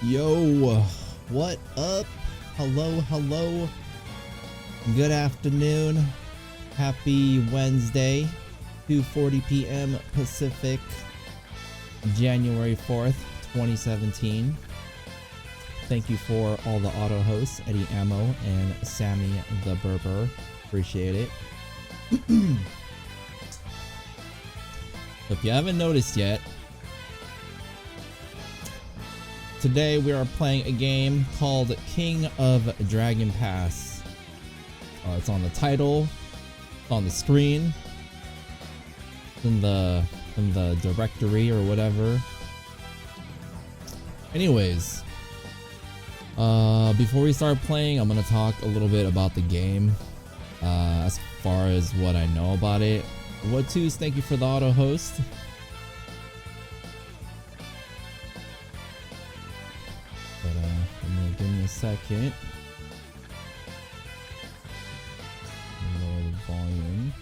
Yo, what up? Hello. Good afternoon. Happy Wednesday, 2:40 p.m. Pacific, January 4th, 2017. Thank you for all the auto hosts, Eddie Ammo and Sammy the Berber. Appreciate it. If you haven't noticed yet, today we are playing a game called King of Dragon Pass. It's on the title, it's on the screen, in the directory or whatever. Anyways, before we start playing, I'm gonna talk a little bit about the game, as far as what I know about it. What twos? Thank you for the auto host. Give me a second. Lower the volume.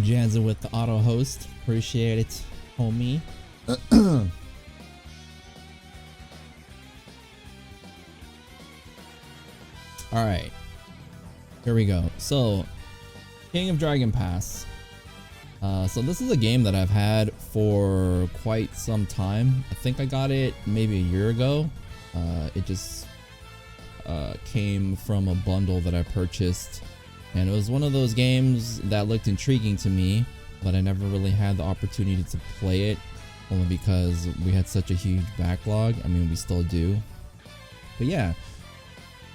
Janza with the auto host. Appreciate it, homie. Alright, here we go. So, King of Dragon Pass. So this is a game that I've had for quite some time. I think I got it maybe a year ago. It just came from a bundle that I purchased. And it was one of those games that looked intriguing to me, but I never really had the opportunity to play it, only because we had such a huge backlog. I mean, we still do. But yeah.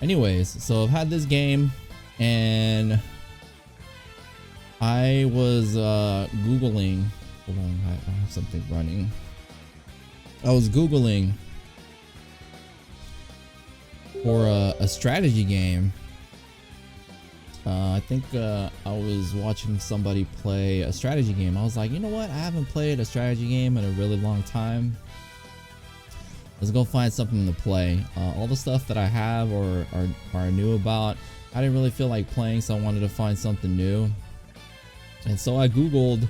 Anyways, so I've had this game, and I was Googling. Hold on, I have something running. I was Googling for a strategy game. I think I was watching somebody play a strategy game. I was like, you know what? I haven't played a strategy game in a really long time. Let's go find something to play. All the stuff that I have or knew about, I didn't really feel like playing, so I wanted to find something new. And so I Googled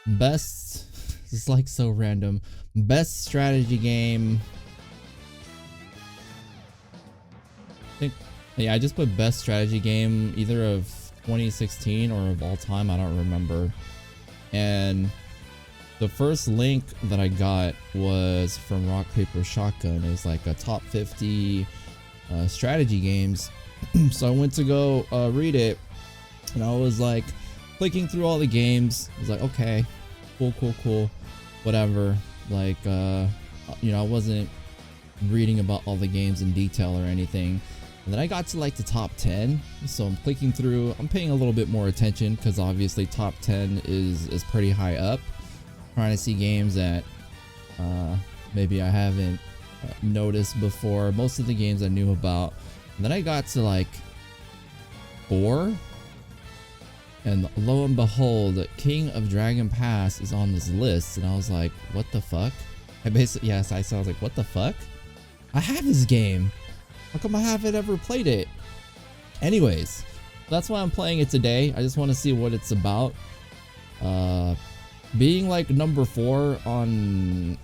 best, this is like so random, best strategy game. I think, yeah, I just put best strategy game either of 2016 or of all time, I don't remember. And the first link that I got was from Rock Paper Shotgun. It was like a top 50 strategy games. So I went to go read it, and I was like clicking through all the games. I was like, okay, cool, whatever. Like, you know, I wasn't reading about all the games in detail or anything. And then I got to like the top 10. So I'm clicking through. I'm paying a little bit more attention because obviously top 10 is pretty high up. Trying to see games that maybe I haven't noticed before. Most of the games I knew about. And then I got to like 4, and lo and behold, King of Dragon Pass is on this list, and I was like, what the fuck? I basically, yes, I was like, what the fuck? I have this game. How come I haven't ever played it? Anyways, that's why I'm playing it today. I just want to see what it's about. Being like number 4 on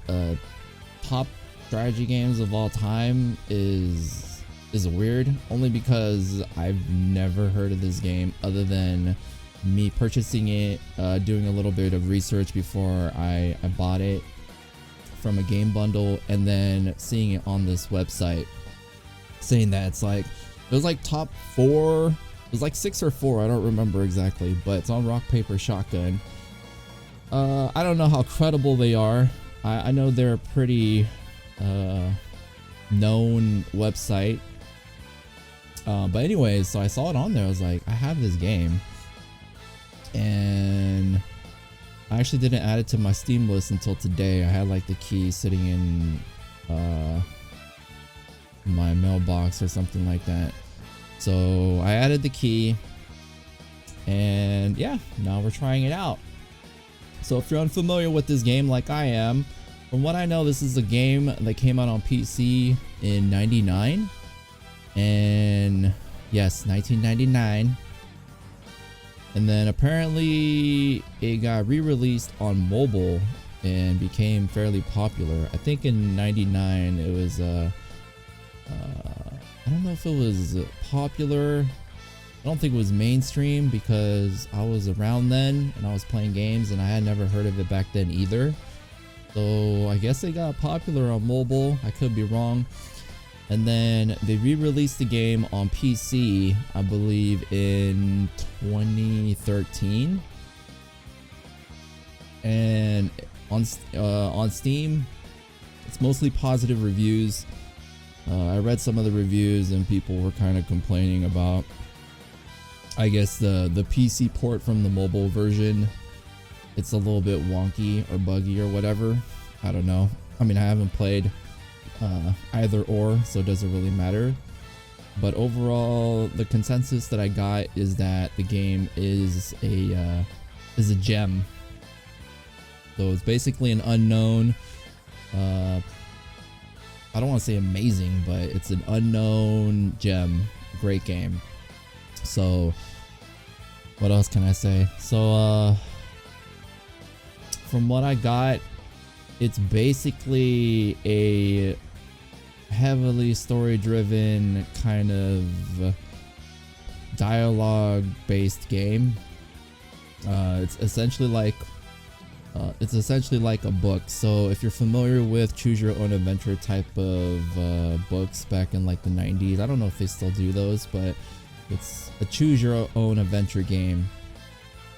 top strategy games of all time is weird, only because I've never heard of this game other than me purchasing it, doing a little bit of research before I bought it from a game bundle, and then seeing it on this website saying that it's like, it was like top 4, it was like 6 or 4, I don't remember exactly, but it's on Rock Paper Shotgun. I don't know how credible they are. I know they're a pretty known website. But anyways, so I saw it on there. I was like, I have this game. And I actually didn't add it to my Steam list until today. I had like the key sitting in my mailbox or something like that. So I added the key. And yeah, now we're trying it out. So if you're unfamiliar with this game like I am, From what I know, this is a game that came out on PC in 99. And yes, 1999. And then apparently it got re-released on mobile and became fairly popular. I think in 99 it was I don't know if it was popular. I don't think it was mainstream because I was around then and I was playing games and I had never heard of it back then either. So I guess it got popular on mobile. I could be wrong. And then they re-released the game on PC, I believe in 2013. And on Steam, it's mostly positive reviews. I read some of the reviews and people were kind of complaining about, I guess, the PC port from the mobile version. It's a little bit wonky or buggy or whatever. I don't know. I mean, I haven't played either or, so it doesn't really matter. But overall, the consensus that I got is that the game is a gem. So it's basically an unknown. I don't want to say amazing, but it's an unknown gem. Great game. So what else can I say? So from what I got, it's basically a heavily story driven kind of dialogue based game. It's essentially like a book. So if you're familiar with choose your own adventure type of books back in like the 90s, I don't know if they still do those, but it's a choose your own adventure game.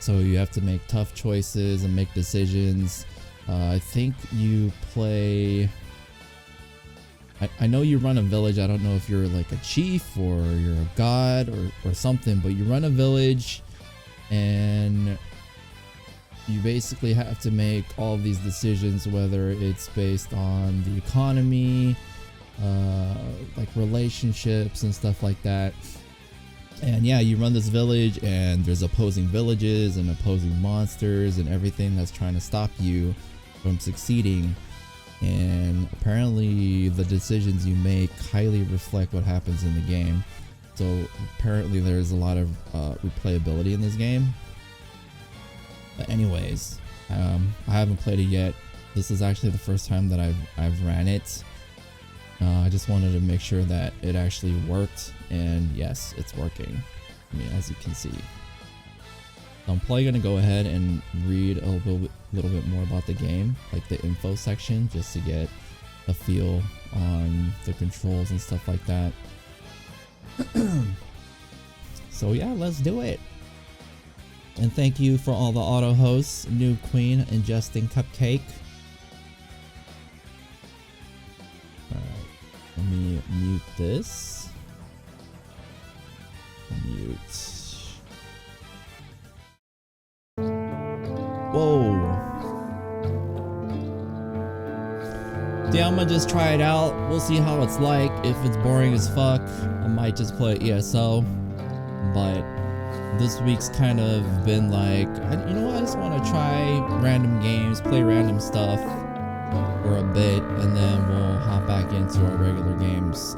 So you have to make tough choices and make decisions. I think you play, I know you run a village. I don't know if you're like a chief or you're a god or something, but you run a village and you basically have to make all of these decisions, whether it's based on the economy, like relationships and stuff like that. And yeah, you run this village and there's opposing villages and opposing monsters and everything that's trying to stop you from succeeding. And apparently the decisions you make highly reflect what happens in the game. So apparently there's a lot of replayability in this game. But anyways, I haven't played it yet. This is actually the first time that I've ran it. I just wanted to make sure that it actually worked, and yes, it's working. I mean, as you can see. So I'm probably gonna go ahead and read a little bit more about the game, like the info section, just to get a feel on the controls and stuff like that. So yeah, let's do it. And thank you for all the auto hosts, Noob Queen and Justin Cupcake. Let me mute this. Mute. Whoa. Yeah, I'm gonna just try it out. We'll see how it's like. If it's boring as fuck, I might just play ESO. But this week's kind of been like, you know what? I just want to try random games, play random stuff for a bit, and then we'll hop back into our regular games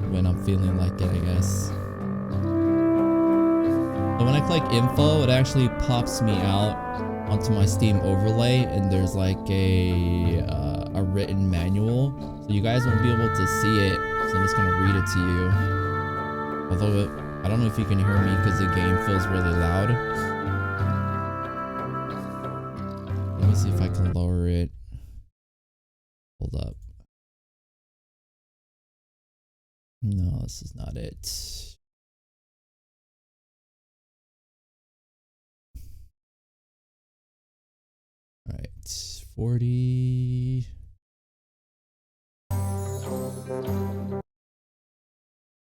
when I'm feeling like it, I guess. So when I click info, it actually pops me out onto my Steam overlay, and there's like a written manual, so you guys won't be able to see it. So I'm just gonna read it to you. Although I don't know if you can hear me because the game feels really loud. Let me see if I can lower it. Hold up. No, this is not it. All right, 40.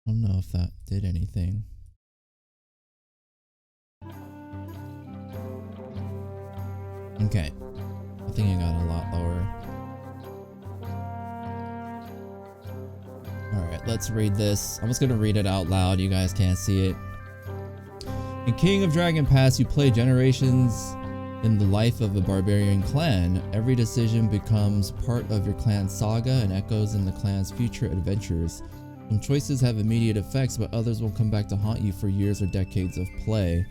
I don't know if that did anything. Okay, I think it got a lot lower. Alright, let's read this. I'm just gonna read it out loud, you guys can't see it. In King of Dragon Pass, you play generations In the life of a barbarian clan, every decision becomes part of your clan's saga and echoes in the clan's future adventures. Some choices have immediate effects, but others will come back to haunt you for years or decades of play.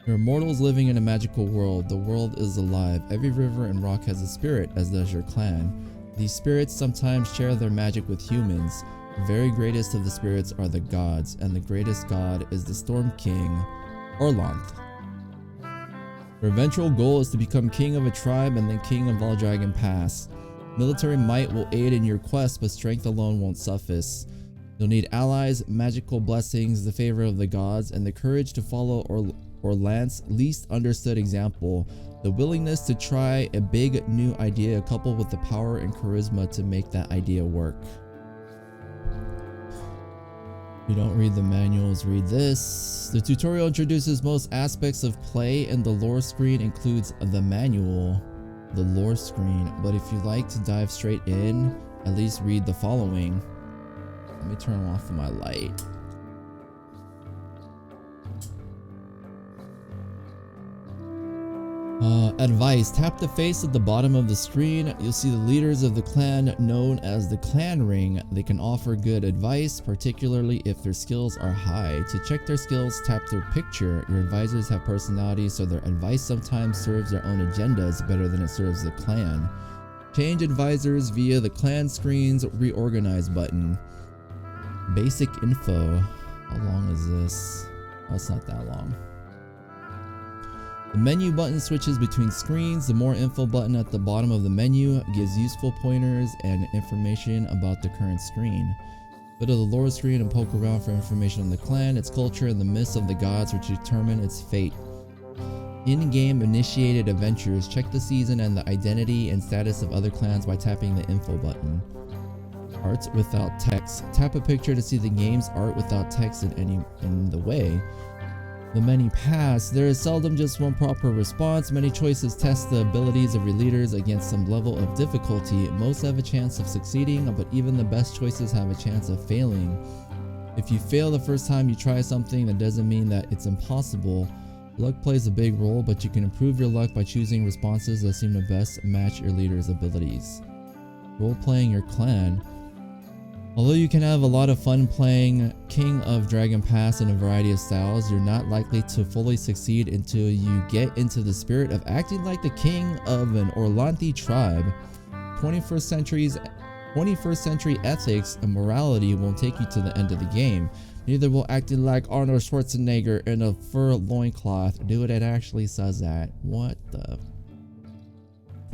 You're mortals living in a magical world. The world is alive. Every river and rock has a spirit, as does your clan. These spirits sometimes share their magic with humans. The very greatest of the spirits are the gods, and the greatest god is the Storm King, Glorantha. Your eventual goal is to become king of a tribe and then king of all Dragon Pass. Military might will aid in your quest, but strength alone won't suffice. You'll need allies, magical blessings, the favor of the gods, and the courage to follow Orlanth's least understood example, the willingness to try a big new idea coupled with the power and charisma to make that idea work. If you don't read the manuals, read this. The tutorial introduces most aspects of play, and the lore screen includes the manual, the lore screen. But if you like to dive straight in, at least read the following. Let me turn off my light. Advice. Tap the face at the bottom of the screen. You'll see the leaders of the clan known as the clan ring. They can offer good advice, particularly if their skills are high. To check their skills, tap their picture. Your advisors have personality, so their advice sometimes serves their own agendas better than it serves the clan. Change advisors via the clan screen's reorganize button. Basic info. How long is this? Oh, it's not that long. The menu button switches between screens. The more info button at the bottom of the menu gives useful pointers and information about the current screen. Go to the lore screen and poke around for information on the clan, its culture, and the myths of the gods which determine its fate. In-game initiated adventures. Check the season and the identity and status of other clans by tapping the info button. Art without text. Tap a picture to see the game's art without text in the way. The many paths. There is seldom just one proper response. Many choices test the abilities of your leaders against some level of difficulty. Most have a chance of succeeding, but even the best choices have a chance of failing. If you fail the first time you try something, that doesn't mean that it's impossible. Luck plays a big role, but you can improve your luck by choosing responses that seem to best match your leader's abilities. Role-playing your clan. Although you can have a lot of fun playing King of Dragon Pass in a variety of styles, you're not likely to fully succeed until you get into the spirit of acting like the king of an Glorantha tribe. 21st century ethics and morality won't take you to the end of the game. Neither will acting like Arnold Schwarzenegger in a fur loincloth. Dude, it actually says that. What the?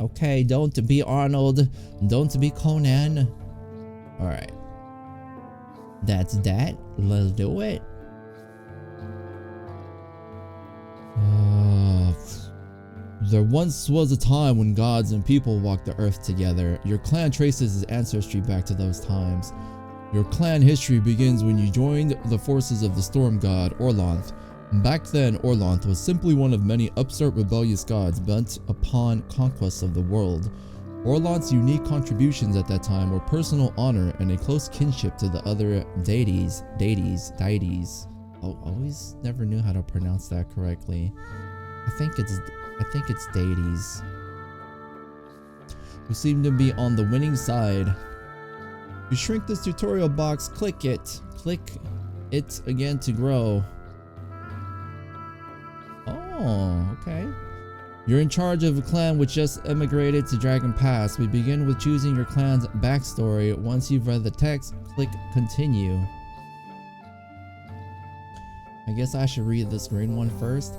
Okay, don't be Arnold. Don't be Conan. Alright. That's that. Let's do it. There once was a time when gods and people walked the earth together. Your clan traces its ancestry back to those times. Your clan history begins when you joined the forces of the storm god, Glorantha. Back then, Glorantha was simply one of many upstart rebellious gods bent upon conquest of the world. Glorantha's unique contributions at that time were personal honor and a close kinship to the other deities. Oh, always never knew how to pronounce that correctly. I think it's deities. Who seem to be on the winning side. You shrink this tutorial box, click it. Click it again to grow. Oh, okay. You're in charge of a clan which just emigrated to Dragon Pass. We begin with choosing your clan's backstory. Once you've read the text, click continue. I guess I should read this green one first.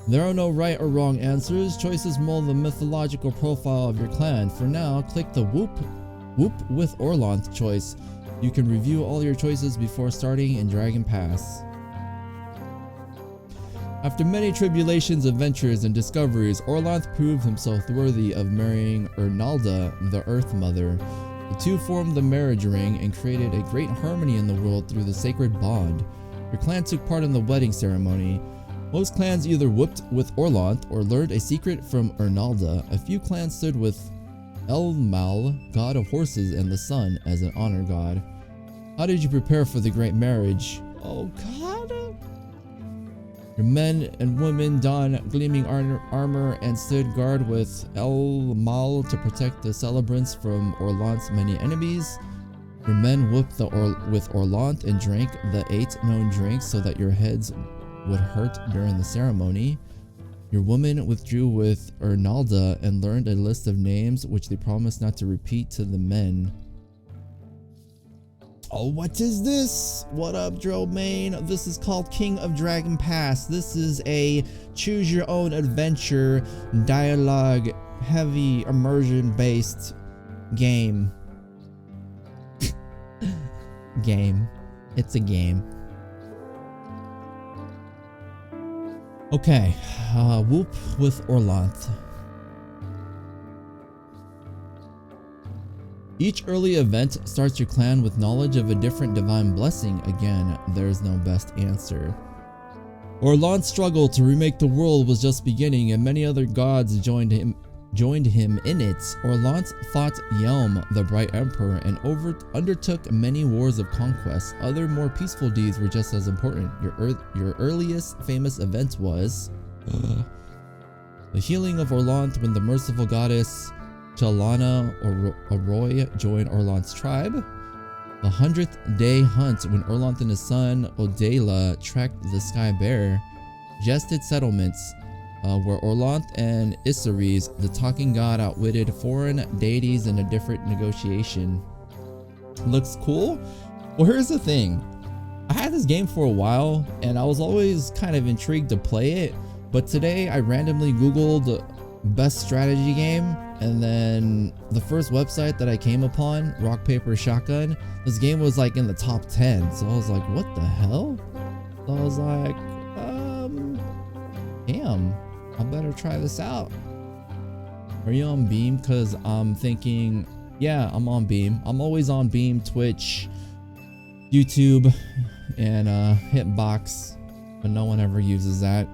There are no right or wrong answers. Choices mold the mythological profile of your clan. For now, click the whoop with Glorantha choice. You can review all your choices before starting in Dragon Pass. After many tribulations, adventures, and discoveries, Glorantha proved himself worthy of marrying Ernalda, the Earth Mother. The two formed the marriage ring and created a great harmony in the world through the sacred bond. Your clan took part in the wedding ceremony. Most clans either whooped with Glorantha or learned a secret from Ernalda. A few clans stood with Elmal, god of horses and the sun, as an honor god. How did you prepare for the great marriage? Oh god. Your men and women donned gleaming armor and stood guard with El Mal to protect the celebrants from Orlant's many enemies. Your men whooped with Orlant and drank the 8 known drinks so that your heads would hurt during the ceremony. Your women withdrew with Ernalda and learned a list of names which they promised not to repeat to the men. Oh, what is this? What up, Drillmain? This is called King of Dragon Pass. This is a choose your own adventure, dialogue, heavy immersion based game. It's a game. Okay, whoop with Orlant. Each early event starts your clan with knowledge of a different divine blessing. Again, there is no best answer. Orlant's struggle to remake the world was just beginning, and many other gods joined him in it. Orlant fought Yelm, the Bright Emperor, and undertook many wars of conquest. Other more peaceful deeds were just as important. Your earliest famous event was the healing of Orlant when the merciful goddess Chalana Arroy joined Orlant's tribe. The 100th day hunt when Orlant and his son Odela tracked the Sky Bear. Jested settlements where Orlant and Issaries, the talking god, outwitted foreign deities in a different negotiation. Looks cool? Well, here's the thing. I had this game for a while and I was always kind of intrigued to play it, but today I randomly googled best strategy game, and then the first website that I came upon, Rock Paper Shotgun, this game was like in the top 10. So I was like, what the hell? So I was like, damn, I better try this out. Are you on Beam? Because I'm thinking, yeah, I'm on Beam. I'm always on Beam, Twitch, YouTube, and Hitbox, but no one ever uses that.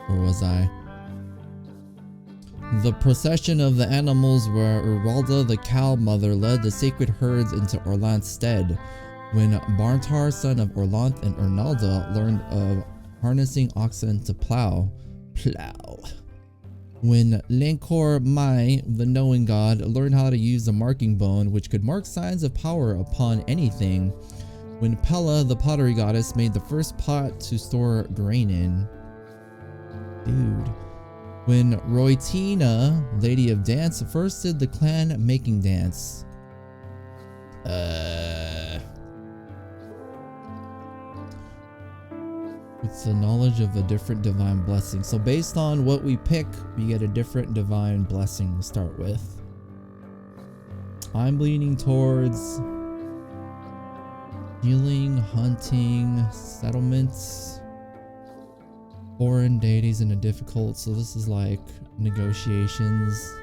Where was I? The procession of the animals where Uralda the cow mother led the sacred herds into Orlant's stead. When Barntar, son of Orlant and Ernalda, learned of harnessing oxen to plow. When Lancor Mai, the knowing god, learned how to use the marking bone, which could mark signs of power upon anything. When Pella, the pottery goddess, made the first pot to store grain in. Dude. When Roitina, lady of dance, first did the clan making dance. It's the knowledge of a different divine blessing. So based on what we pick, we get a different divine blessing to start with. I'm leaning towards healing, hunting, settlements, foreign deities in a difficult. So this is like negotiations.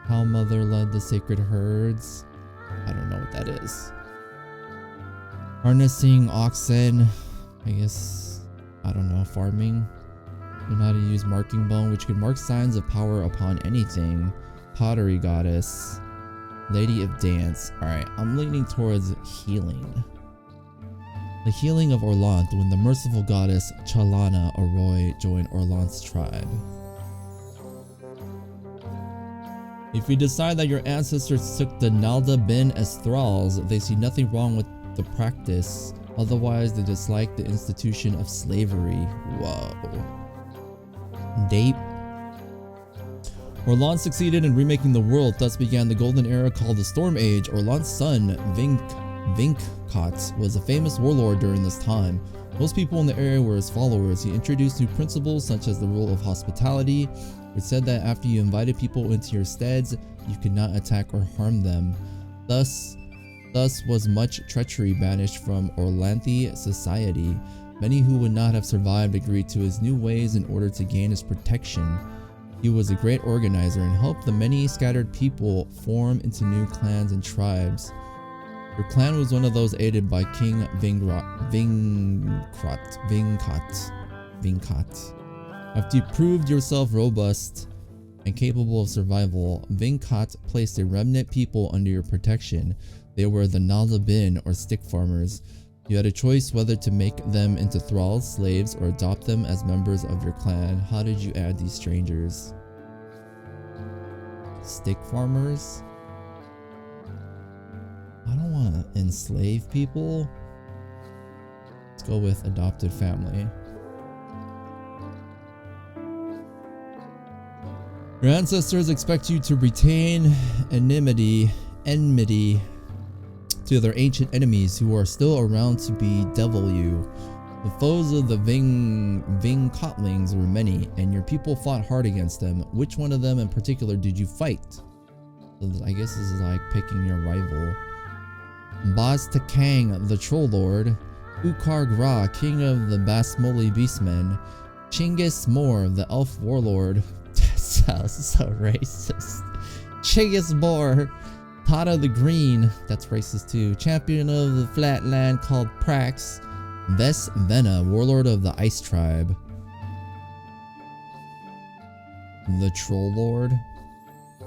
Cow mother led the sacred herds. I don't know what that is. Harnessing oxen. I guess, I don't know, farming. You know how to use marking bone, which could mark signs of power upon anything. Pottery goddess. Lady of dance. Alright, I'm leaning towards healing. The healing of Orlant when the merciful goddess Chalana Arroy joined Orlant's tribe. If you decide that your ancestors took the Nalda Bin as thralls, they see nothing wrong with the practice. Otherwise, they dislike the institution of slavery. Whoa. Date. Orlant succeeded in remaking the world, thus began the golden era called the Storm Age. Orlant's son, Vinkot, was a famous warlord during this time. Most people in the area were his followers. He introduced new principles such as the rule of hospitality. It said that after you invited people into your steads, you could not attack or harm them. Thus was much treachery banished from Orlanthe society. Many who would not have survived agreed to his new ways in order to gain his protection. He was a great organizer and helped the many scattered people form into new clans and tribes. Your clan was one of those aided by King Vinkot. After you proved yourself robust and capable of survival, Vinkot placed a remnant people under your protection. They were the Nalabin or stick farmers. You had a choice whether to make them into thralls, slaves, or adopt them as members of your clan. How did you add these strangers? Stick farmers? I don't want to enslave people. Let's go with adopted family. Your ancestors expect you to retain enmity to their ancient enemies who are still around to bedevil you. The foes of the Vingkotlings were many, and your people fought hard against them. Which one of them in particular did you fight? So I guess this is like picking your rival. Baz Takang, the Troll Lord. Ukar Gra, King of the Basmoli Beastmen. Chinggis Mor, the Elf Warlord. That sounds so racist. Chinggis Mor. Tata the Green, that's racist too. Champion of the Flatland called Prax. Ves Vena, Warlord of the Ice Tribe. The Troll Lord.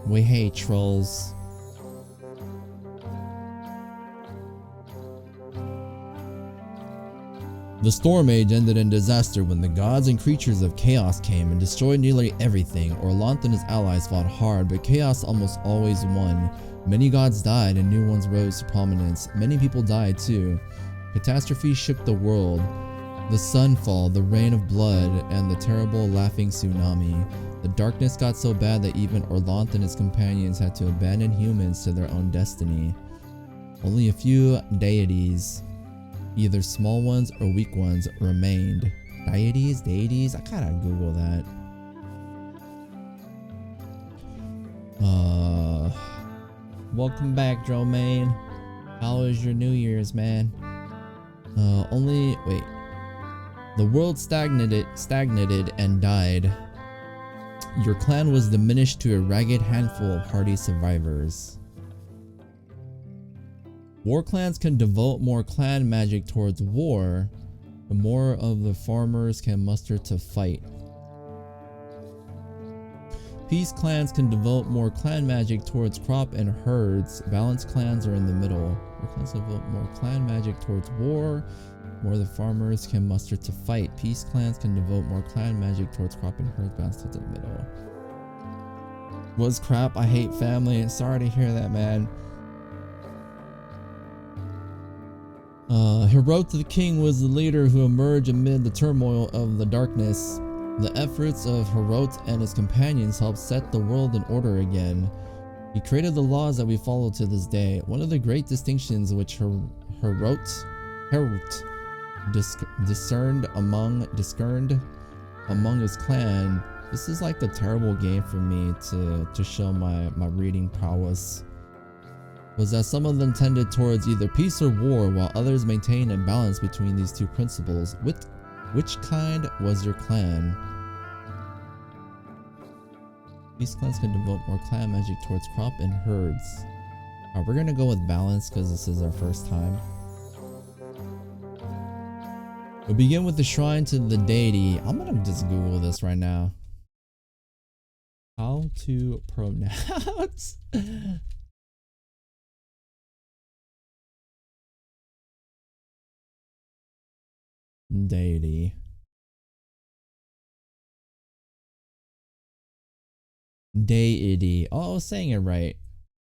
We hate trolls. The Storm Age ended in disaster when the gods and creatures of chaos came and destroyed nearly everything. Glorantha and his allies fought hard, but chaos almost always won. Many gods died and new ones rose to prominence. Many people died too. Catastrophe shook the world. The sunfall, the rain of blood, and the terrible laughing tsunami. The darkness got so bad that even Glorantha and his companions had to abandon humans to their own destiny. Only a few deities, either small ones or weak ones, remained. Deities? I gotta Google that. Welcome back, Dromain. How was your New Year's, man? The world stagnated and died. Your clan was diminished to a ragged handful of hardy survivors. War clans can devote more clan magic towards war, the more of the farmers can muster to fight. Peace clans can devote more clan magic towards crop and herds. Balanced clans are in the middle. War clans devote more clan magic towards war, more the farmers can muster to fight. Peace clans can devote more clan magic towards crop and herds. Balanced to the middle. Was crap. I hate family. Sorry to hear that, man. Herot the King was the leader who emerged amid the turmoil of the darkness. The efforts of Herot and his companions helped set the world in order again. He created the laws that we follow to this day. One of the great distinctions which Herot discerned among his clan. This is like a terrible game for me to show my reading prowess. Was that some of them tended towards either peace or war, while others maintained a balance between these two principles. Which kind was your clan? These clans can devote more clan magic towards crop and herds. Alright, we're gonna go with balance because this is our first time. We'll begin with the shrine to the deity. I'm gonna just Google this right now. How to pronounce deity. Deity. Oh, I was saying it right.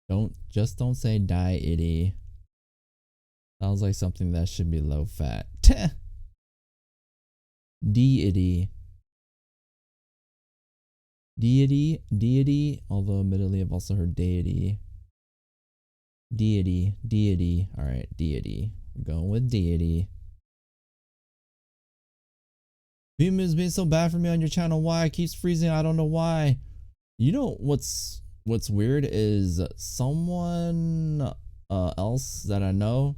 Don't say deity. Sounds like something that should be low fat. Deity. Deity. Although admittedly I've also heard deity. Deity. Alright, deity. We're going with deity. Beam has been so bad for me on your channel. Why? It keeps freezing. I don't know why. You know what's weird is someone else that I know,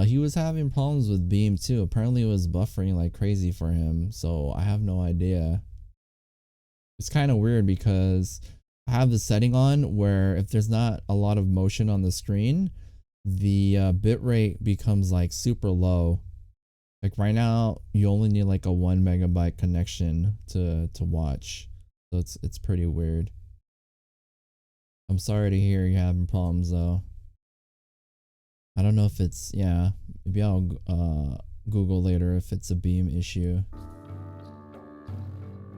he was having problems with Beam too. Apparently it was buffering like crazy for him, so I have no idea. It's kind of weird because I have the setting on where if there's not a lot of motion on the screen, the bitrate becomes like super low. Like right now you only need like a 1 megabyte connection to watch. So it's pretty weird. I'm sorry to hear you're having problems though. I don't know if it's, yeah, maybe I'll Google later if it's a beam issue.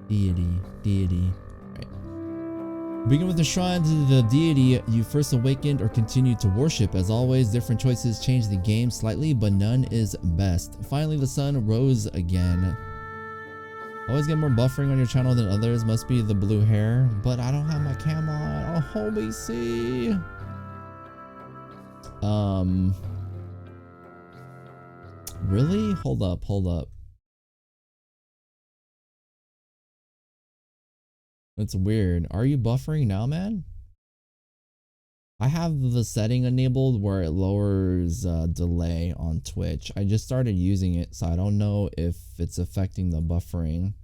Deity. Right. Begin with a shrine to the deity you first awakened or continue to worship. As always, different choices change the game slightly, but none is best. Finally, the sun rose again. Always get more buffering on your channel than others. Must be the blue hair, but I don't have my cam on. Oh, homie, see. Really? Hold up. That's weird. Are you buffering now, man? I have the setting enabled where it lowers delay on Twitch. I just started using it, so I don't know if it's affecting the buffering.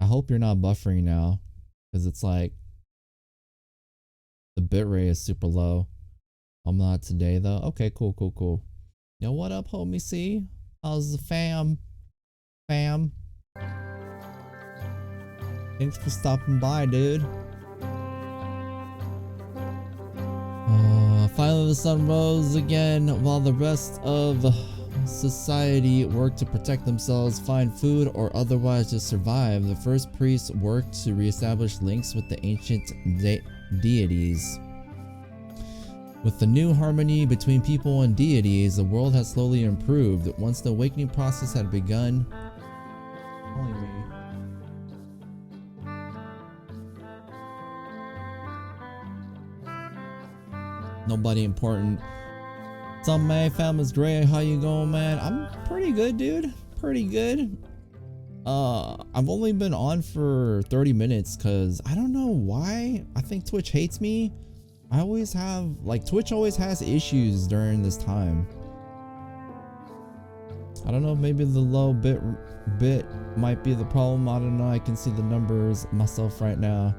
I hope you're not buffering now, because it's like the bitrate is super low. I'm not today though. Okay, cool. Yo, what up, homie? C? How's the fam? Thanks for stopping by, dude. Finally the sun rose again while the rest of society worked to protect themselves, find food, or otherwise just survive. The first priests worked to reestablish links with the ancient deities. With the new harmony between people and deities, the world has slowly improved. Once the awakening process had begun, nobody important. What's up, man? Family's great. How you going, man? I'm pretty good, dude. Pretty good. I've only been on for 30 minutes because I don't know why. I think Twitch hates me. I always have, like, Twitch always has issues during this time. I don't know, maybe the low bit might be the problem. I don't know. I can see the numbers myself right now.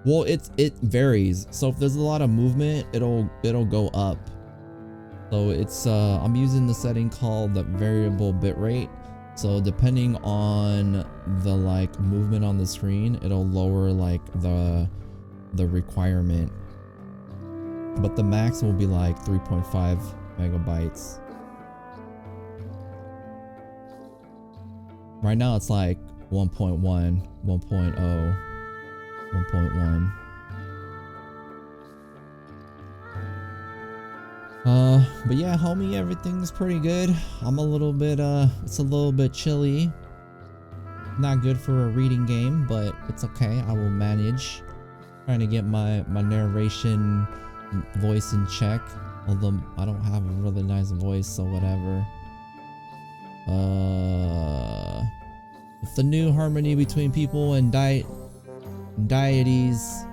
Well, it varies. So if there's a lot of movement, it'll go up. So it's I'm using the setting called the variable bitrate. So depending on the like movement on the screen, it'll lower like the requirement. But the max will be like 3.5 megabytes. Right now it's like 1.1, 1.0, 1.1. But yeah, homie, everything's pretty good. I'm a little bit, it's a little bit chilly. Not good for a reading game, but it's okay. I will manage. Trying to get my narration voice in check. Although I don't have a really nice voice, so whatever. With the new harmony between people and deities,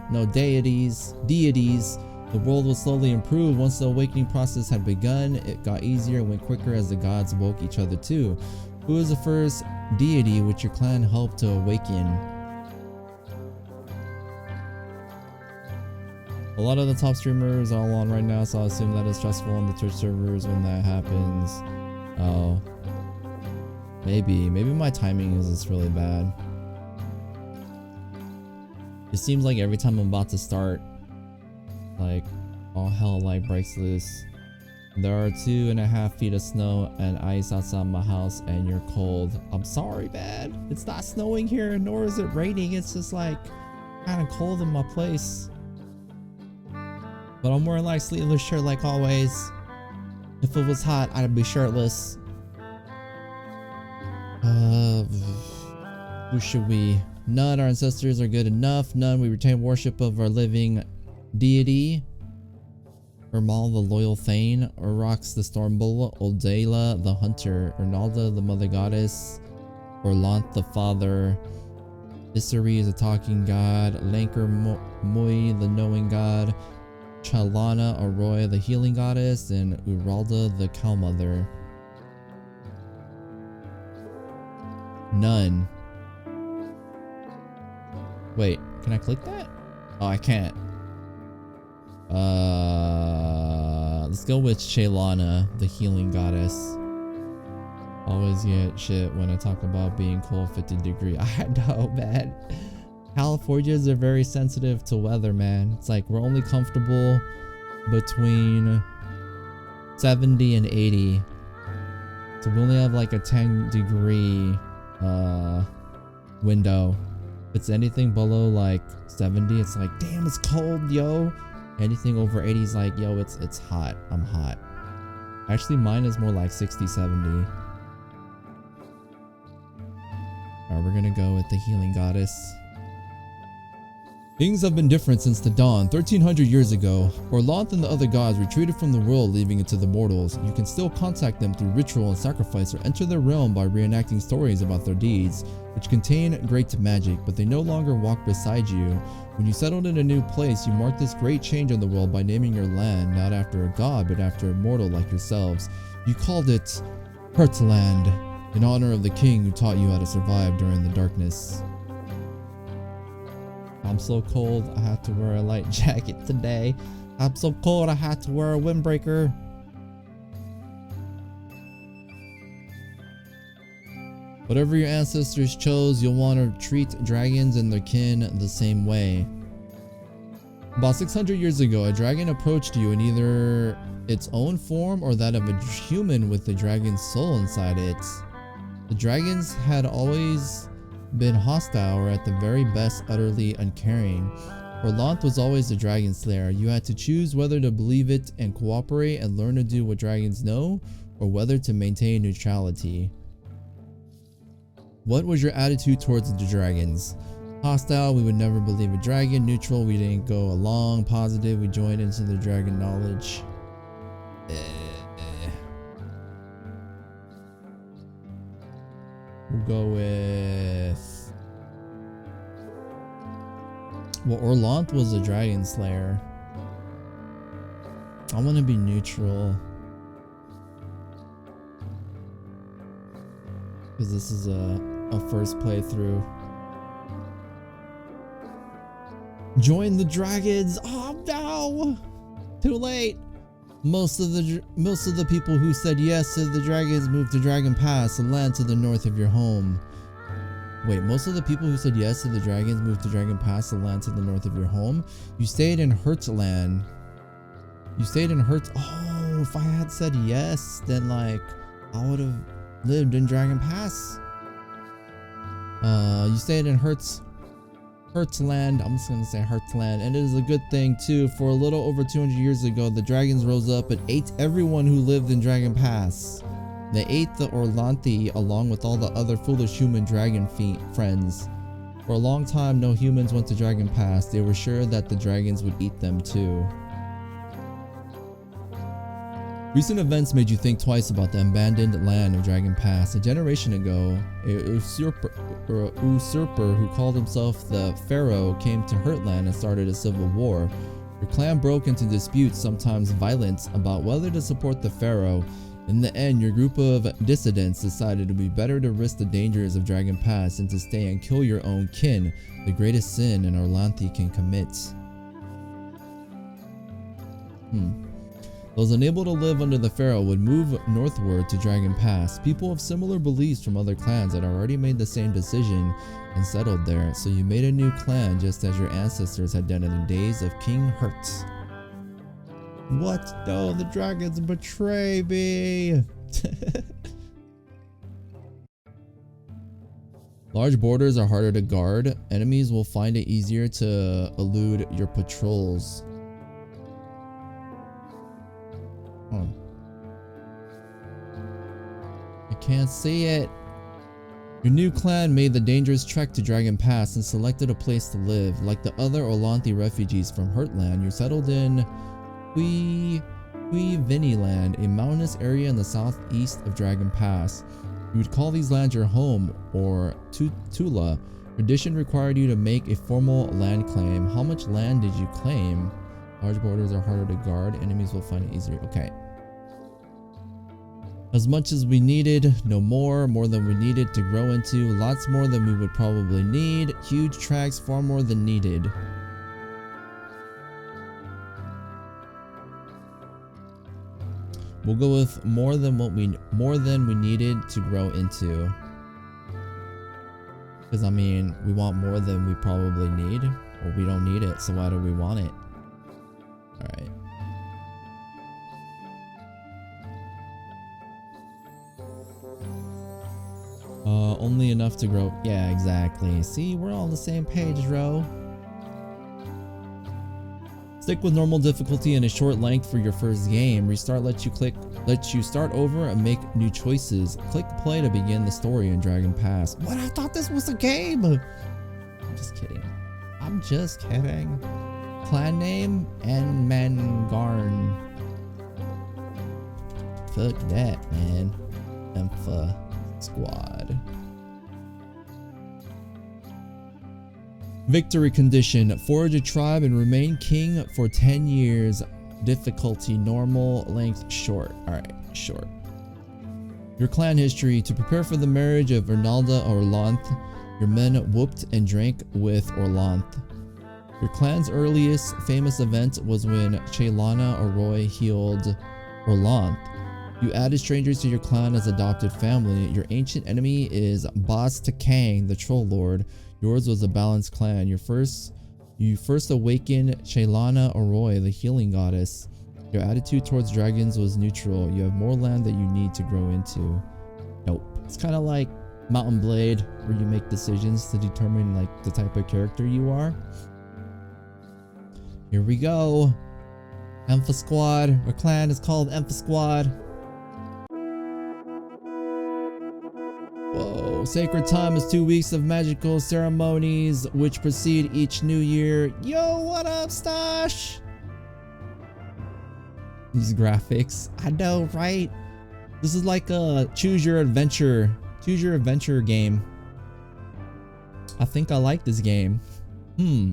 the world will slowly improve. Once the awakening process had begun, it got easier and went quicker as the gods woke each other too. Who is the first deity which your clan helped to awaken? A lot of the top streamers are all on right now, so I assume that is stressful on the Twitch servers when that happens. Oh. Maybe my timing is just really bad. It seems like every time I'm about to start, like, all hell like breaks loose. There are 2.5 feet of snow and ice outside my house and you're cold. I'm sorry, man. It's not snowing here, nor is it raining. It's just like kind of cold in my place. But I'm wearing like sleeveless shirt like always. If it was hot, I'd be shirtless. Who should we? None. Our ancestors are good enough. None. We retain worship of our living deity. Ermal the loyal Thane. Orox the storm bull. Oldela the hunter. Ernalda the mother goddess. Orlanth the father. Isari is a talking god. Lanker Mui the knowing god. Chalana Arroy the healing goddess. And Uralda the cow mother. None. Wait, can I click that? Oh, I can't. Let's go with Chalana, the healing goddess. Always get shit when I talk about being cold 50 degrees. I know, man. Californians are very sensitive to weather, man. It's like we're only comfortable between 70 and 80. So we only have like a 10-degree window. If it's anything below like 70, it's like, damn, it's cold, yo. Anything over 80 is like, yo, it's hot. I'm hot. Actually, mine is more like 60, 70. Alright, we're gonna go with the healing goddess. Things have been different since the dawn, 1300 years ago. Glorantha and the other gods retreated from the world, leaving it to the mortals. You can still contact them through ritual and sacrifice, or enter their realm by reenacting stories about their deeds, which contain great magic, but they no longer walk beside you. When you settled in a new place, you marked this great change in the world by naming your land, not after a god, but after a mortal like yourselves. You called it Heartland, in honor of the king who taught you how to survive during the darkness. I'm so cold, I had to wear a light jacket today. I'm so cold, I had to wear a windbreaker. Whatever your ancestors chose, you'll want to treat dragons and their kin the same way. About 600 years ago, a dragon approached you in either its own form or that of a human with the dragon's soul inside it. The dragons had always been hostile, or at the very best utterly uncaring. Glorantha was always the dragon slayer. You had to choose whether to believe it and cooperate and learn to do what dragons know, or whether to maintain neutrality. What was your attitude towards the dragons? Hostile, we would never believe a dragon. Neutral, we didn't go along. Positive, we joined into the dragon knowledge. We'll go with... Well, Glorantha was a dragon slayer. I want to be neutral. Because this is a first playthrough. Join the dragons! Oh no! Too late! Most of the people who said yes to the dragons moved to Dragon Pass, a land to the north of your home. Wait, most of the people who said yes to the dragons moved to Dragon Pass, a land to the north of your home? You stayed in Heartland. You stayed in Oh, if I had said yes, then like I would have lived in Dragon Pass. You stayed in Heartland. I'm just gonna say Heartland, and it is a good thing too. For a little over 200 years ago, the dragons rose up and ate everyone who lived in Dragon Pass. They ate the Glorantha along with all the other foolish human dragon friends. For a long time, no humans went to Dragon Pass. They were sure that the dragons would eat them too. Recent events made you think twice about the abandoned land of Dragon Pass. A generation ago, a usurper who called himself the Pharaoh came to Heartland and started a civil war. Your clan broke into disputes, sometimes violent, about whether to support the Pharaoh. In the end, your group of dissidents decided it would be better to risk the dangers of Dragon Pass than to stay and kill your own kin, the greatest sin an Glorantha can commit. Those unable to live under the Pharaoh would move northward to Dragon Pass. People of similar beliefs from other clans had already made the same decision and settled there, so you made a new clan just as your ancestors had done in the days of King Hurt. What? No, the dragons betray me! Large borders are harder to guard. Enemies will find it easier to elude your patrols. I can't see it. Your new clan made the dangerous trek to Dragon Pass and selected a place to live. Like the other Glorantha refugees from Heartland, you settled in Viniland, a mountainous area in the southeast of Dragon Pass. You would call these lands your home, or Tula. Tradition required you to make a formal land claim. How much land did you claim? Large borders are harder to guard. Enemies will find it easier. Okay. As much as we needed, no more. More than we needed to grow into. Lots more than we would probably need. Huge tracts, far more than needed. We'll go with more than we needed to grow into. Because I mean, we want more than we probably need, or we don't need it, so why do we want it? Alright. Only enough to grow. Yeah, exactly. See, we're all on the same page, bro. Stick with normal difficulty and a short length for your first game. Restart lets you start over and make new choices. Click play to begin the story in Dragon Pass. What? I thought this was a game. I'm just kidding. I'm just kidding. Clan name and Mangarn. Fuck that, man. Emph squad. Victory condition. Forge a tribe and remain king for 10 years. Difficulty normal. Length short. Alright, short. Your clan history. To prepare for the marriage of Ernalda Orlanth, your men whooped and drank with Orlanth. Your clan's earliest famous event was when Cheylana Arroy healed Orlanth. You added strangers to your clan as adopted family. Your ancient enemy is Boss Takang, the Troll Lord. Yours was a balanced clan. You first awakened Cheylana Arroy, the healing goddess. Your attitude towards dragons was neutral. You have more land that you need to grow into. Nope. It's kind of like Mountain Blade, where you make decisions to determine like the type of character you are. Here we go. Emph squad. Our clan is called Emph squad. Whoa. Sacred time is 2 weeks of magical ceremonies which precede each new year. Yo, what up, Stash? These graphics. I know, right? This is like a choose your adventure game. I think I like this game.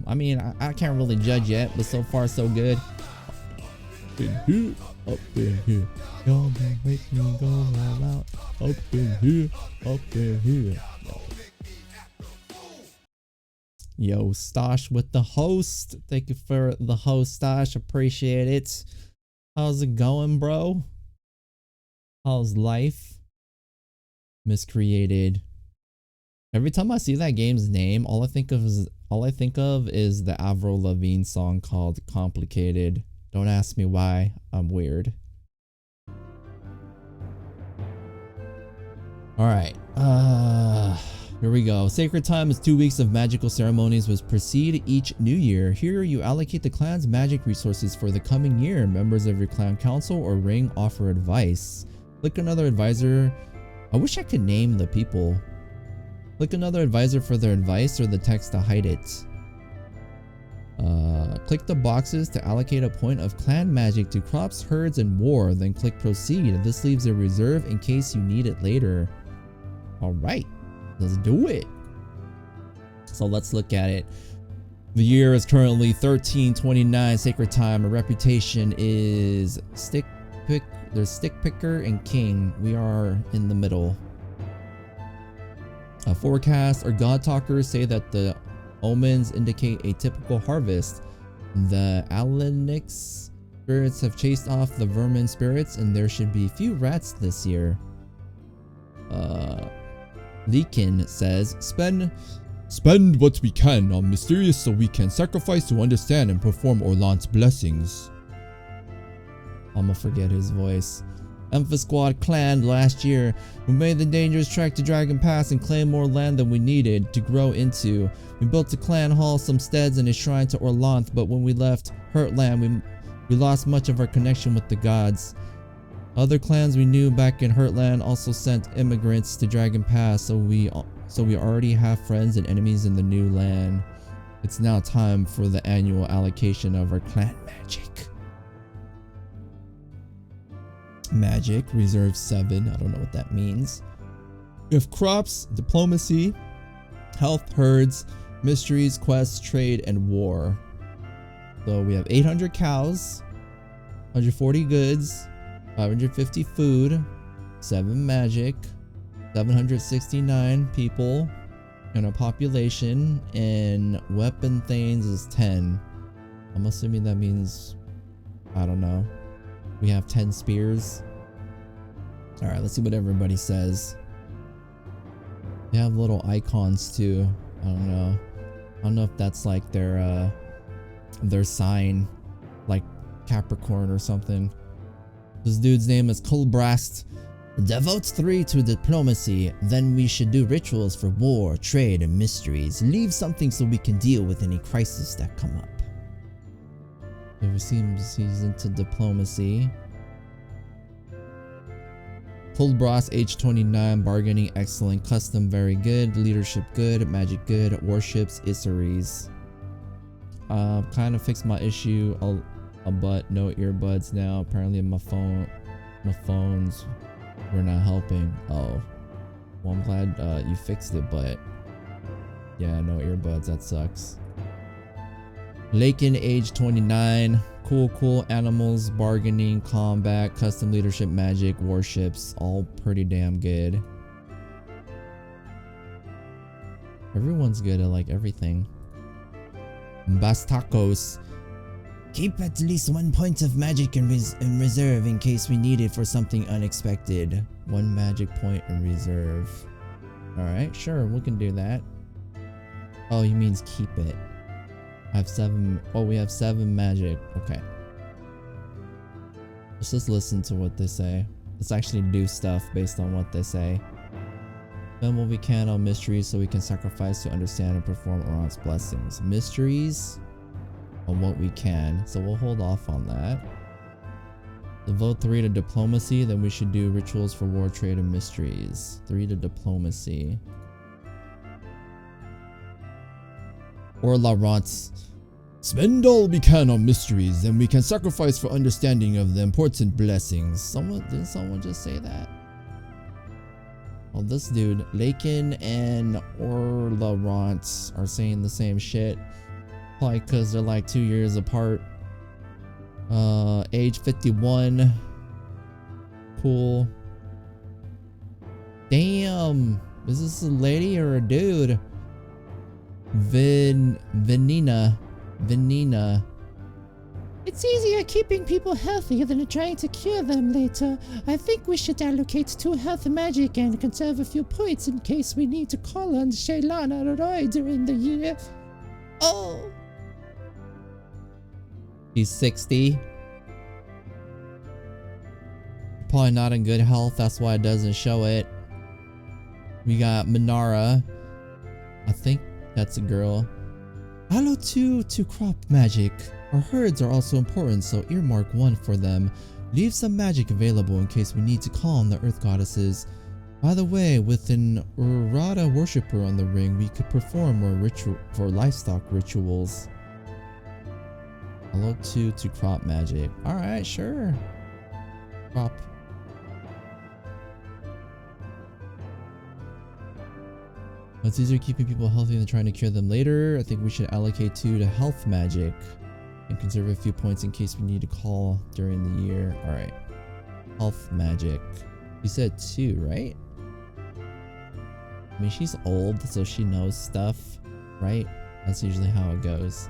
I mean, I can't really judge yet, but so far so good. Up in here, up in here. Y'all gonna make me go all out. Up in here, up in here. Yo, Stash with the host. Thank you for the host, Stash. Appreciate it. How's it going, bro? How's life? Miscreated. Every time I see that game's name, all I think of is the Avril Lavigne song called Complicated. Don't ask me why. I'm weird. Alright. Here we go. Sacred time is 2 weeks of magical ceremonies which precede each new year. Here you allocate the clan's magic resources for the coming year. Members of your clan council or ring offer advice. Click another advisor. I wish I could name the people. Click another advisor for their advice or the text to hide it. Click the boxes to allocate a point of clan magic to crops, herds, and war. Then click proceed. This leaves a reserve in case you need it later. Alright, let's do it. So let's look at it. The year is currently 1329 sacred time. A reputation is there's stick picker and king. We are in the middle. A forecast or god talkers say that the omens indicate a typical harvest. The Alenix spirits have chased off the vermin spirits and there should be few rats this year. Leakin says, spend what we can on mysterious so we can sacrifice to understand and perform Orlanth's blessings. I'ma forget his voice. Emph squad clan last year. We made the dangerous trek to Dragon Pass and claimed more land than we needed to grow into. We built a clan hall, some steads, and a shrine to Orlanth, but when we left Heartland, we lost much of our connection with the gods. Other clans we knew back in Heartland also sent immigrants to Dragon Pass, so we already have friends and enemies in the new land. It's now time for the annual allocation of our clan magic. Magic, reserve 7. I don't know what that means. We have crops, diplomacy, health, herds, mysteries, quests, trade, and war. So we have 800 cows, 140 goods, 550 food, 7 magic, 769 people, and a population, and weapon things is 10. I'm assuming that means, I don't know. We have 10 spears. Alright, let's see what everybody says. They have little icons too. I don't know. I don't know if that's like their sign. Like Capricorn or something. This dude's name is Kulbrast. Devote 3 to diplomacy, then we should do rituals for war, trade, and mysteries. Leave something so we can deal with any crises that come up. So it seems he's into diplomacy. Cold Brass, age 29, bargaining excellent, custom very good, leadership good, magic good, warships, Isseries. Kind of fixed my issue, but no earbuds now. Apparently my phones were not helping. Oh, well I'm glad you fixed it, but yeah, no earbuds, that sucks. Lakin, age 29, cool animals, bargaining, combat, custom leadership, magic, warships, all pretty damn good. Everyone's good at like everything. Bastakos, keep at least 1 point of magic in reserve in case we need it for something unexpected. 1 magic point in reserve. Alright, sure, we can do that. Oh, he means keep it. I have 7. Oh, we have 7 magic. Okay. Let's just listen to what they say. Let's actually do stuff based on what they say. Spend what we can on mysteries so we can sacrifice to understand and perform Oron's blessings. Mysteries on what we can. So we'll hold off on that. Devote 3 to diplomacy, then we should do rituals for war, trade, and mysteries. 3 to diplomacy. Or Glorantha. Spend all we can on mysteries, then we can sacrifice for understanding of the important blessings. Didn't someone just say that? Well, this dude, Lakin and Glorantha are saying the same shit. Probably because they're like 2 years apart. Age 51. Cool. Damn. Is this a lady or a dude? Vanina. It's easier keeping people healthy than trying to cure them later. I think we should allocate 2 health magic and conserve a few points in case we need to call on Shaylan or Roy during the year. Oh! He's 60. Probably not in good health, that's why it doesn't show it. We got Minara. I think that's a girl. Allo 2 to crop magic. Our herds are also important, so earmark 1 for them. Leave some magic available in case we need to call on the earth goddesses. By the way, with an Urarta worshipper on the ring, we could perform more ritual for livestock rituals. Allo 2 to crop magic. Alright, sure. Crop. It's easier keeping people healthy than trying to cure them later. I think we should allocate 2 to health magic and conserve a few points in case we need to call during the year. Alright. Health magic. You said 2, right? I mean, she's old, so she knows stuff, right? That's usually how it goes.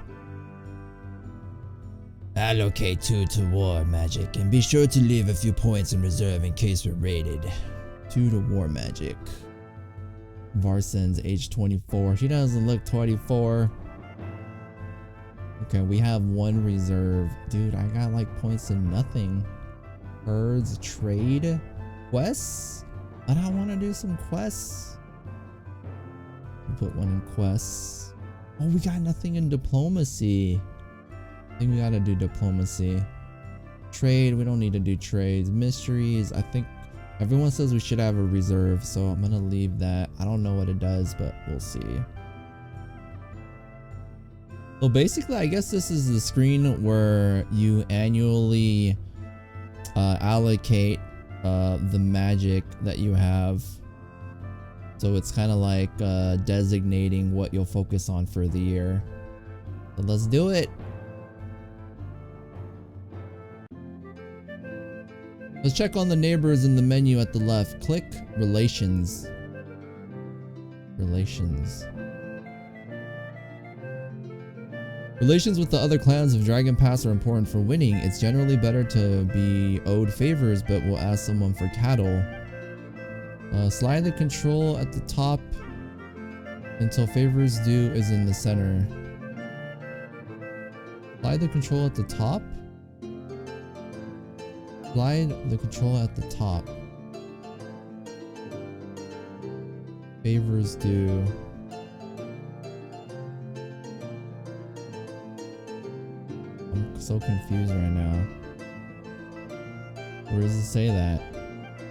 Allocate 2 to war magic and be sure to leave a few points in reserve in case we're raided. 2 to war magic. Varsen's age 24. She doesn't look 24. Okay, we have 1 reserve. Dude, I got like points in nothing. Fyrds, trade, quests. But I want to do some quests. Put 1 in quests. Oh, we got nothing in diplomacy. I think we gotta do diplomacy. Trade, we don't need to do trades. Mysteries, I think everyone says we should have a reserve, so I'm gonna leave that. I don't know what it does, but we'll see. Well, basically, I guess this is the screen where you annually allocate the magic that you have. So it's kind of like designating what you'll focus on for the year. So let's do it. Let's check on the neighbors in the menu at the left. Click Relations. Relations. Relations with the other clans of Dragon Pass are important for winning. It's generally better to be owed favors, but we'll ask someone for cattle. Slide the control at the top until favors due is in the center. Slide the control at the top? Slide the control at the top. Favors due. I'm so confused right now. Where does it say that?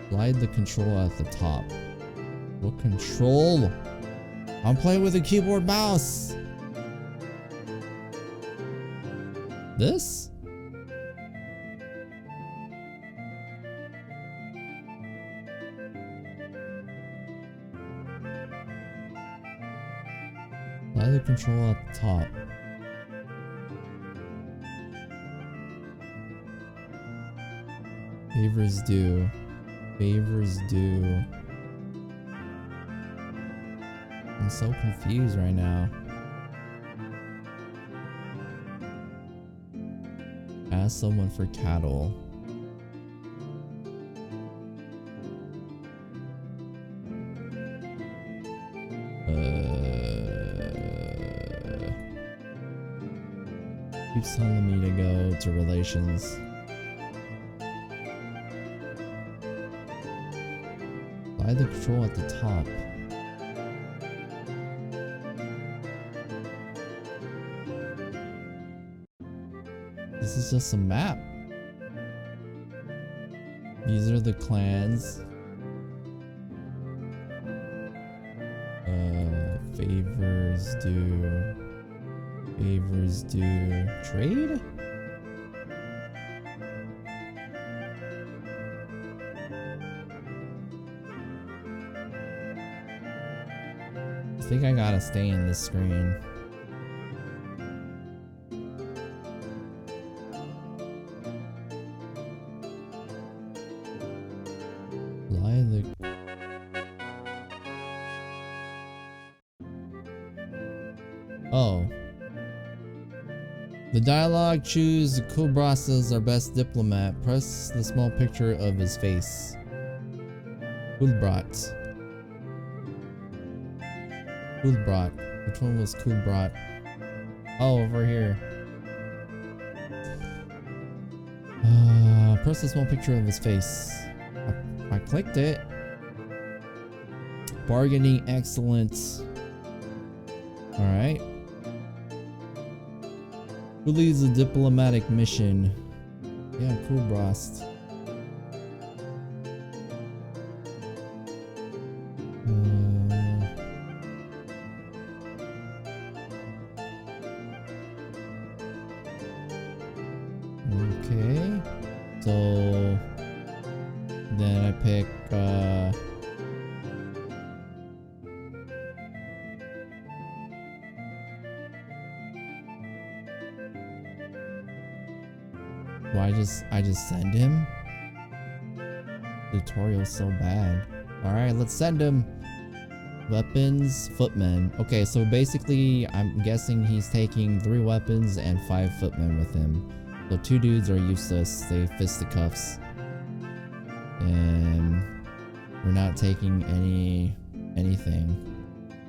Slide the control at the top. What control? I'm playing with a keyboard mouse. This? Slide the control at the top. Favors due. Favors due. I'm so confused right now. Ask someone for cattle. Keeps telling me to go to relations. Slide the control at the top. This is just a map. These are the clans. Favors due. Favors due. Trade? I think I gotta stay in this screen. Oh. The dialogue, choose Kubras as our best diplomat. Press the small picture of his face. Kulbrat. Kulbrat. Which one was Kulbrat? Oh, over here. Press the small picture of his face. I clicked it. Bargaining excellence. Alright. Who leads a diplomatic mission? Yeah, Kubrast. Okay. So then I pick I just send him? Tutorial's so bad. Alright, let's send him. Weapons, footmen. Okay, so basically I'm guessing he's taking 3 weapons and 5 footmen with him. So 2 dudes are useless, they fisticuffs. And we're not taking anything.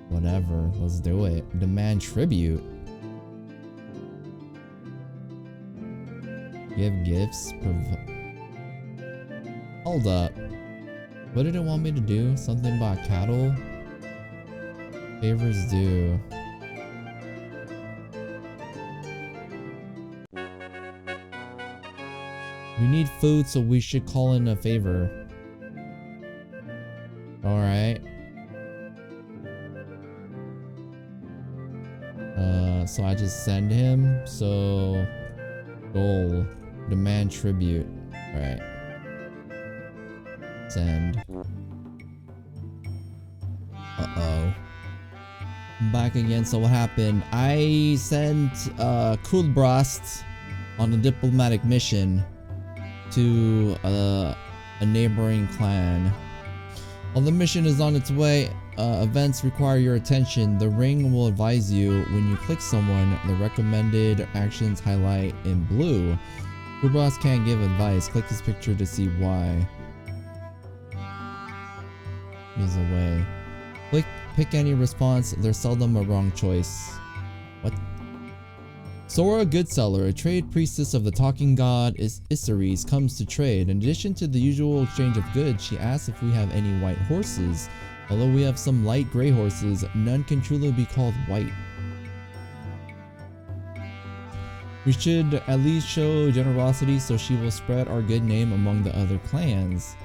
Whatever, let's do it. Demand tribute. Give gifts. Hold up. What did it want me to do? Something about cattle? Favors due. We need food, so we should call in a favor. Alright. So I just send him. So goal. Demand tribute. Alright. Send. Uh-oh. I'm back again. So what happened? I sent Kulbrast on a diplomatic mission to a neighboring clan. While the mission is on its way, events require your attention. The ring will advise you when you click someone. The recommended actions highlight in blue. Kubras can't give advice. Click this picture to see why. He's away. Pick any response. There's seldom a wrong choice. What? Sora Goodseller, a trade priestess of the talking god Isseries, comes to trade. In addition to the usual exchange of goods, she asks if we have any white horses. Although we have some light gray horses, none can truly be called white. We should at least show generosity so she will spread our good name among the other clans.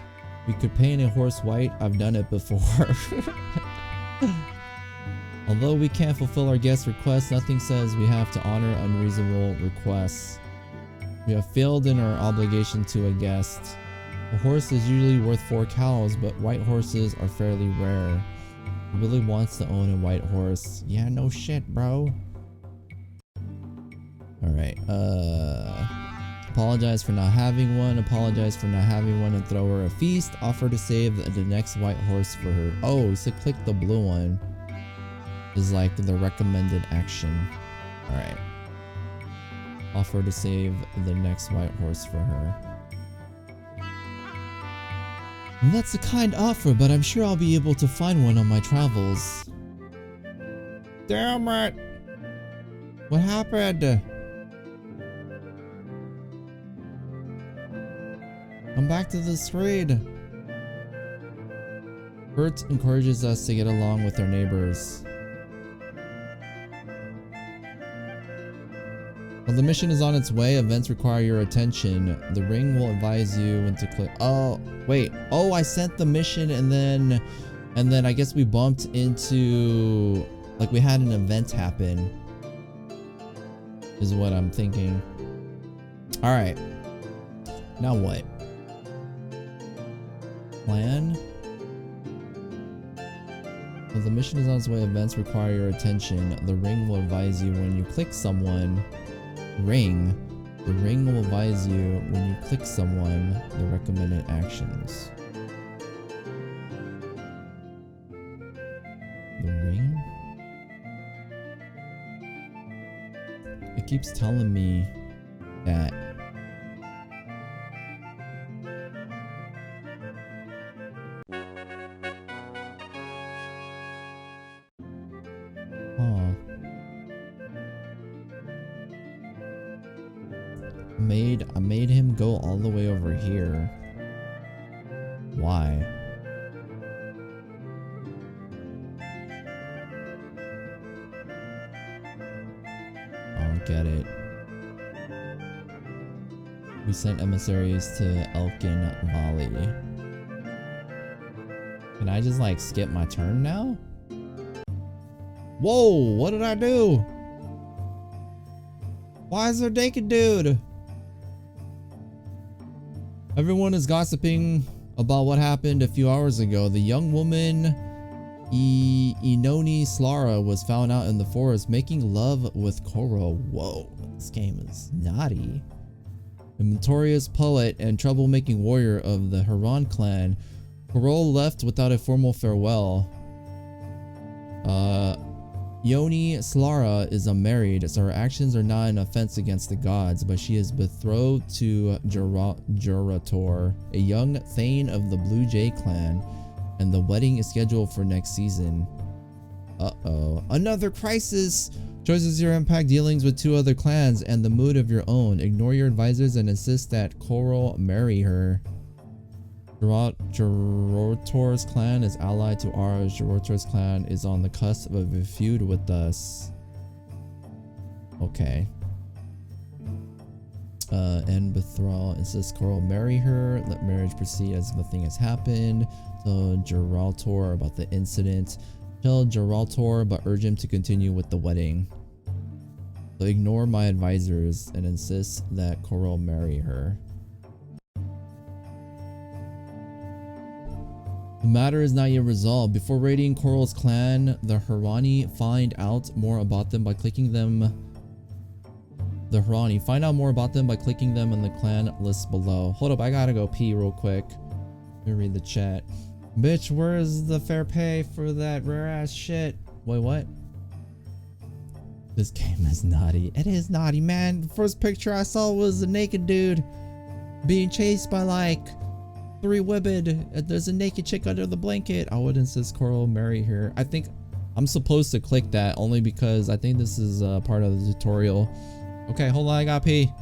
We could paint a horse white. I've done it before. Although we can't fulfill our guest requests, nothing says we have to honor unreasonable requests. We have failed in our obligation to a guest. A horse is usually worth 4 cows, but white horses are fairly rare. He really wants to own a white horse. Yeah, no shit, bro. Alright, apologize for not having one, apologize for not having one and throw her a feast, offer to save the next white horse for her. Oh, so click the blue one. Is like the recommended action. Alright. Offer to save the next white horse for her. That's a kind offer, but I'm sure I'll be able to find one on my travels. Damn it! What happened? Come back to the screen. Bert encourages us to get along with our neighbors. While the mission is on its way, events require your attention. The ring will advise you when to click. Oh, wait. Oh, I sent the mission and then I guess we bumped into, like, we had an event happen. Is what I'm thinking. All right. Now what? Plan. While the mission is on its way, events require your attention. The ring will advise you when you click someone. The ring will advise you when you click someone the recommended actions. The ring? It keeps telling me that I made him go all the way over here. Why? I don't get it. We sent emissaries to Elkin Valley. Can I just like skip my turn now? Whoa, what did I do? Why is there naked dude? Everyone is gossiping about what happened a few hours ago. The young woman Inoni Slara was found out in the forest making love with Koro. Whoa, this game is naughty. A notorious poet and troublemaking warrior of the Huron clan, Koro left without a formal farewell. Yoni Slara is unmarried, so her actions are not an offense against the gods, but she is betrothed to Jurator, a young thane of the Blue Jay clan, and the wedding is scheduled for next season. Uh-oh. Another crisis! Choices your impact dealings with 2 other clans and the mood of your own. Ignore your advisors and insist that Coral marry her. Jurator's clan is allied to ours. Jurator's clan is on the cusp of a feud with us. Okay. End betrothal. Insists Coral marry her. Let marriage proceed as if nothing has happened. Tell Jurator about the incident. Tell Jurator but urge him to continue with the wedding. So ignore my advisors and insist that Coral marry her. The matter is not yet resolved. Before raiding Coral's clan, the Hurani find out more about them by clicking them. Find out more about them by clicking them in the clan list below. Hold up, I gotta go pee real quick. Let me read the chat. Bitch, where is the fair pay for that rare ass shit? Wait, what? This game is naughty. It is naughty, man. The first picture I saw was a naked dude being chased by like 3 women. There's a naked chick under the blanket. I would insist Coral marry her. I think I'm supposed to click that only because I think this is part of the tutorial. Okay, hold on, I gotta pee.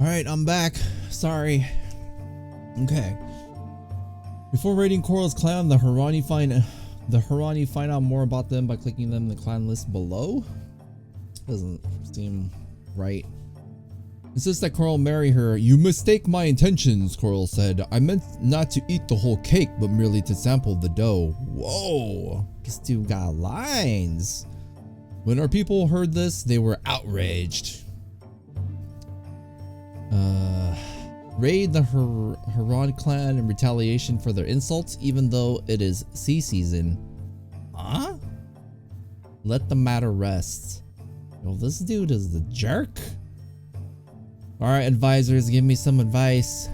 Alright, I'm back. Sorry. Okay. Before raiding Coral's clan, the Hurani find out more about them by clicking them in the clan list below. Doesn't seem right. Insists that Coral marry her. You mistake my intentions, Coral said. I meant not to eat the whole cake, but merely to sample the dough. Whoa, this dude got lines. When our people heard this, they were outraged. Raid the Huron clan in retaliation for their insults, even though it is sea season. Huh? Let the matter rest. Yo, this dude is the jerk. Alright, advisors, give me some advice.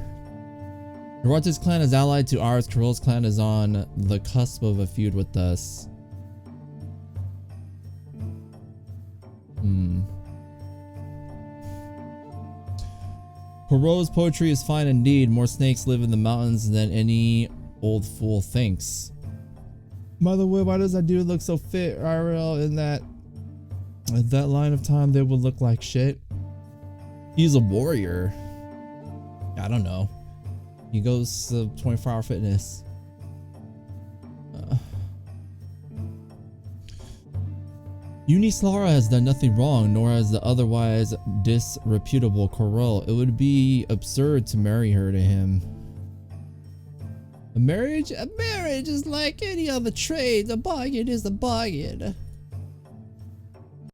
Glorantha's clan is allied to ours. Coral's clan is on the cusp of a feud with us. Coral's poetry is fine indeed. More snakes live in the mountains than any old fool thinks. By the way, why does that dude look so fit? IRL in that at that line of time, they would look like shit. He's a warrior. I don't know. He goes to 24-hour fitness. Unislara has done nothing wrong, nor has the otherwise disreputable Coral. It would be absurd to marry her to him. A marriage is like any other trade. A bargain is a bargain.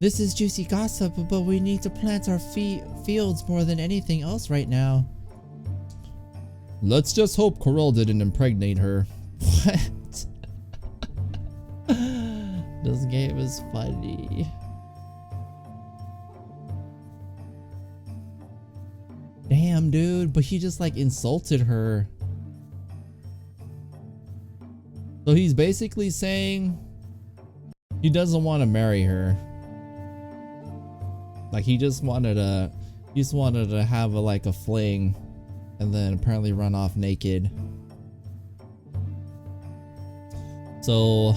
This is juicy gossip, but we need to plant our fields more than anything else right now. Let's just hope Coral didn't impregnate her. What? This game is funny. Damn, dude, but he just like insulted her. So he's basically saying he doesn't want to marry her. Like he just wanted to have a fling and then apparently run off naked. So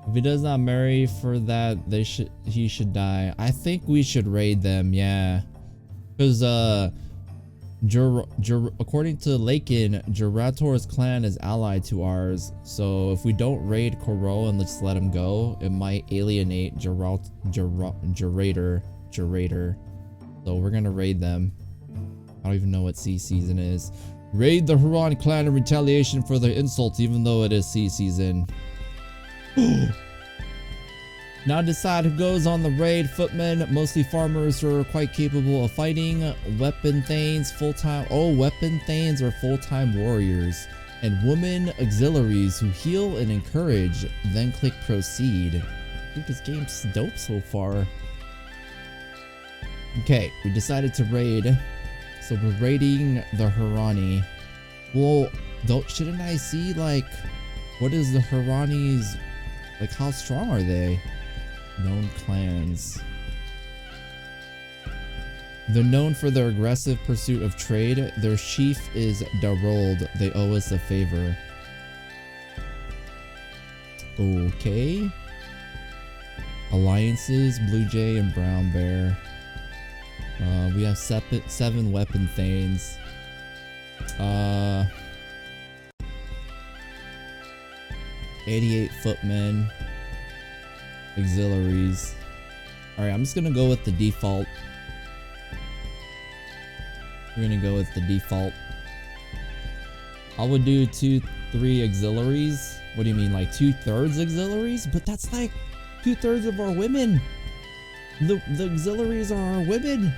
if he does not marry for that, he should die. I think we should raid them, yeah. Because according to Lakin, Jurator's clan is allied to ours. So if we don't raid Coral and just let him go, it might alienate Jurator. So we're gonna raid them. I don't even know what sea season is. Raid the Huron clan in retaliation for their insults, even though it is sea season. Now decide who goes on the raid. Footmen, mostly farmers who are quite capable of fighting. Weapon Thanes, Weapon Thanes are full-time warriors. And woman auxiliaries who heal and encourage. Then click proceed. I think this game's dope so far. Okay, we decided to raid. So we're raiding the Hurani. Well, shouldn't I see what is the Hurani's, how strong are they? Known clans. They're known for their aggressive pursuit of trade. Their chief is Darold. They owe us a favor. Okay. Alliances, Blue Jay and Brown Bear. We have 7 Weapon Thanes. 88 Footmen. Auxiliaries. Alright, I'm just gonna go with the default. We're gonna go with the default. I would do 2-3 auxiliaries. What do you mean, 2/3 auxiliaries? But that's 2/3 of our women. The auxiliaries are our women.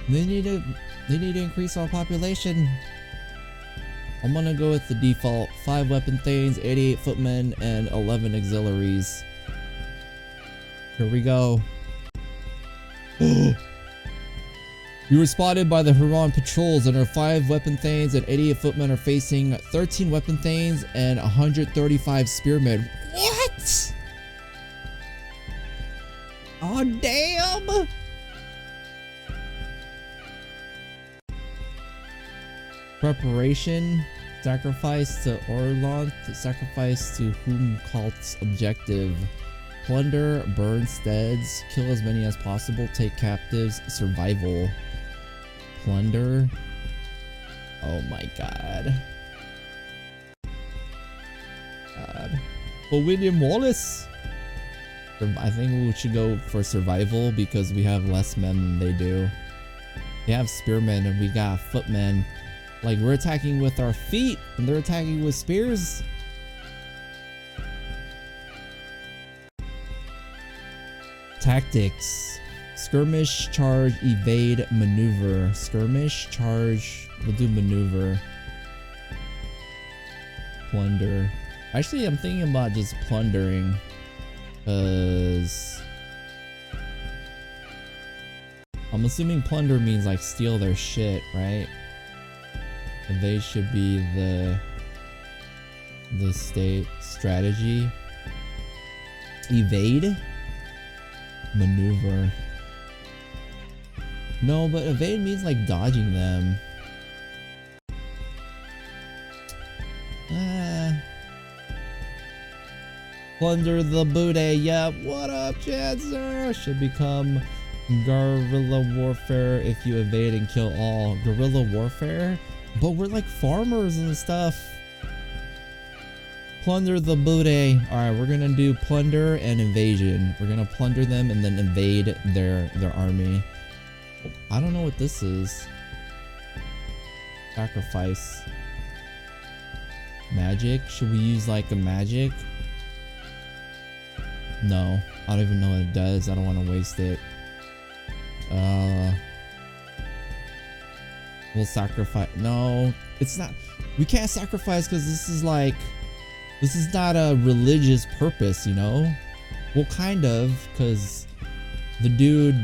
They need to increase our population. I'm gonna go with the default. 5 Weapon Thanes, 88 Footmen, and 11 auxiliaries. Here we go. You were spotted by the Huron patrols, and our 5 Weapon Thanes and 88 Footmen are facing 13 Weapon Thanes and 135 Spearmen. What? Oh, damn! Preparation. Sacrifice to Orlon. Sacrifice to whom cult's objective. Plunder, burn steads, kill as many as possible, take captives, survival. Plunder. Oh my god. But William Wallace. I think we should go for survival because we have less men than they do. They have spearmen and we got footmen. Like, we're attacking with our feet and they're attacking with spears. Tactics. Skirmish, charge, evade, maneuver. Skirmish, charge, we'll do maneuver. Plunder. Actually, I'm thinking about just plundering. Cause I'm assuming plunder means like steal their shit, right? And they should be the state strategy. Evade? Maneuver. No, but evade means like dodging them. Plunder the booty. Yeah, what up, Chancer? Should become guerrilla warfare if you evade and kill all. Guerrilla warfare? But we're like farmers and stuff. Plunder the booty. Alright, we're gonna do plunder and invasion. We're gonna plunder them and then invade their army. I don't know what this is. Sacrifice. Magic? Should we use like a magic? No, I don't even know what it does. I don't want to waste it. We'll sacrifice. No, it's not. We can't sacrifice because this is like, this is not a religious purpose, you know? Well, kind of, because the dude,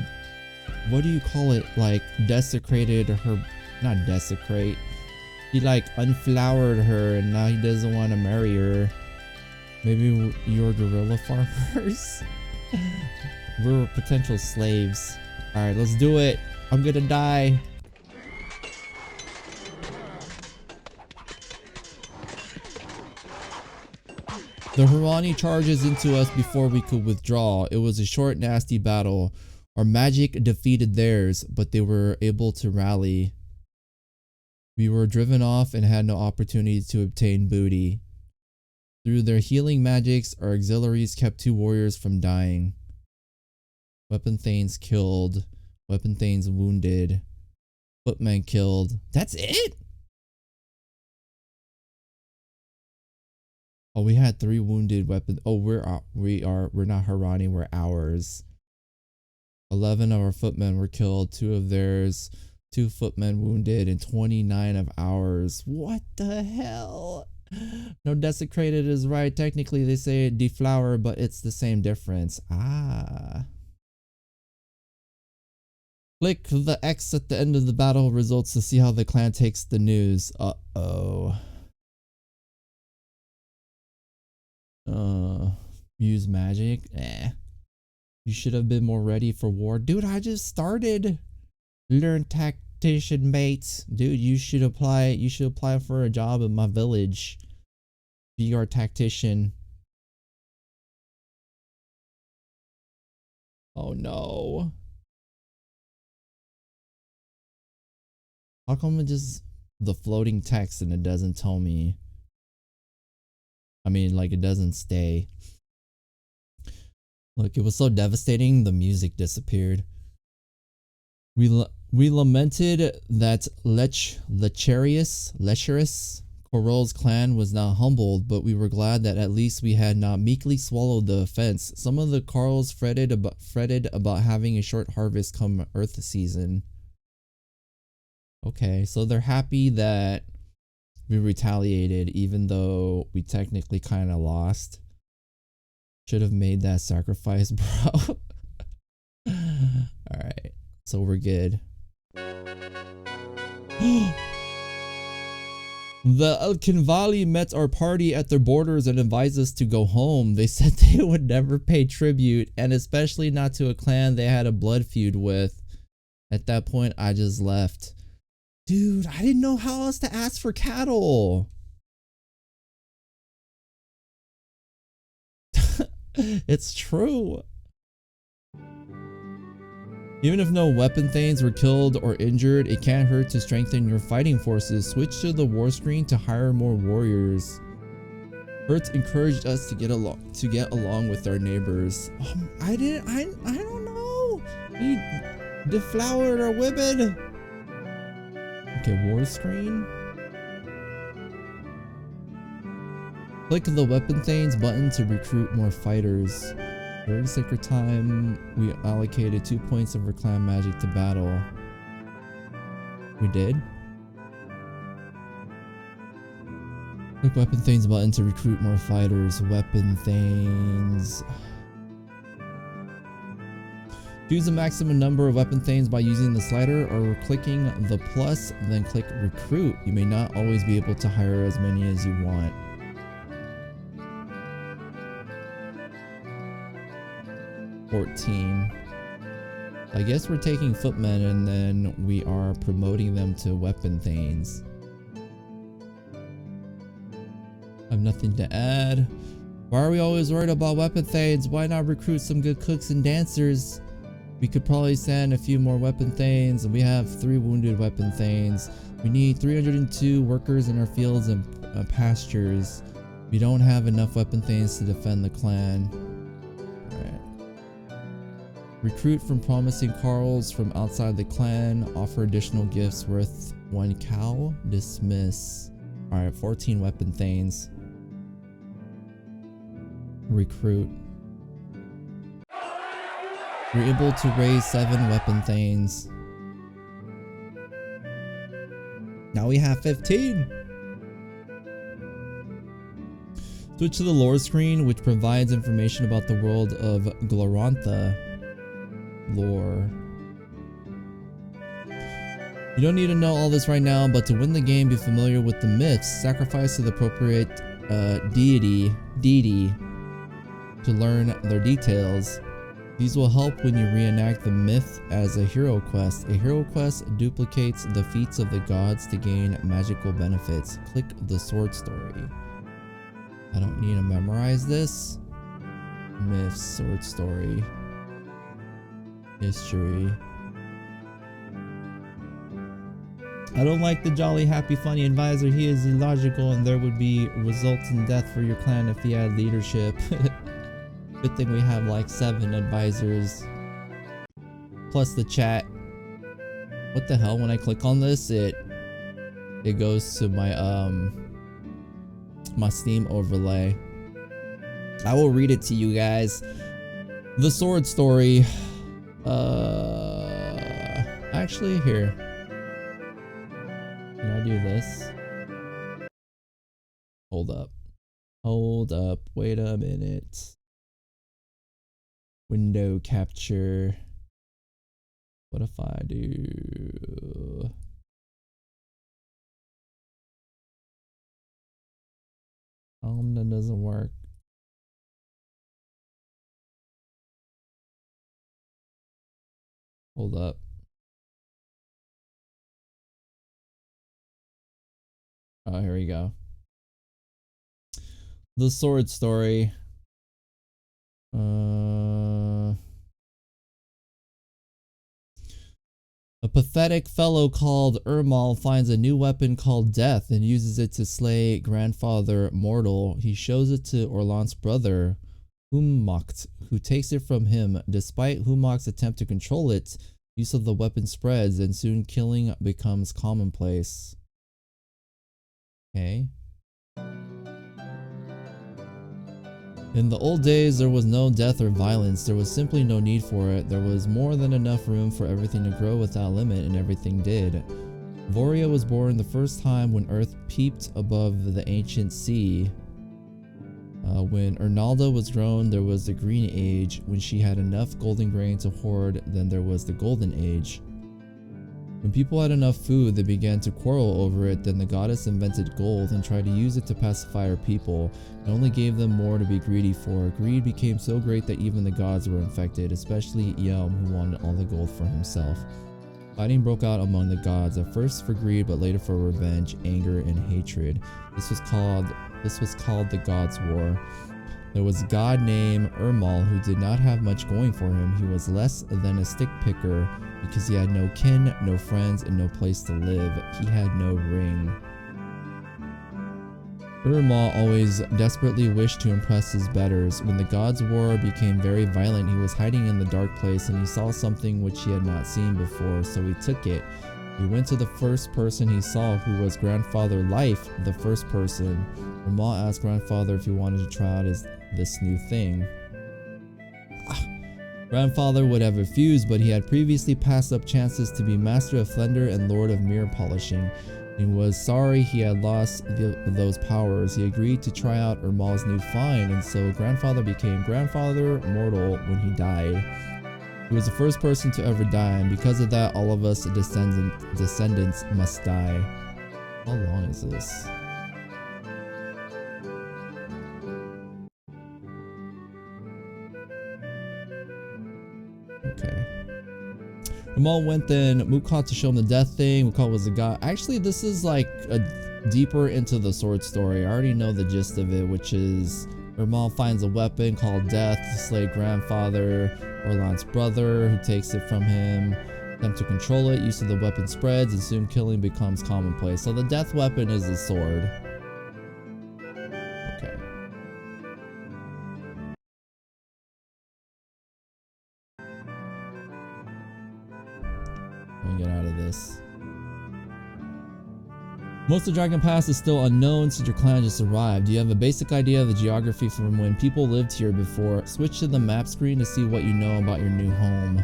what do you call it? Like desecrated her, not desecrate. He like unflowered her and now he doesn't want to marry her. Maybe you're guerrilla farmers. We're potential slaves. Alright, let's do it. I'm gonna die. The Hurani charges into us before we could withdraw. It was a short, nasty battle. Our magic defeated theirs, but they were able to rally. We were driven off and had no opportunity to obtain booty. Through their healing magics, our auxiliaries kept 2 warriors from dying. Weapon Thanes killed. Weapon Thanes wounded. Footman killed. That's it? Oh, we had 3 wounded weapons. Oh, we're not Harani, we're ours. 11 of our footmen were killed. 2 of theirs. 2 footmen wounded and 29 of ours. What the hell? No, desecrated is right. Technically, they say deflower, but it's the same difference. Ah. Click the X at the end of the battle results to see how the clan takes the news. Uh-oh. Use magic? Eh. You should have been more ready for war. Dude, I just started. Learn tactician, mate. Dude, you should apply for a job in my village. Be our tactician. Oh no. How come it just the floating text and it doesn't tell me? I mean, like, it doesn't stay. Look, it was so devastating, the music disappeared. We lamented that lecherous Corol's clan was now humbled, but we were glad that at least we had not meekly swallowed the offense. Some of the Carls fretted about having a short harvest come Earth season. Okay, so they're happy that we retaliated, even though we technically kind of lost. Should have made that sacrifice, bro. Alright, so we're good. The Elkinvali met our party at their borders and advised us to go home. They said they would never pay tribute, and especially not to a clan they had a blood feud with. At that point, I just left. Dude, I didn't know how else to ask for cattle. It's true. Even if no weapon thanes were killed or injured, it can't hurt to strengthen your fighting forces. Switch to the war screen to hire more warriors. Fyrds encouraged us to get along with our neighbors. I don't know. We deflowered our women. Okay, war screen. Click the weapon thanes button to recruit more fighters. During sacred time, we allocated 2 points of our clan magic to battle. We did? Click weapon thanes button to recruit more fighters. Weapon thanes. Choose the maximum number of weapon thanes by using the slider or clicking the plus, then click recruit. You may not always be able to hire as many as you want. I guess we're taking footmen and then we are promoting them to weapon thanes. I have nothing to add. Why are we always worried about weapon thanes? Why not recruit some good cooks and dancers? We could probably send a few more weapon thanes, and we have 3 wounded weapon thanes. We need 302 workers in our fields and pastures. We don't have enough weapon thanes to defend the clan. Recruit from promising carls from outside the clan. Offer additional gifts worth 1 cow. Dismiss. Alright, 14 weapon thanes. Recruit. You're able to raise 7 weapon thanes. Now we have 15. Switch to the lore screen, which provides information about the world of Glorantha. Lore. You don't need to know all this right now, but to win the game, be familiar with the myths. Sacrifice to the appropriate deity to learn their details. These will help when you reenact the myth as a hero quest. A hero quest duplicates the feats of the gods to gain magical benefits. Click the sword story. I don't need to memorize this. Myths, sword story. History. I don't like the jolly, happy, funny advisor. He is illogical and there would be results in death for your clan if he had leadership. Good thing we have like 7 advisors. Plus the chat. What the hell? When I click on this, it goes to my my Steam overlay. I will read it to you guys. The sword story. Actually, here. Can I do this? Hold up. Hold up. Wait a minute. Window capture. What if I do? That doesn't work. Hold up. Oh, here we go. The sword story. A pathetic fellow called Ermal finds a new weapon called Death and uses it to slay grandfather Mortal. He shows it to Orlant's brother, Humacht, who takes it from him. Despite Humacht's attempt to control it, use of the weapon spreads and soon killing becomes commonplace. Okay. In the old days, there was no death or violence. There was simply no need for it. There was more than enough room for everything to grow without limit, and everything did. Voria was born the first time when Earth peeped above the ancient sea. When Ernalda was grown, there was the Green Age. When she had enough golden grain to hoard, then there was the Golden Age. When people had enough food, they began to quarrel over it. Then the goddess invented gold and tried to use it to pacify her people. It only gave them more to be greedy for. Greed became so great that even the gods were infected, especially Yelm, who wanted all the gold for himself. Fighting broke out among the gods, at first for greed, but later for revenge, anger, and hatred. This was called the Gods' War. There was a god named Ermal who did not have much going for him. He was less than a stick picker because he had no kin, no friends, and no place to live. He had no ring. Ermal always desperately wished to impress his betters. When the gods' war became very violent, he was hiding in the dark place and he saw something which he had not seen before, so he took it. He went to the first person he saw, who was Grandfather Life, the first person. Ermal asked Grandfather if he wanted to try out this new thing. Grandfather would have refused, but he had previously passed up chances to be Master of Thunder and Lord of Mirror Polishing. He was sorry he had lost those powers. He agreed to try out Ermal's new find, and so Grandfather became Grandfather Mortal when he died. He was the first person to ever die, and because of that, all of us descendants must die. How long is this? Okay. Ermal went then Mukhat to show him the death thing. Mukhat was the god. Actually, this is like a deeper into the sword story. I already know the gist of it, which is Ermal finds a weapon called Death to slay Grandfather, Orlan's brother, who takes it from him. Attempt to control it, use of the weapon spreads, and soon killing becomes commonplace. So the death weapon is a sword. Okay. Let me get out of this. Most of Dragon Pass is still unknown since your clan just arrived. You have a basic idea of the geography from when people lived here before. Switch to the map screen to see what you know about your new home.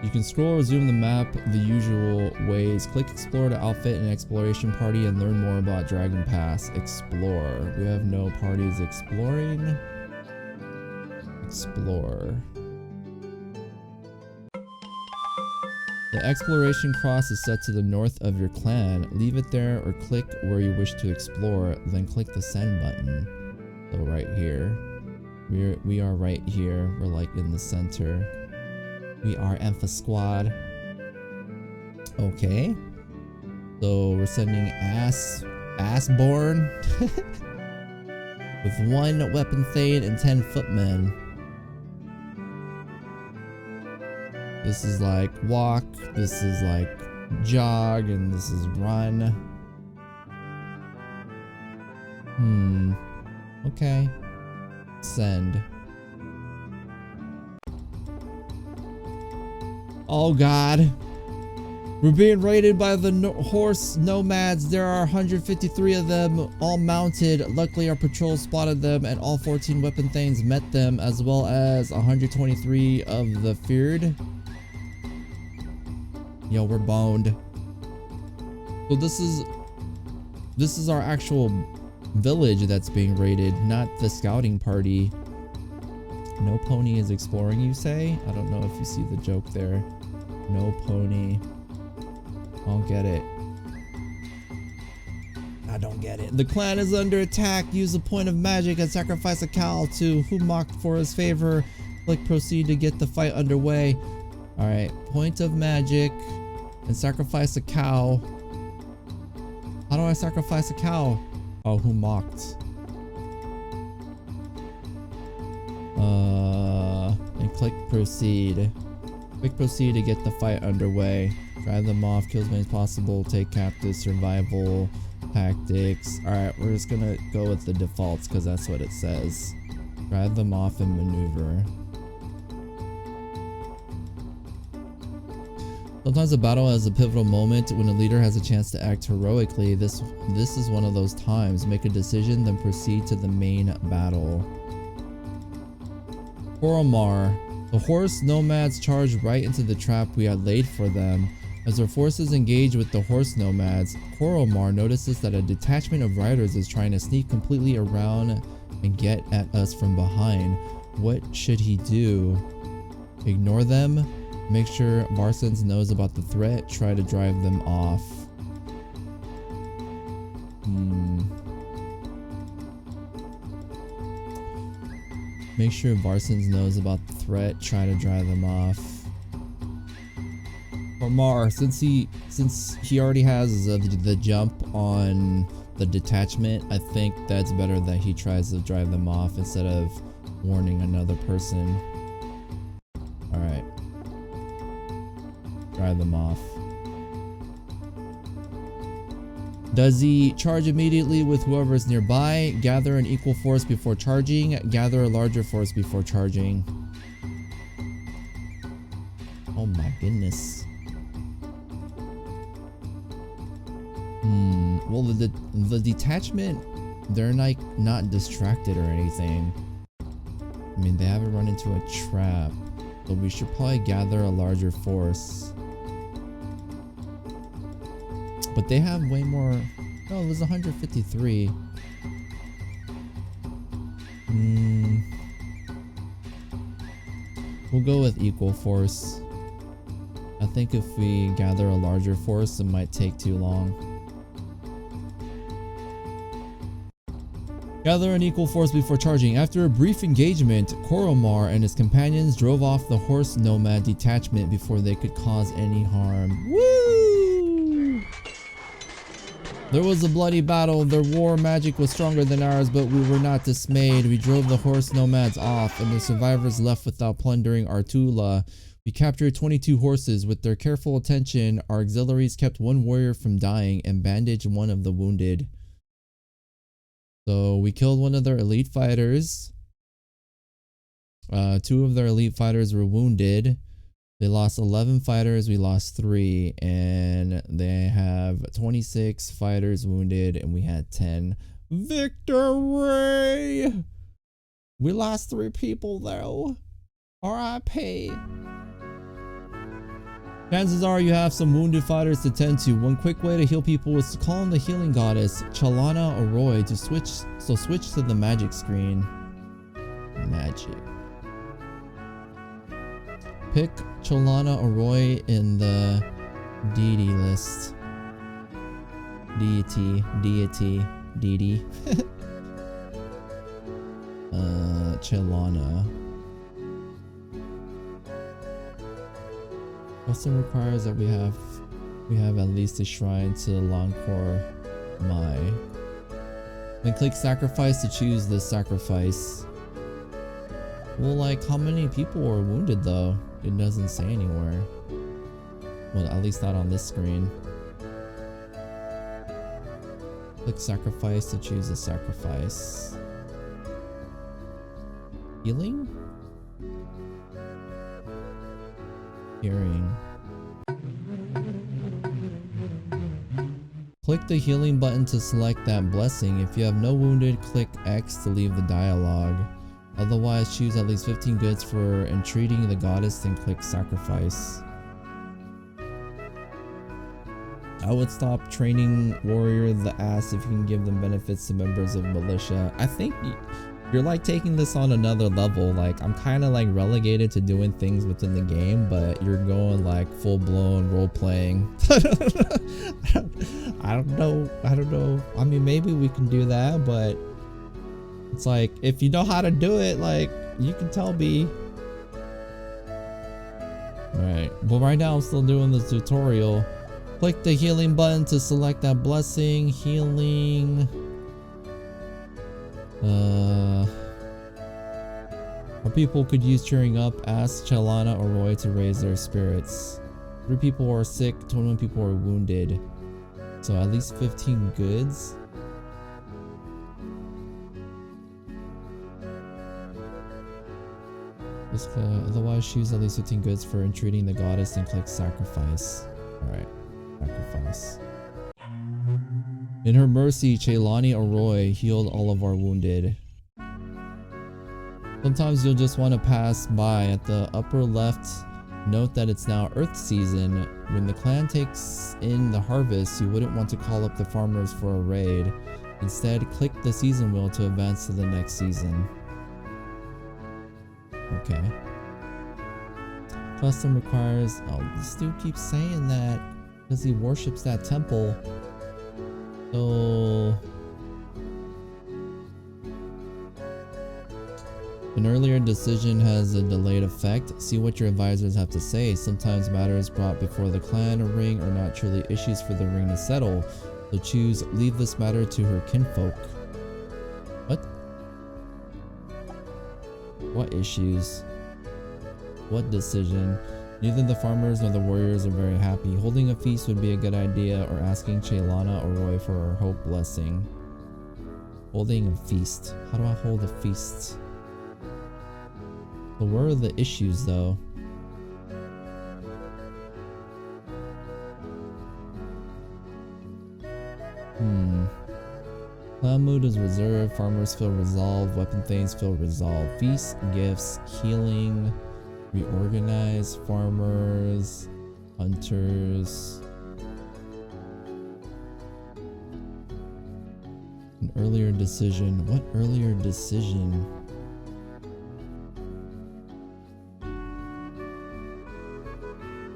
You can scroll or zoom the map the usual ways. Click explore to outfit an exploration party and learn more about Dragon Pass. Explore. We have no parties exploring. Explore. The exploration cross is set to the north of your clan. Leave it there or click where you wish to explore, then click the send button. So right here. We are right here. We're like in the center. We are Emph squad. Okay. So we're sending Assborn with 1 weapon thane and 10 footmen. This is like walk, this is like jog, and this is run. Okay. Send. Oh god. We're being raided by the horse nomads. There are 153 of them, all mounted. Luckily, our patrol spotted them, and all 14 weapon thanes met them, as well as 123 of the fyrd. Yo, we're boned. So this is our actual village that's being raided, not the scouting party. No pony is exploring, you say? I don't know if you see the joke there. No pony. I don't get it. I don't get it. The clan is under attack. Use a point of magic and sacrifice a cow to who mocked for his favor. Click proceed to get the fight underway. Alright, point of magic and sacrifice a cow. How do I sacrifice a cow? Oh, who mocked? And click proceed. Click proceed to get the fight underway. Drive them off, kill as many as possible, take captives, survival, tactics. Alright, we're just gonna go with the defaults because that's what it says. Drive them off and maneuver. Sometimes a battle has a pivotal moment when a leader has a chance to act heroically. This is one of those times. Make a decision, then proceed to the main battle. Koromar. The horse nomads charged right into the trap we had laid for them. As their forces engage with the horse nomads, Koromar notices that a detachment of riders is trying to sneak completely around and get at us from behind. What should he do? Ignore them? Make sure Varsons knows about the threat. Try to drive them off. Make sure Varsons knows about the threat. Try to drive them off. Koromar, since he already has the jump on the detachment, I think that's better that he tries to drive them off instead of warning another person. Alright. Drive them off. Does he charge immediately with whoever's nearby? Gather an equal force before charging. Gather a larger force before charging. Oh my goodness. Well, the detachment, they're like not distracted or anything. I mean, they haven't run into a trap. So we should probably gather a larger force. But they have way more. No, it was 153. We'll go with equal force. I think if we gather a larger force, it might take too long. Gather an equal force before charging. After a brief engagement, Koromar and his companions drove off the horse nomad detachment before they could cause any harm. Woo! There was a bloody battle. Their war magic was stronger than ours, but we were not dismayed. We drove the horse nomads off, and the survivors left without plundering Artula. We captured 22 horses. With their careful attention, our auxiliaries kept one warrior from dying and bandaged one of the wounded. So we killed one of their elite fighters. 2 of their elite fighters were wounded. They lost 11 fighters. We lost 3. And they have 26 fighters wounded. And we had 10. Victory! We lost 3 people though. R.I.P. Chances are you have some wounded fighters to tend to. One quick way to heal people is to call on the healing goddess Chalana Arroy to switch to the magic screen. Magic. Pick Chalana Arroy in the deity list. Deity. Chalana. Custom requires that we have at least a shrine to Lancor Mai. Then click sacrifice to choose the sacrifice. Well, like, how many people were wounded though? It doesn't say anywhere. Well, at least not on this screen. Click sacrifice to choose a sacrifice. Healing? Hearing. Click the healing button to select that blessing. If you have no wounded, click X to leave the dialogue. Otherwise, choose at least 15 goods for entreating the goddess, then click sacrifice. I would stop training warrior the ass if you can give them benefits to members of militia. I think you're like taking this on another level. Like, I'm kind of like relegated to doing things within the game, but you're going like full-blown role-playing. I don't know. I mean, maybe we can do that, but it's like, if you know how to do it, like, you can tell me. Alright, well, right now I'm still doing the tutorial. Click the healing button to select that blessing. Healing. Our people could use cheering up. Ask Chalana or Roy to raise their spirits. 3 people are sick, 21 people are wounded. So at least 15 goods. Otherwise, choose at least 15 goods for entreating the goddess and click sacrifice. Alright, sacrifice. In her mercy, Chalani Arroy healed all of our wounded. Sometimes you'll just want to pass by. At the upper left, note that it's now Earth season. When the clan takes in the harvest, you wouldn't want to call up the farmers for a raid. Instead, click the season wheel to advance to the next season. Okay. Custom requires... Oh, this dude keeps saying that because he worships that temple. So... An earlier decision has a delayed effect. See what your advisors have to say. Sometimes matters brought before the clan or ring are not truly issues for the ring to settle. So choose leave this matter to her kinfolk. What? What issues? What decision? Neither the farmers nor the warriors are very happy. Holding a feast would be a good idea, or asking Cheylana or Roy for her hope blessing. Holding a feast. How do I hold a feast? But where are the issues though? Clan mood is reserved, farmers feel resolved, weapon things feel resolved. Feast, gifts, healing, reorganize, farmers, hunters. An earlier decision. What earlier decision?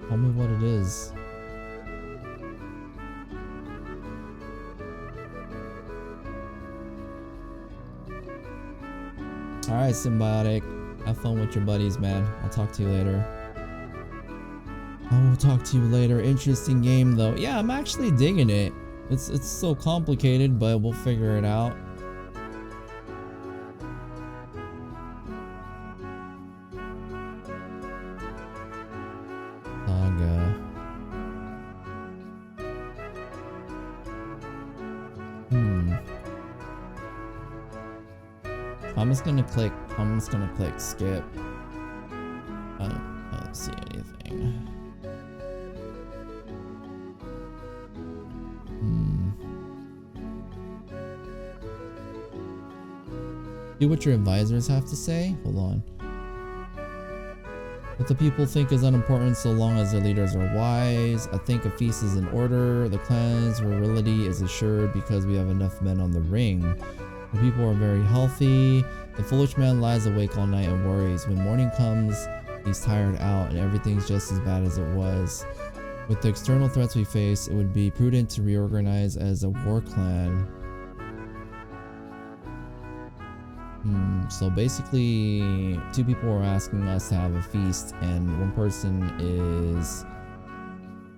Tell me what it is. Alright, Symbiotic. Have fun with your buddies, man. I'll talk to you later. I will talk to you later. Interesting game, though. Yeah, I'm actually digging it. It's so complicated, but we'll figure it out. Saga. I'm just gonna click skip. I don't see anything. See what your advisors have to say? Hold on. What the people think is unimportant so long as their leaders are wise. I think a feast is in order. The clan's virility is assured because we have enough men on the ring. The people are very healthy. The foolish man lies awake all night and worries. When morning comes, he's tired out and everything's just as bad as it was. With the external threats we face, it would be prudent to reorganize as a war clan. So basically, two people are asking us to have a feast, and one person is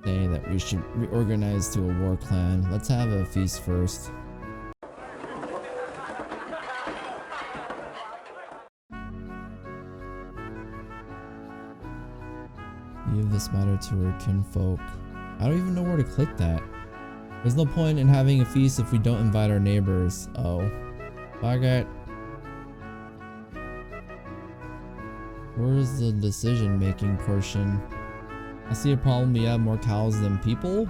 saying that we should reorganize to a war clan. Let's have a feast first. Leave this matter to her kinfolk. I don't even know where to click that. There's no point in having a feast if we don't invite our neighbors. Oh. Bye, where's the decision making portion? I see a problem. We have more cows than people.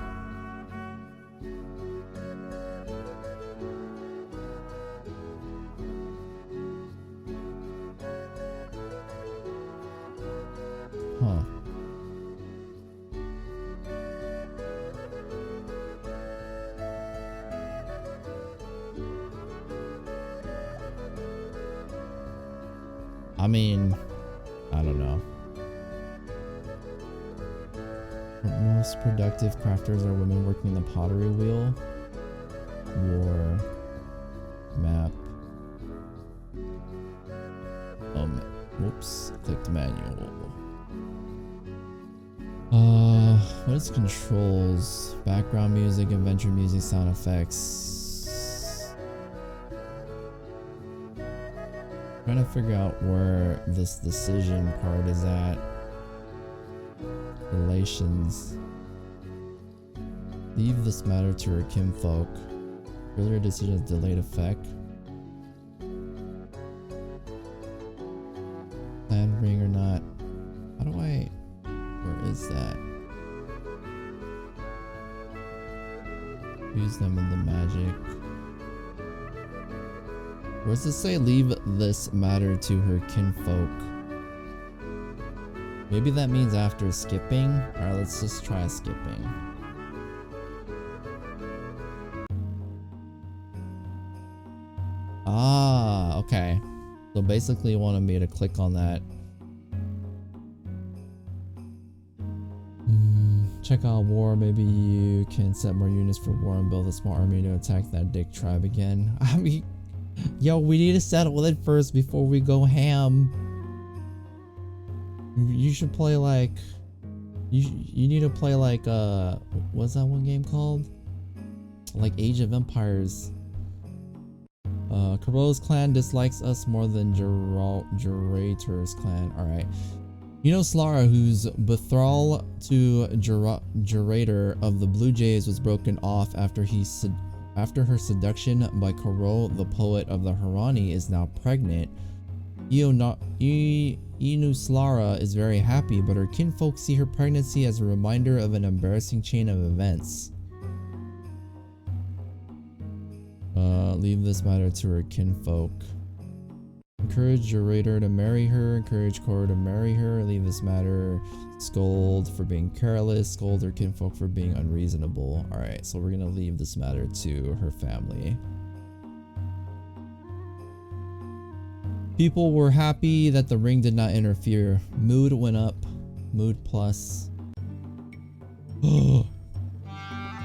Huh. I mean, I don't know. Most productive crafters are women working the pottery wheel. War. Map. Whoops. Clicked manual. What is controls? Background music, adventure music, sound effects. Trying to figure out where this decision part is at. Relations. Leave this matter to her kinfolk. Earlier decision has delayed effect. Plan ring or not. How do I... Where is that? Use them in the magic. Where does it say leave this matter to her kinfolk? Maybe that means after skipping. Alright, let's just try skipping. Ah, okay. So basically you wanted me to click on that. Check out war. Maybe you can set more units for war and build a small army to attack that dick tribe again. I mean, yo, we need to settle it first before we go ham. You should play like... You need to play like, what's that one game called? Like Age of Empires. Kuro's clan dislikes us more than Gerator's clan. Alright. You know Slara, whose betrothal to Gerator of the Blue Jays was broken off after her seduction by Kuro, the poet of the Harani, is now pregnant. Inu Slara is very happy, but her kinfolk see her pregnancy as a reminder of an embarrassing chain of events. Leave this matter to her kinfolk. Encourage Gerator to marry her. Encourage Kuro to marry her. Leave this matter. Scold for being careless. Scold her kinfolk for being unreasonable. Alright, so we're gonna leave this matter to her family. People were happy that the ring did not interfere. Mood went up. Mood plus.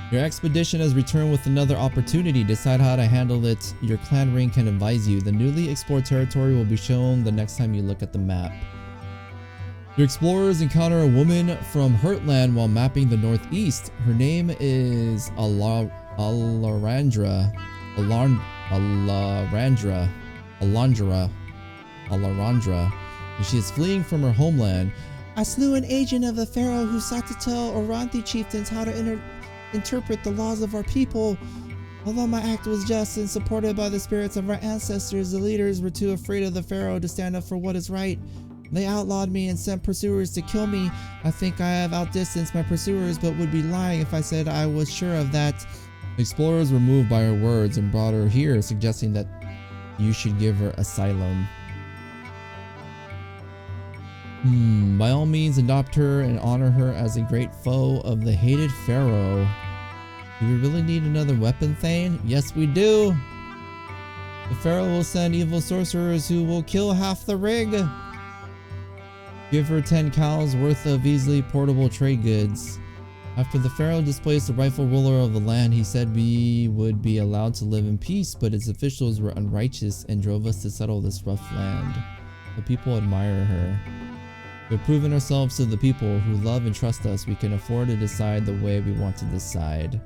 Your expedition has returned with another opportunity. Decide how to handle it. Your clan ring can advise you. The newly explored territory will be shown the next time you look at the map. Your explorers encounter a woman from Heartland while mapping the northeast. Her name is Alondra. And she is fleeing from her homeland. I slew an agent of the pharaoh who sought to tell Oranthi chieftains how to interpret the laws of our people. Although my act was just and supported by the spirits of our ancestors, the leaders were too afraid of the pharaoh to stand up for what is right. They outlawed me and sent pursuers to kill me. I think I have outdistanced my pursuers, but would be lying if I said I was sure of that. Explorers were moved by her words and brought her here, suggesting that you should give her asylum. By all means, adopt her and honor her as a great foe of the hated pharaoh. Do we really need another weapon, Thane? Yes, we do. The pharaoh will send evil sorcerers who will kill half the ring. Give her 10 cows worth of easily portable trade goods. After the pharaoh displaced the rightful ruler of the land, he said we would be allowed to live in peace, but its officials were unrighteous and drove us to settle this rough land. The people admire her. We've proven ourselves to the people who love and trust us. We can afford to decide the way we want to decide.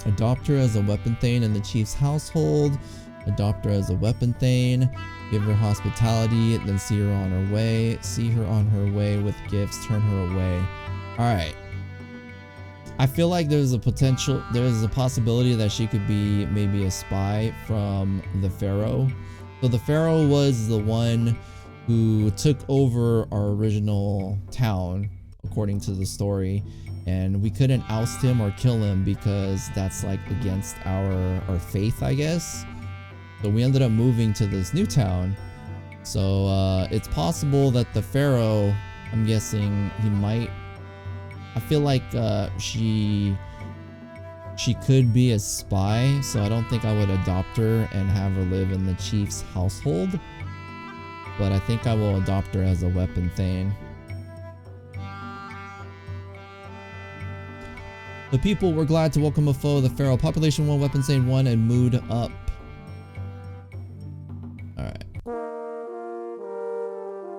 Adopt her as a weapon thane in the chief's household. Adopt her as a weapon thane. Give her hospitality, then see her on her way. See her on her way with gifts. Turn her away. Alright. I feel like there's a possibility that she could be maybe a spy from the pharaoh. So the pharaoh was the one who took over our original town, according to the story, and we couldn't oust him or kill him because that's like against our faith, I guess. So we ended up moving to this new town. So it's possible that the pharaoh, I'm guessing he might, I feel like she could be a spy, so I don't think I would adopt her and have her live in the chief's household. But I think I will adopt her as a weapon thane. The people were glad to welcome a foe, the pharaoh. Population 1, weapon thane 1, and mood up. Alright.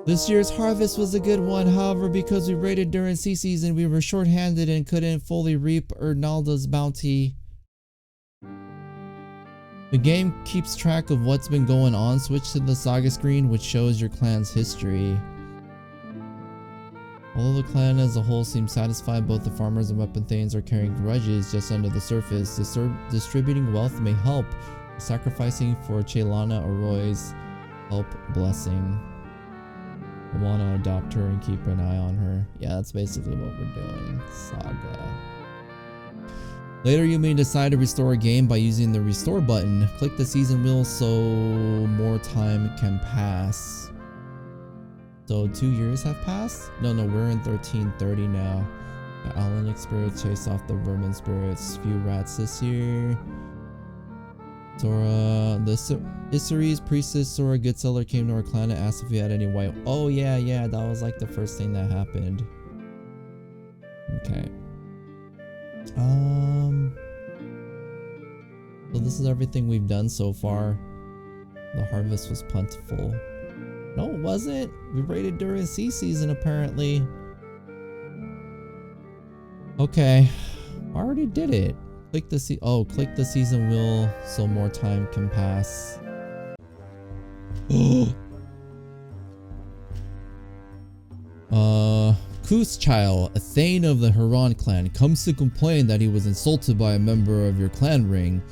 This year's harvest was a good one, however, because we raided during sea season, we were short-handed and couldn't fully reap Ernalda's bounty. The game keeps track of what's been going on. Switch to the saga screen, which shows your clan's history. Although the clan as a whole seems satisfied, both the farmers and weapon thanes are carrying grudges just under the surface. Distributing wealth may help. Sacrificing for Chelana Arroy's help blessing. I want to adopt her and keep an eye on her. Yeah, that's basically what we're doing. Saga. Later, you may decide to restore a game by using the restore button. Click the season wheel so more time can pass. So 2 years have passed? No, we're in 1330 now. The Alanic spirit chased off the vermin spirits. Few rats this year. Sora, the Isseries priestess Sora Goodseller came to our clan and asked if we had any white. Oh yeah, that was like the first thing that happened. Okay. So this is everything we've done so far. The harvest was plentiful. No, it wasn't. We raided during sea season apparently. Okay. I already did it. Click the click the season wheel so more time can pass. Kuschile, a Thane of the Huron clan, comes to complain that he was insulted by a member of your clan ring.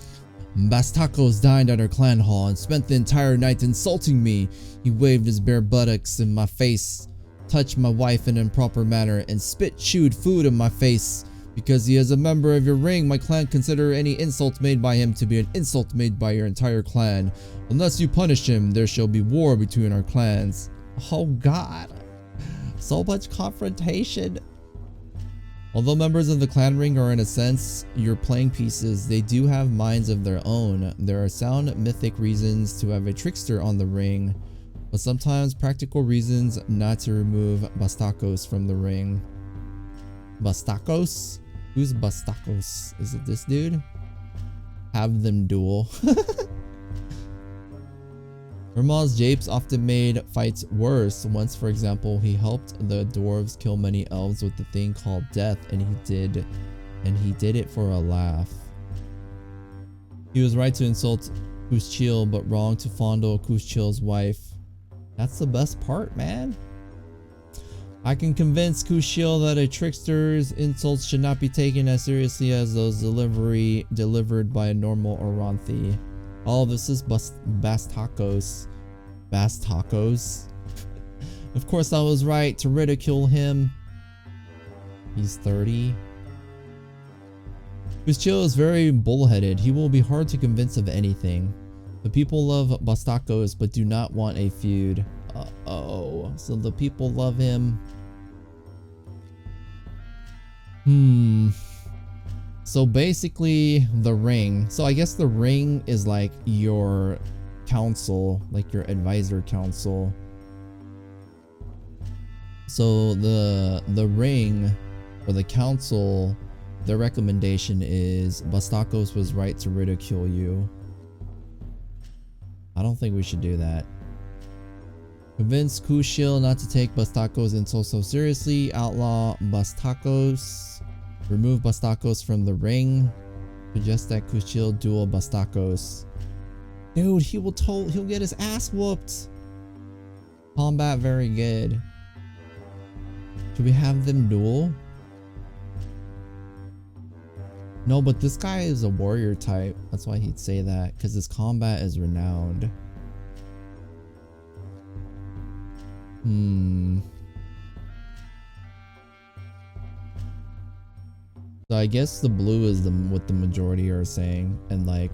Bastakos dined at our clan hall and spent the entire night insulting me. He waved his bare buttocks in my face, touched my wife in an improper manner, and spit chewed food in my face. Because he is a member of your ring, my clan consider any insult made by him to be an insult made by your entire clan. Unless you punish him, there shall be war between our clans. Oh god. So much confrontation. Although members of the clan ring are in a sense your playing pieces, they do have minds of their own. There are sound mythic reasons to have a trickster on the ring, but sometimes practical reasons not to remove Bastakos from the ring. Bastakos? Who's Bastakos? Is it this dude? Have them duel. Hermal's japes often made fights worse. Once, for example, he helped the dwarves kill many elves with the thing called death, and he did it for a laugh. He was right to insult Kuschile, but wrong to fondle Kuschile's wife. That's the best part, man. I can convince Kuschile that a trickster's insults should not be taken as seriously as those delivered by a normal Glorantha. Oh, this is Bastakos. Bastakos. Of course I was right to ridicule him. He's 30. Kuschile is very bullheaded. He will be hard to convince of anything. The people love Bastakos but do not want a feud. Uh-oh. So the people love him. So basically the ring. So I guess the ring is like your council, like your advisor council. So the ring or the council, their recommendation is Bastakos was right to ridicule you. I don't think we should do that. Convince Kuschile not to take Bastakos insults so seriously. Outlaw Bastakos. Remove Bastakos from the ring. Suggest that Kuschile duel Bastakos. Dude, he'll get his ass whooped. Combat very good. Should we have them duel? No, but this guy is a warrior type. That's why he'd say that, because his combat is renowned. So I guess the blue is what the majority are saying, and like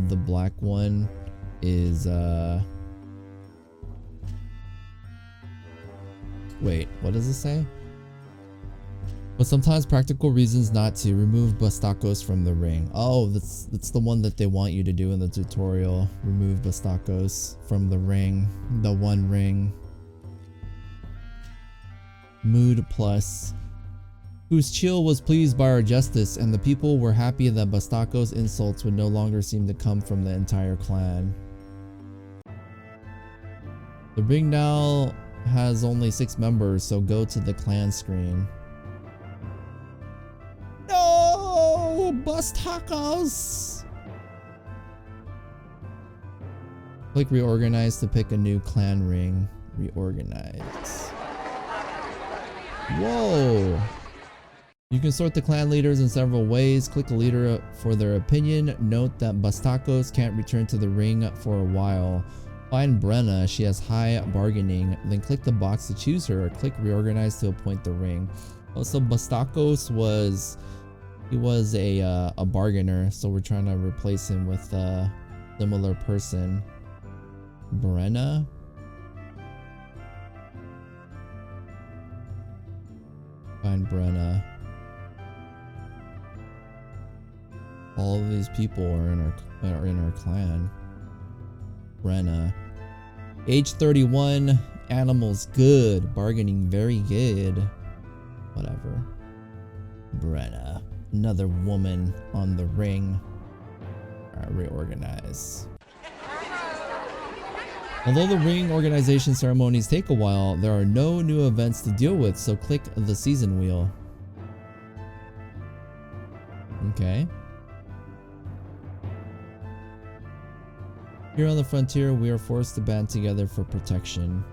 the black one is wait, what does it say? But sometimes practical reasons not to remove Bastakos from the ring. Oh, that's the one that they want you to do in the tutorial. Remove Bastakos from the ring, the one ring. Mood plus. Kuschile was pleased by our justice, and the people were happy that Bastakos' insults would no longer seem to come from the entire clan. The ring now has only 6 members, so go to the clan screen. No! Bastakos! Click reorganize to pick a new clan ring. Reorganize. Whoa! You can sort the clan leaders in several ways. Click a leader for their opinion. Note that Bastakos can't return to the ring for a while. Find Brenna, she has high bargaining. Then click the box to choose her, or click reorganize to appoint the ring. Also, Bastakos was a bargainer, so we're trying to replace him with a similar person. Brenna? Find Brenna. All of these people are in our clan. Brenna. Age 31. Animals good. Bargaining very good. Whatever. Brenna. Another woman on the ring. Alright, reorganize. Although the ring organization ceremonies take a while, there are no new events to deal with, so click the season wheel. Okay. Here on the frontier, we are forced to band together for protection.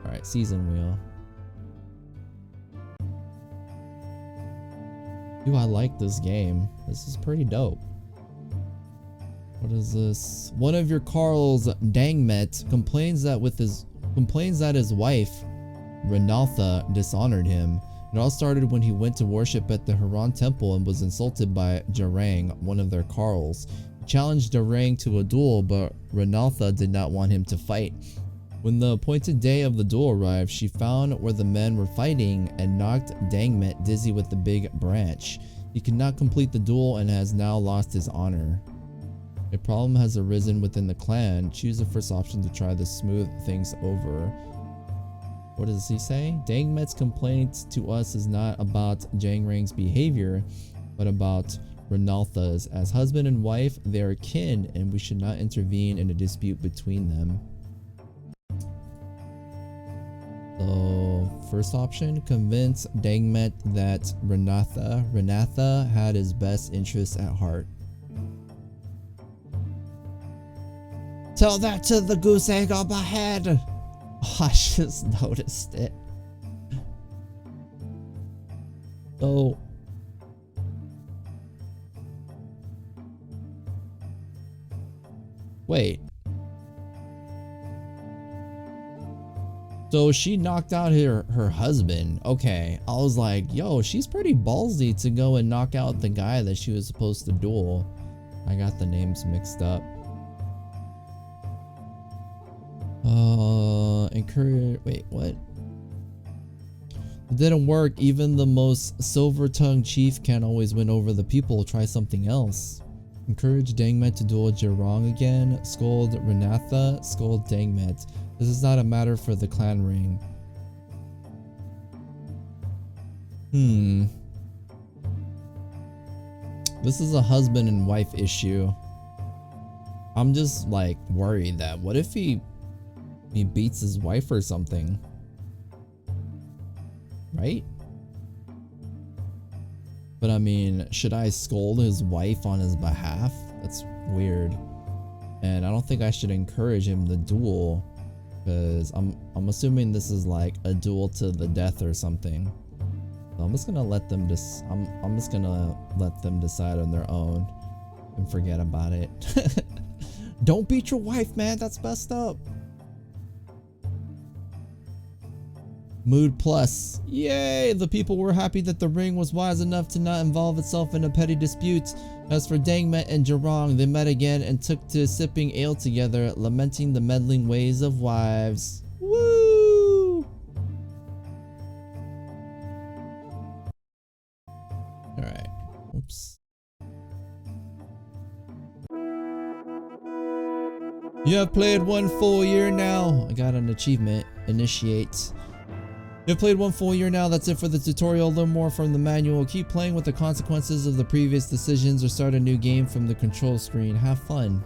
Alright, season wheel. Dude, I like this game. This is pretty dope. What is this? One of your Carls, Dangmet, complains that his wife, Renaltha, dishonored him. It all started when he went to worship at the Haran temple and was insulted by Jarang, one of their Carls. He challenged Jarang to a duel, but Renaltha did not want him to fight. When the appointed day of the duel arrived, she found where the men were fighting and knocked Dangmet dizzy with the big branch. He could not complete the duel and has now lost his honor. A problem has arisen within the clan. Choose the first option to try to smooth things over. What does he say? Dangmet's complaint to us is not about Jangrang's behavior, but about Renaltha's. As husband and wife, they are kin, and we should not intervene in a dispute between them. So, first option, convince Dangmet that Renatha had his best interests at heart. Tell that to the goose egg on my head! Oh, I just noticed it. So... Wait. So she knocked out her husband. Okay. I was like, yo, she's pretty ballsy to go and knock out the guy that she was supposed to duel. I got the names mixed up. Encourage. Wait, what? It didn't work. Even the most silver-tongued chief can't always win over the people. Try something else. Encourage Dangmet to duel Jarang again. Scold Renatha. Scold Dangmet. This is not a matter for the clan ring. This is a husband and wife issue. I'm just like worried that what if he beats his wife or something? Right? But I mean, should I scold his wife on his behalf? That's weird. And I don't think I should encourage him to duel, because I'm assuming this is like a duel to the death or something. So I'm just gonna let them I'm just gonna let them decide on their own and forget about it. Don't beat your wife, man. That's messed up. Mood plus. Yay! The people were happy that the ring was wise enough to not involve itself in a petty dispute. As for Dangmet and Jarang, they met again and took to sipping ale together, lamenting the meddling ways of wives. Woo! Alright. Oops. You have played 1 full year now. I got an achievement. Initiate. You have played 1 full year now. That's it for the tutorial. Learn more from the manual. Keep playing with the consequences of the previous decisions, or start a new game from the control screen. Have fun.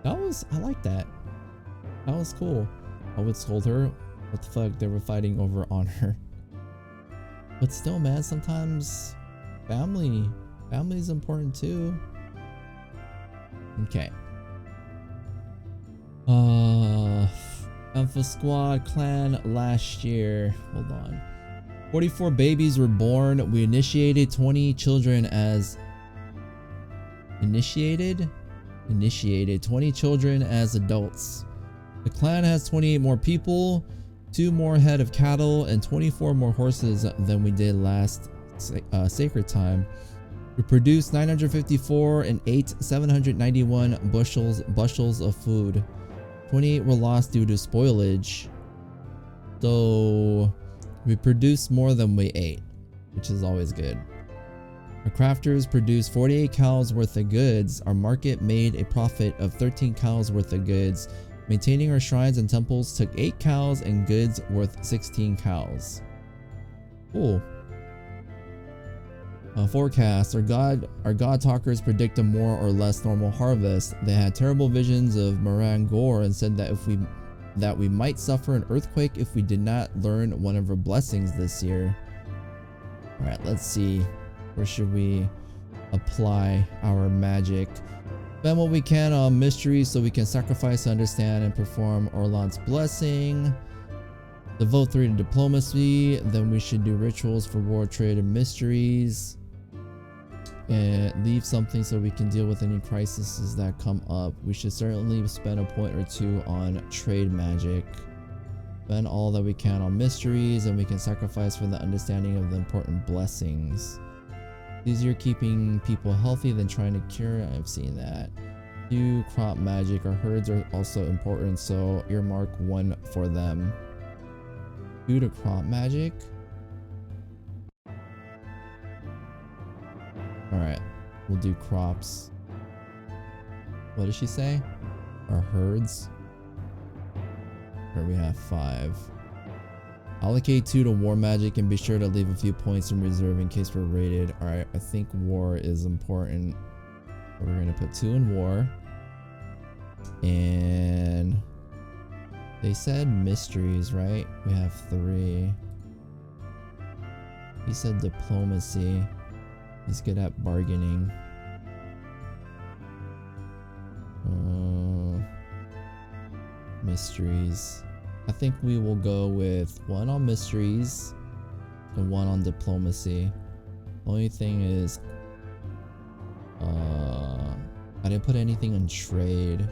I like that. That was cool. I would scold her. What the fuck? They were fighting over honor. But still, man, sometimes family's important too. Okay. Emph squad clan last year. Hold on. 44 babies were born. We initiated 20 children as 20 children as adults. The clan has 28 more people, 2 more head of cattle, and 24 more horses than we did last sacred time. We produced 954 and ate 791 bushels of food. 28 were lost due to spoilage. So we produced more than we ate, which is always good. Our crafters produced 48 cows worth of goods. Our market made a profit of 13 cows worth of goods. Maintaining our shrines and temples took 8 cows and goods worth 16 cows. Cool. Forecast. Our god talkers predict a more or less normal harvest. They had terrible visions of Marangor and said that we might suffer an earthquake if we did not learn one of her blessings this year. Alright, let's see. Where should we apply our magic. Spend what we can on mysteries so we can sacrifice to understand and perform Orlan's blessing. Devote 3 to diplomacy. Then we should do rituals for war, trade, and mysteries. And leave something so we can deal with any crises that come up. We should certainly spend a point or 2 on trade magic. Spend all that we can on mysteries, and we can sacrifice for the understanding of the important blessings. Easier keeping people healthy than trying to cure. I've seen that. Do crop magic. Our herds are also important, so earmark 1 for them. Do to crop magic. Alright, we'll do crops. What did she say? Our herds. Here we have 5. Allocate 2 to war magic and be sure to leave a few points in reserve in case we're raided. Alright, I think war is important. We're gonna put 2 in war. And they said mysteries, right? We have 3. He said diplomacy. He's good at bargaining. Mysteries. I think we will go with 1 on mysteries and 1 on diplomacy. Only thing is, I didn't put anything on trade.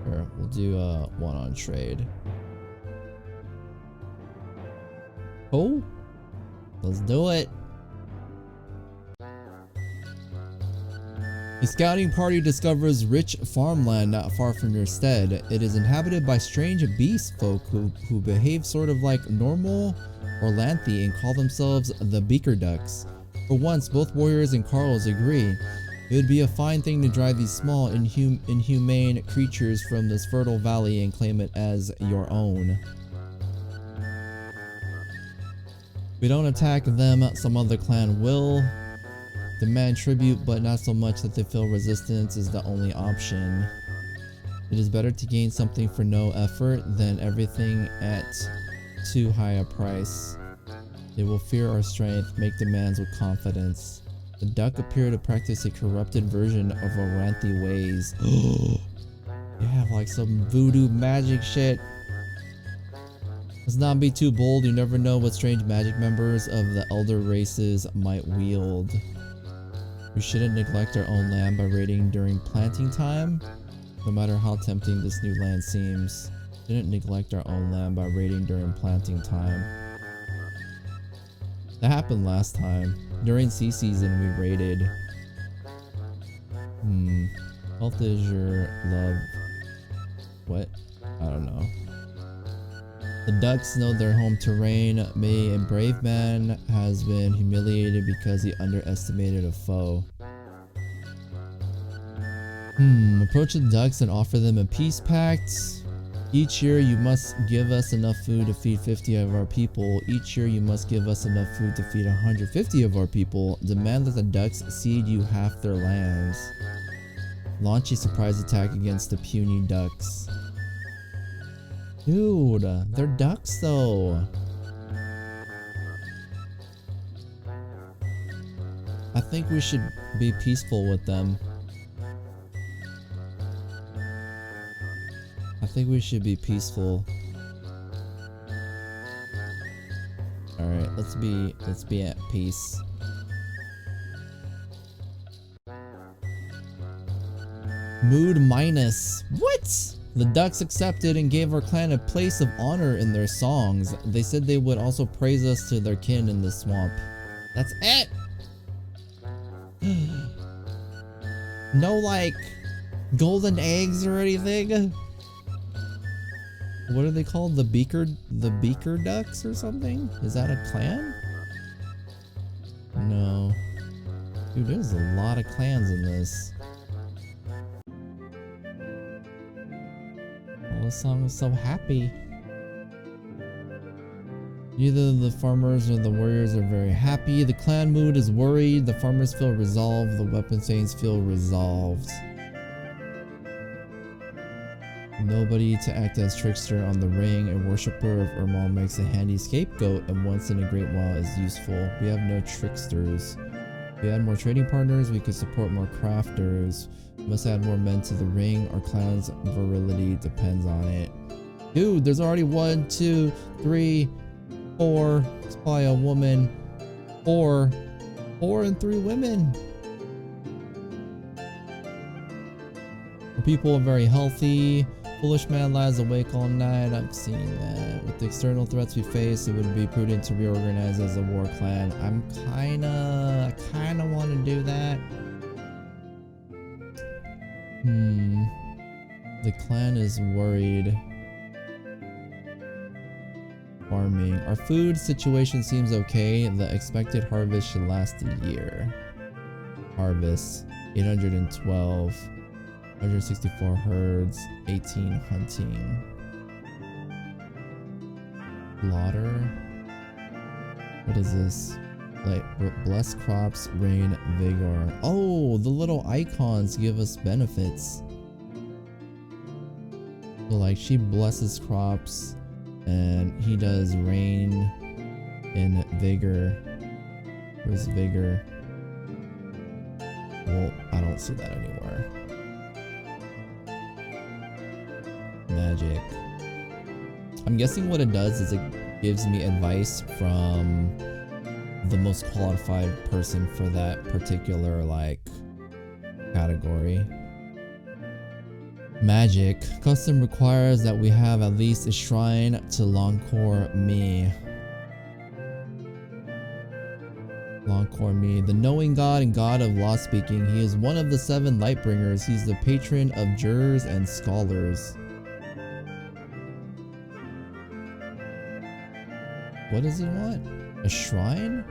Sure, we'll do 1 on trade. Oh, let's do it. A scouting party discovers rich farmland not far from your stead. It is inhabited by strange beast folk who behave sort of like normal Orlanthi and call themselves the Beaker Ducks. For once, both warriors and Carls agree. It would be a fine thing to drive these small, inhumane creatures from this fertile valley and claim it as your own. If we don't attack them, some other clan will. Demand tribute, but not so much that they feel resistance is the only option. It is better to gain something for no effort than everything at too high a price. They will fear our strength, make demands with confidence. The duck appear to practice a corrupted version of Oranthi ways. Yeah, like some voodoo magic shit. Let's not be too bold. You never know what strange magic members of the elder races might wield. We shouldn't neglect our own land by raiding during planting time. No matter how tempting this new land seems, shouldn't neglect our own land by raiding during planting time. That happened last time. During sea season, we raided. Health is your love. What? I don't know. The ducks know their home terrain. May a brave man has been humiliated because he underestimated a foe. Approach the ducks and offer them a peace pact. Each year you must give us enough food to feed 50 of our people. Each year you must give us enough food to feed 150 of our people. Demand that the ducks cede you half their lands. Launch a surprise attack against the puny ducks. Dude, they're ducks though. I think we should be peaceful with them. I think we should be peaceful. Alright, let's be at peace. Mood minus. What? The ducks accepted and gave our clan a place of honor in their songs. They said they would also praise us to their kin in the swamp. That's it! No, like, golden eggs or anything? What are they called? The Beaker Ducks or something? Is that a clan? No. Dude, there's a lot of clans in this. This song is so happy. Neither the farmers nor the warriors are very happy. The clan mood is worried. The farmers feel resolved. The weapon saints feel resolved. Nobody to act as trickster on the ring. A worshipper of Ermal makes a handy scapegoat, and once in a great while is useful. We have no tricksters. If we add more trading partners, we could support more crafters. We must add more men to the ring. Our clan's virility depends on it. Dude, there's already 1, 2, 3, 4. It's probably a woman. 4 and 3 women. The people are very healthy. Foolish man lies awake all night. I've seen that. With the external threats we face, it would be prudent to reorganize as a war clan. I kinda want to do that. The clan is worried. Farming. Our food situation seems okay. The expected harvest should last a year. Harvest 812, 164 herds, 18 hunting. Slaughter. What is this? Like bless crops, rain, vigor. Oh, the little icons give us benefits. So like she blesses crops. And he does rain and vigor. Where's vigor? Well, I don't see that anywhere. Magic. I'm guessing what it does is it gives me advice from the most qualified person for that particular like category. Magic. Custom requires that we have at least a shrine to Longcore Me. Longcore Me. The knowing god and god of law speaking. He is one of the 7 Lightbringers. He's the patron of jurors and scholars. What does he want? A shrine?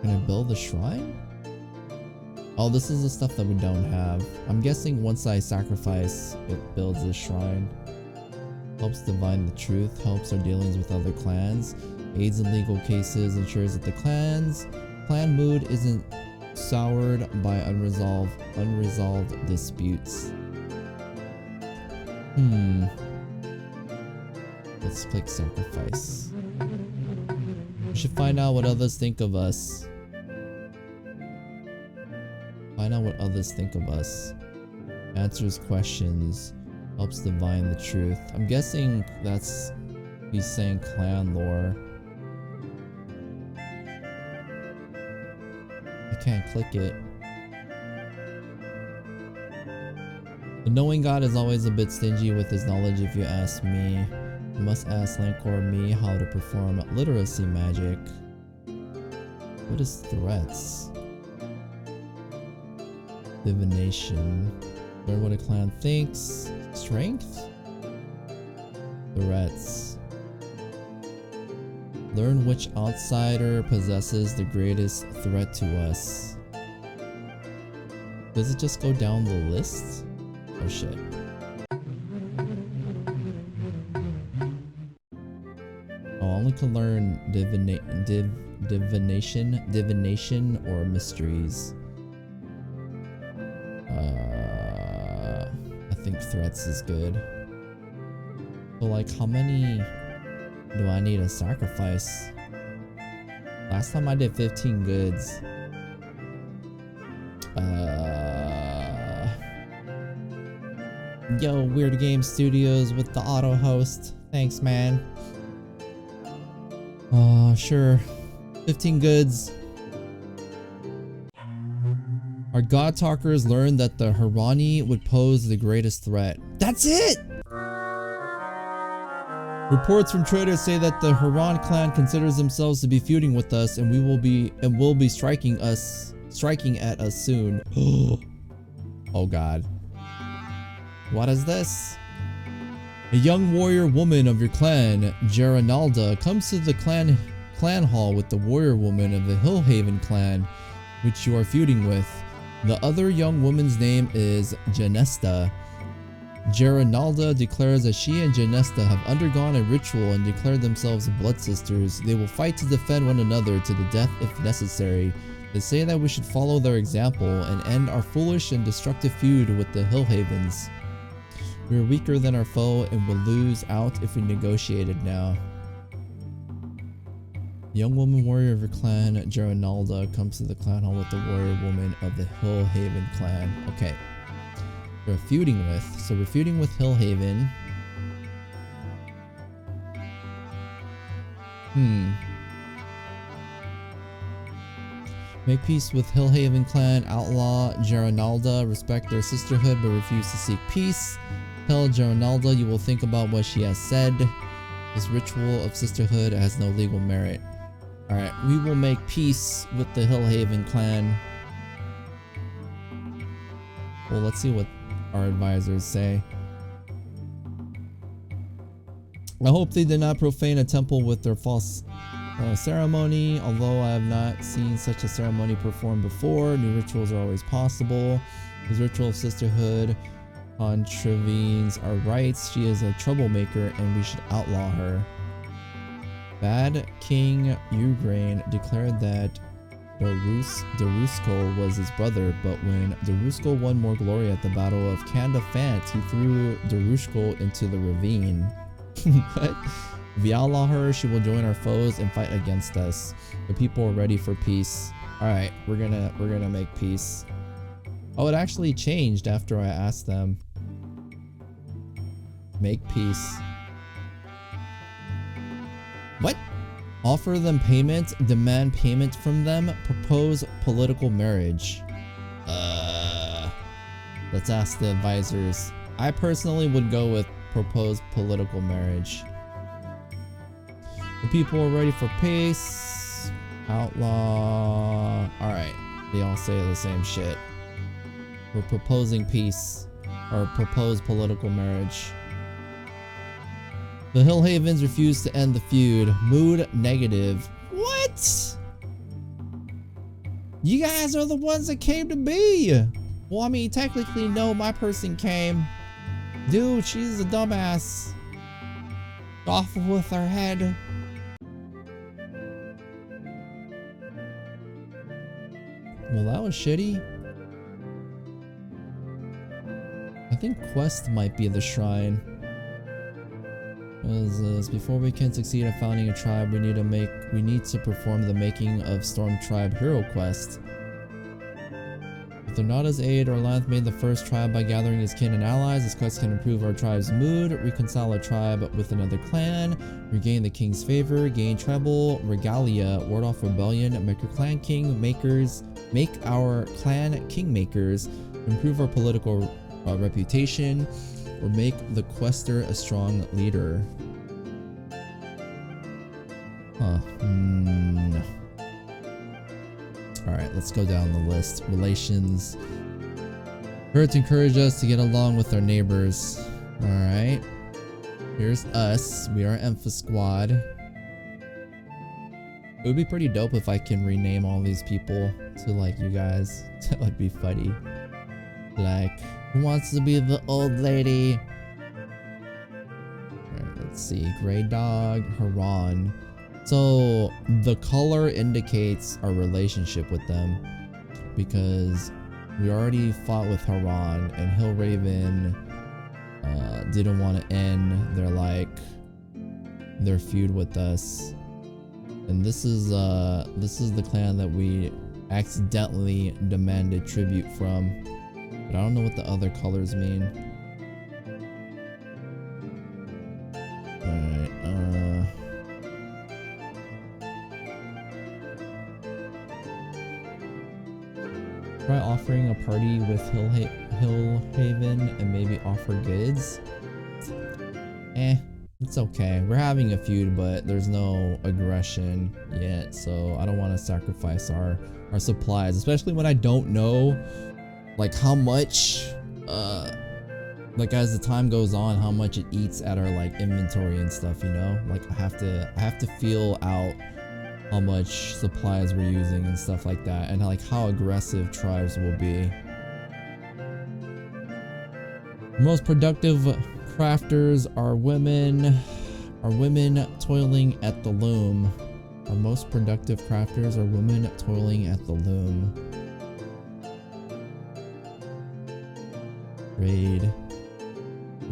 Can I build a shrine? Oh, this is the stuff that we don't have. I'm guessing once I sacrifice, it builds a shrine. Helps divine the truth, helps our dealings with other clans, aids in legal cases, ensures that the clan mood isn't soured by unresolved disputes. Let's click sacrifice. We should find out what others think of us. Find out what others think of us. Answers questions. Helps divine the truth. I'm guessing that's... he's saying clan lore. I can't click it. The knowing god is always a bit stingy with his knowledge if you ask me. You must ask Lancor Me how to perform literacy magic. What is threats? Divination. Learn what a clan thinks. Strength? Threats. Learn which outsider possesses the greatest threat to us. Does it just go down the list? Oh shit. Oh, I only can learn divination or mysteries. I think threats is good. So like how many do I need to sacrifice? Last time I did 15 goods. Yo, Weird Game Studios with the auto host. Thanks, man. Sure. 15 goods. Our god talkers learned that the Harani would pose the greatest threat. That's it! Reports from traders say that the Haran clan considers themselves to be feuding with us and will be striking at us soon. Oh god. What is this? A young warrior woman of your clan, Geronalda, comes to the clan hall with the warrior woman of the Hillhaven clan, which you are feuding with. The other young woman's name is Genesta. Geronalda declares that she and Genesta have undergone a ritual and declared themselves blood sisters. They will fight to defend one another to the death if necessary. They say that we should follow their example and end our foolish and destructive feud with the Hillhavens. We are weaker than our foe and will lose out if we negotiated now. Young woman warrior of your clan, Geronalda, comes to the clan hall with the warrior woman of the Hillhaven clan. Okay. We're feuding with. So we're feuding with Hillhaven. Make peace with Hillhaven clan. Outlaw Geronalda. Respect their sisterhood but refuse to seek peace. Tell Geronalda you will think about what she has said. This ritual of sisterhood has no legal merit. Alright, we will make peace with the Hillhaven clan. Well, let's see what our advisors say. I hope they did not profane a temple with their false ceremony. Although I have not seen such a ceremony performed before, new rituals are always possible. This ritual of sisterhood contravenes our rights. She is a troublemaker and we should outlaw her. Bad King Ugrain declared that Darusko was his brother, but when Darusko won more glory at the Battle of Candafant, he threw Darusko into the ravine. What? If we outlaw her, she will join our foes and fight against us. The people are ready for peace. Alright, we're gonna make peace. Oh, it actually changed after I asked them. Make peace. What? Offer them payment, demand payment from them, propose political marriage. Let's ask the advisors. I personally would go with propose political marriage. The people are ready for peace. Outlaw. Alright, they all say the same shit. We're proposing peace. Or propose political marriage. The Hillhavens refuse to end the feud. Mood negative. What? You guys are the ones that came to be. Well, I mean, technically, no, my person came. Dude, she's a dumbass. Off with her head. Well, that was shitty. I think Quest might be the shrine. Before we can succeed at founding a tribe, we need to perform the making of Storm Tribe Hero Quest. With Renata's aid, Orlanth made the first tribe by gathering his kin and allies. This quest can improve our tribe's mood, reconcile a tribe with another clan, regain the king's favor, gain tribal regalia, ward off rebellion, make our clan kingmakers, make our clan kingmakers, improve our political reputation, or make the quester a strong leader. Huh. No. Alright, let's go down the list. Relations. Fyrds encourage us to get along with our neighbors. Alright. Here's us. We are Emph squad. It would be pretty dope if I can rename all these people to like you guys. That would be funny. Like, who wants to be the old lady? Alright, let's see. Grey Dog, Haran. So the color indicates our relationship with them, because we already fought with Haran and Hillraven didn't want to end their feud with us. And this is the clan that we accidentally demanded tribute from. But I don't know what the other colors mean. Alright, try offering a party with Hillhaven and maybe offer goods. It's okay. We're having a feud, but there's no aggression yet, so I don't want to sacrifice our supplies, especially when I don't know like how much like as the time goes on, how much it eats at our like inventory and stuff, you know? Like I have to feel out how much supplies we're using and stuff like that, and like how aggressive tribes will be. Most productive crafters are women toiling at the loom. Our most productive crafters are women toiling at the loom.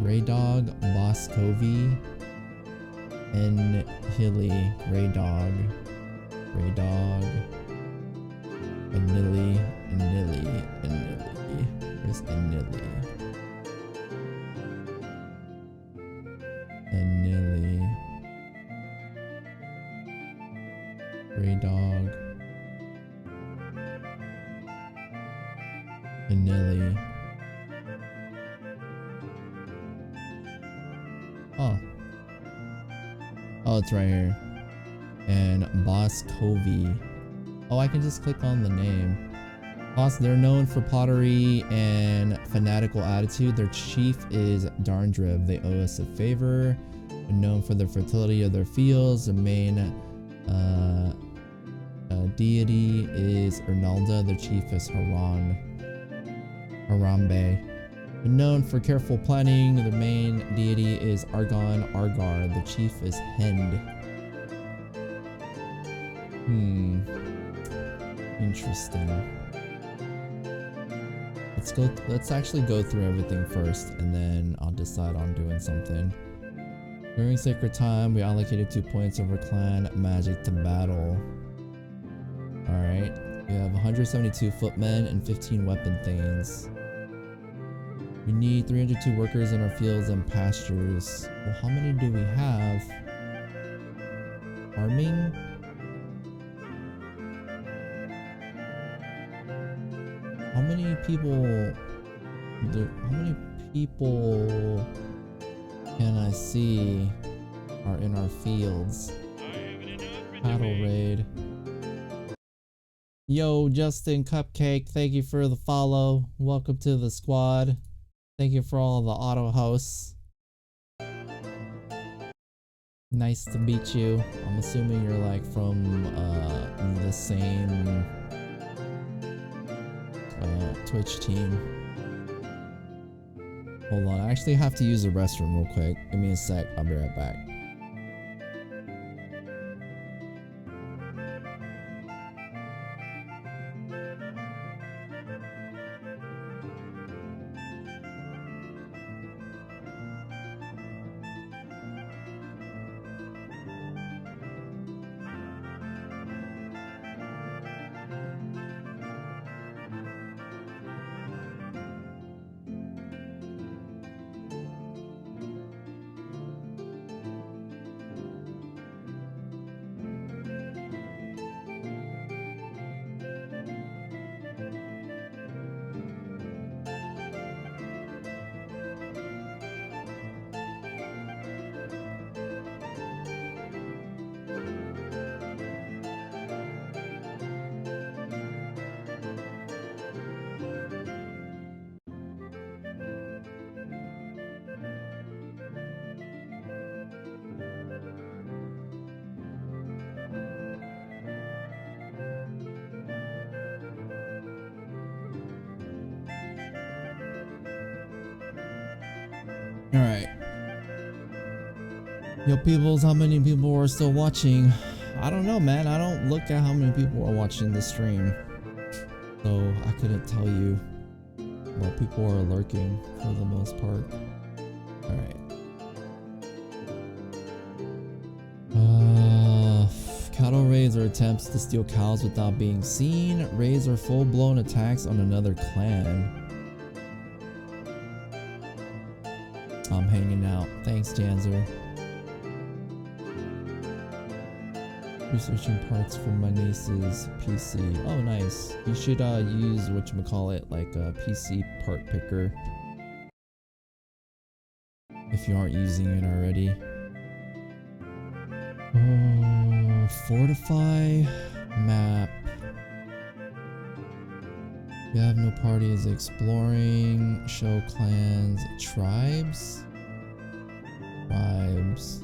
Grey Dog, Boscovi, and Hilly, Grey Dog. Grey dog. Anili. Where's Anili? Grey dog. Anili. Oh. Oh, it's right here. And Boss Covey. Oh, I can just click on the name. Boss, they're known for pottery and fanatical attitude. Their chief is Darndriv. They owe us a favor. They're known for the fertility of their fields. The main deity is Ernalda. Their chief is Harambe. They're known for careful planning. The main deity is Argon Argar. The chief is Hend. Interesting. Let's actually go through everything first, and then I'll decide on doing something. During sacred time, we allocated 2 points of our clan magic to battle. Alright. We have 172 footmen and 15 weapon thanes. We need 302 workers in our fields and pastures. Well, how many do we have? Farming? How many people can I see are in our fields? Battle raid. Yo, Justin Cupcake, thank you for the follow. Welcome to the squad. Thank you for all the auto hosts. Nice to meet you. I'm assuming you're like from the same Twitch team. Hold on, I actually have to use the restroom real quick. Give me a sec, I'll be right back. Alright. Yo peoples, how many people are still watching? I don't know, man. I don't look at how many people are watching the stream. So I couldn't tell you. Well, people are lurking for the most part. Alright. Cattle raids are attempts to steal cows without being seen. Raids are full-blown attacks on another clan. I'm hanging out. Thanks, Janzer. Researching parts for my niece's PC. Oh, nice. You should use whatchamacallit, like a PC part picker. If you aren't using it already. Oh, fortify map. We have no parties. Exploring. Show clans. Tribes. Tribes.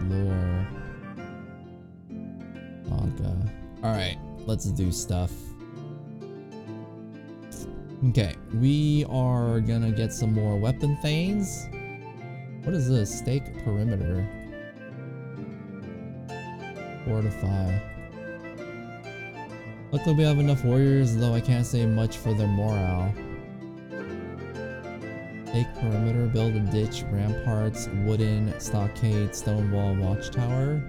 Lore. Saga. Alright, let's do stuff. Okay, we are gonna get some more weapon things. What is this? Stake perimeter. Fortify. Luckily we have enough warriors, though I can't say much for their morale. Take perimeter, build a ditch, ramparts, wooden stockade, stone wall, watchtower.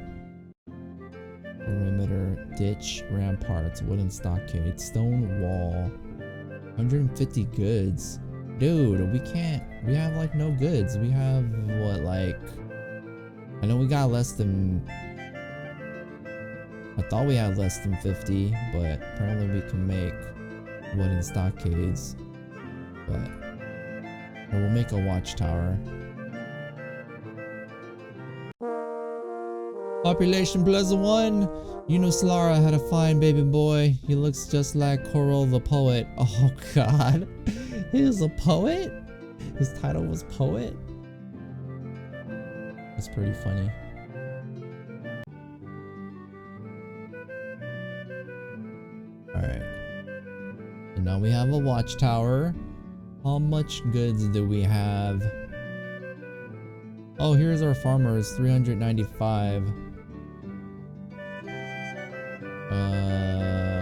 Perimeter, ditch, ramparts, wooden stockade, stone wall. 150 goods. Dude, we can't. We have like no goods. We have what, like. I know we got less than. I thought we had less than 50, but apparently we can make wooden stockades. But. Or we'll make a watchtower. Population +1. You know Solara had a fine baby boy. He looks just like Coral the poet. Oh god. He was a poet? His title was poet? That's pretty funny. Alright. So now we have a watchtower. How much goods do we have? Oh, here's our farmers, 395.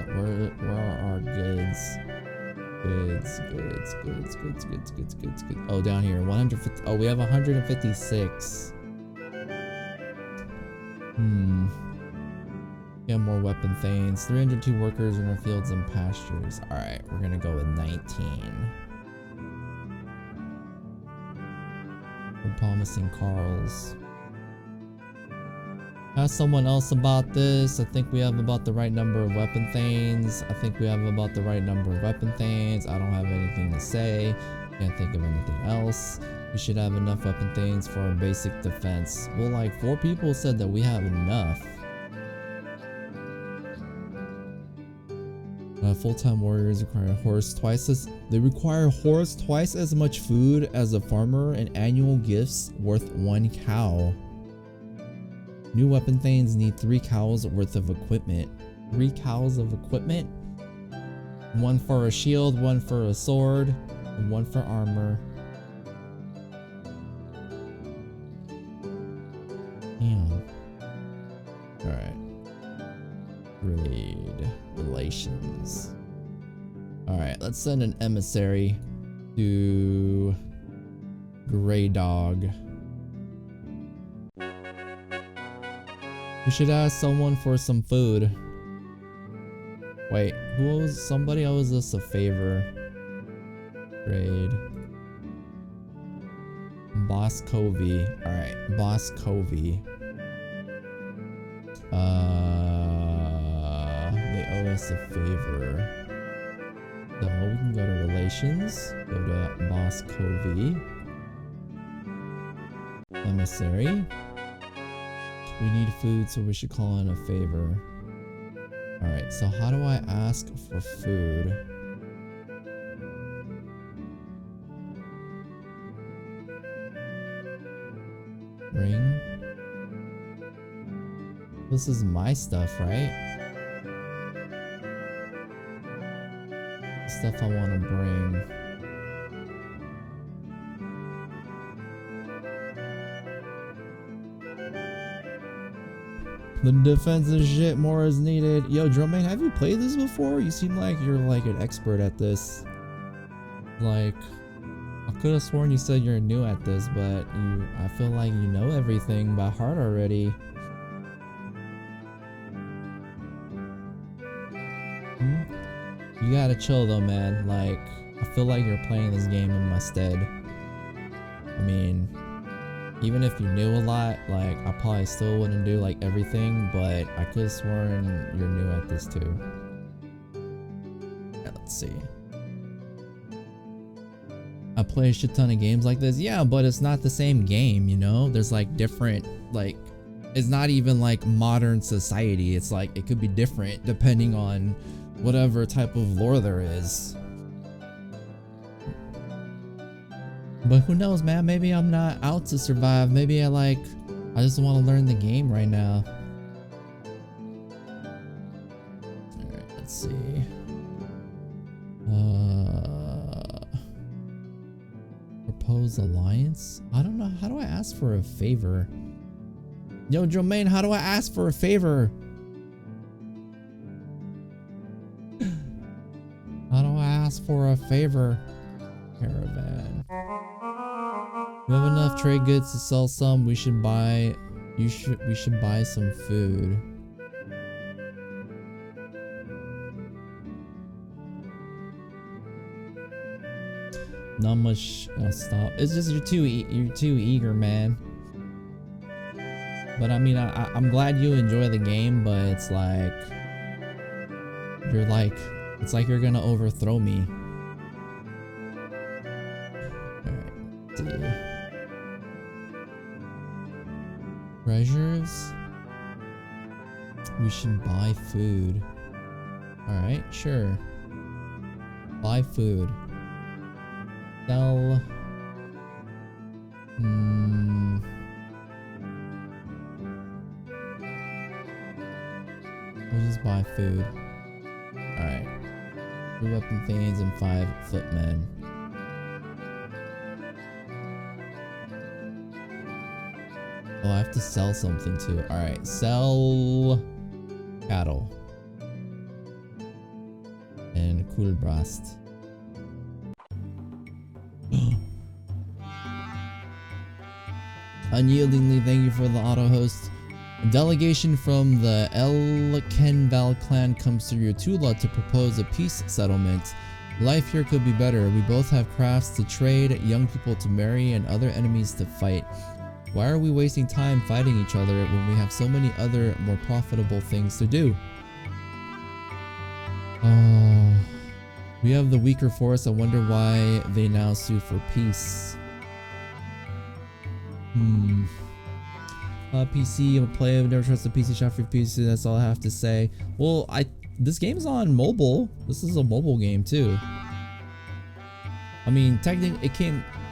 Where are our goods? Goods. Oh, down here, 150. Oh, we have 156. We have more weapon thanes. 302 workers in our fields and pastures. Alright, we're gonna go with 19. We're promising Carls. Ask someone else about this. I think we have about the right number of weapon thanes. I don't have anything to say. Can't think of anything else. We should have enough weapon thanes for our basic defense. Well, like 4 people said that we have enough. Full-time warriors require horse twice as much food as a farmer and annual gifts worth 1 cow. New weapon thanes need 3 cows worth of equipment. 3 cows of equipment? 1 for a shield, 1 for a sword, and 1 for armor. Damn. Alright. Trade relations. Alright, let's send an emissary to Grey Dog. We should ask someone for some food. Wait, somebody owes us a favor. Trade. Boss Covey. Alright, Boss Covey. They owe us a favor. So we can go to relations, go to Boss Covey. Emissary. We need food, so we should call in a favor. Alright, so how do I ask for food? Ring? This is my stuff, right? Stuff I want to bring. The defensive shit more is needed. Yo, Drumman, have you played this before? You seem like you're like an expert at this. Like, I could have sworn you said you're new at this, but I feel like you know everything by heart already. You gotta chill though, man. Like, I feel like you're playing this game in my stead. I mean, even if you knew a lot, like, I probably still wouldn't do like everything, but I could have sworn you're new at this too. Yeah, let's see. I play a shit ton of games like this. Yeah, but it's not the same game, you know? There's like different, like, it's not even like modern society. It's like, it could be different depending on whatever type of lore there is. But who knows, man? Maybe I'm not out to survive. Maybe I just want to learn the game right now. Alright, let's see. Propose alliance? I don't know. How do I ask for a favor? Yo, Jermaine, how do I ask for a favor? How do I ask for a favor? Caravan. We have enough trade goods to sell some. We should buy some food. Not much. Stop. It's just you're too eager, man. But I mean, I'm glad you enjoy the game, but it's like it's like you're gonna overthrow me. Alright, see. Treasures? We should buy food. Alright, sure. Buy food. Sell. We'll just buy food. Alright. 3 weapon thanes and 5 footmen. Oh, I have to sell something too. Alright, sell cattle. And Kulbrast. Unyieldingly, thank you for the auto host. A delegation from the Elkenval clan comes to Tula to propose a peace settlement. Life here could be better. We both have crafts to trade, young people to marry, and other enemies to fight. Why are we wasting time fighting each other when we have so many other more profitable things to do? We have the weaker force. I wonder why they now sue for peace. PC, I'm a player. I've never trusted a PC shop for PC. That's all I have to say. Well, this game's on mobile. This is a mobile game too. I mean, technically,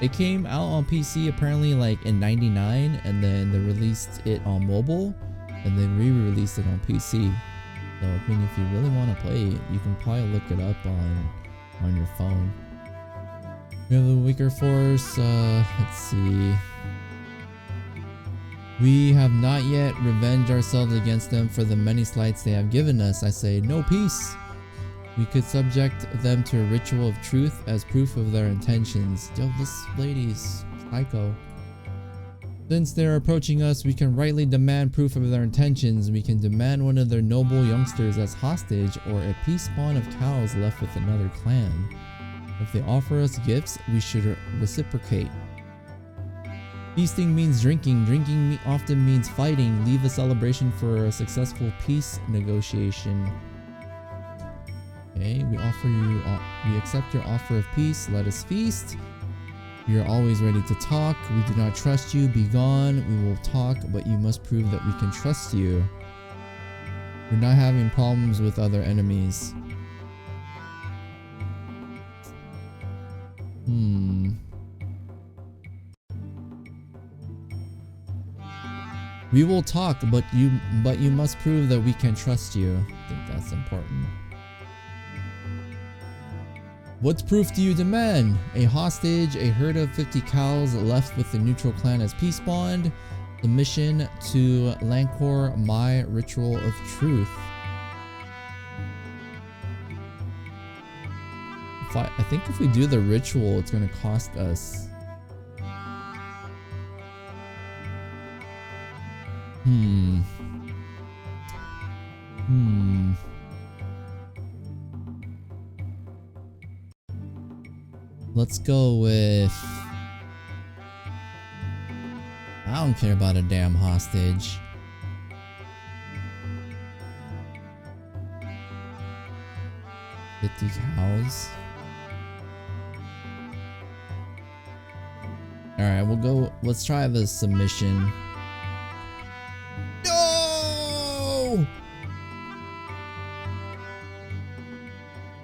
it came out on PC apparently like in '99, and then they released it on mobile, and then re-released it on PC. So I mean, if you really want to play it, you can probably look it up on your phone. We have the weaker force. Let's see. We have not yet revenged ourselves against them for the many slights they have given us. I say no peace. We could subject them to a ritual of truth as proof of their intentions. Yo, this lady's psycho. Since they're approaching us, we can rightly demand proof of their intentions. We can demand one of their noble youngsters as hostage, or a peace spawn of cows left with another clan. If they offer us gifts, we should reciprocate. Feasting means drinking. Drinking often means fighting. Leave the celebration for a successful peace negotiation. Okay, we accept your offer of peace. Let us feast. We are always ready to talk. We do not trust you. Be gone. We will talk, but you must prove that we can trust you. We're not having problems with other enemies. We will talk, but you must prove that we can trust you. I think that's important. What proof do you demand? A hostage, a herd of 50 cows left with the neutral clan as peace bond, submission to Lancor, my ritual of truth. I think if we do the ritual, it's going to cost us. Let's go with... I don't care about a damn hostage. $50 cows. Alright, we'll go... Let's try the submission. No!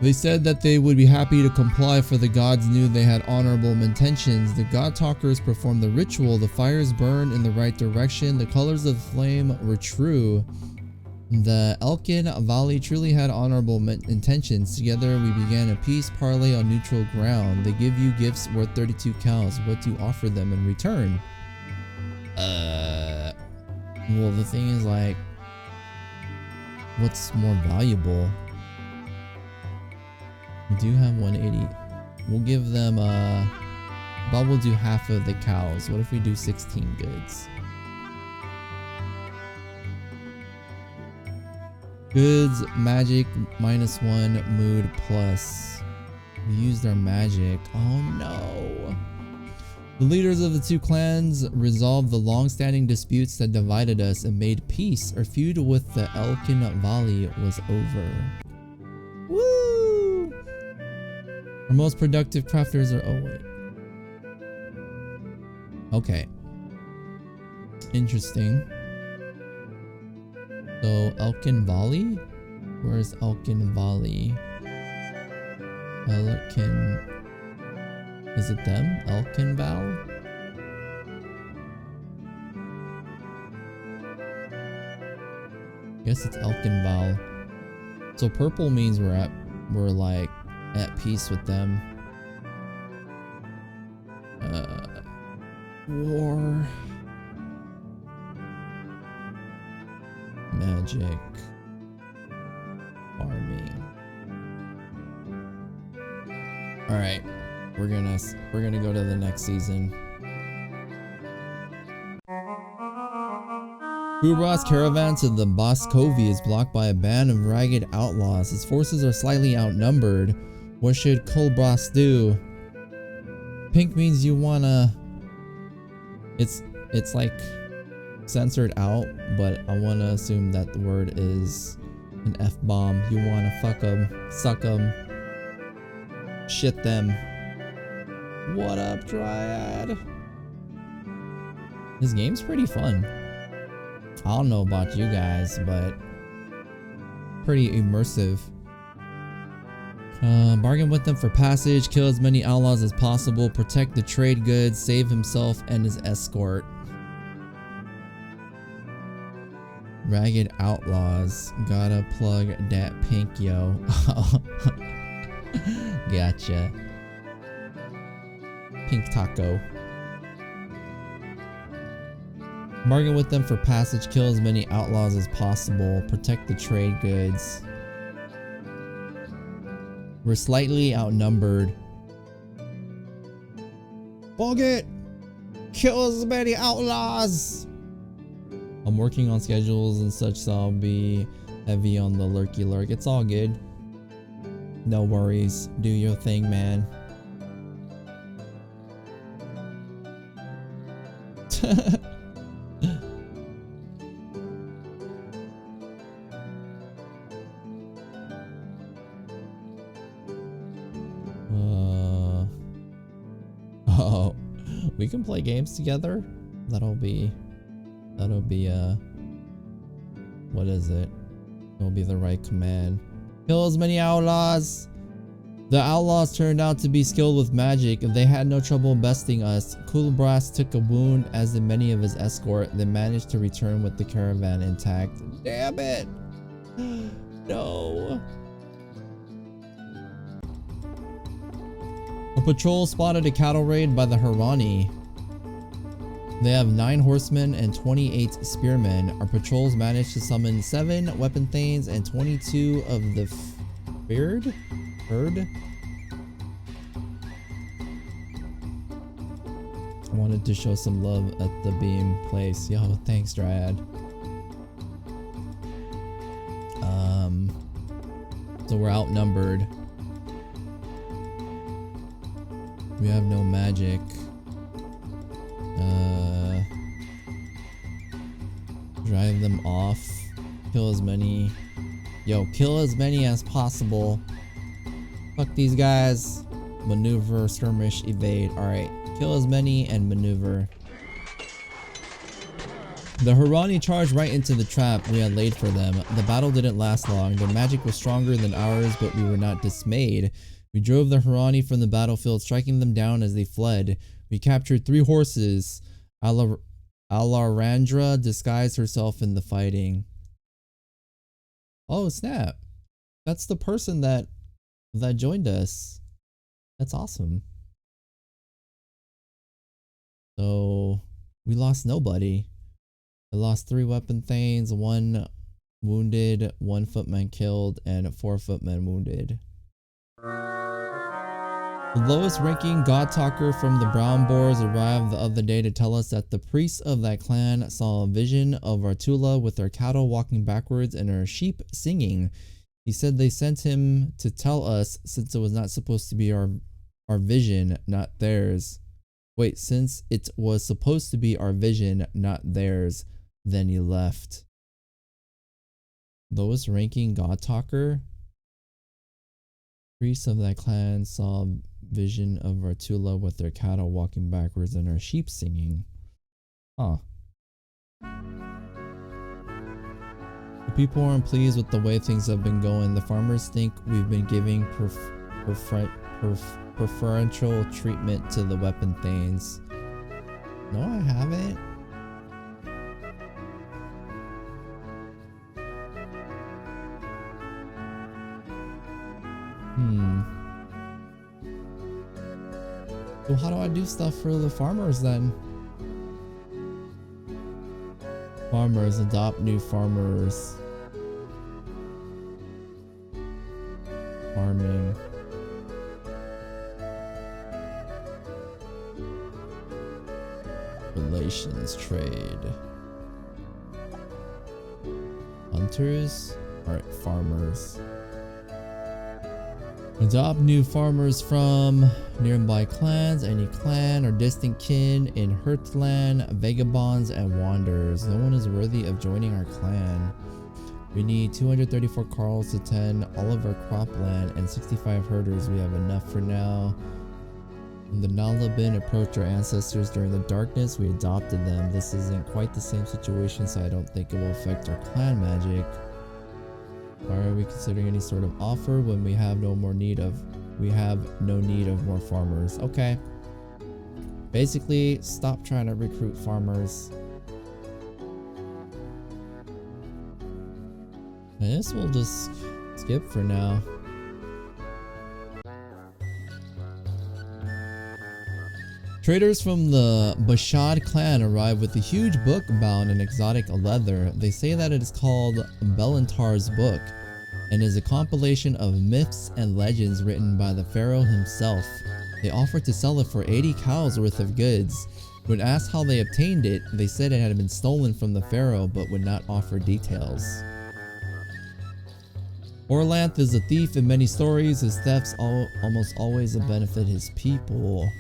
They said that they would be happy to comply, for the gods knew they had honorable intentions. The god talkers performed the ritual. The fires burned in the right direction. The colors of the flame were true. The Elkin Valley truly had honorable intentions. Together we began a peace parley on neutral ground. They give you gifts worth 32 cows. What do you offer them in return? Well, the thing is, like, what's more valuable? We do have 180. We'll give them But we'll do half of the cows. What if we do 16 goods? Goods, magic, -1, mood, plus. We used our magic. Oh no. The leaders of the two clans resolved the long-standing disputes that divided us and made peace. Our feud with the Elkin Valley was over. Woo! Our most productive crafters are... Oh wait. Okay. Interesting. So, Elkin Valley? Where's Elkin Valley? Elkin... Is it them? Elkin Val? I guess it's Elkin Val. So purple means we're like at peace with them. War. Magic. Farming. Alright. We're gonna go to the next season. Kubras' caravan to the Boscovy is blocked by a band of ragged outlaws. His forces are slightly outnumbered. What should Kubras do? Pink means you wanna... It's like censored out, but I wanna assume that the word is an F-bomb. You wanna fuck them, suck them, shit them. What up, Dryad? This game's pretty fun. I don't know about you guys, but pretty immersive. Bargain with them for passage, kill as many outlaws as possible, protect the trade goods, save himself and his escort. Ragged outlaws. Gotta plug that pink, yo. Gotcha. Pink taco. Bargain with them for passage, kill as many outlaws as possible, protect the trade goods. We're slightly outnumbered. Bog it! Kill as many outlaws! I'm working on schedules and such, so I'll be heavy on the lurky lurk. It's all good. No worries. Do your thing, man. Oh, we can play games together. That'll be what is it? It'll be the right command. Kill as many outlaws. The outlaws turned out to be skilled with magic. They had no trouble besting us. Kulbras took a wound, as did many of his escort. They managed to return with the caravan intact. Damn it! No. A patrol spotted a cattle raid by the Harani. They have 9 horsemen and 28 spearmen. Our patrols managed to summon 7 weapon thanes and 22 of the fyrd? I wanted to show some love at the beam place. Yo, thanks, Dryad. So we're outnumbered. We have no magic. Drive them off. Kill as many. Yo, kill as many as possible. Fuck these guys. Maneuver, skirmish, evade. Alright. Kill as many and maneuver. The Harani charged right into the trap we had laid for them. The battle didn't last long. Their magic was stronger than ours, but we were not dismayed. We drove the Harani from the battlefield, striking them down as they fled. We captured 3 horses. Alarandra disguised herself in the fighting. Oh snap. That's the person that joined us. That's awesome. So we lost nobody. I lost 3 weapon thanes, 1 wounded, 1 footman killed, and 4 footmen wounded. The lowest ranking god talker from the Brown Boars arrived the other day to tell us that the priests of that clan saw a vision of Artula with her cattle walking backwards and her sheep singing. He said they sent him to tell us since it was not supposed to be our vision, not theirs. Wait, since it was supposed to be our vision, not theirs, then he left. Lowest ranking god talker? Priests of that clan saw a vision of Artula with their cattle walking backwards and her sheep singing. Huh. The people aren't pleased with the way things have been going. The farmers think we've been giving preferential treatment to the weapon thanes. No, I haven't. So how do I do stuff for the farmers then? Farmers, adopt new farmers. Farming. Relations, trade. Hunters? Alright, farmers. Adopt new farmers from nearby clans, any clan or distant kin in Hearthland, vagabonds and wanderers. No one is worthy of joining our clan. We need 234 carls to tend all of our cropland and 65 herders. We have enough for now. When the Nalabin approached our ancestors during the darkness, we adopted them. This isn't quite the same situation, so I don't think it will affect our clan magic. Why are we considering any sort of offer when we have no need of more farmers? Okay. Basically, stop trying to recruit farmers. I guess we'll just skip for now. Traders from the Bashad clan arrive with a huge book bound in exotic leather. They say that it is called Belantar's Book and is a compilation of myths and legends written by the pharaoh himself. They offered to sell it for 80 cows worth of goods. When asked how they obtained it, they said it had been stolen from the pharaoh but would not offer details. Glorantha is a thief in many stories. His thefts almost always benefit his people.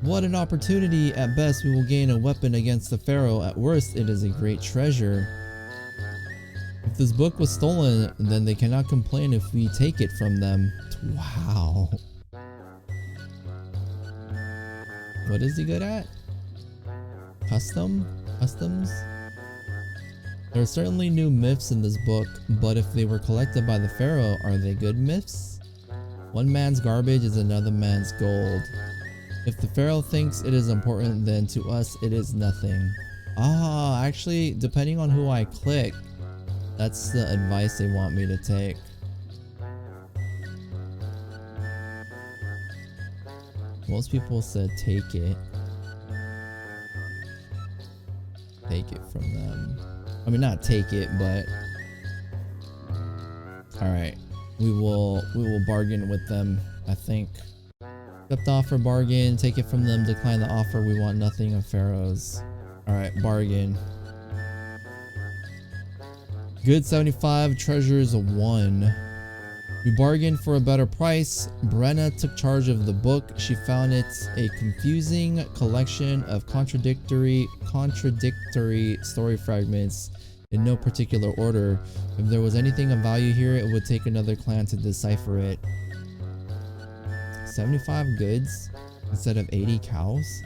What an opportunity! At best, we will gain a weapon against the pharaoh. At worst, it is a great treasure. If this book was stolen, then they cannot complain if we take it from them. Wow. What is he good at? Customs? There are certainly new myths in this book, but if they were collected by the pharaoh, are they good myths? One man's garbage is another man's gold. If the pharaoh thinks it is important, then to us it is nothing. Ah, actually, depending on who I click, that's the advice they want me to take. Most people said take it. Take it from them. I mean, not take it, but alright. We will bargain with them, I think. Accept offer, bargain, take it from them, decline the offer, we want nothing of pharaohs. Alright, bargain. Good 75, treasures 1. We bargained for a better price. Brenna took charge of the book. She found it a confusing collection of contradictory story fragments in no particular order. If there was anything of value here, it would take another clan to decipher it. 75 goods instead of 80 cows?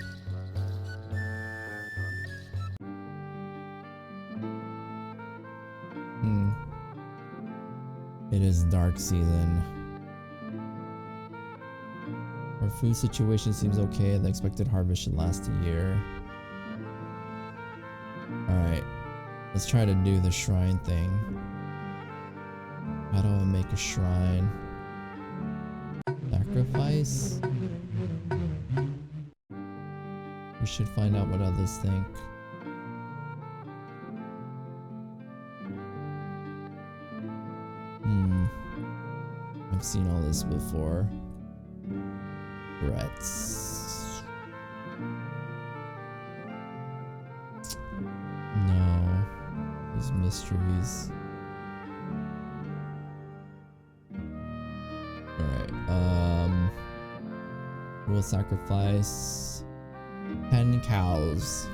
It is dark season. Our food situation seems okay. The expected harvest should last a year. Alright. Let's try to do the shrine thing. How do I make a shrine? Sacrifice? We should find out what others think. I've seen all this before. Threats. No. Those mysteries. Alright, we'll sacrifice 10 cows.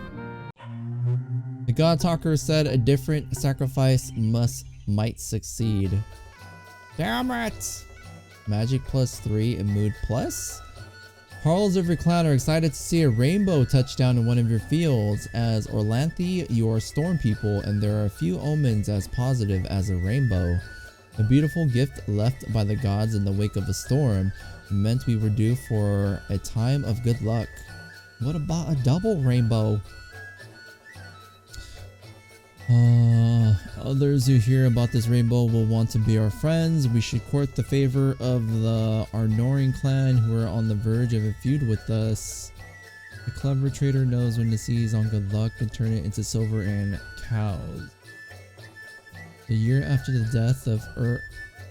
The God Talker said a different sacrifice might succeed. Damn it! Magic +3 and mood plus? Harls of your clan are excited to see a rainbow touch down in one of your fields. As Orlanthi, you are storm people, and there are a few omens as positive as a rainbow. A beautiful gift left by the gods in the wake of a storm meant we were due for a time of good luck. What about a double rainbow? Others who hear about this rainbow will want to be our friends. We should court the favor of the Arnorin clan who are on the verge of a feud with us. The clever trader knows when to seize on good luck and turn it into silver and cows. The year after the death of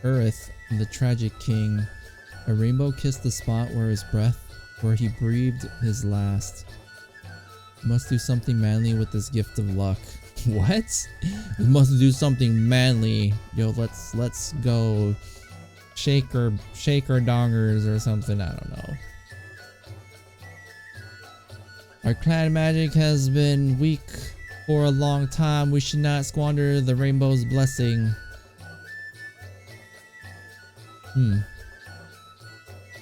Urith, the tragic king, a rainbow kissed the spot where he breathed his last. Must do something manly with this gift of luck. What? We must do something manly. Yo, let's go shake our dongers or something. I don't know. Our clan magic has been weak for a long time. We should not squander the rainbow's blessing. The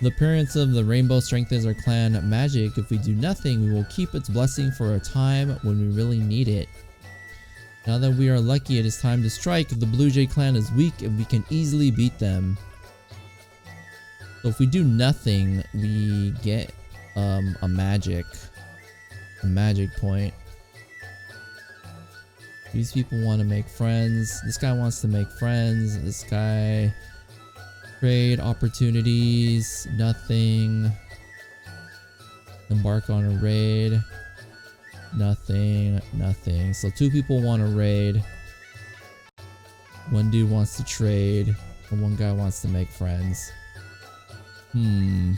appearance of the rainbow strengthens our clan magic. If we do nothing, we will keep its blessing for a time when we really need it. Now that we are lucky, it is time to strike. The Blue Jay clan is weak and we can easily beat them. So if we do nothing, we get a magic point. These people want to make friends. This guy wants to make friends. This guy, trade opportunities, nothing. Embark on a raid. Nothing. So 2 people want to raid. 1 dude wants to trade. And 1 guy wants to make friends. I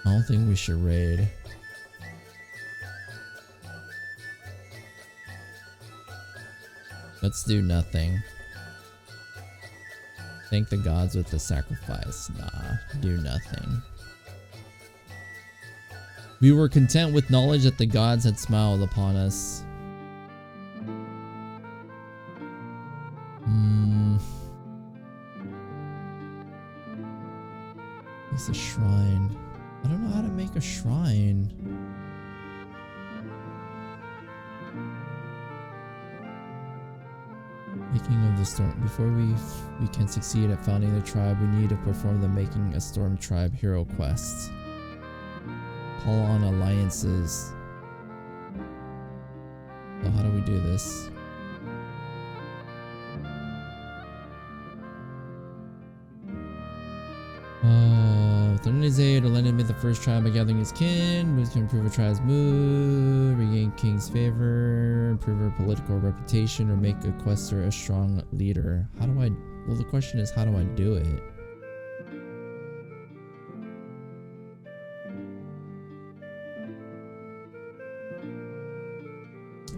don't think we should raid. Let's do nothing. Thank the gods with the sacrifice. Nah, do nothing. We were content with knowledge that the gods had smiled upon us. It's a shrine. I don't know how to make a shrine. Making of the storm. Before we can succeed at founding the tribe, we need to perform the Making a Storm Tribe hero quest. Call on alliances. So how do we do this? With Thunder's aid, Orlando made the first tribe by gathering his kin. Moves can improve a tribe's mood, regain king's favor, improve her political reputation, or make a quester a strong leader. How do I... Well, the question is, how do I do it?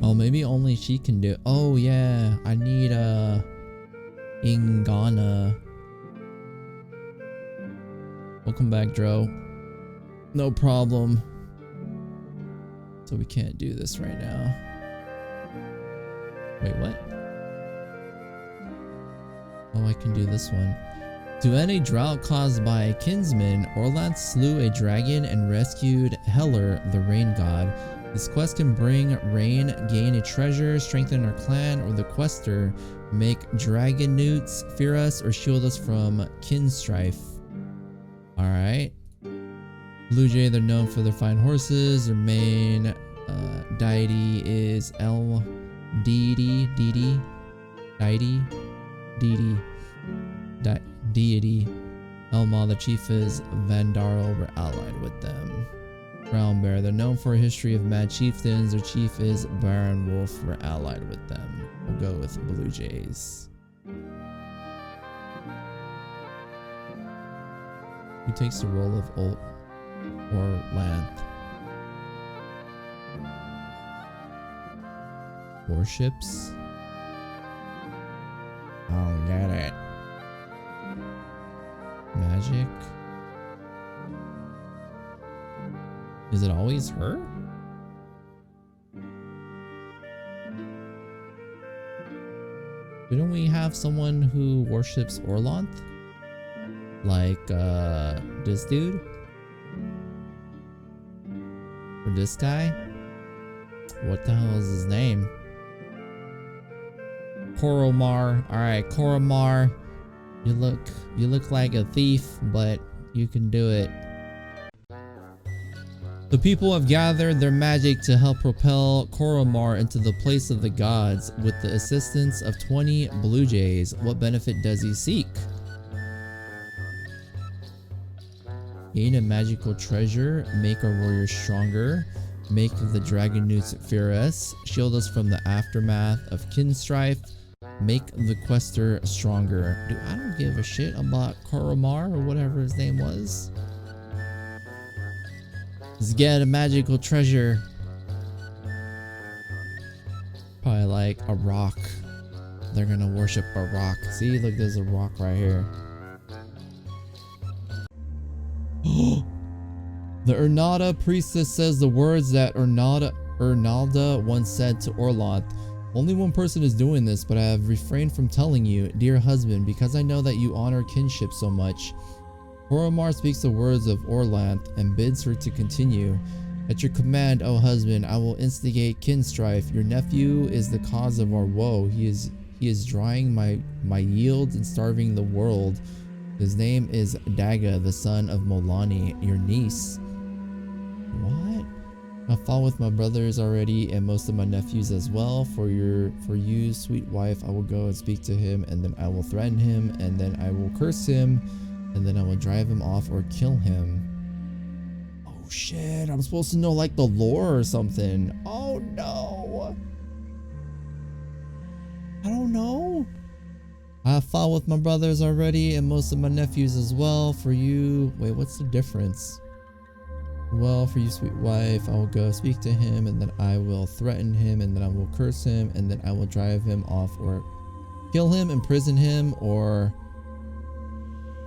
Oh, maybe only she can do it. Oh, yeah. I need Ingana. Welcome back, Dro. No problem. So we can't do this right now. Wait, what? Oh, I can do this one. To end a drought caused by a kinsman, Orlanth slew a dragon and rescued Heller, the rain god. This quest can bring rain, gain a treasure, strengthen our clan, or the quester, make dragon newts, fear us, or shield us from kin strife. Alright. Blue Jay, they're known for their fine horses. Their main deity is El Deity. Elma, the chief is Vandarl. We're allied with them. Brown Bear, they're known for a history of mad chieftains. Their chief is Baron Wolf. We're allied with them. We'll go with Blue Jays. Who takes the role of Ult or Lanth? Warships? I don't get it. Magic? Is it always her? Didn't we have someone who worships Orlanth? Like, this dude? Or this guy? What the hell is his name? Koromar. Alright, Koromar. You look like a thief, but you can do it. The people have gathered their magic to help propel Koromar into the place of the gods with the assistance of 20 blue jays. What benefit does he seek? Gain a magical treasure, make our warriors stronger, make the dragon newts fear us, shield us from the aftermath of kin strife, make the quester stronger. Dude, I don't give a shit about Koromar or whatever his name was. Let's get a magical treasure. Probably like a rock. They're gonna worship a rock. See, look, there's a rock right here. The Urnalda priestess says the words that Urnalda once said to Orlanth. Only one person is doing this, but I have refrained from telling you, dear husband, because I know that you honor kinship so much. Koromar speaks the words of Orlanth and bids her to continue. At your command, O husband, I will instigate kin strife. Your nephew is the cause of our woe. He is drying my yields and starving the world. His name is Daga, the son of Molani, your niece. What? I fought with my brothers already and most of my nephews as well. For you, sweet wife, I will go and speak to him, and then I will threaten him, and then I will curse him, and then I will drive him off or kill him. Oh shit, I'm supposed to know like the lore or something. Oh no. I don't know. I have fought with my brothers already and most of my nephews as well. For you, wait, what's the difference? Well, for you, sweet wife, I will go speak to him, and then I will threaten him, and then I will curse him, and then I will drive him off or kill him, imprison him, or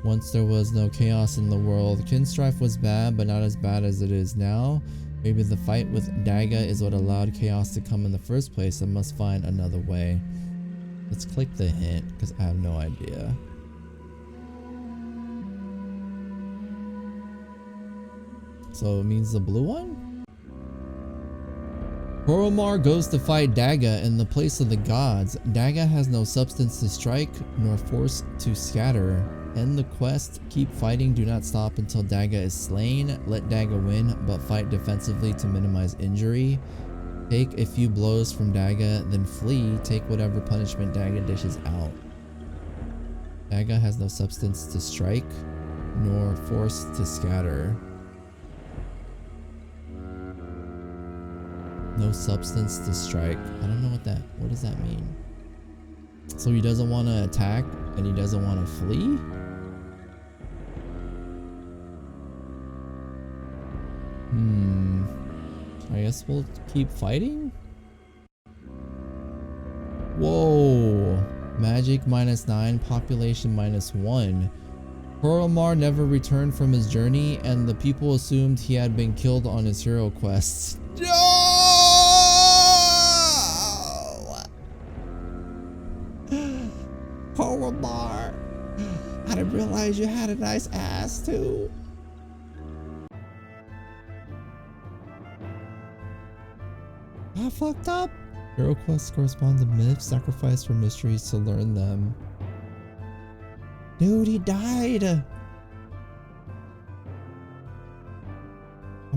once there was no chaos in the world. Kin strife was bad, but not as bad as it is now. Maybe the fight with Daga is what allowed chaos to come in the first place. I must find another way. Let's click the hint, because I have no idea. So it means the blue one? Koromar goes to fight Daga in the place of the gods. Daga has no substance to strike, nor force to scatter. End the quest, keep fighting, do not stop until Daga is slain. Let Daga win, but fight defensively to minimize injury. Take a few blows from Daga, then flee. Take whatever punishment Daga dishes out. Daga has no substance to strike, nor force to scatter. No substance to strike. I don't know what does that mean? So he doesn't want to attack and he doesn't want to flee? I guess we'll keep fighting? Whoa. Magic -9, population -1. Koromar never returned from his journey and the people assumed he had been killed on his hero quests. No! Koromar, I didn't realize you had a nice ass too. I fucked up. Hero quests correspond to myths, sacrifice for mysteries to learn them. Dude, he died. I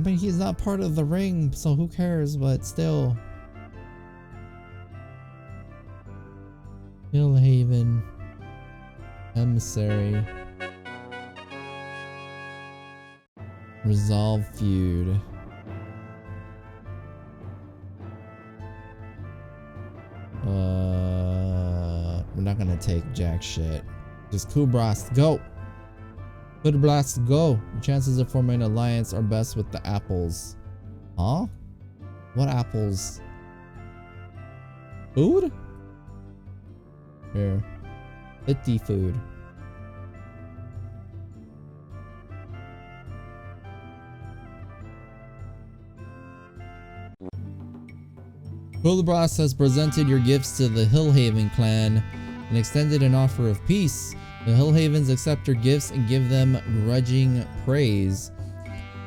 mean, he's not part of the ring, so who cares, but still. Hillhaven. Emissary. Resolve feud. We're not gonna take jack shit. Just Kubras, go! Good blast, go. The chances of forming an alliance are best with the apples. Huh? What apples? Food? Here. 50 food. Hildebras has presented your gifts to the Hillhaven clan and extended an offer of peace. The Hillhavens accept your gifts and give them grudging praise.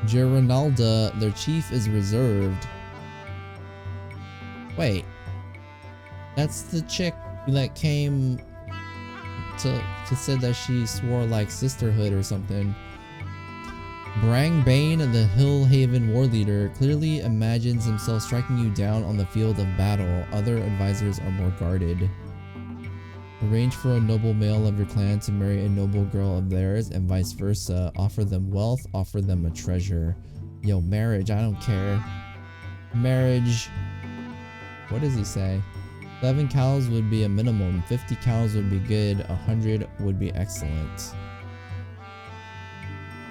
Geronalda, their chief, is reserved. Wait. That's the chick that came to said that she swore like sisterhood or something. Brang Bane, the Hillhaven war leader, clearly imagines himself striking you down on the field of battle. Other advisors are more guarded. Arrange for a noble male of your clan to marry a noble girl of theirs, and vice versa. Offer them wealth, offer them a treasure. Yo, marriage, I don't care. Marriage. What does he say? 7 cows would be a minimum, 50 cows would be good, 100 would be excellent.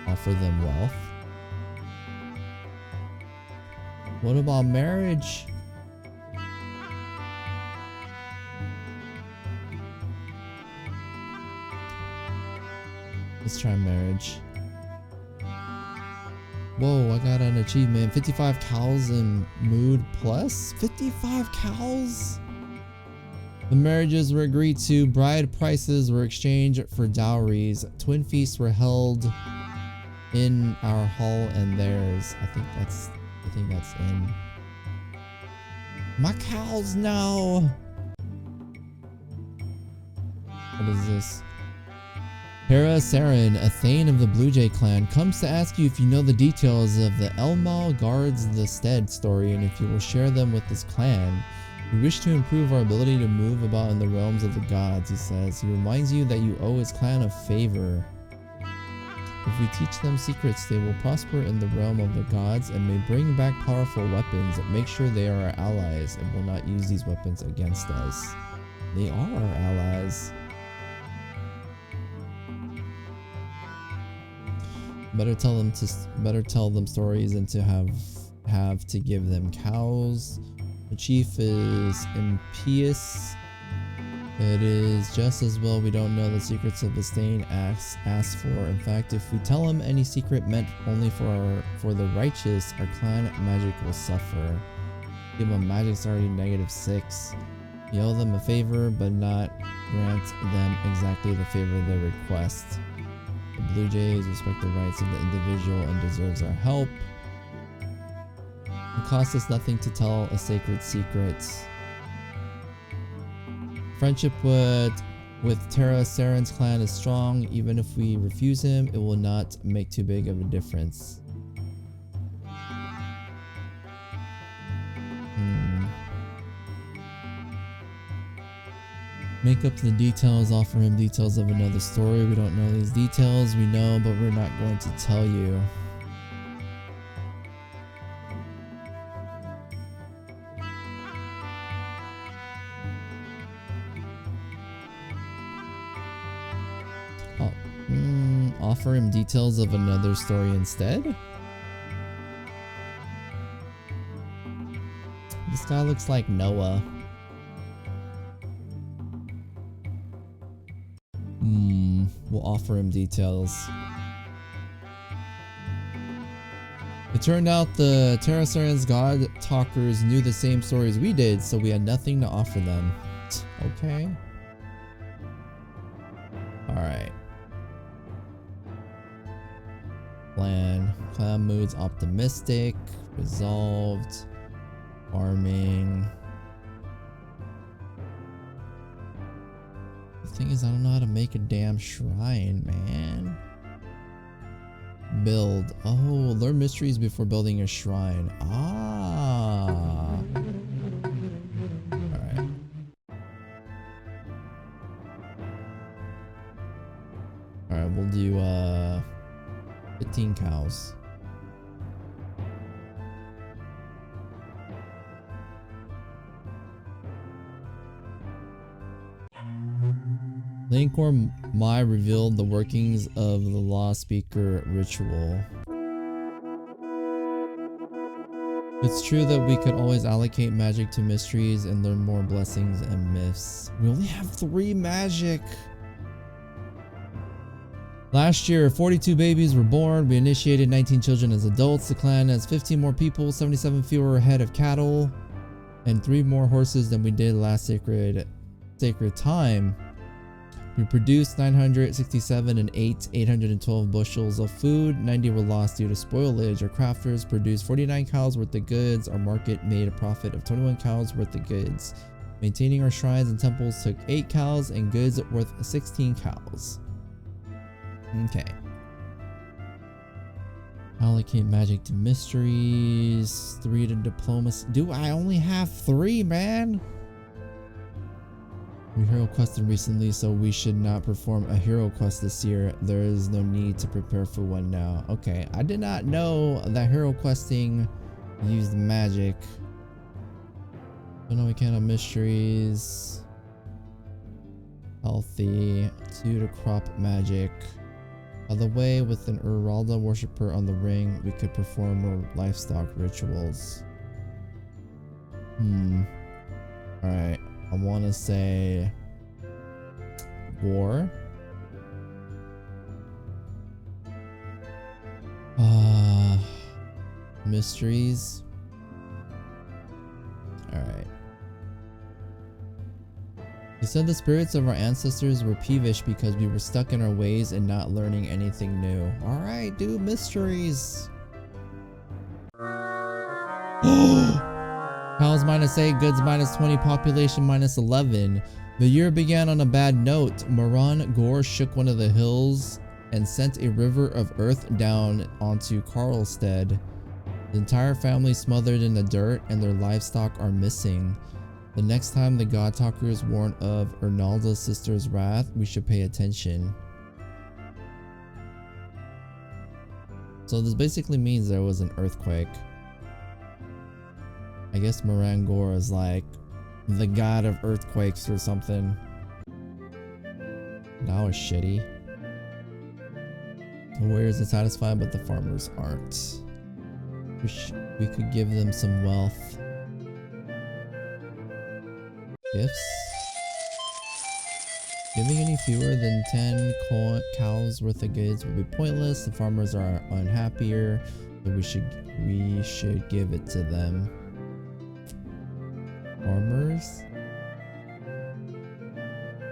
Offer them wealth. What about marriage? Let's try marriage. Whoa, I got an achievement. 55 cows in mood plus? 55 cows? The marriages were agreed to. Bride prices were exchanged for dowries. Twin feasts were held in our hall and theirs. I think that's in. My cows, no. What is this? Hera Saren, a Thane of the Blue Jay clan, comes to ask you if you know the details of the Elmal Guards the Stead story and if you will share them with this clan. We wish to improve our ability to move about in the realms of the gods, he says. He reminds you that you owe his clan a favor. If we teach them secrets, they will prosper in the realm of the gods and may bring back powerful weapons. Make sure they are our allies and will not use these weapons against us. They are our allies. Better tell them stories than to have to give them cows. The chief is impious. It is just as well we don't know the secrets of the stain asked for. In fact, if we tell him any secret meant only for the righteous, our clan magic will suffer. Give them magic's already -6. You owe them a favor, but not grant them exactly the favor they request. The Blue Jays respect the rights of the individual and deserves our help. It costs us nothing to tell a sacred secret. Friendship with Terra Saren's clan is strong. Even if we refuse him, it will not make too big of a difference. Make up the details, offer him details of another story. We don't know these details, we know, but we're not going to tell you. Offer him details of another story instead? This guy looks like Noah. We'll offer him details. It turned out the Terra Saren's god talkers knew the same stories we did, so we had nothing to offer them. Okay. Alright. Clan moods optimistic, resolved, farming. The thing is, I don't know how to make a damn shrine, man. Build. Oh, learn mysteries before building a shrine. Ah. Alright. Alright, we'll do 15 cows. Link or Mai revealed the workings of the lawspeaker ritual. It's true that we could always allocate magic to mysteries and learn more blessings and myths. We only have 3 magic. Last year, 42 babies were born. We initiated 19 children as adults. The clan has 15 more people, 77 fewer head of cattle, and 3 more horses than we did last sacred time. We produced 967 and 812 bushels of food. 90 were lost due to spoilage. Our crafters produced 49 cows worth of goods. Our market made a profit of 21 cows worth of goods. Maintaining our shrines and temples took 8 cows and goods worth 16 cows. Okay. Allocate magic to mysteries. 3 to diplomacy. Dude, I only have 3, man. We hero quested recently, so we should not perform a hero quest this year. There is no need to prepare for one now. Okay, I did not know that hero questing used magic. Oh no, we can't have mysteries. Healthy. 2 to crop magic. By the way, with an Uralda worshipper on the ring, we could perform more livestock rituals. Alright. I want to say war. Mysteries. Alright. He said the spirits of our ancestors were peevish because we were stuck in our ways and not learning anything new. Alright, dude, mysteries. Cows -8, goods -20, population -11. The year began on a bad note. Moran Gore shook one of the hills and sent a river of earth down onto Karlstead. The entire family smothered in the dirt and their livestock are missing. The next time the God Talkers warn of Ernalda's sister's wrath, we should pay attention. So this basically means there was an earthquake. I guess Marangor is like the god of earthquakes or something. That was shitty. The warriors are satisfied, but the farmers aren't. We could give them some wealth. Gifts? Giving any fewer than 10 cows worth of goods would be pointless. The farmers are unhappier, but we should give it to them. Farmers?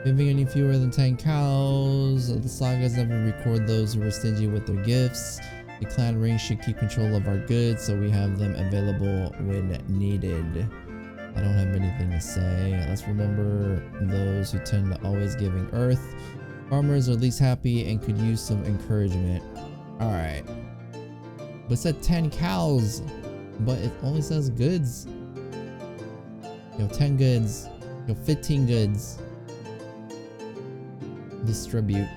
Giving any fewer than 10 cows. The sagas never record those who were stingy with their gifts. The clan ring should keep control of our goods so we have them available when needed. I don't have anything to say. Let's remember those who tend to always giving earth. Farmers are least happy and could use some encouragement. Alright. But it said 10 cows. But it only says goods. Yo, 10 goods. Yo, 15 goods. Distribute.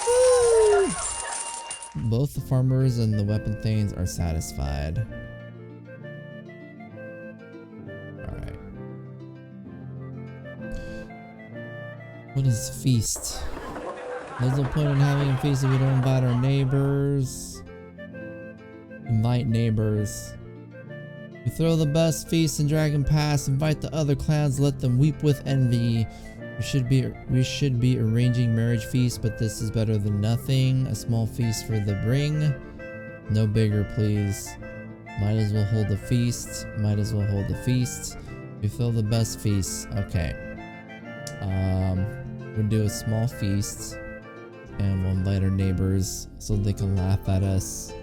Woo! Both the farmers and the weapon thanes are satisfied. Alright. What is feast? There's no point in having a feast if we don't invite our neighbors. Invite neighbors. We throw the best feast in Dragon Pass, invite the other clans, let them weep with envy. We should be arranging marriage feasts, but this is better than nothing. A small feast for the ring. No bigger, please. Might as well hold the feast. Might as well hold the feast. We throw the best feast. Okay. We'll do a small feast. And we'll invite our neighbors so they can laugh at us.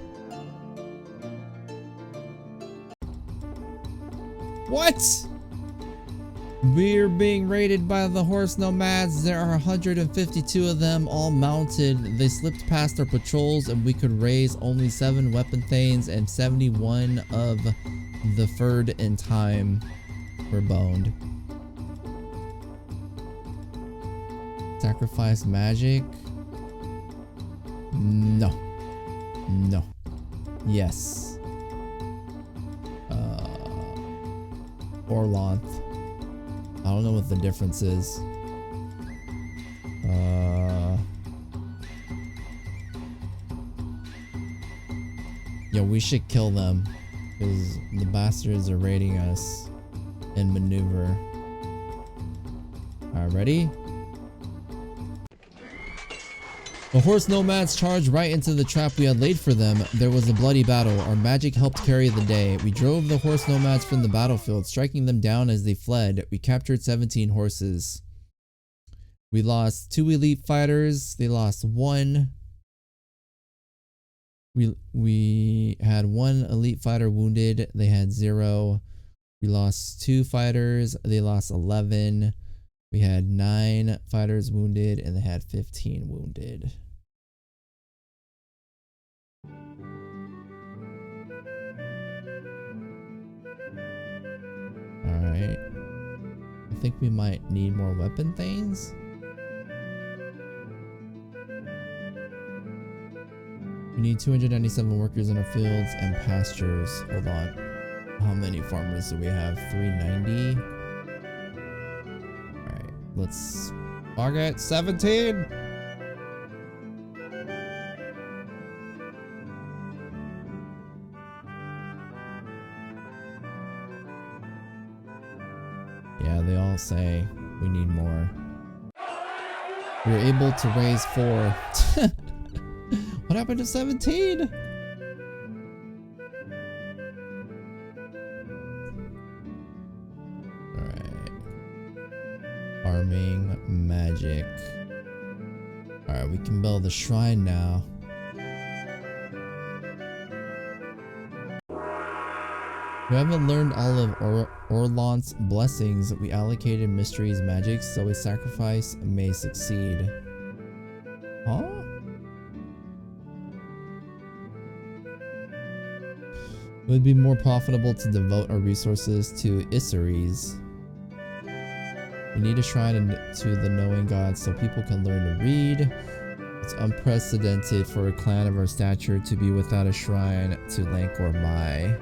What? We're being raided by the horse nomads. There are 152 of them, all mounted. They slipped past our patrols and we could raise only 7 weapon thanes and 71 of the fyrd in time. We're boned. Sacrifice magic? No. No. Yes. Orlanth. I don't know what the difference is. Yeah, we should kill them because the bastards are raiding us in maneuver. Alright, ready? The horse nomads charged right into the trap we had laid for them. There was a bloody battle. Our magic helped carry the day. We drove the horse nomads from the battlefield, striking them down as they fled. We captured 17 horses. We lost 2 elite fighters. They lost 1. We had 1 elite fighter wounded. They had 0. We lost 2 fighters. They lost 11. We had 9 fighters wounded and they had 15 wounded. Alright. I think we might need more weapon things. We need 297 workers in our fields and pastures. Hold on. How many farmers do we have? 390? Alright, let's target 17! Yeah, they all say we need more. We were able to raise 4. What happened to 17? Alright. Farming magic. Alright, we can build a shrine now. We haven't learned all of Orlant's blessings. We allocated mysteries magic so a sacrifice may succeed. Huh? It would be more profitable to devote our resources to Isseries. We need a shrine to the knowing god so people can learn to read. It's unprecedented for a clan of our stature to be without a shrine to Lankor Mai.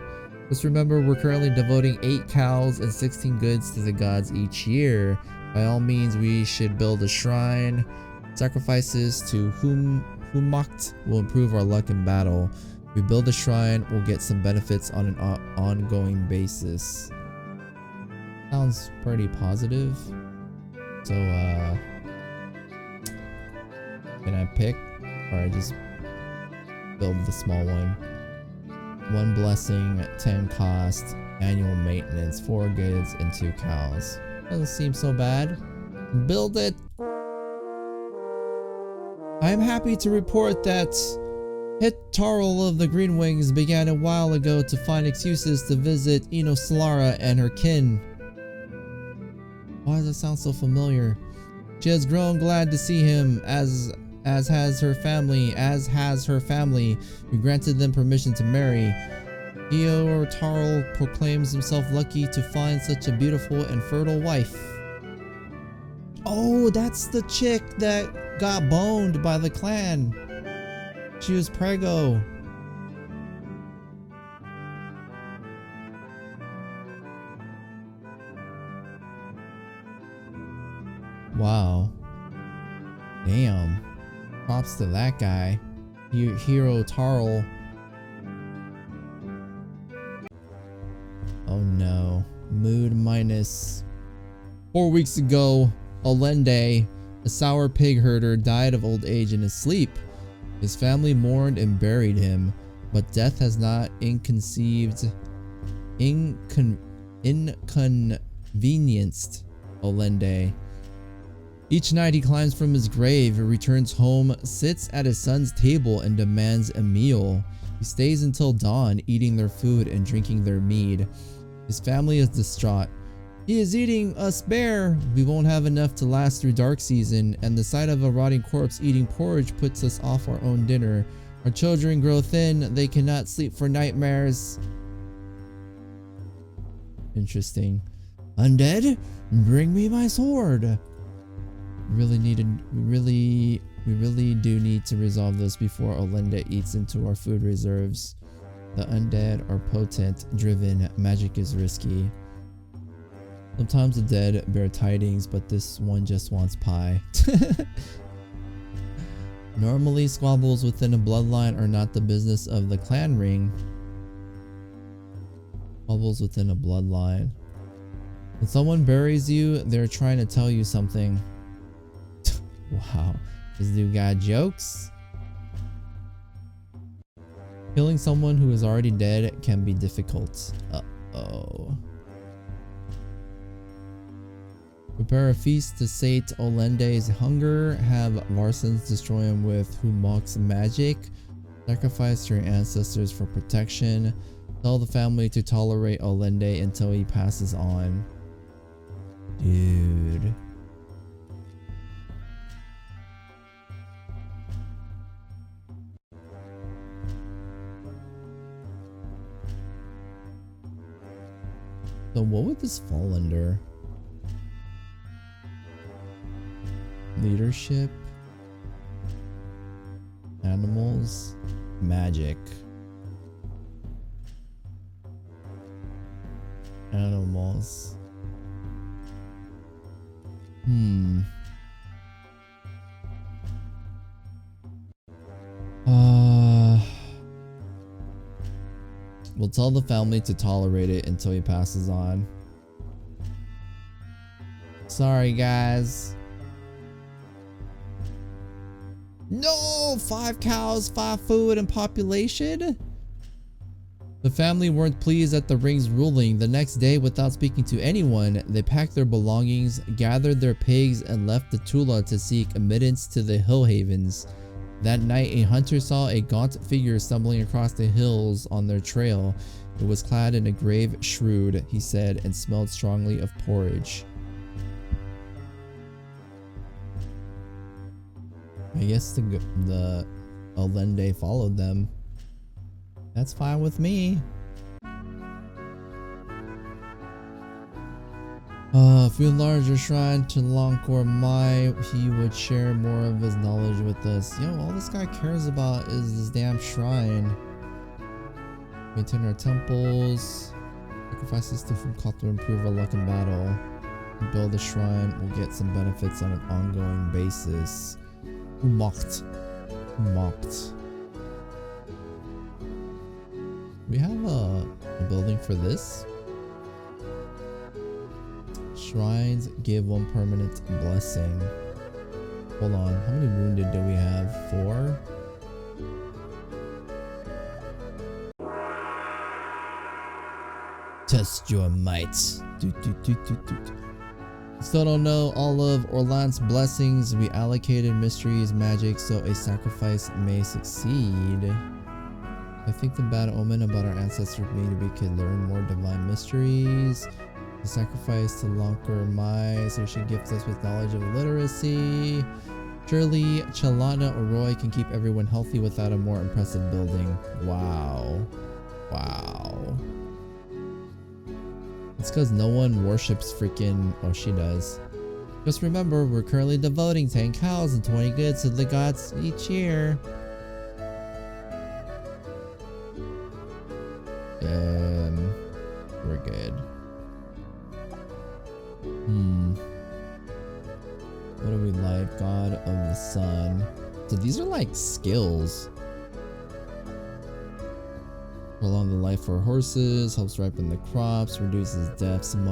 Just remember, we're currently devoting 8 cows and 16 goods to the gods each year. By all means, we should build a shrine. Sacrifices to Humakt will improve our luck in battle. We build a shrine, we'll get some benefits on an ongoing basis. Sounds pretty positive. So, can I pick? Or I just build the small one? 1 blessing, 10 cost, annual maintenance, 4 goods, and 2 cows. Doesn't seem so bad. Build it! I am happy to report that Hitarl of the Green Wings began a while ago to find excuses to visit Inosalara and her kin. Why does it sound so familiar? She has grown glad to see him, as has her family. We granted them permission to marry. Hitarl proclaims himself lucky to find such a beautiful and fertile wife. Oh, that's the chick that got boned by the clan. She was prego. Wow. Damn. Props to that guy. Hitarl. Oh no. Mood minus. 4 weeks ago, Olende, a sour pig herder, died of old age in his sleep. His family mourned and buried him, but death has not inconvenienced Olende. Each night he climbs from his grave, returns home, sits at his son's table and demands a meal. He stays until dawn, eating their food and drinking their mead. His family is distraught. He is eating us bare. We won't have enough to last through dark season, and the sight of a rotting corpse eating porridge puts us off our own dinner. Our children grow thin. They cannot sleep for nightmares. Interesting. Undead, bring me my sword. We really do need to resolve this before Olende eats into our food reserves. The undead are potent, driven. Magic is risky. Sometimes the dead bear tidings, but this one just wants pie. Normally, squabbles within a bloodline are not the business of the clan ring. Squabbles within a bloodline. When someone buries you, they're trying to tell you something. Wow, this dude got jokes. Killing someone who is already dead can be difficult. Uh-oh. Prepare a feast to sate Olende's hunger. Have Varsons destroy him with who mocks magic. Sacrifice your ancestors for protection. Tell the family to tolerate Olende until he passes on. Dude. So what would this fall under? Leadership, animals, magic, animals. We'll tell the family to tolerate it until he passes on. Sorry, guys. No! 5 cows, 5 food, and population? The family weren't pleased at the ring's ruling. The next day, without speaking to anyone, they packed their belongings, gathered their pigs, and left the Tula to seek admittance to the Hill Havens. That night, a hunter saw a gaunt figure stumbling across the hills on their trail. It was clad in a grave shroud, he said, and smelled strongly of porridge. I guess the Olende followed them. That's fine with me. If we enlarge your shrine to Longkor Mai, he would share more of his knowledge with us. Yo, all this guy cares about is this damn shrine. Maintain our temples. Sacrifices to Fumka to improve our luck in battle. Build a shrine, we'll get some benefits on an ongoing basis. Who mocked? Who mocked? We have a building for this. Shrines give 1 permanent blessing. Hold on, how many wounded do we have? 4? Test your might. Still don't know all of Orlan's blessings. We allocated mysteries magic so a sacrifice may succeed. I think the bad omen about our ancestors means we could learn more divine mysteries. The sacrifice to Longkor Mai, so she gifts us with knowledge of literacy. Surely Chalana or Roy can keep everyone healthy without a more impressive building. Wow. Wow. It's because no one worships freaking... Oh, she does. Just remember, we're currently devoting 10 cows and 20 goods to the gods each year. We're good. What do we like? God of the Sun. So these are like skills. Prolong the life for horses, helps ripen the crops, reduces deaths and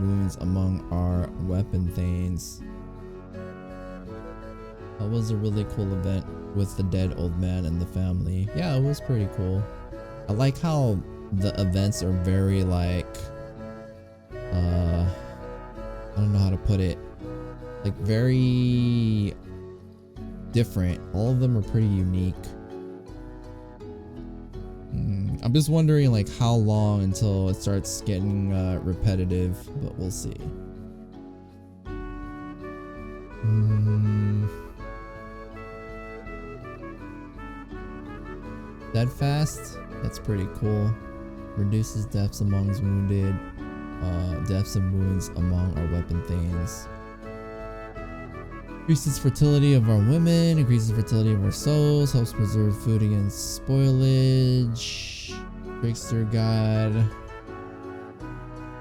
wounds among our weapon thanes. That was a really cool event with the dead old man and the family. Yeah, it was pretty cool. I like how the events are very like I don't know how to put it, like very different. All of them are pretty unique. I'm just wondering like how long until it starts getting repetitive, but we'll see. Steadfast, that's pretty cool. Reduces deaths amongst wounded, deaths and wounds among our weapon thanes. Increases fertility of our women, increases fertility of our souls, helps preserve food against spoilage. Trickster God.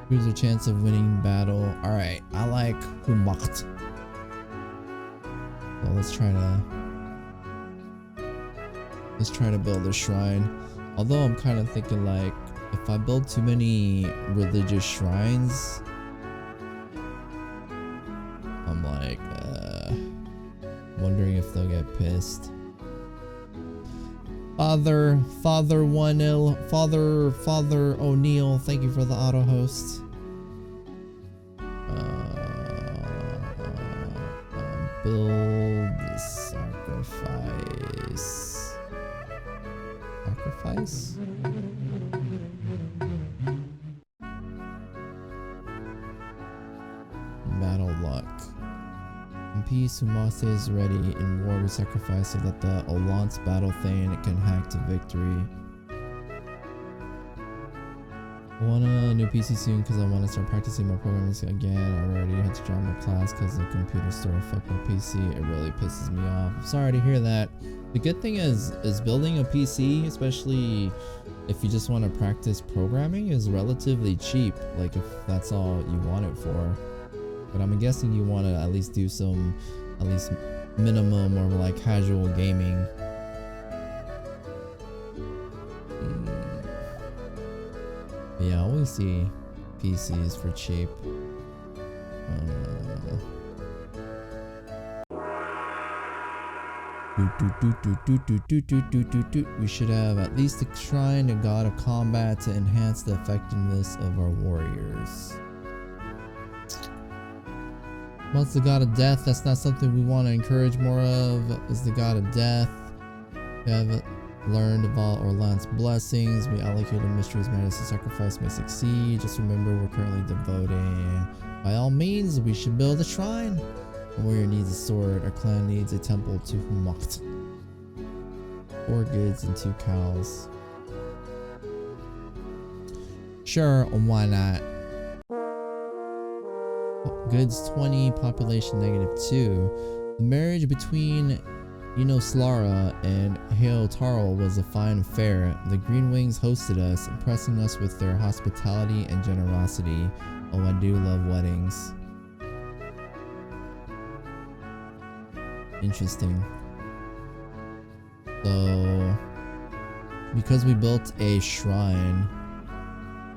Improves their chance of winning battle. Alright, I like Humacht. So let's try to build a shrine. Although I'm kind of thinking like, if I build too many religious shrines, I'm like, wondering if they'll get pissed. Father O'Neill, thank you for the auto host. Build sacrifice. Sacrifice? Battle luck. In peace, Humase is ready. In war, we sacrifice so that the Olance battle thane can hack to victory. I want a new PC soon because I want to start practicing my programming again. I already had to drop my class because the computer store fucked my PC. It really pisses me off. I'm sorry to hear that. The good thing is building a PC, especially if you just want to practice programming, is relatively cheap. Like if that's all you want it for. But I'm guessing you want to at least do some, at least minimum or like casual gaming. But yeah, I always see PCs for cheap. We should have at least a shrine to God of combat to enhance the effectiveness of our warriors. What's the god of death? That's not something we want to encourage more of. Is the god of death. We have learned about Orlan's blessings. We allocated mysteries matters to sacrifice may succeed. Just remember we're currently devoting. By all means, we should build a shrine. A warrior needs a sword. Our clan needs a temple to Humacht. 4 goods and 2 cows. Sure, why not? Goods 20, population -2. The marriage between Slara and Heotarl was a fine affair. The Green Wings hosted us, impressing us with their hospitality and generosity. Oh, I do love weddings. Interesting. So, because we built a shrine,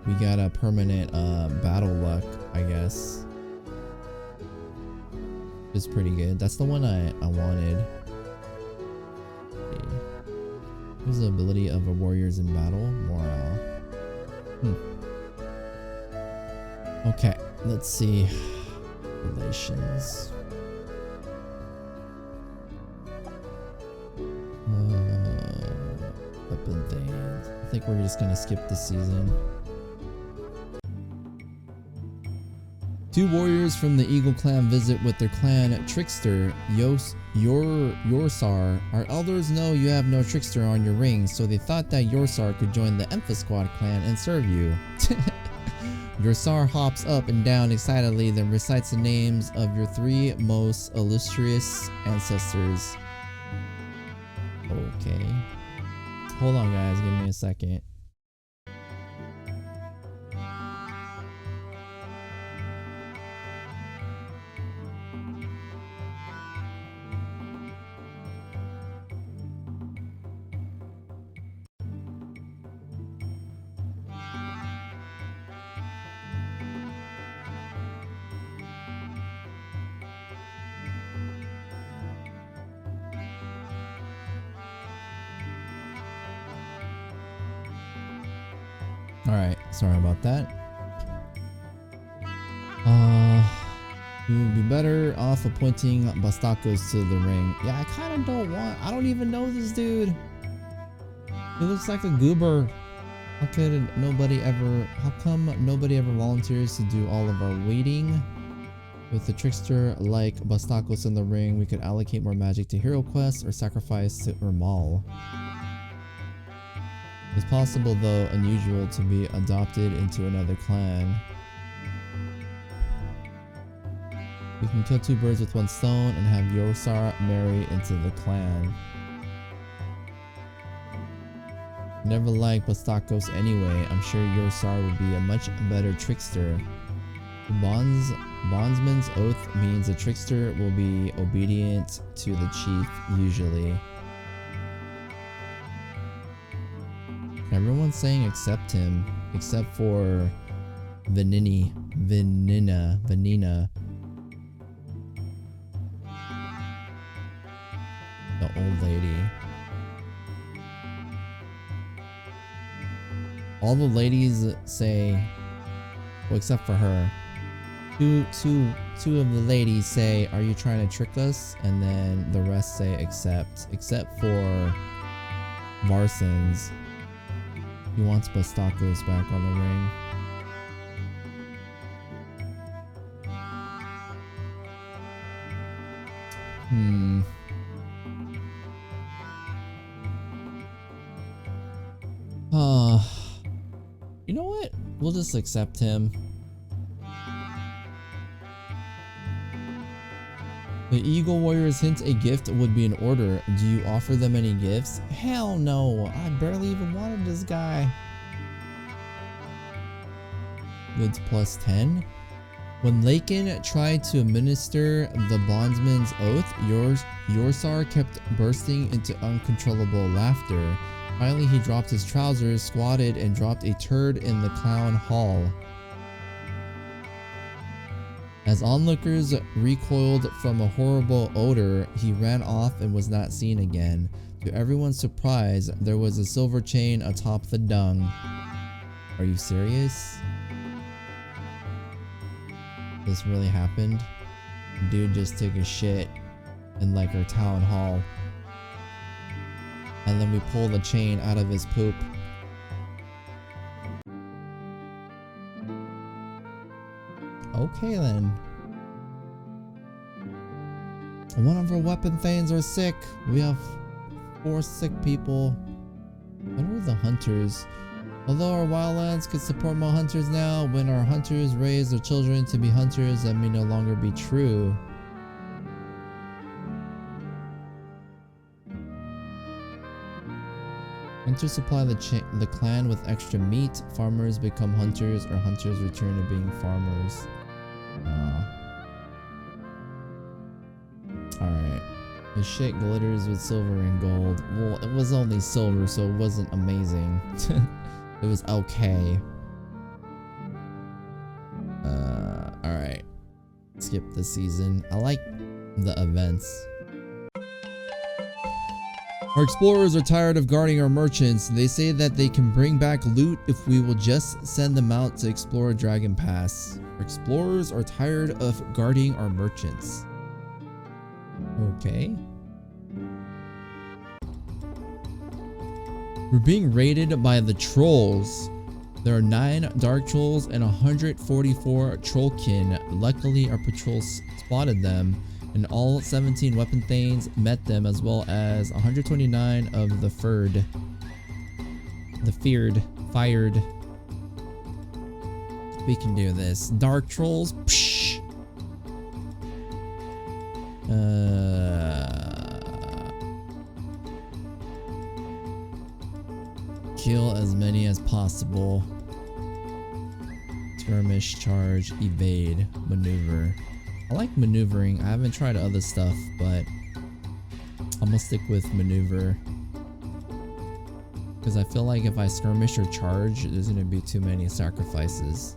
we got a permanent battle luck, I guess. It's pretty good. That's the one I wanted. Here's the ability of a warriors in battle. Morale. Okay, let's see. Relations. Weapon things. I think we're just gonna skip this season. 2 warriors from the Eagle clan visit with their clan trickster, Yorsar. Our elders know you have no trickster on your ring, so they thought that Yorsar could join the Emph squad clan and serve you. Yorsar hops up and down excitedly, then recites the names of your 3 most illustrious ancestors. Okay. Hold on, guys. Give me a second. Alright, sorry about that. We would be better off appointing Bastakos to the ring. Yeah, I kind of don't want... I don't even know this dude. He looks like a goober. How come nobody ever volunteers to do all of our waiting? With the trickster like Bastakos in the ring, we could allocate more magic to hero quests or sacrifice to Urmal. It's possible, though unusual, to be adopted into another clan. We can kill 2 birds with 1 stone and have Yorsar marry into the clan. Never liked Bastakos anyway. I'm sure your Sar would be a much better trickster. Bondsman's oath means a trickster will be obedient to the chief, usually. Everyone's saying except him, except for Vanina. The old lady. All the ladies say, well, except for her. Two of the ladies say, "Are you trying to trick us?" And then the rest say, except for Varsons. He wants Bastakos back on the ring. You know what? We'll just accept him. The Eagle Warriors hint a gift would be in order. Do you offer them any gifts? Hell no. I barely even wanted this guy. Goods plus 10. When Lakin tried to administer the bondsman's oath, Yorsar kept bursting into uncontrollable laughter. Finally, he dropped his trousers, squatted, and dropped a turd in the clown hall. As onlookers recoiled from a horrible odor, he ran off and was not seen again. To everyone's surprise, there was a silver chain atop the dung. Are you serious? This really happened? Dude just took a shit in like our town hall. And then we pull the chain out of his poop. Okay then. One of our weapon thanes are sick. We have 4 sick people. What are the hunters? Although our wildlands could support more hunters now, when our hunters raise their children to be hunters, that may no longer be true. Hunters supply the clan with extra meat, farmers become hunters, or hunters return to being farmers. Alright. The shit glitters with silver and gold. Well, it was only silver, so it wasn't amazing. It was okay. Alright. Skip the season. I like the events. Our explorers are tired of guarding our merchants. They say that they can bring back loot if we will just send them out to explore Dragon Pass. Our explorers are tired of guarding our merchants. Okay. We're being raided by the trolls. There are 9 dark trolls and 144 trollkin. Luckily, our patrol spotted them, and all 17 weapon thanes met them, as well as 129 of the fyrd. Fired. We can do this. Dark trolls. Psh. Kill as many as possible. Skirmish, charge, evade, maneuver. I like maneuvering. I haven't tried other stuff, but I'm gonna stick with maneuver. Because I feel like if I skirmish or charge, there's gonna be too many sacrifices.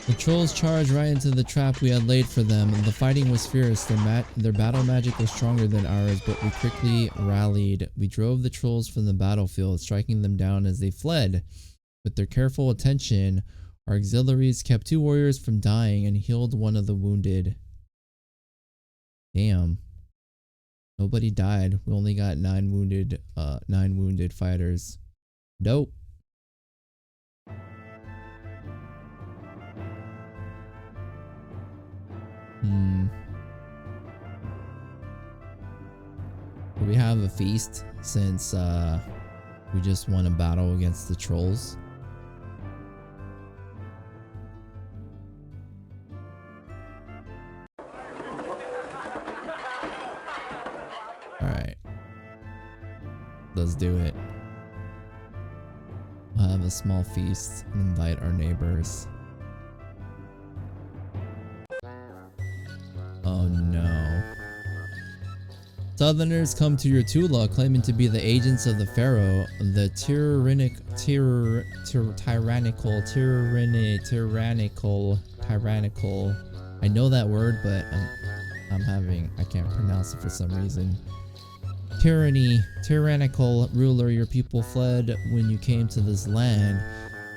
The trolls charged right into the trap we had laid for them. The fighting was fierce. Their battle magic was stronger than ours, but we quickly rallied. We drove the trolls from the battlefield, striking them down as they fled. With their careful attention, our auxiliaries kept 2 warriors from dying and healed one of the wounded. Damn. Nobody died. We only got 9 wounded fighters. Dope. Do we have a feast since we just won a battle against the trolls? Alright. Let's do it. We'll have a small feast and invite our neighbors. Oh no. Southerners come to your Tula claiming to be the agents of the Pharaoh, the tyrannical. I know that word, but I can't pronounce it for some reason. Tyrannical ruler, your people fled when you came to this land.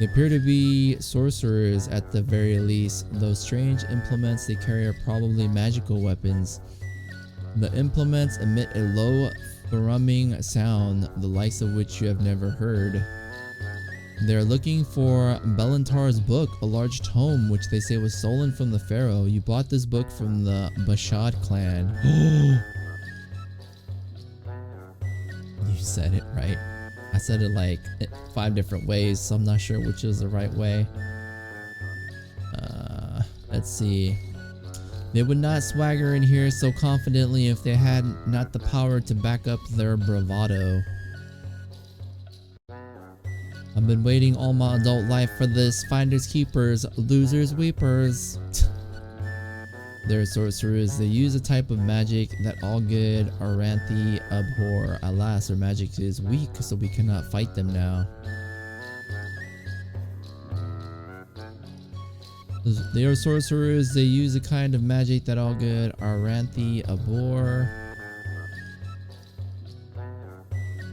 They appear to be sorcerers at the very least. Those strange implements they carry are probably magical weapons. The implements emit a low thrumming sound, the likes of which you have never heard. They're looking for Belantar's book, a large tome which they say was stolen from the Pharaoh. You bought this book from the Bashad clan. You said it right. I said it like 5 different ways, so I'm not sure which is the right way. Let's see. They would not swagger in here so confidently if they had not the power to back up their bravado. I've been waiting all my adult life for this. Finders keepers, losers weepers. They're sorcerers. They use a type of magic that all good Aranthi abhor. Alas, their magic is weak, so we cannot fight them now. They are sorcerers. They use a kind of magic that all good Aranthi abhor.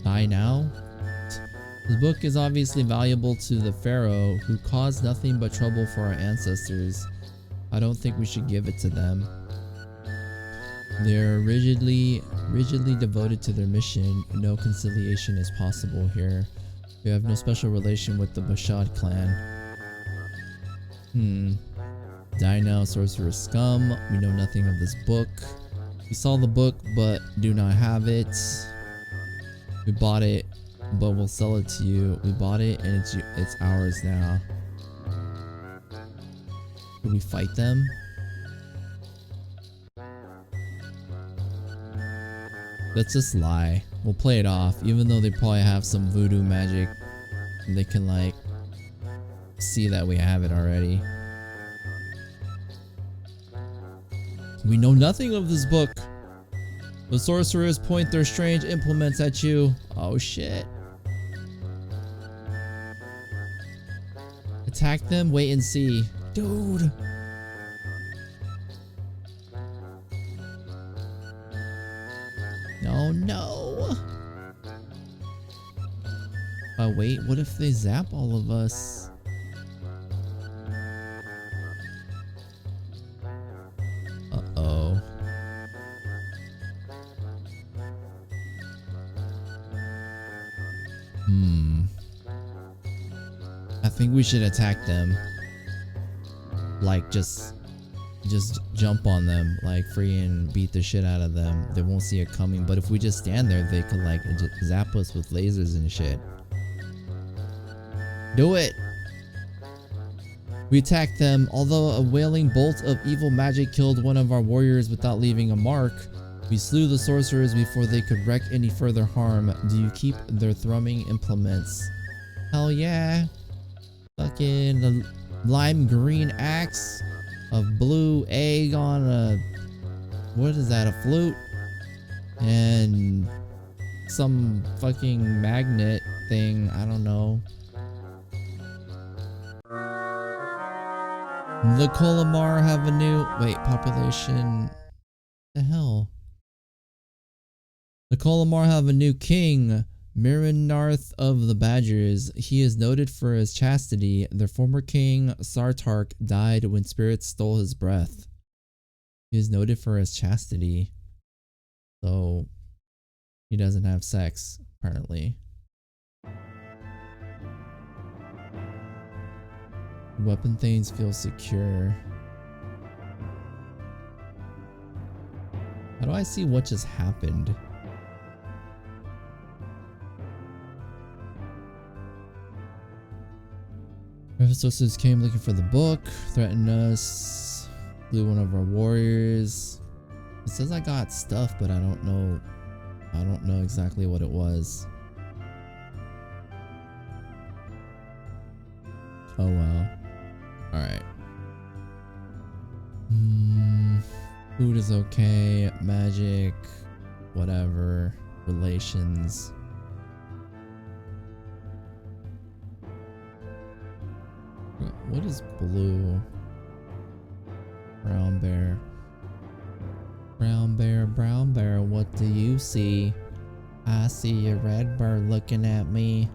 Die now? This book is obviously valuable to the Pharaoh, who caused nothing but trouble for our ancestors. I don't think we should give it to them. They're rigidly devoted to their mission. No conciliation is possible here. We have no special relation with the Bashad clan. Die now, sorcerer scum. We know nothing of this book. We saw the book, but do not have it. We bought it, but we'll sell it to you. We bought it, and it's ours now. Should we fight them? Let's just lie. We'll play it off, even though they probably have some voodoo magic. And they can like see that we have it already. We know nothing of this book. The sorcerers point their strange implements at you. Oh shit. Attack them, wait and see. Dude. No, no. Wait, what if they zap all of us? Uh-oh. I think we should attack them. Like, just jump on them, like freaking beat the shit out of them. They won't see it coming, but if we just stand there, they could like zap us with lasers and shit. Do it! We attacked them. Although a wailing bolt of evil magic killed one of our warriors without leaving a mark, we slew the sorcerers before they could wreak any further harm. Do you keep their thrumming implements? Hell yeah! Fucking the lime green axe, a blue egg on a, what is that, a flute, and some fucking magnet thing, I don't know. The Kolamar have a new, wait, population, the hell? The Kolamar have a new king, Mirinarth of the Badgers. He is noted for his chastity. Their former king, Sartark, died when spirits stole his breath. He is noted for his chastity. So, he doesn't have sex, apparently. Weapon things feel secure. How do I see what just happened? Sorcerers came looking for the book, threatened us, blew one of our warriors. It says I got stuff, but I don't know I don't know exactly what it was. Oh well. Alright. Food is okay. Magic. Whatever. Relations. What is blue? Brown bear. Brown bear, brown bear, what do you see? I see a red bird looking at me.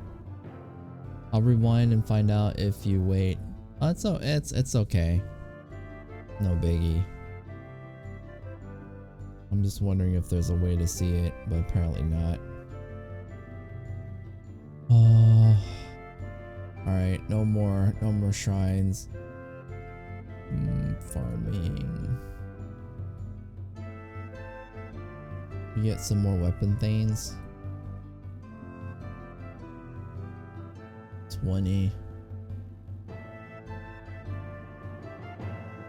I'll rewind and find out if you wait. Oh, it's okay. No biggie. I'm just wondering if there's a way to see it, but apparently not. Oh. Alright, no more shrines. Farming. We get some more weapon things. 20.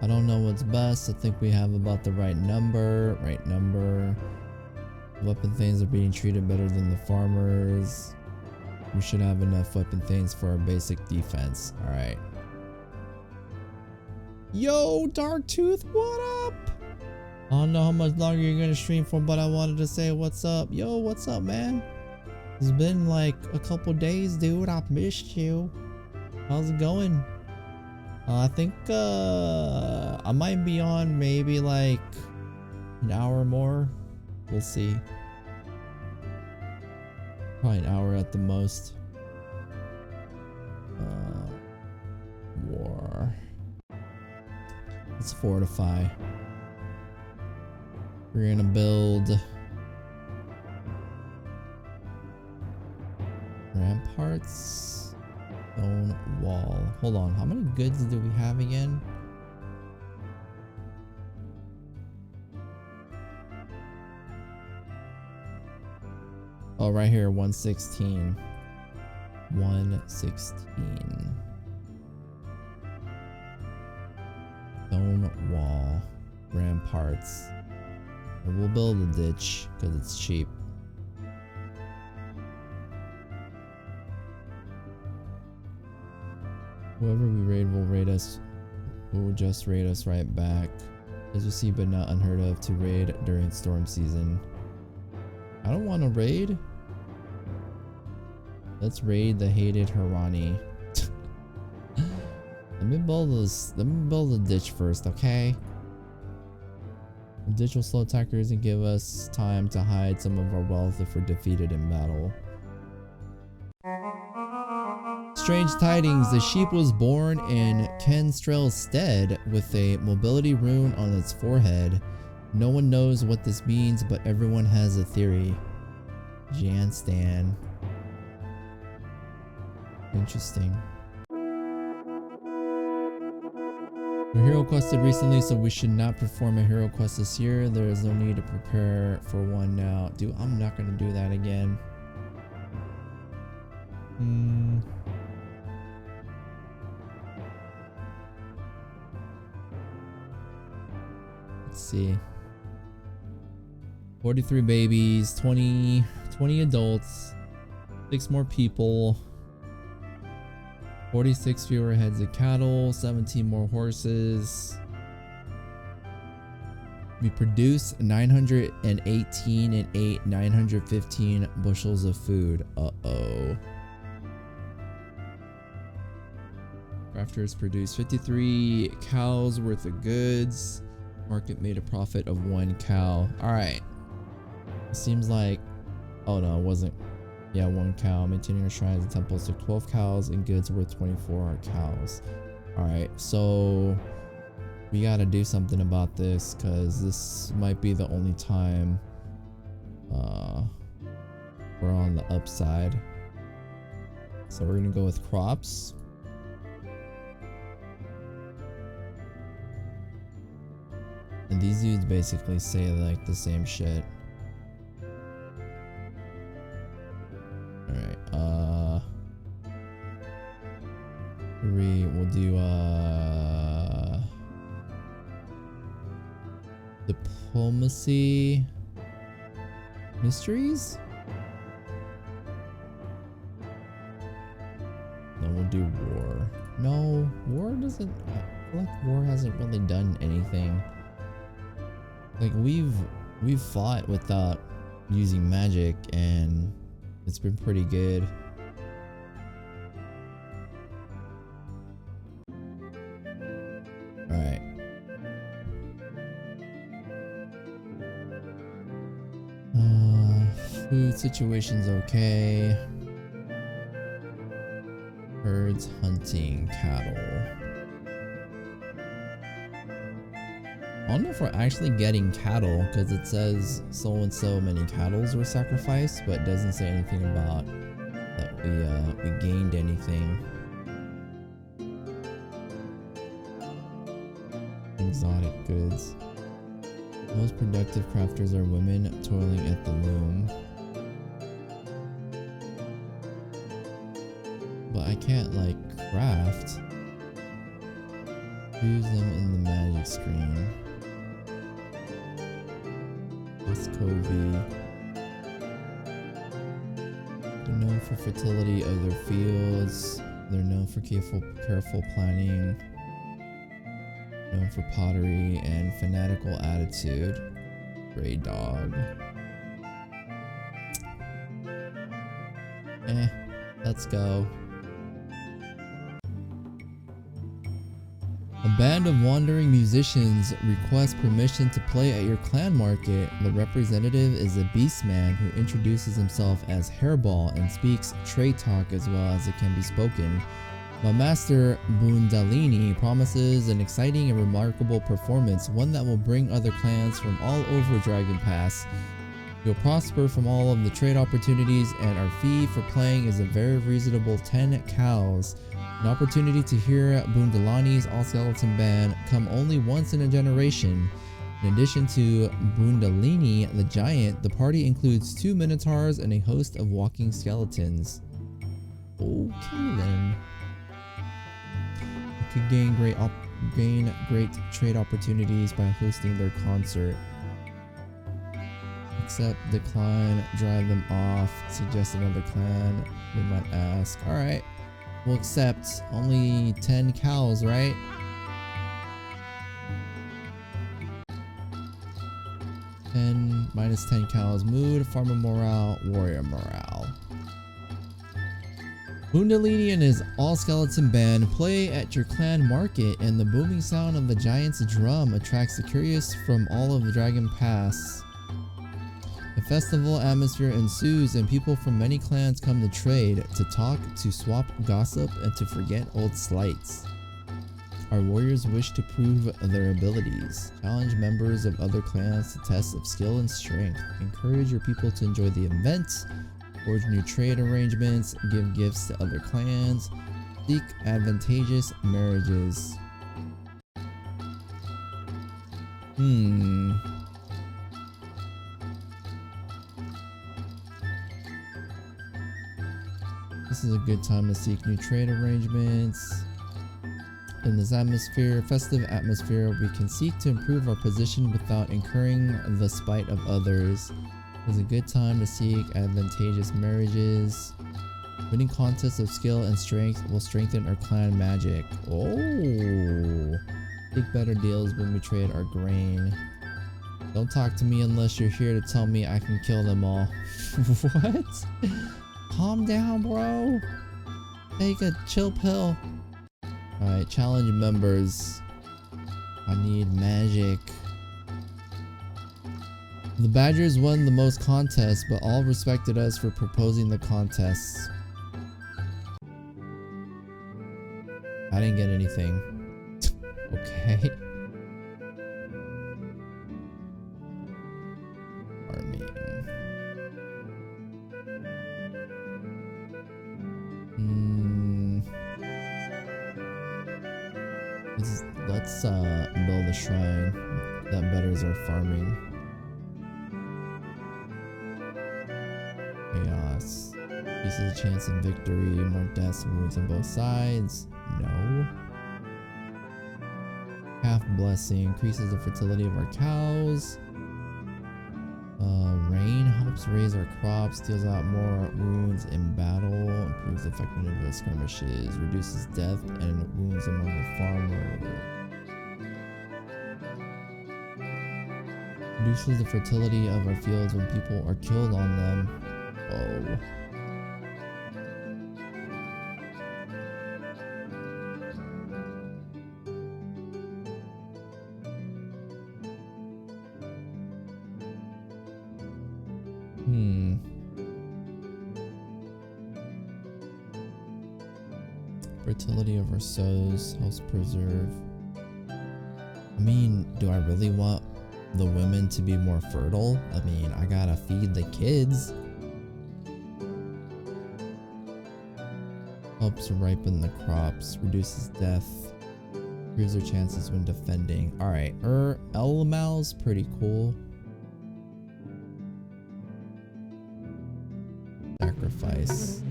I don't know what's best. I think we have about the right number. Weapon things are being treated better than the farmers. We should have enough weapon things for our basic defense. Alright. Yo, Darktooth, what up? I don't know how much longer you're gonna stream for, but I wanted to say what's up. Yo, what's up, man? It's been like a couple days, dude. I've missed you. How's it going? I think I might be on maybe like an hour more. We'll see. Probably an hour at the most. War. Let's fortify. We're gonna build ramparts, stone wall. Hold on, how many goods do we have again? Oh, right here, 116. 116. Stone wall, ramparts. We'll build a ditch because it's cheap. Whoever we raid will raid us. Will just raid us right back. As you see, but not unheard of to raid during storm season. I don't want to raid. Let's raid the hated Harani. Let me build a ditch first, okay? The ditch will slow attackers and give us time to hide some of our wealth if we're defeated in battle. Strange tidings. The sheep was born in Kenstrel's stead with a mobility rune on its forehead. No one knows what this means, but everyone has a theory. Jan Stan. Interesting. We hero quested recently, so we should not perform a hero quest this year. There is no need to prepare for one now. Dude, I'm not gonna do that again. Let's see. 43 babies, 20 adults, 6 more people. 46 fewer heads of cattle, 17 more horses. We produce 918 and ate 915 bushels of food. Uh-oh. Crafters produced 53 cows worth of goods. Market made a profit of 1 cow. Alright. Seems like... Oh no, it wasn't. Yeah, 1 cow. Maintaining our shrines and temples took 12 cows and goods worth 24 cows. Alright, so we gotta do something about this because this might be the only time we're on the upside. So we're gonna go with crops. And these dudes basically say like the same shit. Alright, we'll do diplomacy. Mysteries? Then we'll do war. No, war doesn't. I feel like war hasn't really done anything. Like we've fought without using magic, and it's been pretty good. All right. Food situation's okay. Herds, hunting, cattle. I don't know if we're actually getting cattle because it says so and so many cattle were sacrificed, but it doesn't say anything about that we gained anything. Exotic goods. Most productive crafters are women toiling at the loom. But I can't like craft. Use them in the magic screen. Covey. They're known for fertility of their fields. They're known for careful planning. Known for pottery and fanatical attitude. Gray dog. Let's go. A band of wandering musicians request permission to play at your clan market. The representative is a beastman who introduces himself as Hairball and speaks trade talk as well as it can be spoken. But Master Bundalini promises an exciting and remarkable performance, one that will bring other clans from all over Dragon Pass. You'll prosper from all of the trade opportunities, and our fee for playing is a very reasonable 10 cows. An opportunity to hear Bundalani's all-skeleton band come only once in a generation. In addition to Bundalini the giant, the party includes 2 minotaurs and a host of walking skeletons. Okay then. You could gain great trade opportunities by hosting their concert. Accept, decline, drive them off, suggest another clan, they might ask. Alright. We'll accept. Only 10 cows, right? Minus 10 cows. Mood, farmer morale, warrior morale. Bundalini and his all-skeleton band play at your clan market, and the booming sound of the giant's drum attracts the curious from all of the Dragon Pass. A festival atmosphere ensues, and people from many clans come to trade, to talk, to swap gossip, and to forget old slights. Our warriors wish to prove their abilities. Challenge members of other clans to tests of skill and strength. Encourage your people to enjoy the event. Forge new trade arrangements. Give gifts to other clans. Seek advantageous marriages. This is a good time to seek new trade arrangements. In this festive atmosphere, we can seek to improve our position without incurring the spite of others. It's a good time to seek advantageous marriages. Winning contests of skill and strength will strengthen our clan magic. Oh! Seek better deals when we trade our grain. Don't talk to me unless you're here to tell me I can kill them all. What? Calm down, bro. Take a chill pill. Alright, challenge members. I need magic. The Badgers won the most contests, but all respected us for proposing the contests. I didn't get anything. Okay. Army. Let's build a shrine that betters our farming. Chaos. Increases the chance of victory. More deaths and wounds on both sides. No. Half blessing. Increases the fertility of our cows. Rain helps Helps raise our crops, deals out more wounds in battle, improves the effectiveness of skirmishes, reduces death and wounds among the farmer. Reduces the fertility of our fields when people are killed on them. Oh. Fertility of our sows helps preserve. I mean, do I really want the women to be more fertile? I mean, I gotta feed the kids. Helps ripen the crops, reduces death, improves their chances when defending. Alright, Elmal's pretty cool. Sacrifice.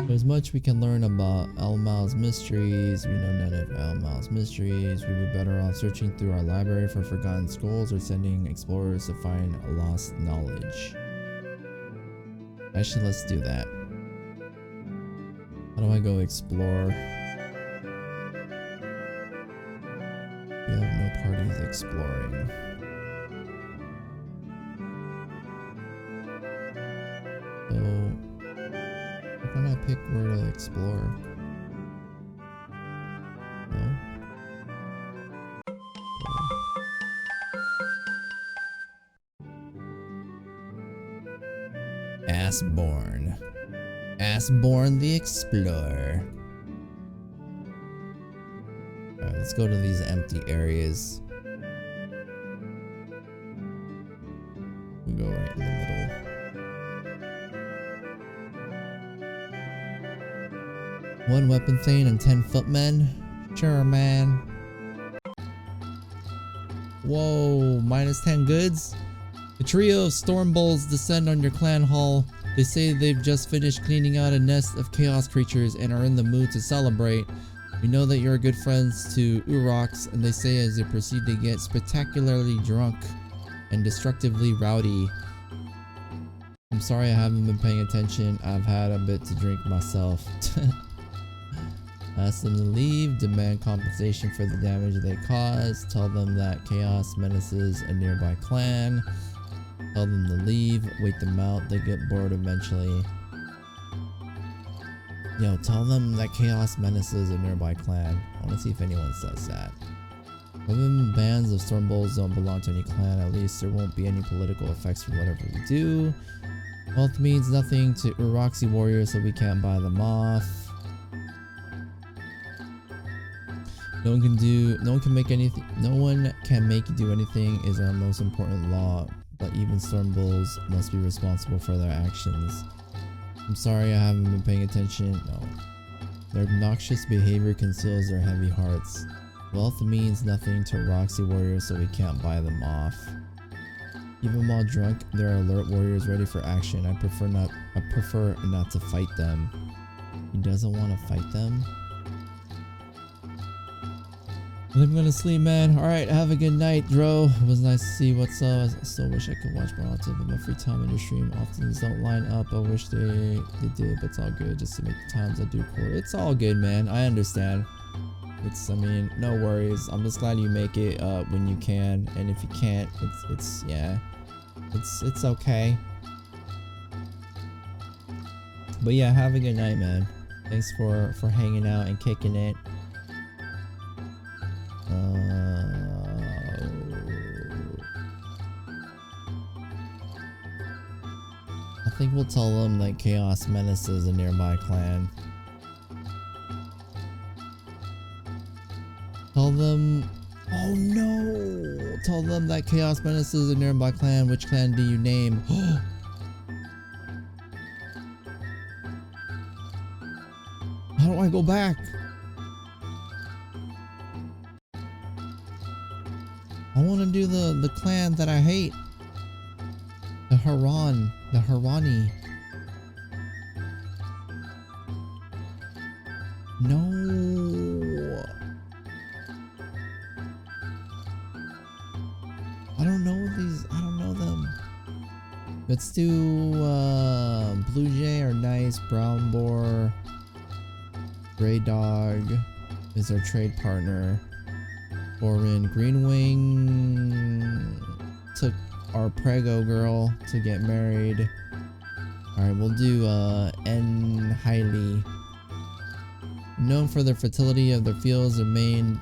There's much we can learn about Elmal's mysteries. We know none of Elmal's mysteries. We'd be better off searching through our library for forgotten scrolls or sending explorers to find lost knowledge. Actually, let's do that. How do I go explore? We have no parties exploring. So how can I pick where to explore? No? Asborn. Asborn the Explorer. Alright, let's go to these empty areas. We go right in the middle. One weapon thane and 10 footmen? Sure, man. Whoa, minus 10 goods? A trio of storm bulls descend on your clan hall. They say they've just finished cleaning out a nest of chaos creatures and are in the mood to celebrate. We know that you're good friends to Uroks, and they say as they proceed to get spectacularly drunk and destructively rowdy. I'm sorry I haven't been paying attention. I've had a bit to drink myself. Ask them to leave, demand compensation for the damage they caused, tell them that chaos menaces a nearby clan, tell them to leave, wait them out, they get bored eventually. Yo, tell them that chaos menaces a nearby clan. I want to see if anyone says that. Women bands of storm bulls don't belong to any clan, at least there won't be any political effects from whatever we do. Wealth means nothing to Uroxy warriors, so we can't buy them off. No one can make you do anything is our most important law, but even storm bulls must be responsible for their actions. I'm sorry I haven't been paying attention. No. Their obnoxious behavior conceals their heavy hearts. Wealth means nothing to Roxy warriors, so we can't buy them off. Even while drunk, there are alert warriors ready for action. I prefer not to fight them. He doesn't want to fight them? I'm gonna sleep, man. Alright, have a good night, Dro. It was nice to see what's up. I still wish I could watch more often, but my free time in the stream often don't line up. I wish they did, but it's all good just to make the times I do cool. It's all good, man. I understand. I mean, no worries. I'm just glad you make it when you can, and if you can't, it's okay. But yeah, have a good night, man. Thanks for hanging out and kicking it. I think we'll tell them that chaos menaces a nearby clan. Tell them... Oh no! Tell them that chaos menaces a nearby clan. Which clan do you name? How do I go back? I want to do the clan that I hate. The Harani. No. I don't know them. let's do blue jay are nice. Brown boar, gray dog is our trade partner. Orin Greenwing took our prego girl to get married. Alright, we'll do N Hailey. Known for their fertility of their fields, their main...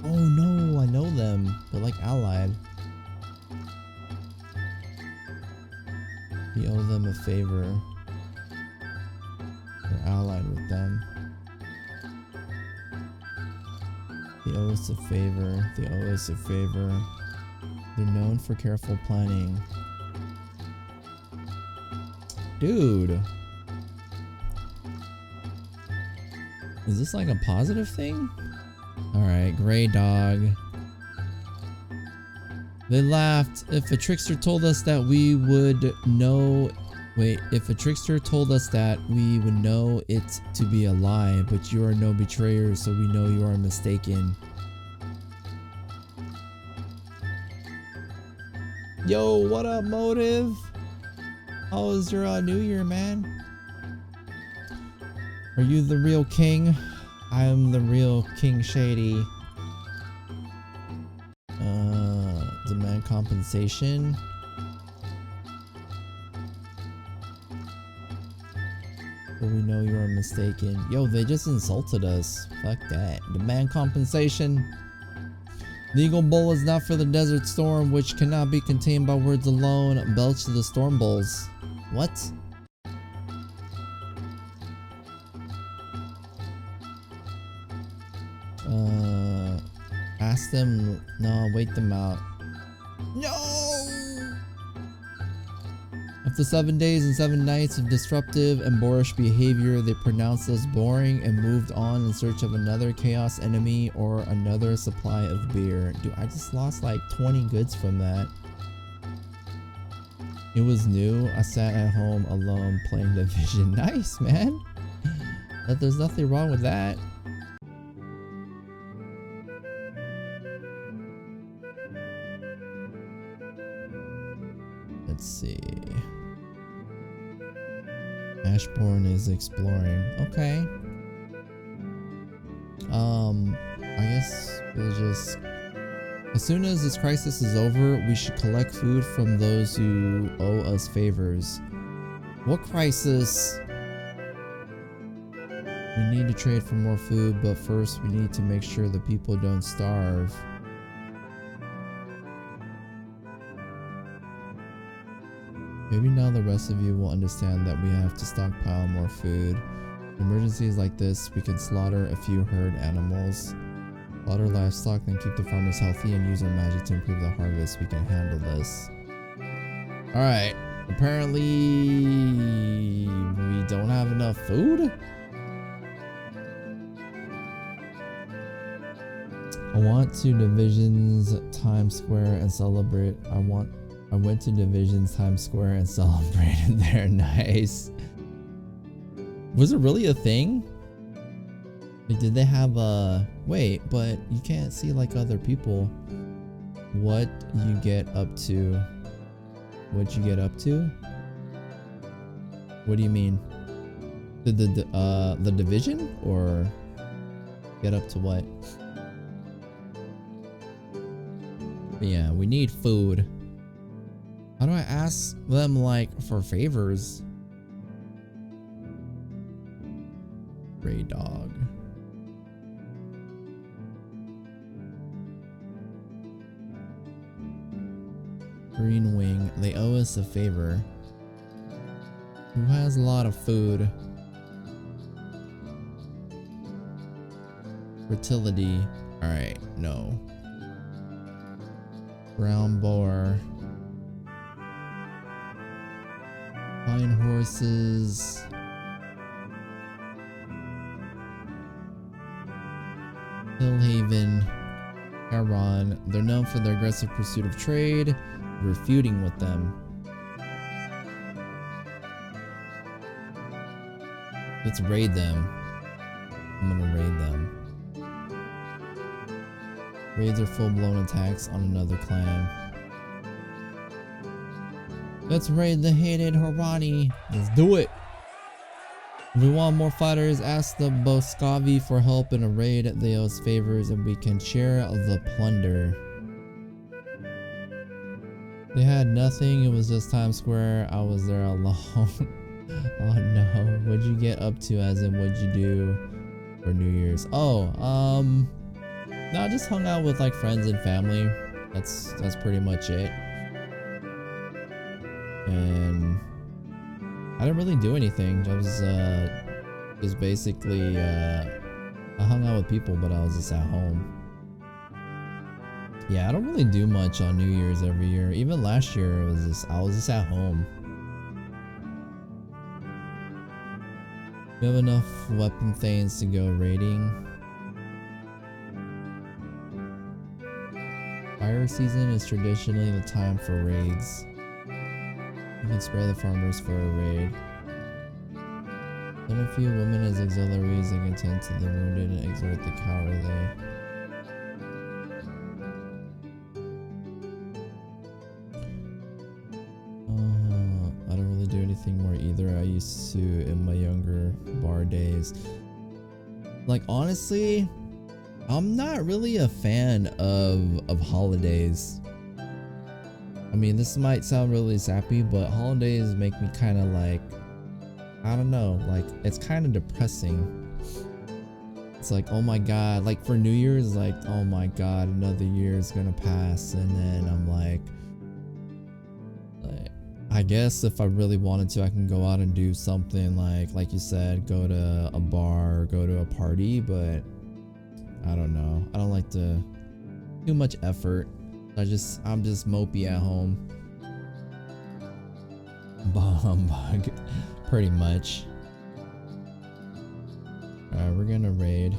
Oh no, I know them. They're like allied. We owe them a favor. We're allied with them. They owe us a favor. They owe us a favor. They're known for careful planning. Dude. Is this like a positive thing? Alright, gray dog. They laughed. If a trickster told us that we would know... Wait, if a trickster told us that we would know it to be a lie, but you are no betrayer, so we know you are mistaken. Yo, what up, Motive? How was your new year, man? Are you the real king? I am the real King Shady. Demand compensation. But we know you are mistaken. Yo, they just insulted us. Fuck that. Demand compensation. The Eagle Bull is not for the Desert Storm, which cannot be contained by words alone. Belch to the Storm Bulls. What? Ask them. No, wait them out. No! After 7 days and 7 nights of disruptive and boorish behavior, they pronounced us boring and moved on in search of another chaos enemy or another supply of beer. Dude, I just lost like 20 goods from that. It was new. I sat at home alone playing Division. Nice, man. There's nothing wrong with that. Let's see. Ashbourne is exploring. Okay. I guess we'll just... As soon as this crisis is over, we should collect food from those who owe us favors. What crisis? We need to trade for more food, but first we need to make sure the people don't starve. Maybe now the rest of you will understand that we have to stockpile more food. In emergencies like this, we can slaughter a few herd animals, slaughter livestock, then keep the farmers healthy and use our magic to improve the harvest. We can handle this. Alright, apparently we don't have enough food? I want to Division's Times Square and celebrate. I went to Division's Times Square and celebrated there. Nice. Was it really a thing? Like, did they have a... Wait, but you can't see like other people. What you get up to? What you get up to? What do you mean? The Division? Or get up to what? But yeah, we need food. How do I ask them, like, for favors? Gray dog. Green wing. They owe us a favor. Who has a lot of food? Fertility. Alright, no. Brown boar. Fine horses. Hillhaven. Heron. They're known for their aggressive pursuit of trade. We're feuding with them. Let's raid them. I'm gonna raid them. Raids are full-blown attacks on another clan. Let's raid the hated Harani. Let's do it. If we want more fighters, ask the Boscavi for help in a raid. They owe us favors and we can share the plunder. They had nothing. It was just Times Square. I was there alone. Oh no. What'd you get up to, as in what'd you do for New Year's? Oh, no, I just hung out with like friends and family. That's pretty much it. And I didn't really do anything. I was just basically I hung out with people, but I was just at home. Yeah, I don't really do much on New Year's every year. Even last year I was just at home. We have enough weapon thanes to go raiding. Fire season is traditionally the time for raids. You can spare the farmers for a raid. Send a few women as auxiliaries and can tend to the wounded and exhort the cowardly. I don't really do anything more either. I used to in my younger bar days. Like honestly, I'm not really a fan of holidays. I mean, this might sound really sappy, but holidays make me kind of like, I don't know, like it's kind of depressing. It's like, oh my god, like for New Year's, like, oh my god, another year is gonna pass, and then I'm like I guess if I really wanted to, I can go out and do something like you said, go to a bar, or go to a party, but I don't know. I don't like to too much effort. I'm just mopey at home. Bug, pretty much. Alright, we're gonna raid.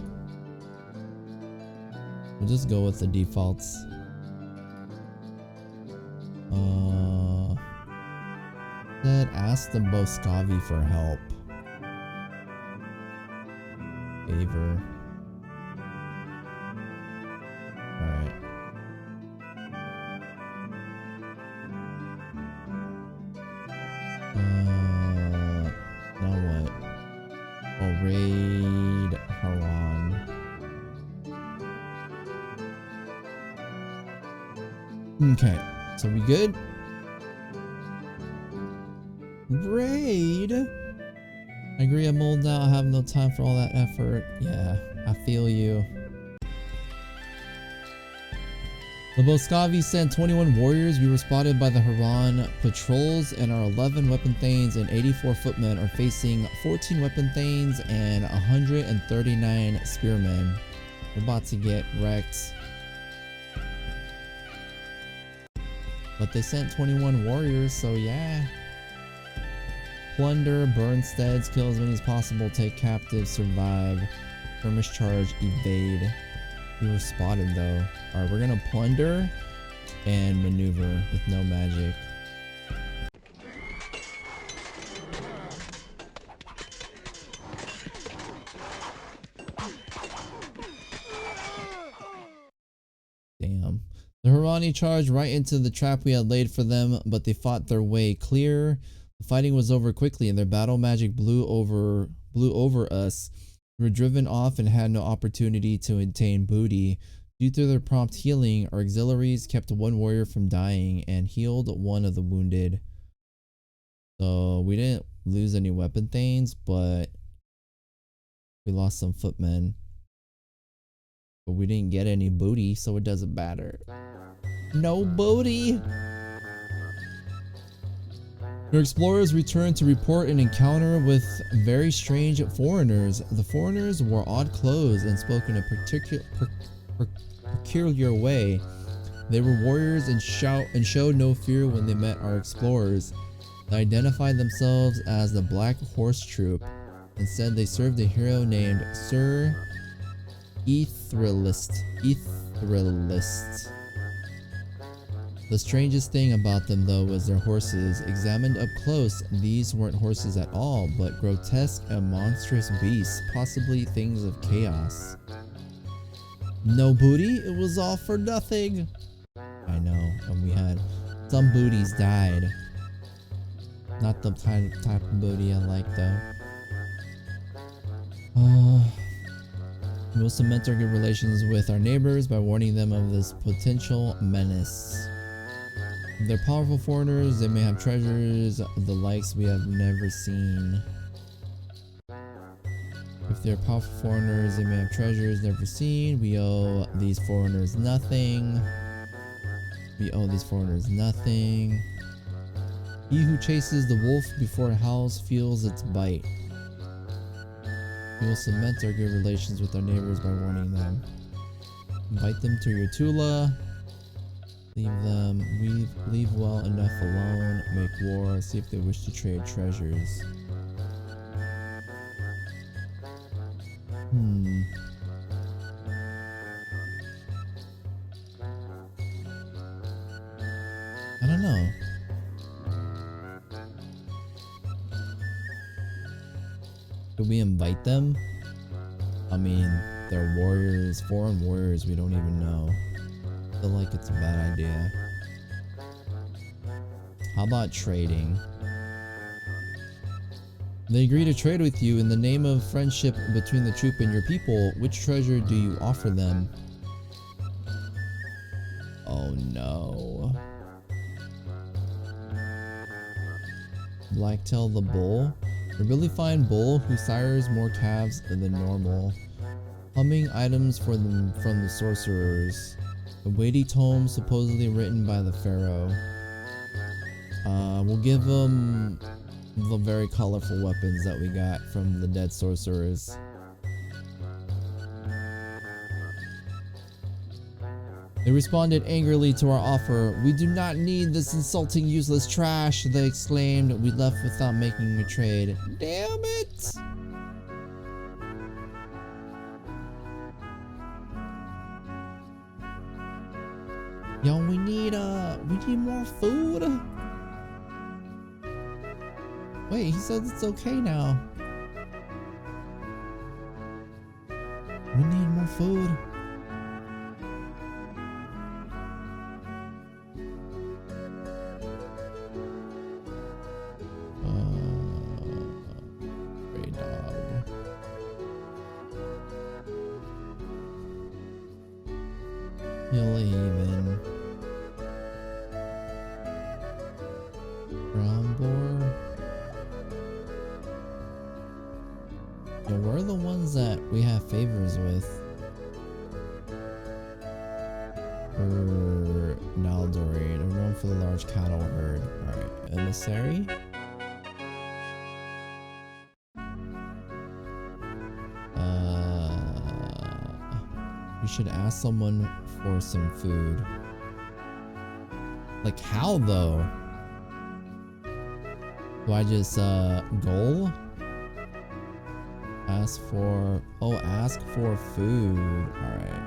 We'll just go with the defaults. Said ask the Boscavi for help. Favor. Alright. Now what? Oh, raid Haran. Okay, so we good? Raid? I agree, I'm old now. I have no time for all that effort. Yeah, I feel you. The Boscavi sent 21 warriors. We were spotted by the Haran patrols, and our 11 weapon thanes and 84 footmen are facing 14 weapon thanes and 139 spearmen. We're about to get wrecked. But they sent 21 warriors, so yeah. Plunder, burn steads, kill as many as possible, take captives, survive, skirmish charge, evade. We were spotted though. Alright, we're gonna plunder and maneuver with no magic. Damn. The Harani charged right into the trap we had laid for them, but they fought their way clear. The fighting was over quickly and their battle magic blew over us. We were driven off and had no opportunity to obtain booty. Due to their prompt healing, our auxiliaries kept one warrior from dying and healed one of the wounded. So we didn't lose any weapon thanes, but we lost some footmen. But we didn't get any booty, so it doesn't matter. No booty! Your explorers returned to report an encounter with very strange foreigners. The foreigners wore odd clothes and spoke in a peculiar way. They were warriors and showed no fear when they met our explorers. They identified themselves as the Black Horse Troop and said they served a hero named Sir Ethrylist. The strangest thing about them though was their horses. Examined up close, these weren't horses at all, but grotesque and monstrous beasts, possibly things of chaos. No booty? It was all for nothing. I know, and we had some booties died. Not the type of booty I like though. We'll cement our good relations with our neighbors by warning them of this potential menace. If they're powerful foreigners, they may have treasures, the likes we have never seen. If they're powerful foreigners, they may have treasures never seen. We owe these foreigners nothing. We owe these foreigners nothing. He who chases the wolf before it howls feels its bite. We will cement our good relations with our neighbors by warning them. Invite them to your Tula. Leave well enough alone. Make war. See if they wish to trade treasures. I don't know. Do we invite them? I mean, they're warriors, foreign warriors we don't even know. I feel like it's a bad idea. How about trading? They agree to trade with you in the name of friendship between the troop and your people. Which treasure do you offer them? Oh no. Blacktail the bull? A really fine bull who sires more calves than normal. Humming items for them from the sorcerers. A weighty tome supposedly written by the pharaoh. We'll give them the very colorful weapons that we got from the dead sorcerers. They responded angrily to our offer. We do not need this insulting, useless trash, they exclaimed. We left without making a trade. Damn it! Yo, we need more food. Wait, he said it's okay now. We need more food. Stray dog. Hillhaven. Brown boar. Yeah, where are the ones that we have favors with? Naldorine, are known for the large cattle herd. Alright, emissary? We should ask someone for some food. Like how though? Do I just goal? Ask for food. Alright.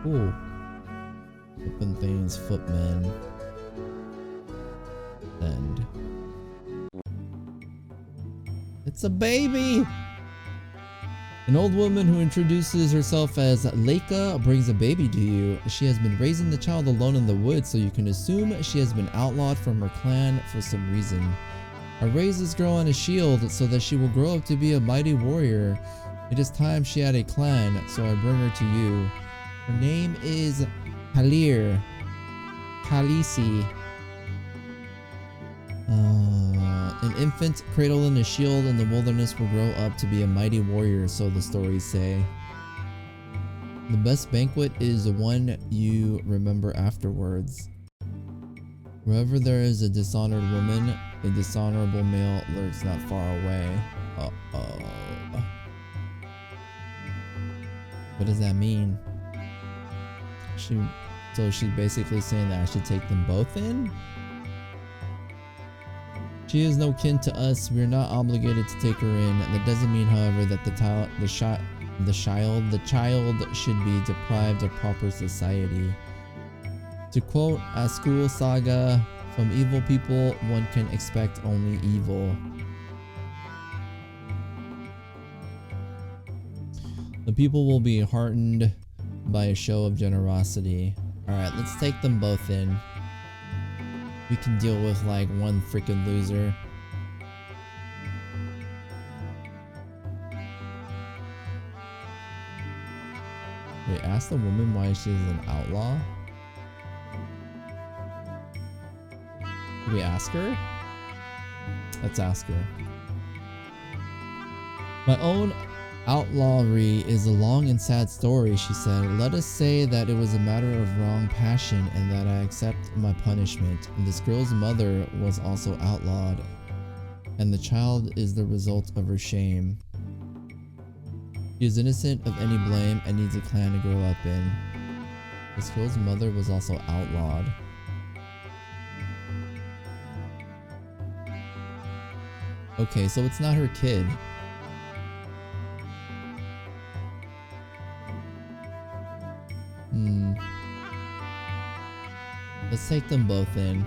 Cool. Open things, footmen. Send. It's a baby! An old woman who introduces herself as Leica brings a baby to you. She has been raising the child alone in the woods, so you can assume she has been outlawed from her clan for some reason. I raised this girl on a shield so that she will grow up to be a mighty warrior. It is time she had a clan, so I bring her to you. Her name is Kalir. Khaleesi. An infant cradled in a shield in the wilderness will grow up to be a mighty warrior, so the stories say. The best banquet is the one you remember afterwards. Wherever there is a dishonored woman, a dishonorable male lurks not far away. Uh-oh. What does that mean? So she's basically saying that I should take them both in? She is no kin to us. We are not obligated to take her in. That doesn't mean, however, that the child should be deprived of proper society. To quote a school saga, from evil people one can expect only evil. The people will be heartened by a show of generosity. Alright, let's take them both in. We can deal with like one freaking loser. Wait, ask the woman why she's an outlaw? Did we ask her? Let's ask her. My own outlawry is a long and sad story, she said. Let us say that it was a matter of wrong passion and that I accept my punishment. And this girl's mother was also outlawed, and the child is the result of her shame. She is innocent of any blame and needs a clan to grow up in. This girl's mother was also outlawed. Okay, so it's not her kid. Let's take them both in.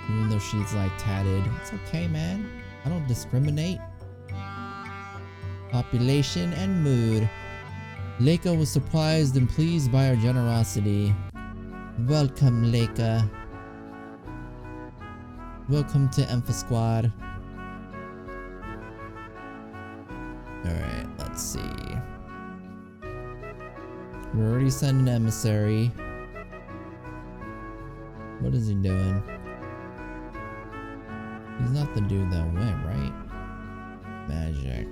Even though she's like tatted. It's okay, man. I don't discriminate. Population and mood. Leica was surprised and pleased by our generosity. Welcome, Leica. Welcome to Emph Squad. Alright, let's see. We already sent an emissary. What is he doing? He's not the dude that went, right? Magic.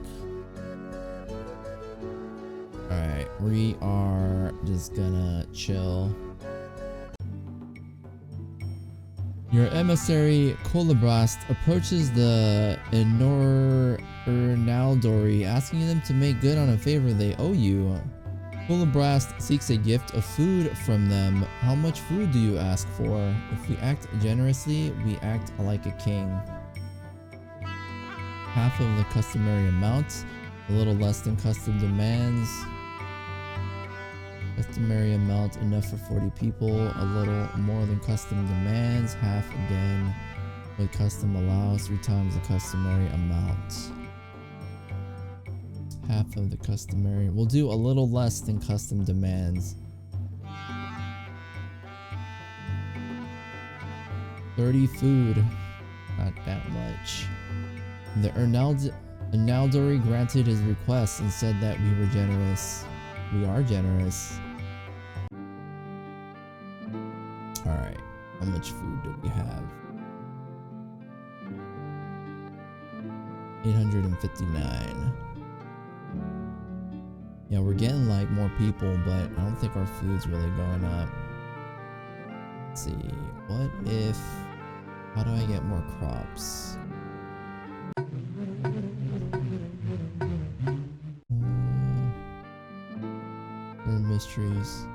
Alright, we are just gonna chill. Your emissary Kolobrast approaches the Ernaldori, asking them to make good on a favor they owe you. Kolobrast seeks a gift of food from them. How much food do you ask for? If we act generously, we act like a king. Half of the customary amount, a little less than custom demands. Customary amount enough for 40 people, a little more than custom demands, half again what custom allows, 3 times the customary amount. Half of the customary. We'll do a little less than custom demands. 30 food. Not that much. The Ernaldori granted his request and said that we were generous. We are generous. Alright. How much food do we have? 859. Yeah, we're getting like more people, but I don't think our food's really going up. Let's see. What if... How do I get more crops? There are mysteries.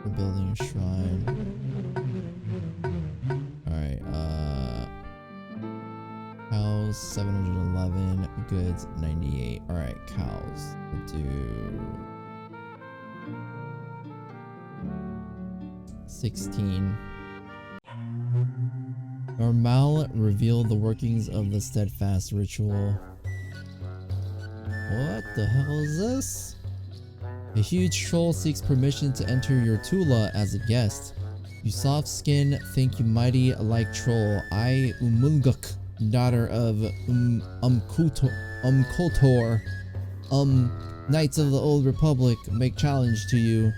We're building a shrine. Alright, cows 711, goods 98. Alright, cows. We'll do 16. Normal revealed the workings of the steadfast ritual. What the hell is this? A huge troll seeks permission to enter your Tula as a guest. You soft skin think you mighty like troll. I Umulguk, daughter of Kotor, Knights of the Old Republic, make challenge to you.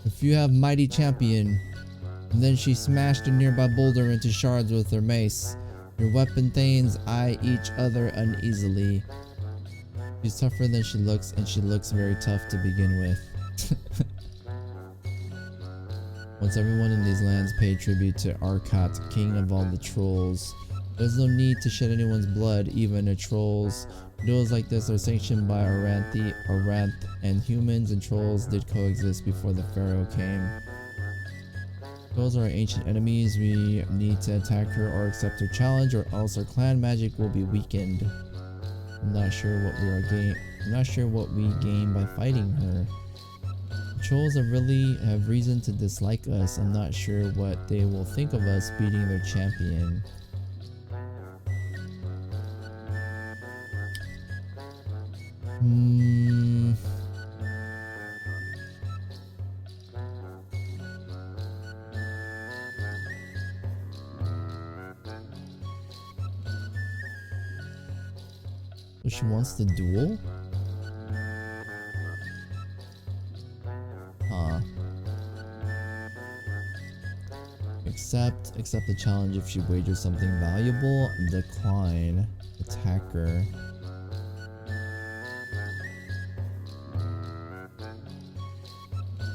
If you have mighty champion. And then she smashed a nearby boulder into shards with her mace. Your weapon thanes eye each other uneasily. She's tougher than she looks, and she looks very tough to begin with. Once everyone in these lands paid tribute to Arkat, king of all the trolls. There's no need to shed anyone's blood, even a troll's. Duels like this are sanctioned by Aranth, and humans and trolls did coexist before the pharaoh came. Those are our ancient enemies. We need to attack her or accept her challenge, or else our clan magic will be weakened. I'm not sure what we gain by fighting her. The trolls have reason to dislike us. I'm not sure what they will think of us beating their champion. So she wants the duel? Huh. Accept the challenge if she wagers something valuable. Decline. Attacker.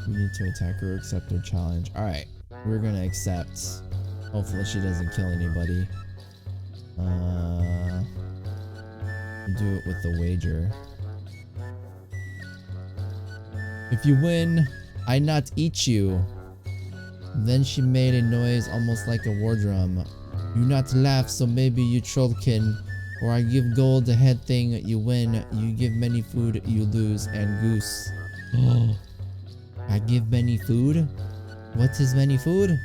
We need to attack her, accept her challenge. Alright, we're gonna accept. Hopefully she doesn't kill anybody. Do it with the wager. If you win, I not eat you. Then she made a noise almost like a war drum. You not laugh, so maybe you trollkin. Or I give gold the head thing, you win. You give many food, you lose, and goose. Oh. I give many food? What is many food?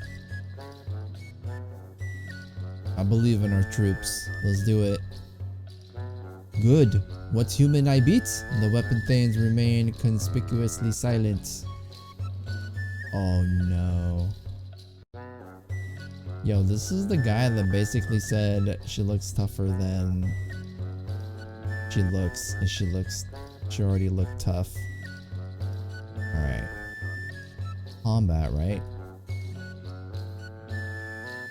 I believe in our troops. Let's do it. Good. What human I beat? The weapon thanes remain conspicuously silent. Oh no. Yo, this is the guy that basically said she looks tougher than she looks. And she already looked tough. Alright. Combat, right?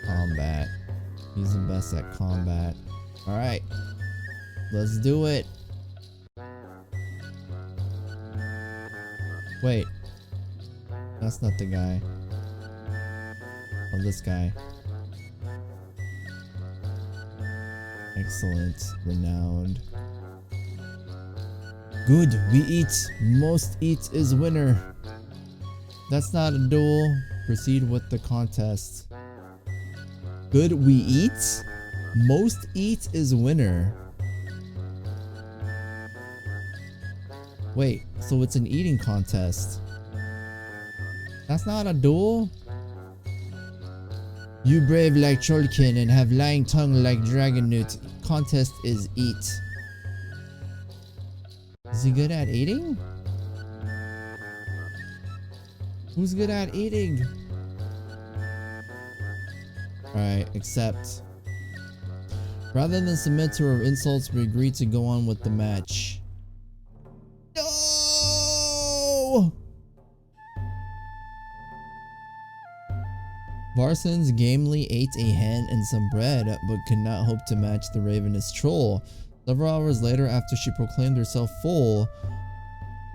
Combat. He's the best at combat. Alright. Let's do it. Wait. That's not the guy. Oh, this guy. Excellent. Renowned. Good. We eat. Most eat is winner. That's not a duel. Proceed with the contest. Good. We eat. Most eat is winner. Wait. So it's an eating contest. That's not a duel? You brave like Trollkin and have lying tongue like Dragonute. Contest is eat. Is he good at eating? Who's good at eating? Alright, accept. Rather than submit to her insults, we agree to go on with the match. No! Varsons gamely ate a hen and some bread, but could not hope to match the ravenous troll. Several hours later, after she proclaimed herself full,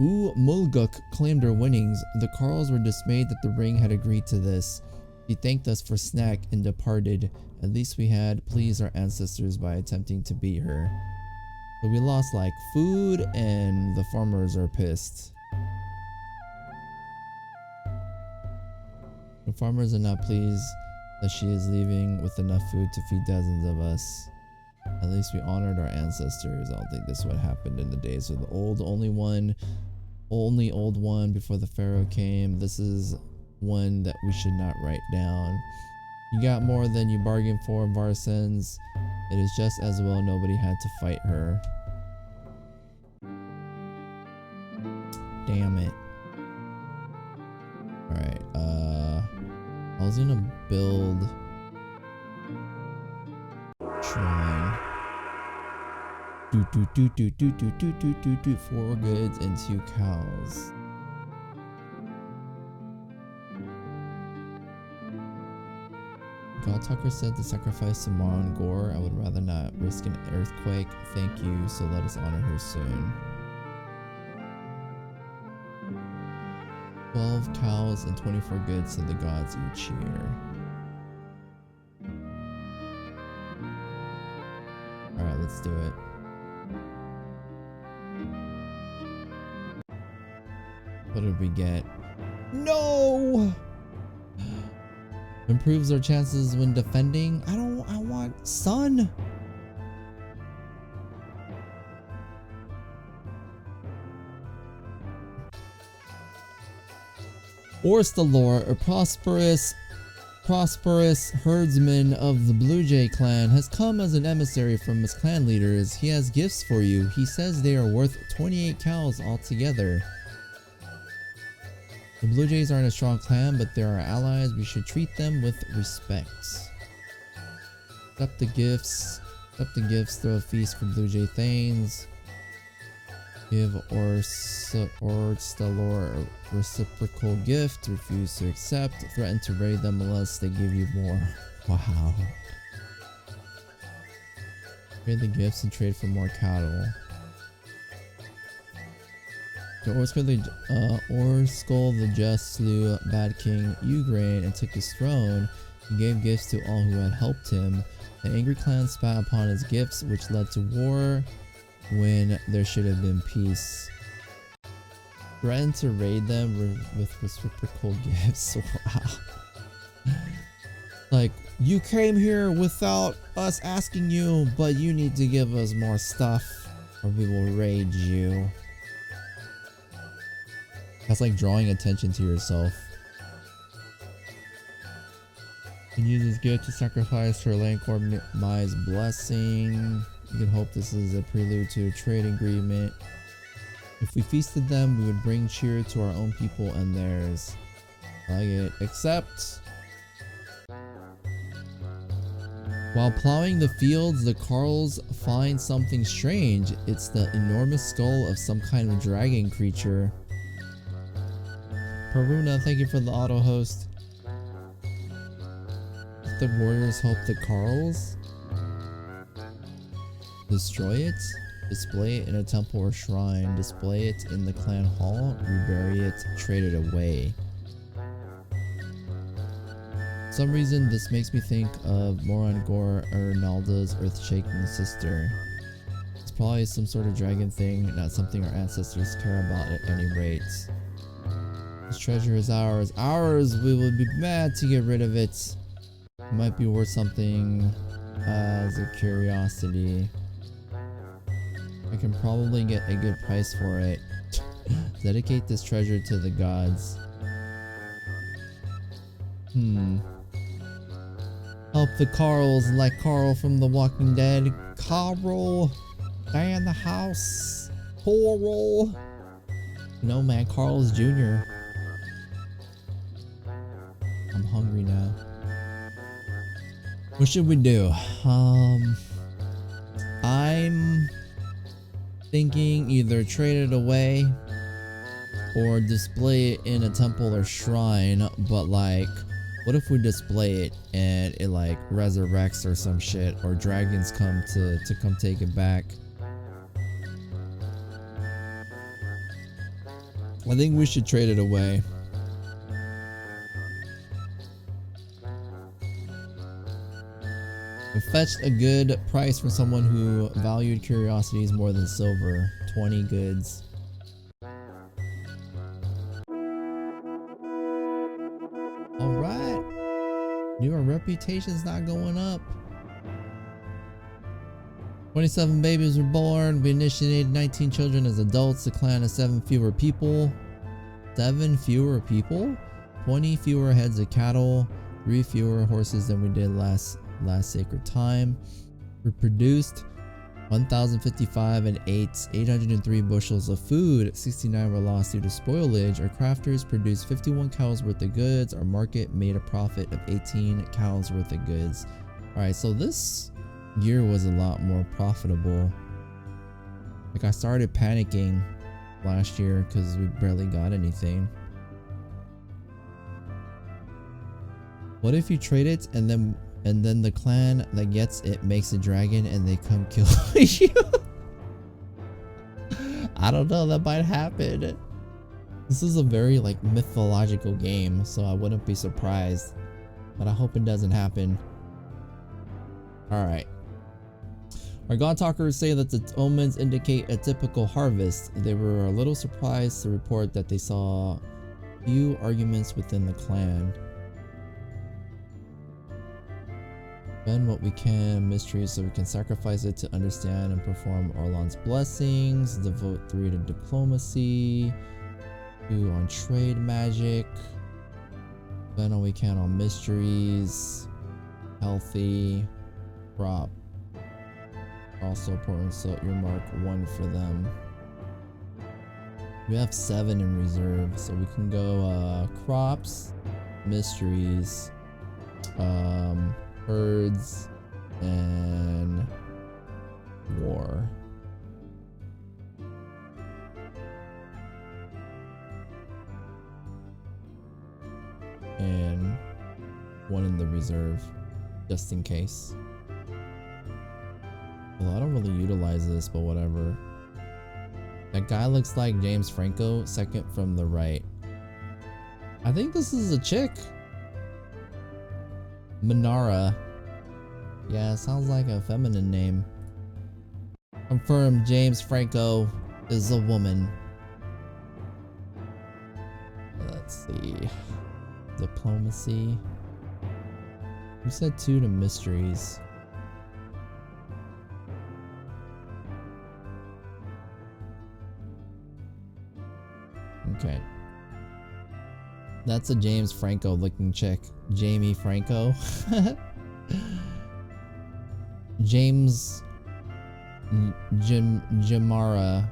Mulguk claimed her winnings. The Carls were dismayed that the ring had agreed to this. She thanked us for snack and departed. At least we had pleased our ancestors by attempting to beat her. But we lost like food and the farmers are pissed. The farmers are not pleased that she is leaving with enough food to feed dozens of us. At least we honored our ancestors. I don't think this is what happened in the days of the old. Only old one before the pharaoh came. This is one that we should not write down. You got more than you bargained for, Varsens. It is just as well nobody had to fight her. Damn it. Alright, I was gonna build shrine. 4 goods and 2 cows. God Tucker said to sacrifice to Maron Gore. I would rather not risk an earthquake. Thank you, so let us honor her soon. 12 cows and 24 goods to the gods each year. Alright, let's do it. What did we get? No! Improves our chances when defending. I want sun. Orstalor, a prosperous herdsman of the Blue Jay clan, has come as an emissary from his clan leaders. He has gifts for you. He says they are worth 28 cows altogether. The Blue Jays aren't a strong clan, but they're our allies. We should treat them with respect. Accept the gifts. Accept the gifts, throw a feast for Blue Jay Thanes. Give Stellar a reciprocal gift. Refuse to accept. Threaten to raid them unless they give you more. Wow. Trade the gifts and trade for more cattle. The Orskull the Just slew Bad King Ugrain and took his throne. He gave gifts to all who had helped him. The angry clan spat upon his gifts, which led to war when there should have been peace. Threatened to raid them with reciprocal gifts. Wow. Like, you came here without us asking you, but you need to give us more stuff or we will raid you. That's like drawing attention to yourself. You can use this gift to sacrifice for Lancor Mai's blessing. You can hope this is a prelude to a trade agreement. If we feasted them, we would bring cheer to our own people and theirs. Like it. Except, while plowing the fields, the Carls find something strange. It's the enormous skull of some kind of dragon creature. Peruna, thank you for the auto host. The warriors help the Carls destroy it, display it in a temple or shrine, display it in the clan hall, rebury it, trade it away. For some reason this makes me think of Morangor Ernalda's earth-shaking sister. It's probably some sort of dragon thing, not something our ancestors care about at any rate. This treasure is ours. Ours! We would be mad to get rid of it. It might be worth something as a curiosity. I can probably get a good price for it. Dedicate this treasure to the gods. Help the Carls like Carl from The Walking Dead. Carl! Die in the house! Coral! No man, Carl's Jr. I'm hungry now. What should we do? I'm thinking either trade it away or display it in a temple or shrine, but like, what if we display it and it like resurrects or some shit, or dragons come to come take it back? I think we should trade it away. We fetched a good price for someone who valued curiosities more than silver. 20 goods. Alright. Your reputation's not going up. 27 babies were born. We initiated 19 children as adults. The clan has 7 fewer people. 7 fewer people? 20 fewer heads of cattle. 3 fewer horses than we did last sacred time. We produced 1,055 and 803 bushels of food. 69 were lost due to spoilage. Our crafters produced 51 cows worth of goods. Our market made a profit of 18 cows worth of goods. Alright, so this year was a lot more profitable. Like, I started panicking last year because we barely got anything. What if you trade it and then the clan that gets it makes a dragon and they come kill you? I don't know, that might happen. This is a very like mythological game, so I wouldn't be surprised, but I hope it doesn't happen. Alright. Our god talkers say that the omens indicate a typical harvest. They were a little surprised to report that they saw few arguments within the clan. Spend what we can mysteries so we can sacrifice it to understand and perform Orlan's blessings. Devote 3 to diplomacy, 2 on trade magic. Spend all we can on mysteries, healthy, crop. Also important, so earmark 1 for them. We have 7 in reserve, so we can go crops, mysteries, fyrds, and one in the reserve, just in case. Well, I don't really utilize this, but whatever. That guy looks like James Franco, second from the right. I think this is a chick. Minara. Yeah, sounds like a feminine name. Confirmed, James Franco is a woman. Let's see. Diplomacy. You said 2 to mysteries. Okay. That's a James Franco looking chick. Jamie Franco. James Jinara.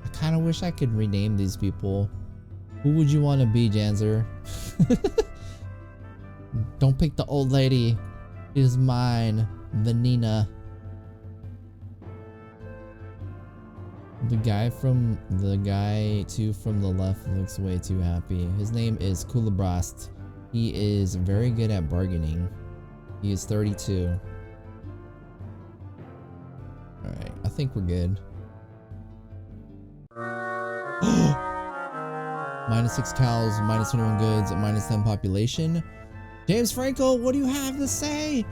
I kind of wish I could rename these people. Who would you want to be, Janzer? Don't pick the old lady. It is mine, Vanina. The guy too from the left looks way too happy. His name is Kulabrast. He is very good at bargaining. He is 32. Alright, I think we're good. -6 cows, -21 goods, -10 population. James Franco, what do you have to say?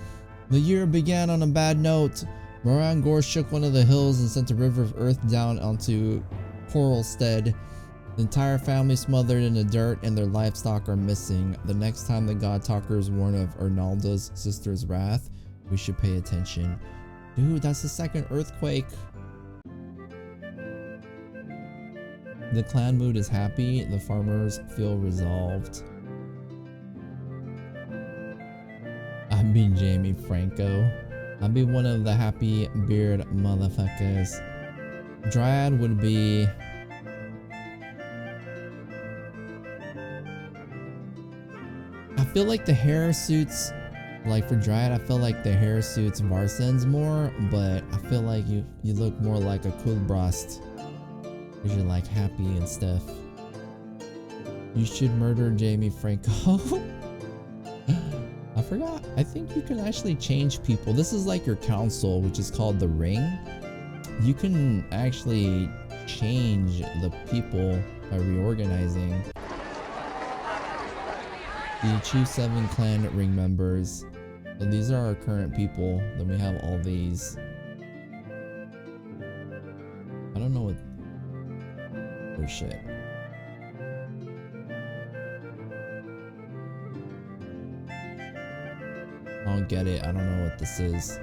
The year began on a bad note. Moran Gore shook one of the hills and sent a river of earth down onto Coralstead. The entire family smothered in the dirt and their livestock are missing. The next time the God Talkers warn of Arnalda's sister's wrath, we should pay attention. Dude, that's the second earthquake. The clan mood is happy. The farmers feel resolved. I'd be Jamie Franco. I'd be one of the happy beard motherfuckers. Dryad would be... I feel like the hair suits... Like for Dryad, I feel like the hair suits Varsens more, but I feel like you look more like a Kulbrast. Because you're like happy and stuff. You should murder Jamie Franco. I forgot. I think you can actually change people. This is like your council, which is called the Ring. You can actually change the people by reorganizing. You choose 7 clan ring members. So these are our current people. Then we have all these. I don't know what... Oh shit. I don't get it. I don't know what this is.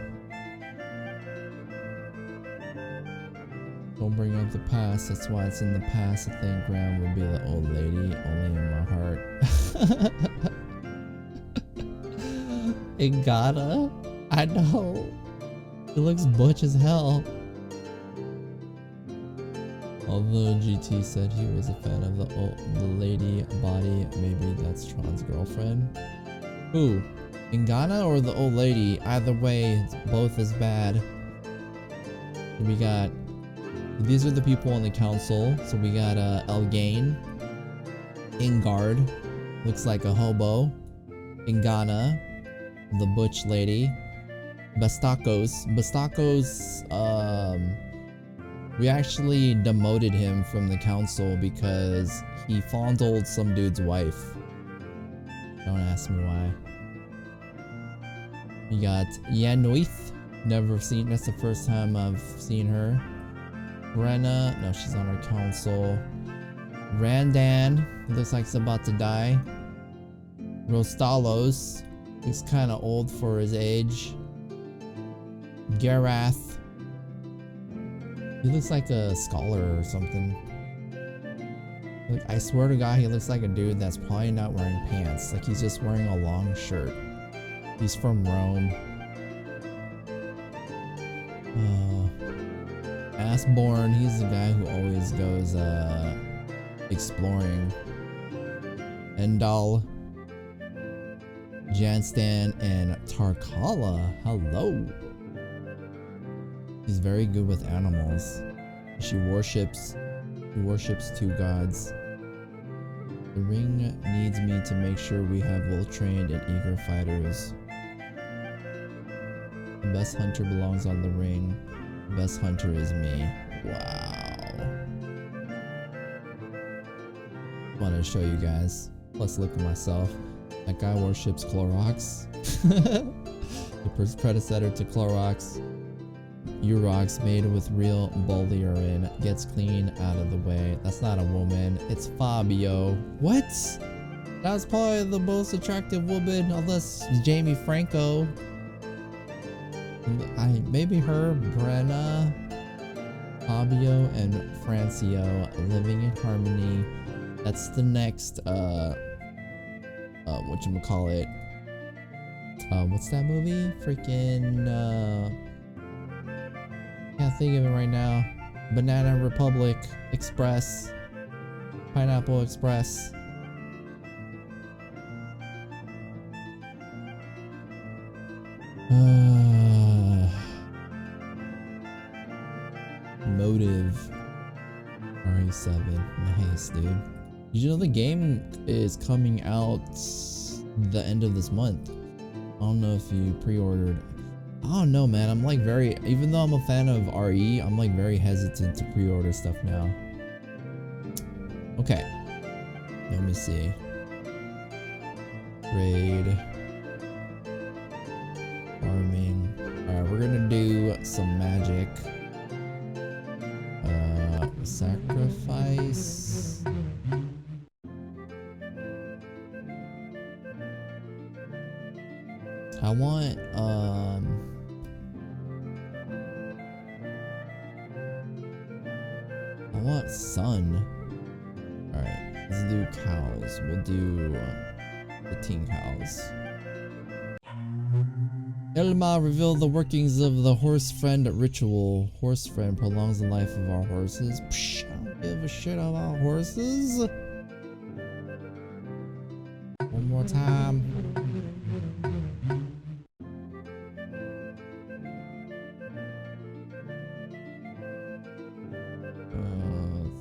Don't bring up the past. That's why it's in the past. I think Graham would be the old lady, only in my heart. Ingata? I know. It looks butch as hell. Although GT said he was a fan of the lady body, maybe that's Tron's girlfriend. Who? Ingana or the old lady? Either way, both is bad. We got... These are the people on the council. So we got Elgain. Ingard. Looks like a hobo. Ingana. The butch lady. Bastakos. Bastakos, we actually demoted him from the council because he fondled some dude's wife. Don't ask me why. We got Yanuith. Never seen. That's the first time I've seen her. Brenna. No, she's on our council. Randan. Looks like he's about to die. Rostalos. Looks kind of old for his age. Garath. He looks like a scholar or something. Like, I swear to God, he looks like a dude that's probably not wearing pants. Like, he's just wearing a long shirt. He's from Rome. Assborn, he's the guy who always goes, exploring. Endal. Janstan and Tarkala. Hello. He's very good with animals. She worships 2 gods. The ring needs me to make sure we have well-trained and eager fighters. The best hunter belongs on the ring. The best hunter is me. Wow. Wanted to show you guys. Plus look at myself. That guy worships Clorox. The predecessor to Clorox. Urox made with real boliarin gets clean out of the way. That's not a woman. It's Fabio. What? That's probably the most attractive woman, unless Jamie Franco. Maybe her, Brenna, Fabio, and Francio living in harmony. That's the next, whatchamacallit? What's that movie? Freaking, can't think of it right now. Banana Republic Express. Pineapple Express. Motive. RE7. Nice, dude. Did you know the game is coming out the end of this month? I don't know if you pre-ordered. I don't know, man. I'm like even though I'm a fan of RE, I'm like very hesitant to pre-order stuff now. Okay. Let me see. Raid. Farming. Alright, we're gonna do some magic. Sacrifice. I want sun. Alright, let's do cows. We'll do 15 cows. Elma revealed the workings of the horse friend ritual. Horse friend prolongs the life of our horses. Psh, I don't give a shit about horses. One more time.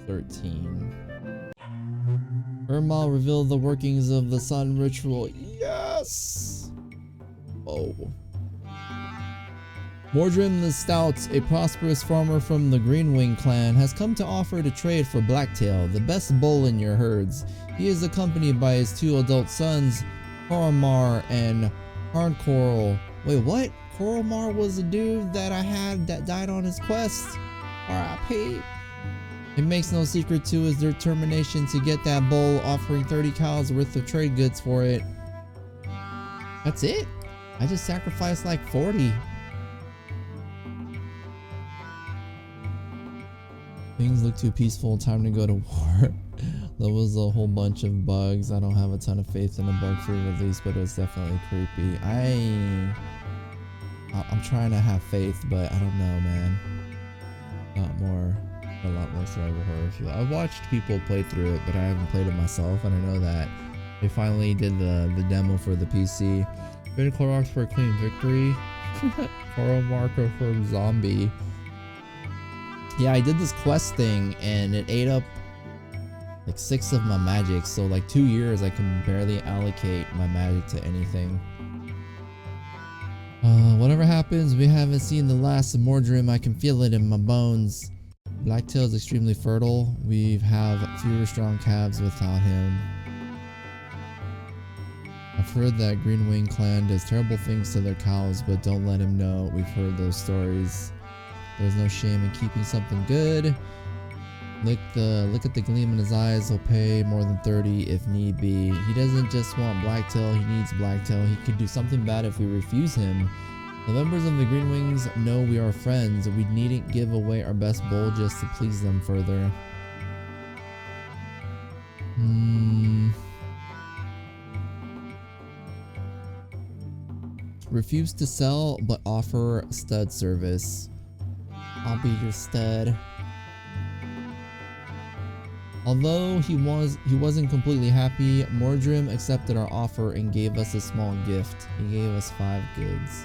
13. Irma revealed the workings of the sun ritual. Yes! Oh. Mordrim the Stout, a prosperous farmer from the Greenwing clan, has come to offer to trade for Blacktail, the best bull in your herds. He is accompanied by his 2 adult sons, Coromar and Harncoral. Wait, what? Coromar was the dude that I had that died on his quest? R.I.P. It makes no secret to his determination to get that bull, offering 30 cows worth of trade goods for it. That's it? I just sacrificed like 40. Things look too peaceful. Time to go to war. There was a whole bunch of bugs. I don't have a ton of faith in a bug-free release, but it was definitely creepy. I'm trying to have faith, but I don't know, man. A lot more survival horror feel. I've watched people play through it, but I haven't played it myself, and I know that they finally did the demo for the PC. Been Clorox for a clean victory. Coral marker for zombie. Yeah, I did this quest thing and it ate up like 6 of my magic, so like 2 years I can barely allocate my magic to anything. Whatever happens, we haven't seen the last of Mordrim. I can feel it in my bones. Blacktail is extremely fertile. We have fewer strong calves without him. I've heard that Greenwing clan does terrible things to their cows, but don't let him know. We've heard those stories. There's no shame in keeping something good. Look at the gleam in his eyes. He'll pay more than 30 if need be. He doesn't just want Blacktail, he needs Blacktail. He could do something bad if we refuse him. The members of the Greenwings know we are friends. We needn't give away our best bull just to please them further. Refuse to sell, but offer stud service. I'll be your stud. Although he wasn't completely happy, Mordrim accepted our offer and gave us a small gift. He gave us 5 goods.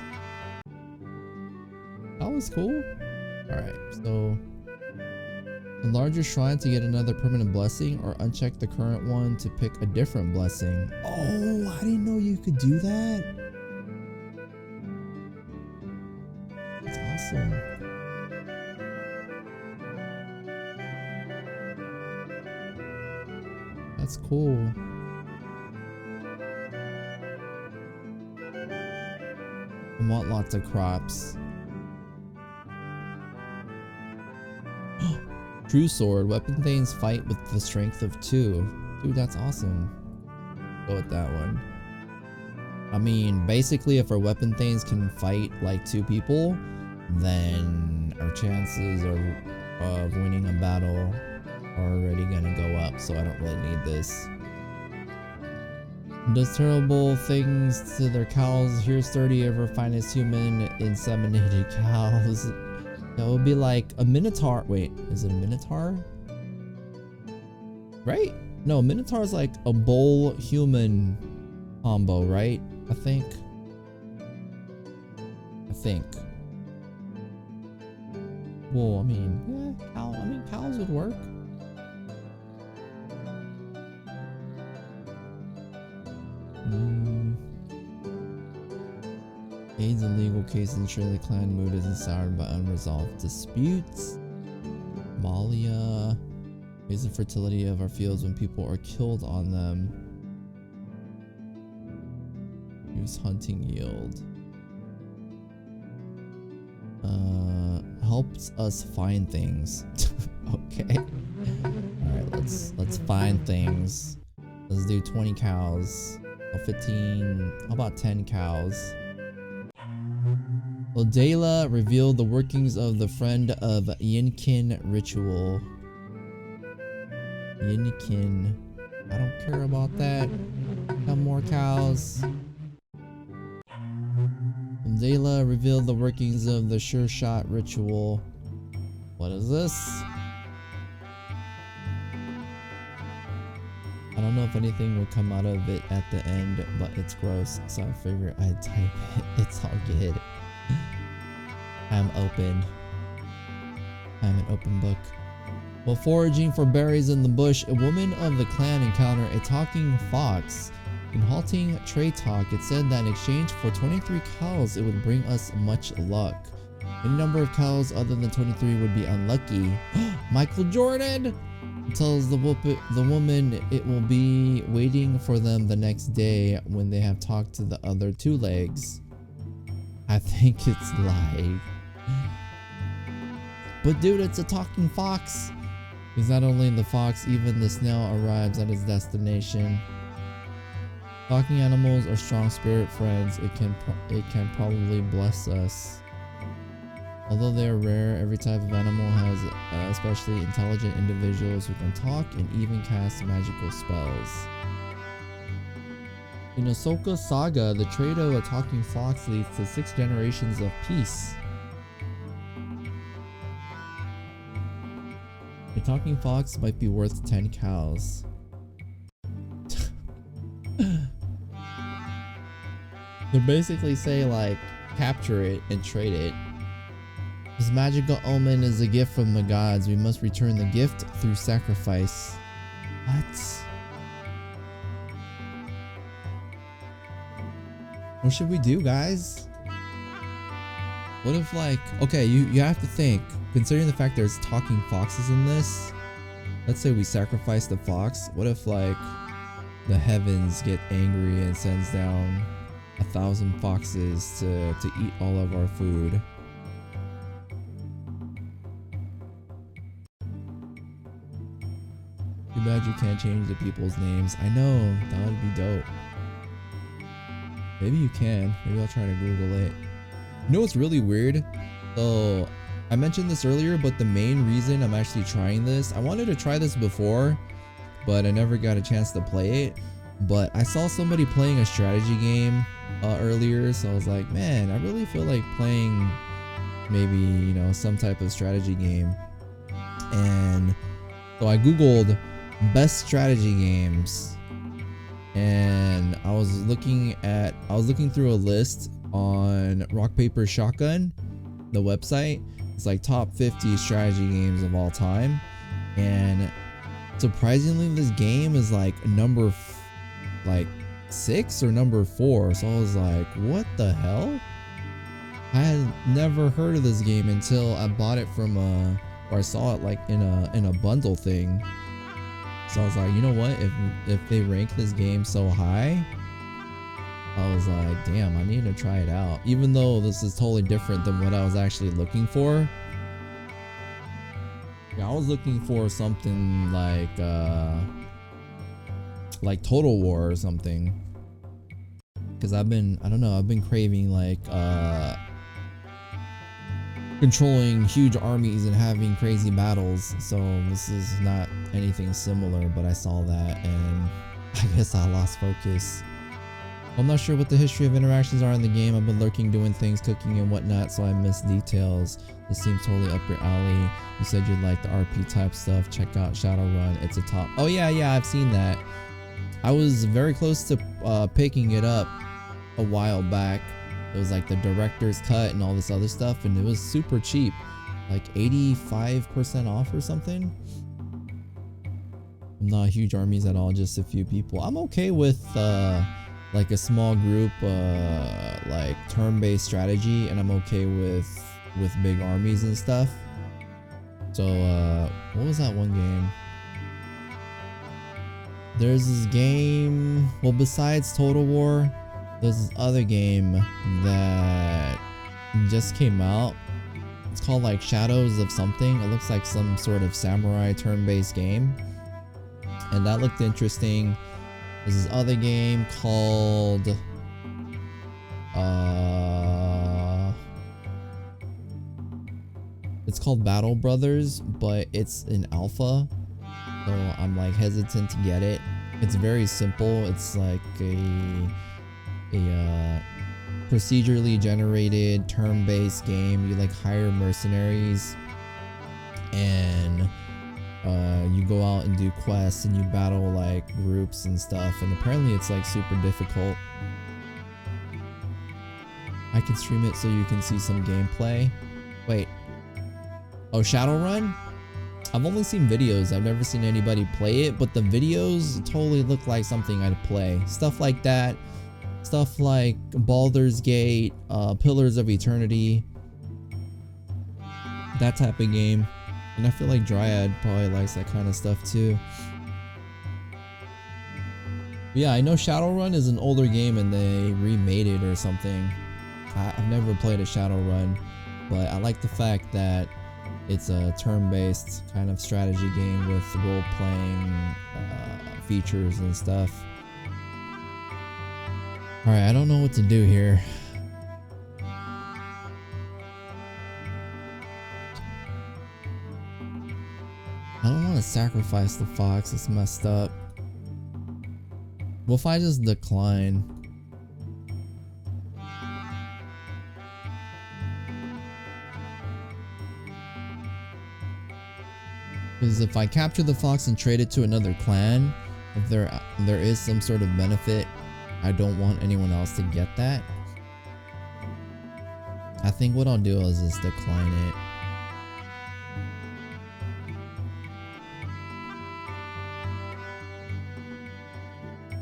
That was cool. Alright, so Enlarge your shrine to get another permanent blessing, or uncheck the current one to pick a different blessing. Oh, I didn't know you could do that. That's awesome. That's cool. I want lots of crops. True sword. Weapon thanes fight with the strength of 2. Dude, that's awesome. Go with that one. I mean, basically, if our weapon thanes can fight like 2 people, then our chances of winning a battle are already gonna go up, so I don't really need this. Does terrible things to their cows. Here's 30 of our finest human inseminated cows. That would be like a minotaur. Wait, is it a minotaur? Right? No, minotaur is like a bull human combo, right? I think. Well, I mean, yeah, cows would work. Aids in legal cases ensure the clan mood isn't soured by unresolved disputes. Malia. Raise the fertility of our fields when people are killed on them. Use hunting yield. Helps us find things. Okay. Alright, let's find things. Let's do 20 cows. 15. How about 10 cows? Odela revealed the workings of the friend of Yinkin ritual. Yinkin. I don't care about that. Got more cows. Odela revealed the workings of the sure shot ritual. What is this? I don't know if anything would come out of it at the end, but it's gross, so I figure I'd type it. It's all good. I'm open. I'm an open book. While foraging for berries in the bush, a woman of the clan encountered a talking fox. In halting trade talk, it said that in exchange for 23 cows, it would bring us much luck. Any number of cows other than 23 would be unlucky. Michael Jordan tells the woman it will be waiting for them the next day when they have talked to the other 2 legs. I think it's like... But dude, it's a talking fox. Because not only the fox, even the snail arrives at its destination. Talking animals are strong spirit friends. It can probably bless us. Although they are rare, every type of animal has especially intelligent individuals who can talk and even cast magical spells. In Ahsoka Saga, the trait of a talking fox leads to 6 generations of peace. A talking fox might be worth 10 cows. They basically say like, capture it and trade it. This magical omen is a gift from the gods. We must return the gift through sacrifice. What? What should we do, guys? What if like, okay, you have to think, considering the fact there's talking foxes in this, let's say we sacrifice the fox, what if like the heavens get angry and sends down 1,000 foxes to eat all of our food? Too bad you can't change the people's names. I know, that would be dope. Maybe you can. Maybe I'll try to Google it. You know what's really weird? So, I mentioned this earlier, but the main reason I'm actually trying this, I wanted to try this before, but I never got a chance to play it. But I saw somebody playing a strategy game earlier, so I was like, man, I really feel like playing maybe, you know, some type of strategy game. And so I Googled best strategy games, and I was looking through a list on Rock Paper Shotgun, the website. It's like top 50 strategy games of all time, And surprisingly, this game is like number like 6 or number 4. So I was like, what the hell? I had never heard of this game until I bought it from or I saw it like in a bundle thing. So I was like, you know what? If they rank this game so high, I was like, damn, I need to try it out. Even though this is totally different than what I was actually looking for. Yeah, I was looking for something like Total War or something. Cause I don't know, I've been craving like controlling huge armies and having crazy battles. So this is not anything similar, but I saw that and I guess I lost focus. I'm not sure what the history of interactions are in the game. I've been lurking, doing things, cooking and whatnot, so I missed details. This seems totally up your alley. You said you'd like the RP type stuff. Check out Shadowrun. It's a top. Oh yeah, I've seen that. I was very close to picking it up a while back. It was like the director's cut and all this other stuff, and it was super cheap, like 85% off or something. I'm not huge armies at all, just a few people. I'm okay with like a small group, like turn-based strategy, and I'm okay with big armies and stuff. So what was that one game? There's this game, well, besides Total War, there's this other game that just came out. It's called like Shadows of something. It looks like some sort of samurai turn-based game, and that looked interesting. There's this other game called it's called Battle Brothers, but it's in alpha, so I'm like hesitant to get it. It's very simple. It's like a procedurally generated turn-based game. You like hire mercenaries and you go out and do quests and you battle like groups and stuff, and apparently it's like super difficult. I can stream it so you can see some gameplay. Wait, oh, Shadowrun? I've only seen videos. I've never seen anybody play it, but the videos totally look like something I'd play. Stuff like that, stuff like Baldur's Gate, Pillars of Eternity, that type of game. And I feel like Dryad probably likes that kind of stuff too. Yeah, I know Shadowrun is an older game and they remade it or something. I've never played a Shadowrun, but I like the fact that it's a turn-based kind of strategy game with role-playing features and stuff. Alright, I don't know what to do here. I don't want to sacrifice the fox, it's messed up. What if I just decline? Because if I capture the fox and trade it to another clan, if there is some sort of benefit, I don't want anyone else to get that. I think what I'll do is just decline it.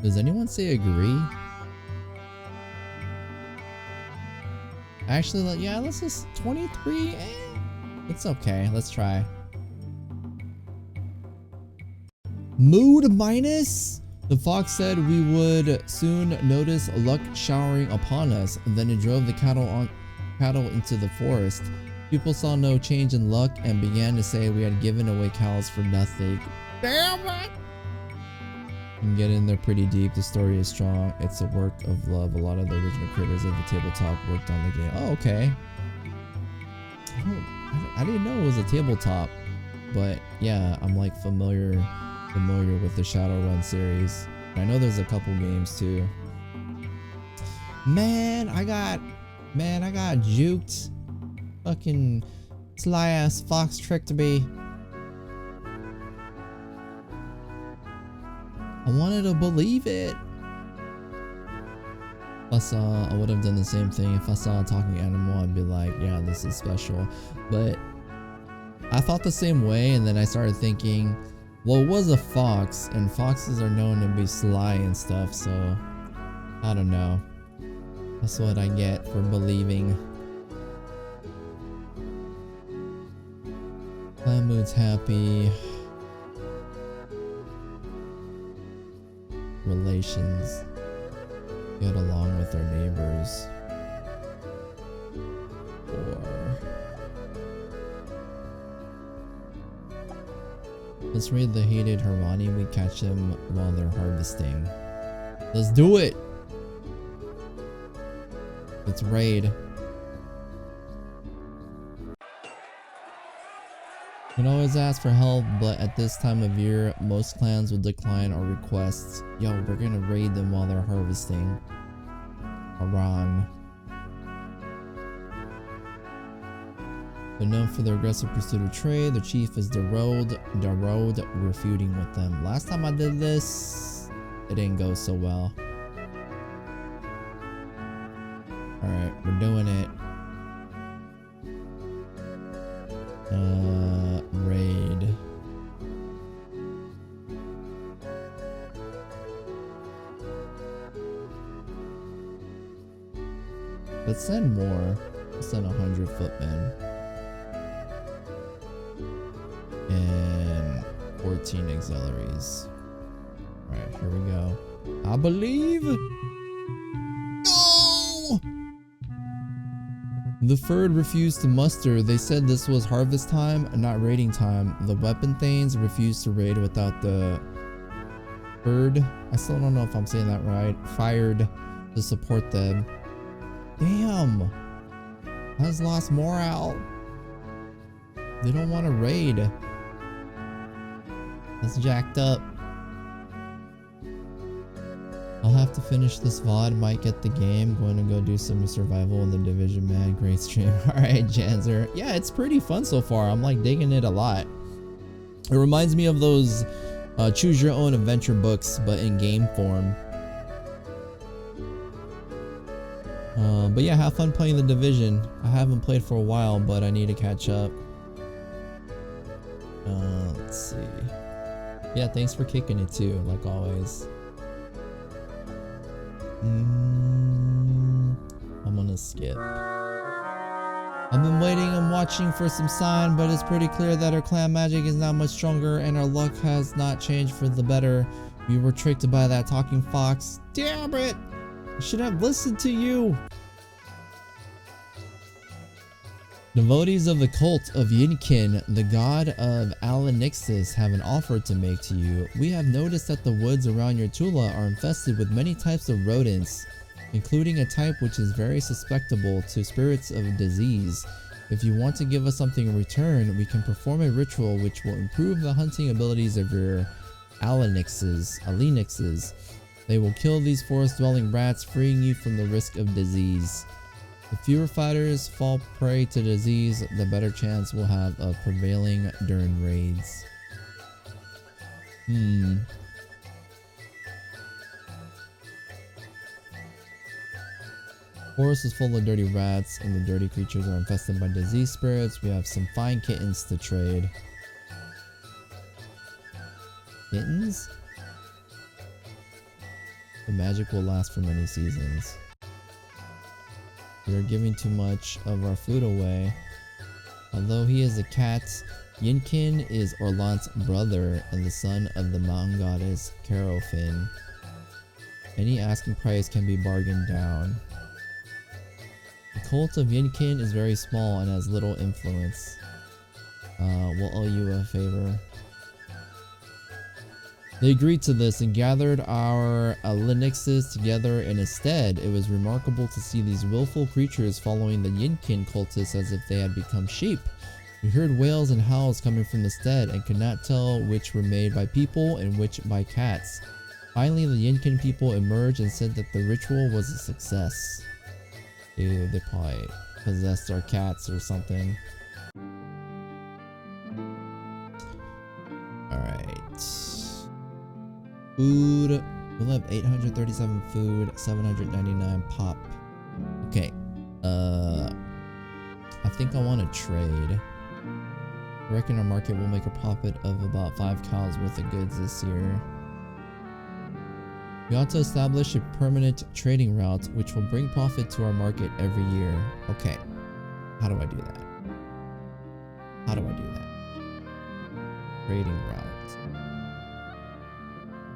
Does anyone say agree? Actually, yeah, let's just 23. It's okay. Let's try. Mood minus? The fox said we would soon notice luck showering upon us. Then it drove the cattle into the forest. People saw no change in luck and began to say we had given away cows for nothing. Damn it! You can get in there pretty deep. The story is strong. It's a work of love. A lot of the original creators of the tabletop worked on the game. Oh, okay. I didn't know it was a tabletop, but yeah, I'm like familiar with the Shadowrun series. I know there's a couple games too. Man, I got juked. Fucking sly ass fox tricked me. I wanted to believe it. I would have done the same thing. If I saw a talking animal, I'd be like, yeah, this is special. But I thought the same way, and then I started thinking, well, it was a fox, and foxes are known to be sly and stuff, so I don't know. That's what I get for believing. Clan mood's happy. Relations. Get along with our neighbors. Or let's raid the hated Harani. We catch them while they're harvesting. Let's do it! Let's raid. You can always ask for help, but at this time of year, most clans will decline our requests. Yo, we're gonna raid them while they're harvesting. Haran. They're known for their aggressive pursuit of trade. Their chief is Darod. We're feuding with them. Last time I did this, it didn't go so well. Alright, we're doing it. Raid. Let's send more. Let's send 100 footmen. And 14 auxiliaries. Alright, here we go. I believe. No! The fyrd refused to muster. They said this was harvest time, not raiding time. The weapon thanes refused to raid without the fyrd. I still don't know if I'm saying that right. Fired to support them. Damn! Has lost morale. They don't want to raid. That's jacked up. I'll have to finish this VOD, might get the game. Going to go do some survival in the Division, man. Great stream. Alright, Janzer. Yeah, it's pretty fun so far. I'm like digging it a lot. It reminds me of those choose your own adventure books, but in game form. But yeah, have fun playing the Division. I haven't played for a while, but I need to catch up. Let's see. Yeah, thanks for kicking it too, like always. I'm gonna skip. I've been waiting and watching for some sign, but it's pretty clear that our clan magic is not much stronger and our luck has not changed for the better. We were tricked by that talking fox. Damn it! I should have listened to you! Devotees of the cult of Yinkin, the god of Alanixis, have an offer to make to you. We have noticed that the woods around your Tula are infested with many types of rodents, including a type which is very susceptible to spirits of disease. If you want to give us something in return, we can perform a ritual which will improve the hunting abilities of your Alanixes. They will kill these forest-dwelling rats, freeing you from the risk of disease. The fewer fighters fall prey to disease, the better chance we'll have of prevailing during raids. Forest is full of dirty rats, and the dirty creatures are infested by disease spirits. We have some fine kittens to trade. Kittens? The magic will last for many seasons. We are giving too much of our food away. Although he is a cat, Yinkin is Orlant's brother and the son of the mountain goddess Carofin. Any asking price can be bargained down. The cult of Yinkin is very small and has little influence. We'll owe you a favor. They agreed to this and gathered our Alanixes together in a stead. It was remarkable to see these willful creatures following the Yinkin cultists as if they had become sheep. We heard wails and howls coming from the stead and could not tell which were made by people and which by cats. Finally, the Yinkin people emerged and said that the ritual was a success. Dude, they probably possessed our cats or something. Alright. Food. We'll have 837 food, 799 pop. Okay. I think I want to trade. I reckon our market will make a profit of about 5 cows worth of goods this year. We ought to establish a permanent trading route which will bring profit to our market every year. Okay. How do I do that? How do I do that? Trading route.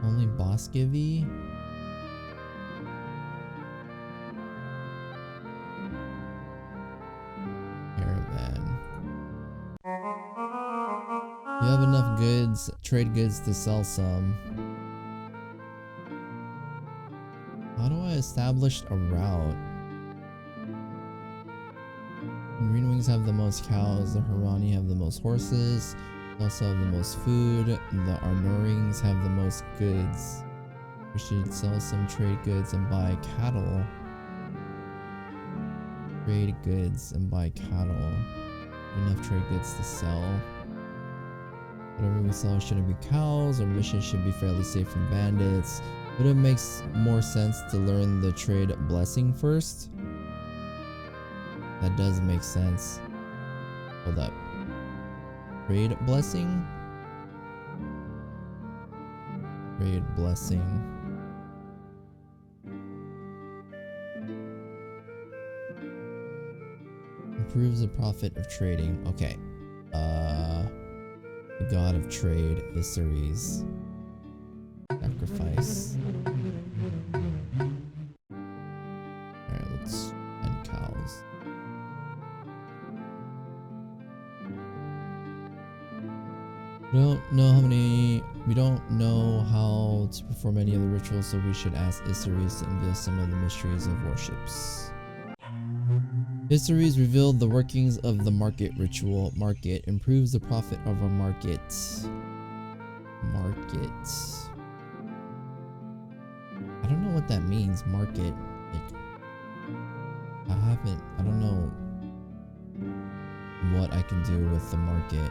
Only boss givey? Caravan. You have enough goods, trade goods to sell some. How do I establish a route? The Green Wings have the most cows, the Harani have the most horses, they also have the most food, the Arnorings have the most goods. We should sell some trade goods and buy cattle. Trade goods and buy cattle. Enough trade goods to sell. Whatever we sell shouldn't be cows. Our mission should be fairly safe from bandits. But it makes more sense to learn the trade blessing first. That does make sense. Hold up. Trade blessing? Trade blessing. Improves the profit of trading. Okay. The god of trade, Isseries. Sacrifice. Alright, let's end cows. We don't know how to perform any of the rituals, so we should ask Isseries to unveil some of the mysteries of worships. Isseries revealed the workings of the market ritual. Market improves the profit of our market. Market. I don't know what that means, market. Like, I don't know what I can do with the market.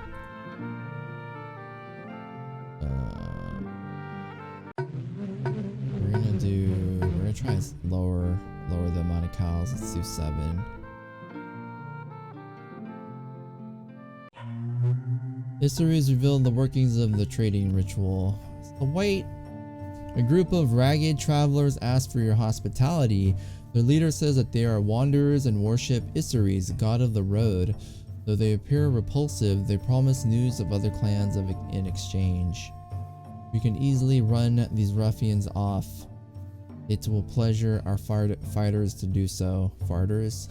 We're gonna try and lower the amount of cows. Let's do 7. History has revealed the workings of the trading ritual. So wait. A group of ragged travelers ask for your hospitality. Their leader says that they are wanderers and worship Isseries, god of the road. Though they appear repulsive, they promise news of other clans in exchange. We can easily run these ruffians off. It will pleasure our fighters to do so. Fighters?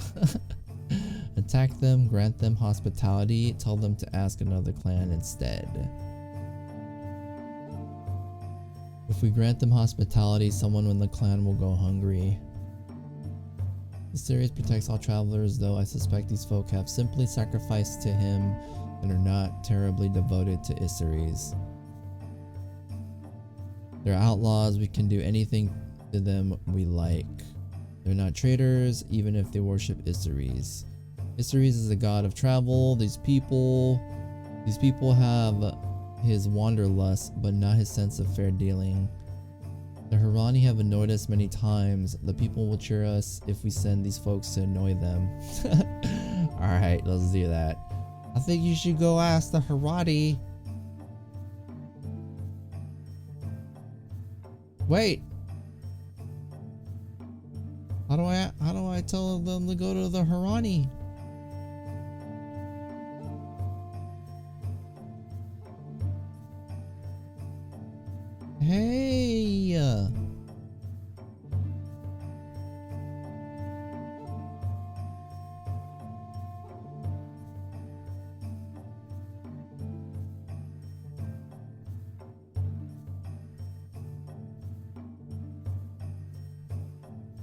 Attack them, grant them hospitality, tell them to ask another clan instead. If we grant them hospitality, someone in the clan will go hungry. The series protects all travelers, though I suspect these folk have simply sacrificed to him and are not terribly devoted to Isseries. They're outlaws, we can do anything to them we like. They're not traitors, even if they worship Isseries. Isseries is a god of travel. These people have his wanderlust, but not his sense of fair dealing. The Harani have annoyed us many times. The people will cheer us if we send these folks to annoy them. Alright, let's do that. I think you should go ask the Harani. Wait. How do I tell them to go to the Harani? Hey.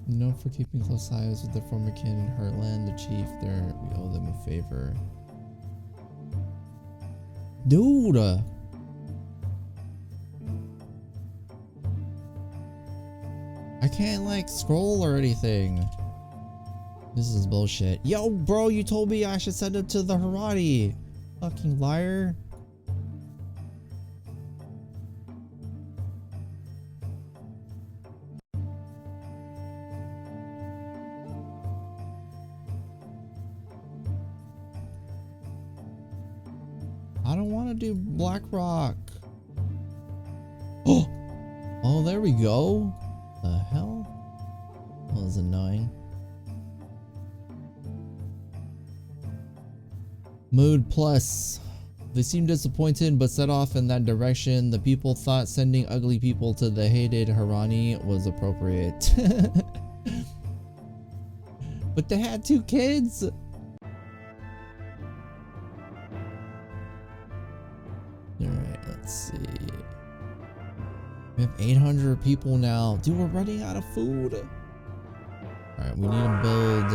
Known for keeping close ties with their former kin in Heartland, the chief there, we owe them a favor. Dude! I can't like scroll or anything. This is bullshit. Yo, bro, you told me I should send it to the Harani. Fucking liar. I don't want to do BlackRock. Oh, oh, there we go. The hell? That was annoying. Mood plus. They seemed disappointed but set off in that direction. The people thought sending ugly people to the hated Harani was appropriate. But they had 2 kids. Alright, let's see. We have 800 people now. Dude, we're running out of food. Alright, we need to build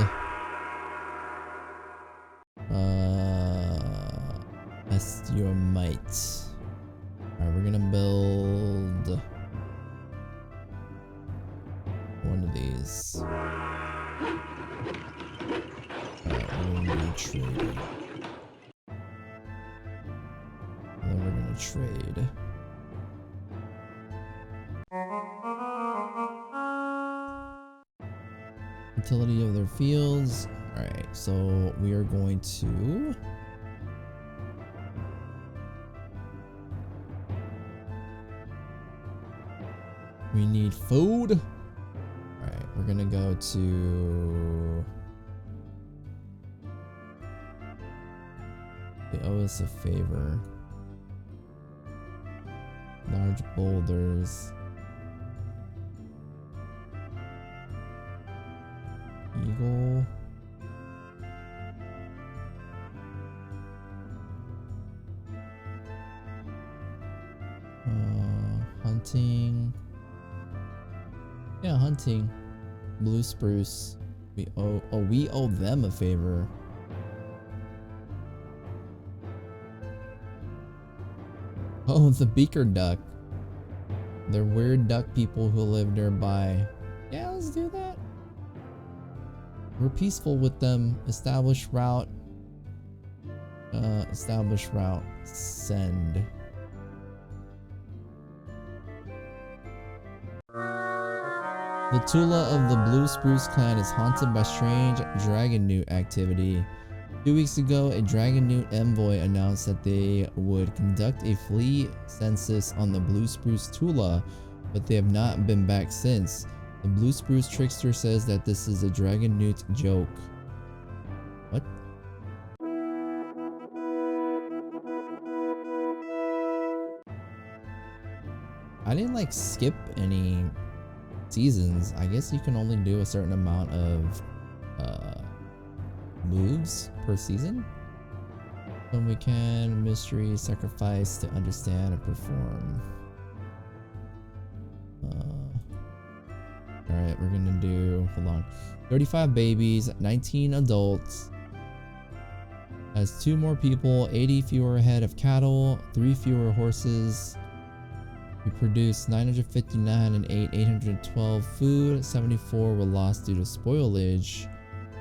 Esturmite. Alright, we're gonna build one of these. Alright, we're gonna do trading. And then we're gonna trade. Utility of their fields. Alright, so we are going to we need food. Alright, we're gonna go to they owe us a favor. Large boulders. Eagle. Hunting. Yeah, hunting. Blue spruce. We owe them a favor. Oh, the beaker duck. They're weird duck people who live nearby. Yeah, let's do that. We're peaceful with them. Establish route. Send. The Tula of the Blue Spruce clan is haunted by strange dragon newt activity. 2 weeks ago, a dragon newt envoy announced that they would conduct a flea census on the Blue Spruce Tula, but they have not been back since. The Blue Spruce trickster says that this is a dragon newt joke. What? I didn't like skip any seasons. I guess you can only do a certain amount of moves per season. So we can mystery sacrifice to understand and perform. Alright, we're gonna do, hold on, 35 babies, 19 adults. Has 2 more people, 80 fewer head of cattle, 3 fewer horses. We produced 959 and 812 food, 74 were lost due to spoilage.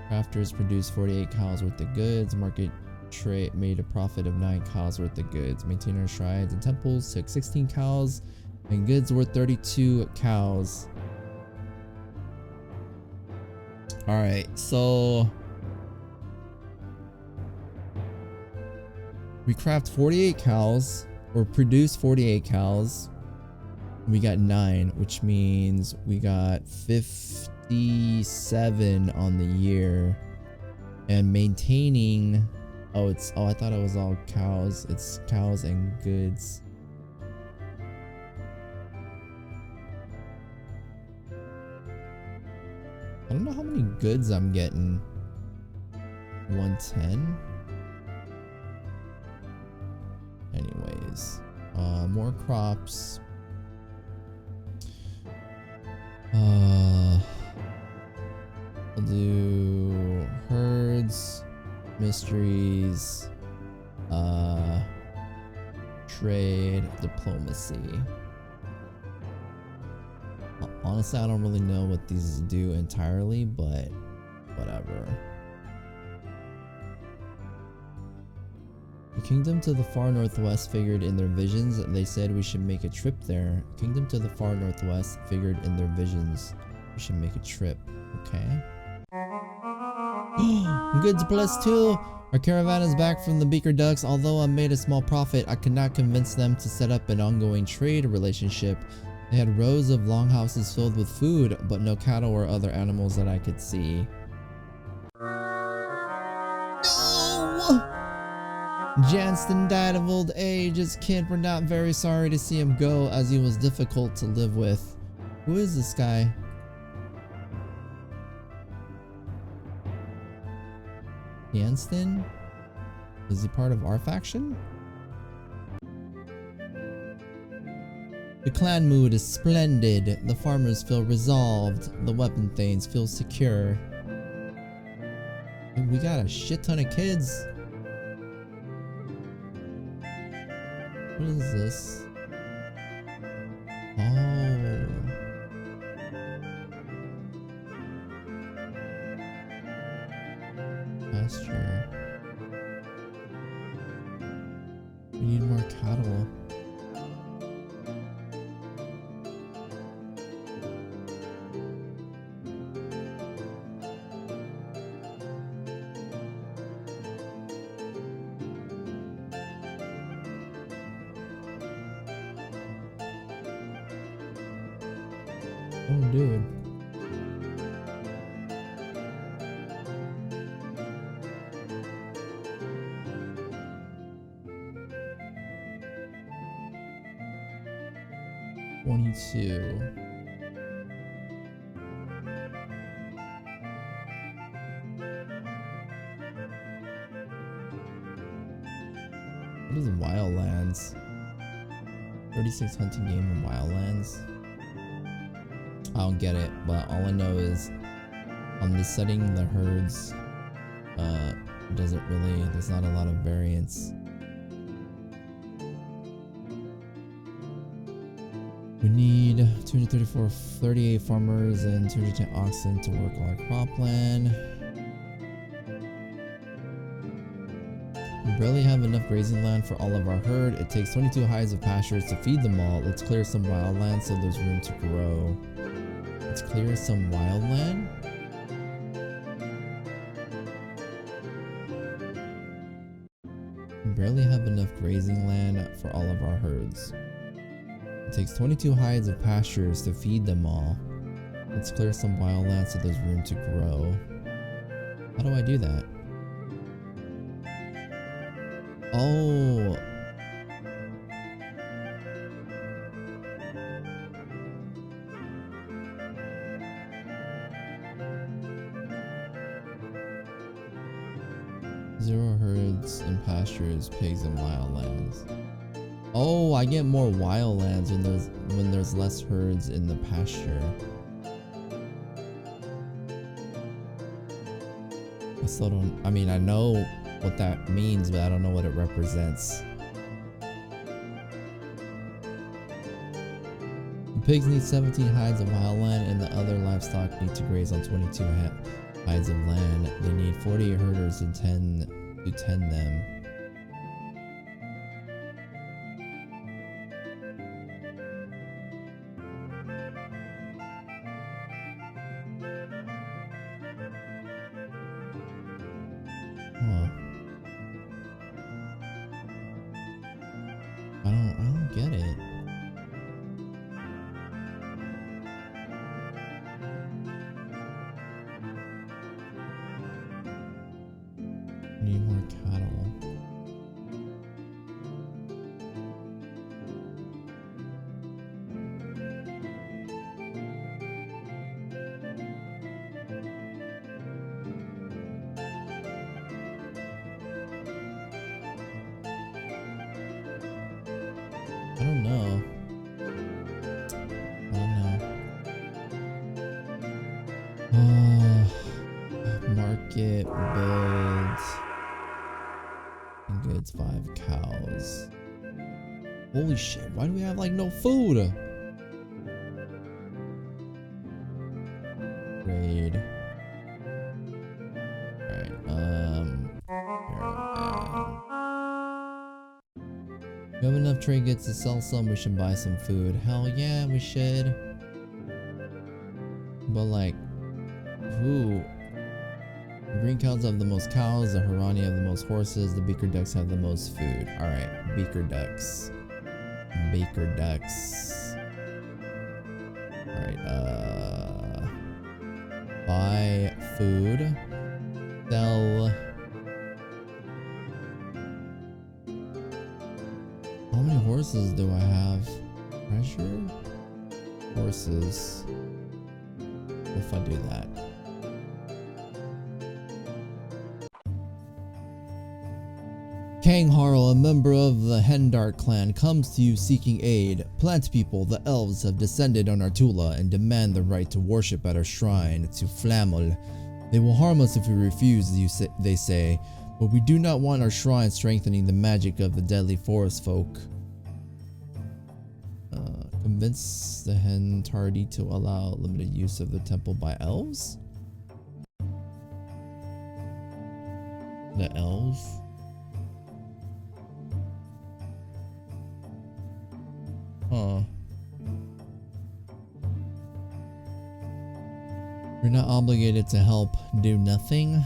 Crafters produced 48 cows worth of goods. Market trade made a profit of 9 cows worth of goods. Maintainers, shrines, and temples took 16 cows and goods worth 32 cows. Alright, so we craft 48 cows, or produce 48 cows. We got 9, which means we got 57 on the year. And maintaining, I thought it was all cows. It's cows and goods. I don't know how many goods I'm getting. 110. Anyways, more crops. I'll do herds, mysteries, trade, diplomacy. Honestly, I don't really know what these do entirely, but whatever. The kingdom to the far northwest figured in their visions. They said we should make a trip there. Kingdom to the far northwest figured in their visions. We should make a trip. Okay. Goods +2. Our caravan is back from the Beaker Ducks. Although I made a small profit, I could not convince them to set up an ongoing trade relationship. They had rows of longhouses filled with food, but no cattle or other animals that I could see. No! Janston died of old age. As a kid, we're not very sorry to see him go, as he was difficult to live with. Who is this guy? Janston? Is he part of our faction? The clan mood is splendid. The farmers feel resolved. The weapon thanes feel secure. And we got a shit ton of kids. What is this? Oh. Pasture. We need more cattle. Oh, dude. What is Wildlands? 36 hunting game in Wildlands? I don't get it, but all I know is on this setting the herds doesn't really, there's not a lot of variance. We need 38 farmers and 210 oxen to work on our cropland. We barely have enough grazing land for all of our herd. It takes 22 hides of pastures to feed them all. Let's clear some wildland so there's room to grow. Let's clear some wildland. We barely have enough grazing land for all of our herds. It takes 22 hides of pastures to feed them all. Let's clear some wildland so there's room to grow. How do I do that? Oh. Zero herds and pastures, pigs and wildlands. Oh, I get more wildlands when there's less herds in the pasture. I still don't, I mean, I know what that means, but I don't know what it represents. The pigs need 17 hides of wildland and the other livestock need to graze on 22 hides of land. They need 40 herders and 10 to tend them. I don't get it. Need more cattle. I don't know. Market, build, and goods, 5 cows. Holy shit, why do we have like no food? Raid. Alright, we have enough trade goods to sell some, we should buy some food. Hell yeah, we should. But like, ooh, green cows have the most cows, the Harani have the most horses, the beaker ducks have the most food. Alright, beaker ducks. Baker ducks. Alright, buy food. Sell. How many horses do I have? Treasure? Horses. If I do that. Kang Harl, a member of the Hendart clan, comes to you seeking aid. Plant people, the elves, have descended on Artula and demand the right to worship at our shrine to Flamel. They will harm us if we refuse, they say, but we do not want our shrine strengthening the magic of the deadly forest folk. Convince the Hentardi to allow limited use of the temple by elves? The elves? Huh. We're not obligated to help do nothing.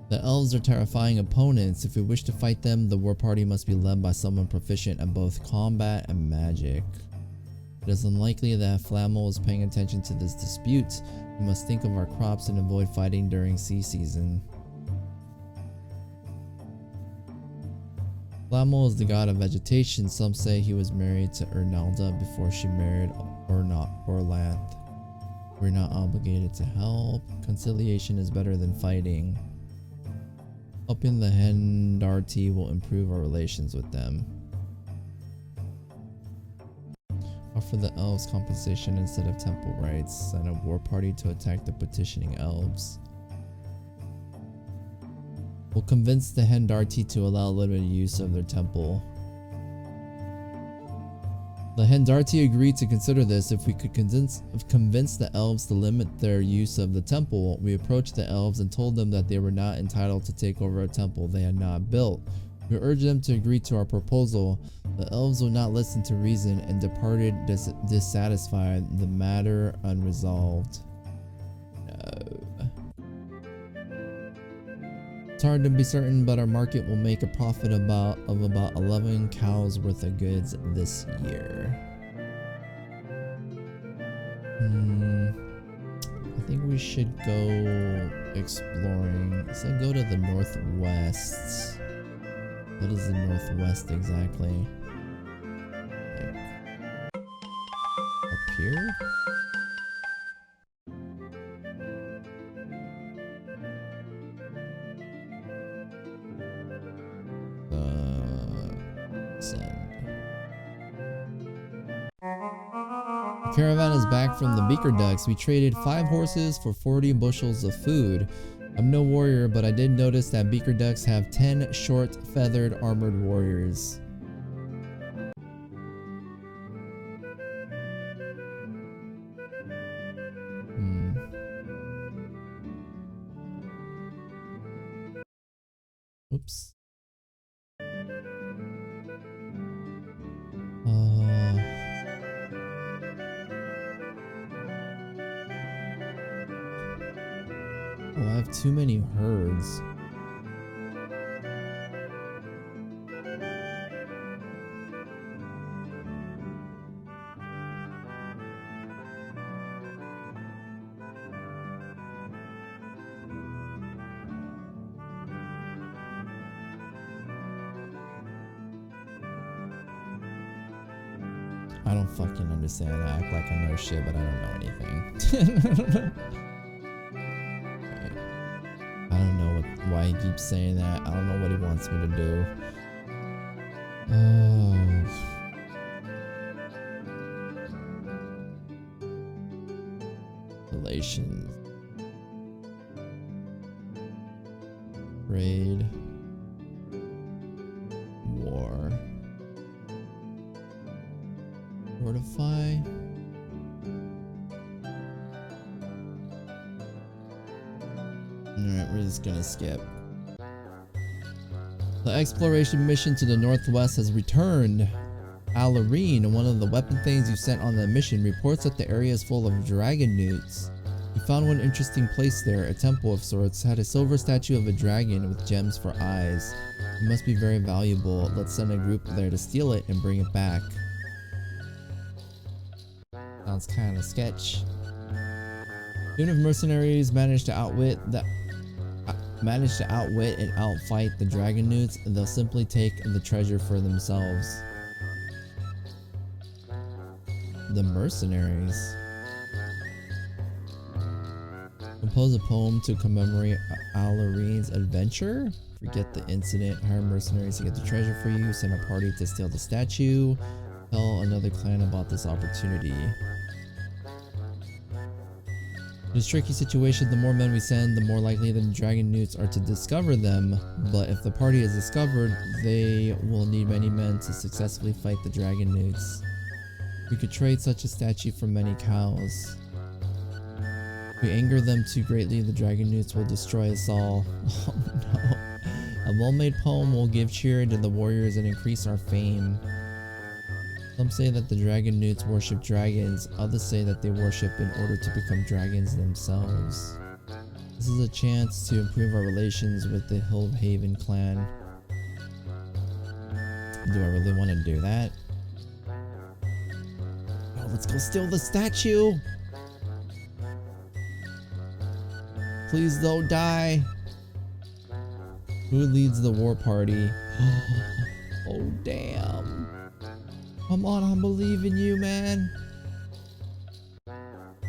The elves are terrifying opponents. If we wish to fight them, the war party must be led by someone proficient at both combat and magic. It is unlikely that Flamel is paying attention to this dispute. We must think of our crops and avoid fighting during sea season. Flamel is the god of vegetation. Some say he was married to Ernalda before she married Orlanth. We're not obligated to help. Conciliation is better than fighting. Helping the Hendarti will improve our relations with them. Offer the elves compensation instead of temple rights. Send a war party to attack the petitioning elves. We'll convince the Hendarti to allow limited use of their temple. The Hendarti agreed to consider this. If we could convince the elves to limit their use of the temple, we approached the elves and told them that they were not entitled to take over a temple they had not built. We urged them to agree to our proposal. The elves would not listen to reason and departed dissatisfied, the matter unresolved. No. It's hard to be certain, but our market will make a profit of about 11 cows worth of goods this year. I think we should go exploring. So go to the northwest. What is the northwest exactly? Like up here? Caravan is back from the Beaker Ducks. We traded 5 horses for 40 bushels of food. I'm no warrior, but I did notice that Beaker Ducks have 10 short, feathered, armored warriors. Oops. Oh, I have too many herds. I don't fucking understand. I act like I know shit, but I don't know anything. I don't know why he keeps saying that. I don't know what he wants me to do. Relations. Trade. War. Fortify. Alright, we're just gonna skip. The exploration mission to the northwest has returned. Alarine, one of the weapon things you sent on the mission, reports that the area is full of dragon newts. He We found one interesting place there, a temple of sorts, had a silver statue of a dragon with gems for eyes. It must be very valuable. Let's send a group there to steal it and bring it back. Sounds kind of sketch. Even if mercenaries manage to outwit and outfight the dragon newts, they'll simply take the treasure for themselves. The mercenaries. Compose a poem to commemorate Alarine's adventure. Forget the incident. Hire mercenaries to get the treasure for you. Send a party to steal the statue. Tell another clan about this opportunity. In this tricky situation, the more men we send, the more likely the dragon newts are to discover them. But if the party is discovered, they will need many men to successfully fight the dragon newts. We could trade such a statue for many cows. If we anger them too greatly, the dragon newts will destroy us all. Oh no. A well-made poem will give cheer to the warriors and increase our fame. Some say that the dragon newts worship dragons, others say that they worship in order to become dragons themselves. This is a chance to improve our relations with the Hillhaven clan. Do I really want to do that? Oh, let's go steal the statue! Please don't die! Who leads the war party? Oh damn. Come on, I believe in you, man.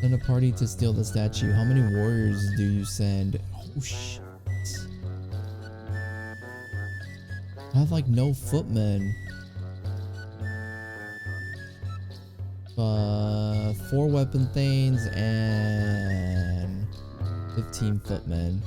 Send a party to steal the statue. How many warriors do you send? Oh shit. I have like no footmen. 4 weapon thanes and 15 footmen.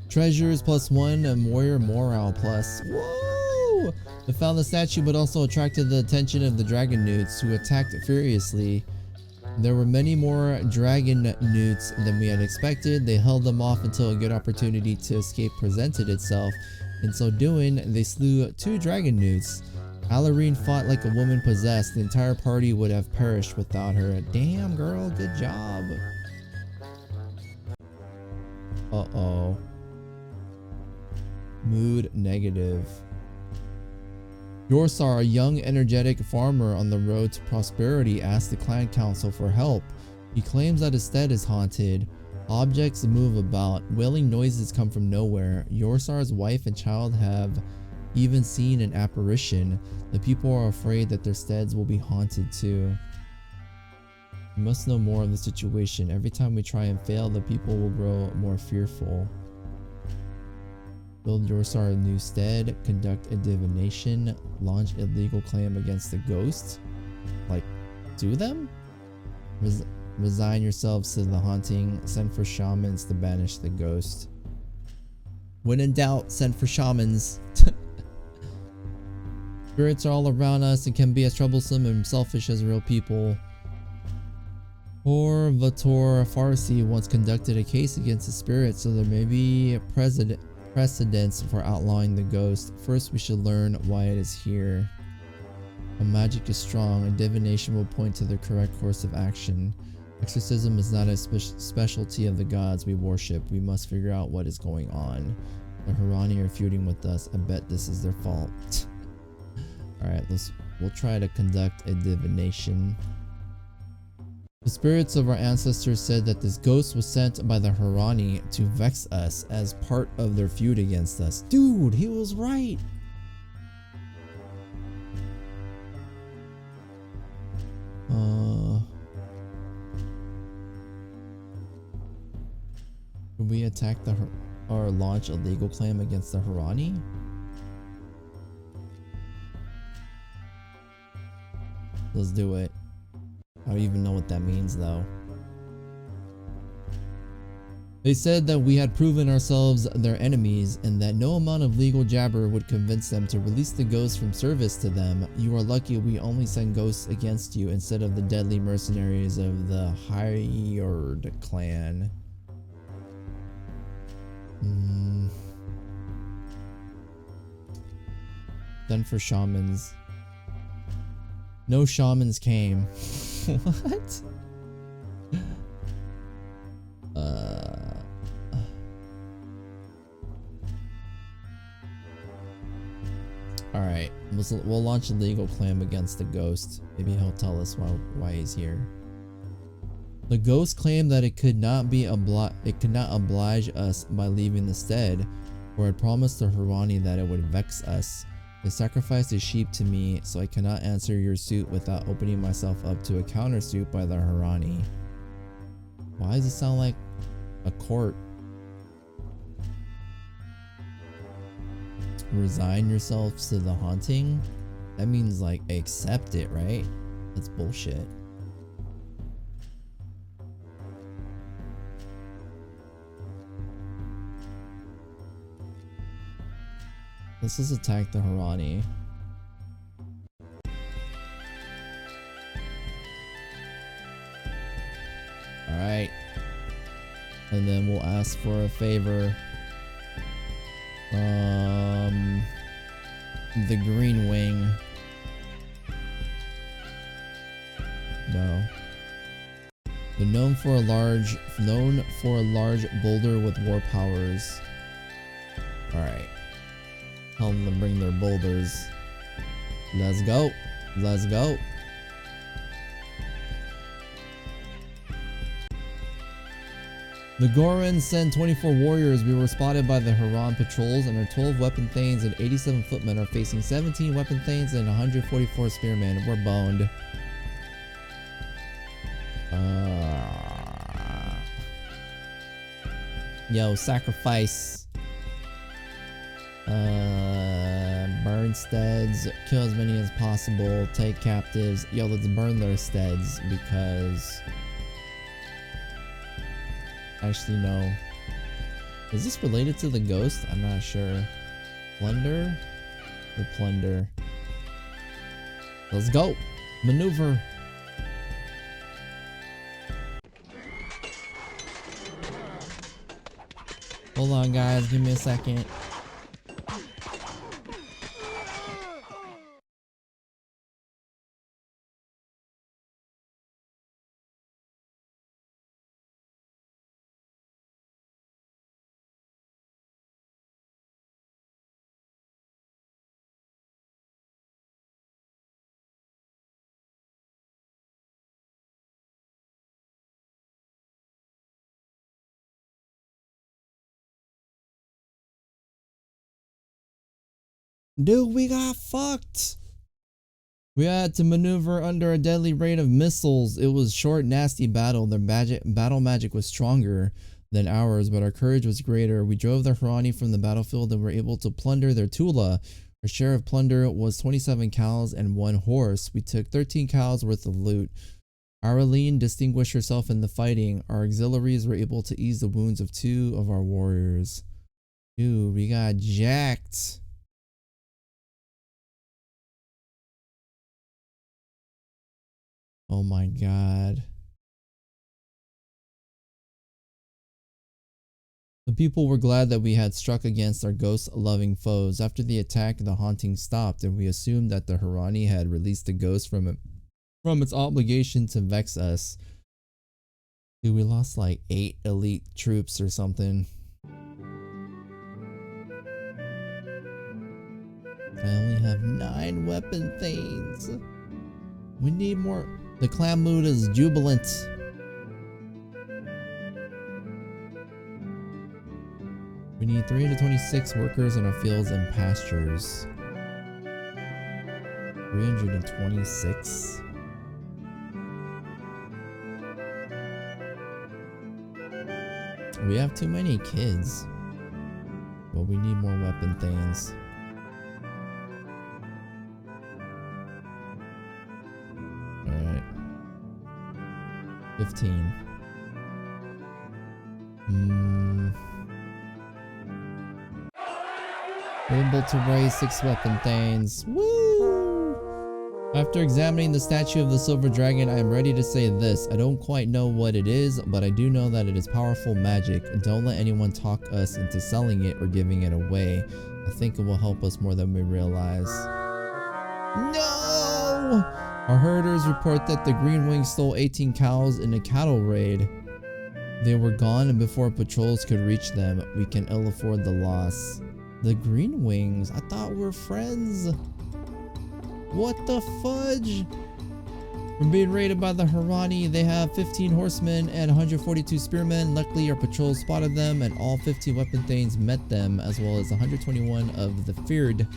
Treasures +1 and warrior morale plus. Whoa! They found the statue but also attracted the attention of the dragon newts who attacked furiously. There were many more dragon newts than we had expected. They held them off until a good opportunity to escape presented itself. In so doing, they slew 2 dragon newts. Alarine fought like a woman possessed. The entire party would have perished without her. Damn girl, good job. Uh-oh. Mood negative. Yorsar, a young, energetic farmer on the road to prosperity, asked the clan council for help. He claims that his stead is haunted. Objects move about. Wailing noises come from nowhere. Yorsar's wife and child have even seen an apparition. The people are afraid that their steads will be haunted too. We must know more of the situation. Every time we try and fail, the people will grow more fearful. Build Yorsar a new stead, conduct a divination, launch a legal claim against the ghost. Like, do them? Resign yourselves to the haunting, send for shamans to banish the ghost. When in doubt, send for shamans. Spirits are all around us and can be as troublesome and selfish as real people. Poor Vator Farsi once conducted a case against the spirits, so there may be precedents for outlawing the ghost. First, we should learn why it is here. When magic is strong, a divination will point to the correct course of action. Exorcism is not a specialty of the gods we worship. We must figure out what is going on. The Harani are feuding with us. I bet this is their fault. Alright, we'll try to conduct a divination. The spirits of our ancestors said that this ghost was sent by the Harani to vex us as part of their feud against us. Dude, he was right! Should we attack or launch a legal claim against the Harani? Let's do it. I don't even know what that means though. They said that we had proven ourselves their enemies and that no amount of legal jabber would convince them to release the ghost from service to them. You are lucky we only send ghosts against you instead of the deadly mercenaries of the Fyrds clan. Then for shamans. No shamans came. What? Alright, we'll launch a legal claim against the ghost. Maybe he'll tell us why he's here. The ghost claimed that it could not oblige us by leaving the stead, for it promised the Hurani that it would vex us. They sacrificed a sheep to me, so I cannot answer your suit without opening myself up to a countersuit by the Hurani. Why does it sound like a court? Resign yourselves to the haunting? That means like accept it, right? That's bullshit. Let's just attack the Hurani. Alright. And then we'll ask for a favor. The green wing. No. They're known for a large boulder with war powers. Alright. Tell them to bring their boulders. Let's go. Let's go. The Gorans send 24 warriors. We were spotted by the Huron patrols, and our 12 weapon thanes and 87 footmen are facing 17 weapon thanes and 144 spearmen. We're boned. Yo, sacrifice. Burn steads. Kill as many as possible. Take captives. Yo, let's burn their steads because... Actually, no. Is this related to the ghost? I'm not sure. Plunder? We'll plunder. Let's go! Maneuver! Hold on, guys. Give me a second. Dude, we got fucked. We had to maneuver under a deadly rain of missiles. It was short, nasty battle. Their battle magic was stronger than ours, but our courage was greater. We drove the Hurani from the battlefield and were able to plunder their Tula. Our share of plunder was 27 cows and 1 horse. We took 13 cows worth of loot. Araline distinguished herself in the fighting. Our auxiliaries were able to ease the wounds of 2 of our warriors. Dude, we got jacked. Oh my god. The people were glad that we had struck against our ghost-loving foes. After the attack, the haunting stopped, and we assumed that the Hurani had released the ghost from its obligation to vex us. Dude, we lost like 8 elite troops or something. I only have 9 weapon thanes. We need more. The clan mood is jubilant. We need 326 workers in our fields and pastures. 326? We have too many kids. Well, we need more weapon thanes. Alright. 15. We're able to raise 6 weapon thanes. Woo! After examining the statue of the silver dragon, I am ready to say this. I don't quite know what it is, but I do know that it is powerful magic. Don't let anyone talk us into selling it or giving it away. I think it will help us more than we realize. No! Our herders report that the Green Wings stole 18 cows in a cattle raid. They were gone and before patrols could reach them. We can ill afford the loss. The Green Wings? I thought we're friends. What the fudge? We're being raided by the Harani. They have 15 horsemen and 142 spearmen. Luckily, our patrol spotted them and all 50 weapon thanes met them, as well as 121 of the fyrd.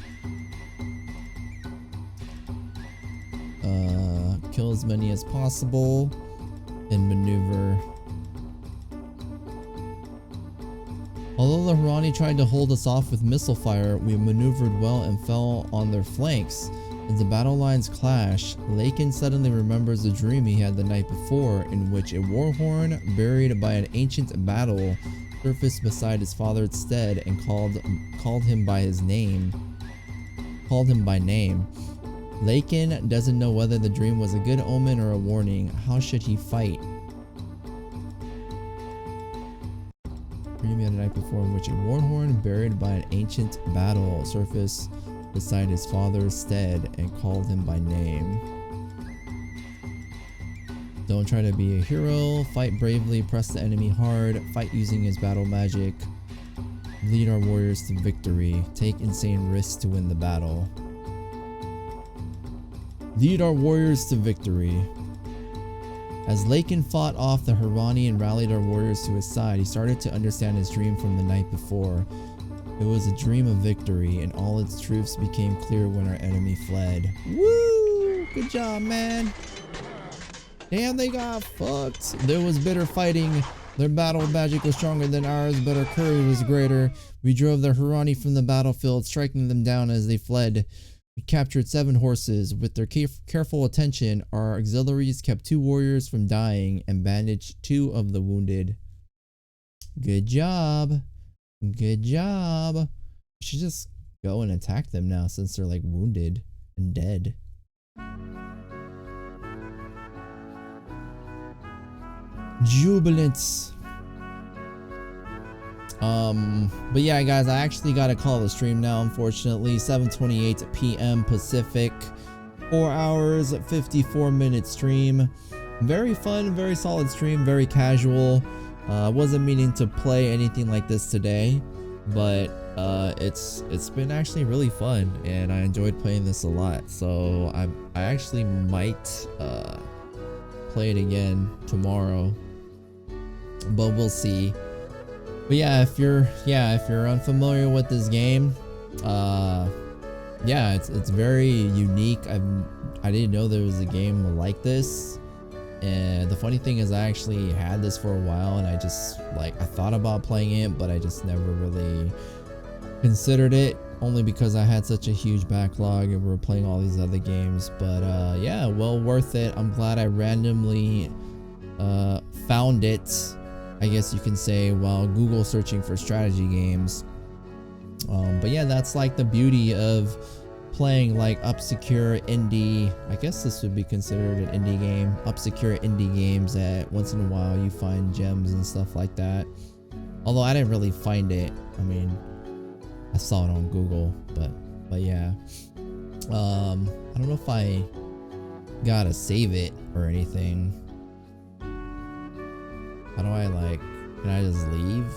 Kill as many as possible and maneuver. Although the Harani tried to hold us off with missile fire, we maneuvered well and fell on their flanks. As the battle lines clash, Lakin suddenly remembers a dream he had the night before in which a warhorn buried by an ancient battle surfaced beside his father's stead and called him by name. Lakin doesn't know whether the dream was a good omen or a warning. How should he fight? Dream he had the night before in which a warhorn buried by an ancient battle surfaced beside his father's stead and called him by name. Don't try to be a hero. Fight bravely. Press the enemy hard. Fight using his battle magic. Lead our warriors to victory. Take insane risks to win the battle. Lead our warriors to victory. As Lakin fought off the Harani and rallied our warriors to his side, he started to understand his dream from the night before. It was a dream of victory, and all its truths became clear when our enemy fled. Woo! Good job, man. Damn, they got fucked. There was bitter fighting. Their battle magic was stronger than ours, but our courage was greater. We drove the Harani from the battlefield, striking them down as they fled. We captured 7 horses. With their careful attention, our auxiliaries kept 2 warriors from dying and bandaged 2 of the wounded. Good job. Good job. We should just go and attack them now since they're like wounded and dead. Jubilance. But yeah, guys, I actually gotta call the stream now, unfortunately. 7:28 p.m. Pacific. 4 hours, 54-minute stream. Very fun, very solid stream, very casual. Wasn't meaning to play anything like this today, but it's been actually really fun and I enjoyed playing this a lot. So I actually might play it again tomorrow, but we'll see. But yeah, if you're unfamiliar with this game, yeah, it's very unique. I didn't know there was a game like this. And the funny thing is I actually had this for a while and I just I thought about playing it, but I just never really considered it, only because I had such a huge backlog and we were playing all these other games. But yeah, well worth it. I'm glad I randomly found it, I guess you can say, while Google searching for strategy games. But yeah, that's like the beauty of playing like up-secure indie, I guess this would be considered an indie game, up-secure indie games that once in a while you find gems and stuff like that. Although I didn't really find it. I mean, I saw it on Google, but yeah. I don't know if I gotta save it or anything. How do I can I just leave?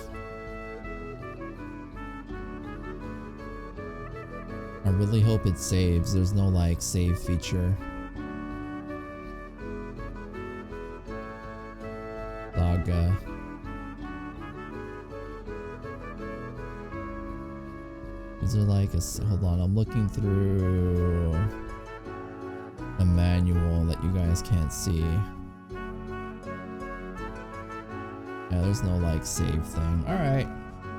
I really hope it saves. There's no save feature. Saga. Is there hold on, I'm looking through a manual that you guys can't see. Yeah, there's no save thing. Alright.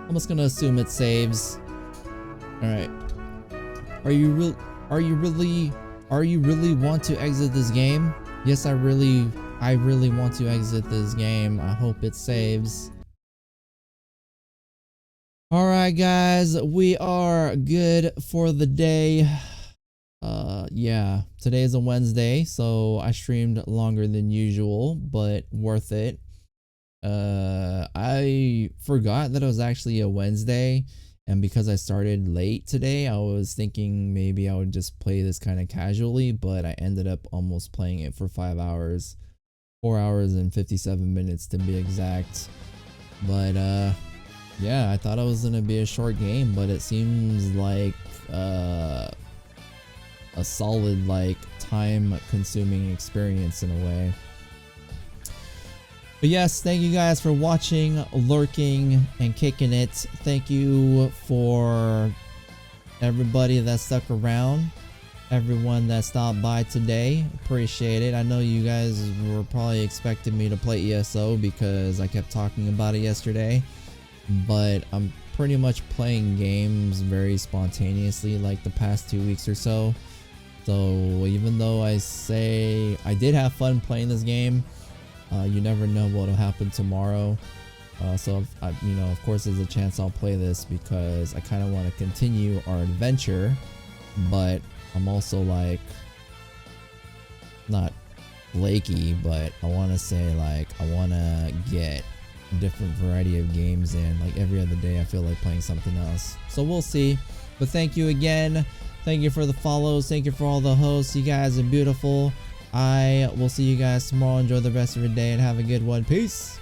I'm just gonna assume it saves. Alright. Are you really want to exit this game? Yes, I really want to exit this game. I hope it saves. Alright guys, we are good for the day. Yeah, today is a Wednesday, so I streamed longer than usual, but worth it. I forgot that it was actually a Wednesday, And because I started late today, I was thinking maybe I would just play this kind of casually, but I ended up almost playing it for 5 hours. 4 hours and 57 minutes to be exact. But yeah, I thought it was gonna be a short game, but it seems like a solid, like, time consuming experience in a way. But yes, thank you guys for watching, lurking, and kicking it. Thank you for everybody that stuck around, everyone that stopped by today. Appreciate it. I know you guys were probably expecting me to play ESO because I kept talking about it yesterday, but I'm pretty much playing games very spontaneously like the past 2 weeks or so. So even though I say I did have fun playing this game, you never know what will happen tomorrow. So you know, of course there's a chance I'll play this because I kind of want to continue our adventure, but I'm also like not flaky, but I want to say like I want to get a different variety of games in. Like every other day I feel like playing something else, so we'll see. But thank you again. Thank you for the follows. Thank you for all the hosts. You guys are beautiful. I will see you guys tomorrow. Enjoy the rest of your day and have a good one. Peace.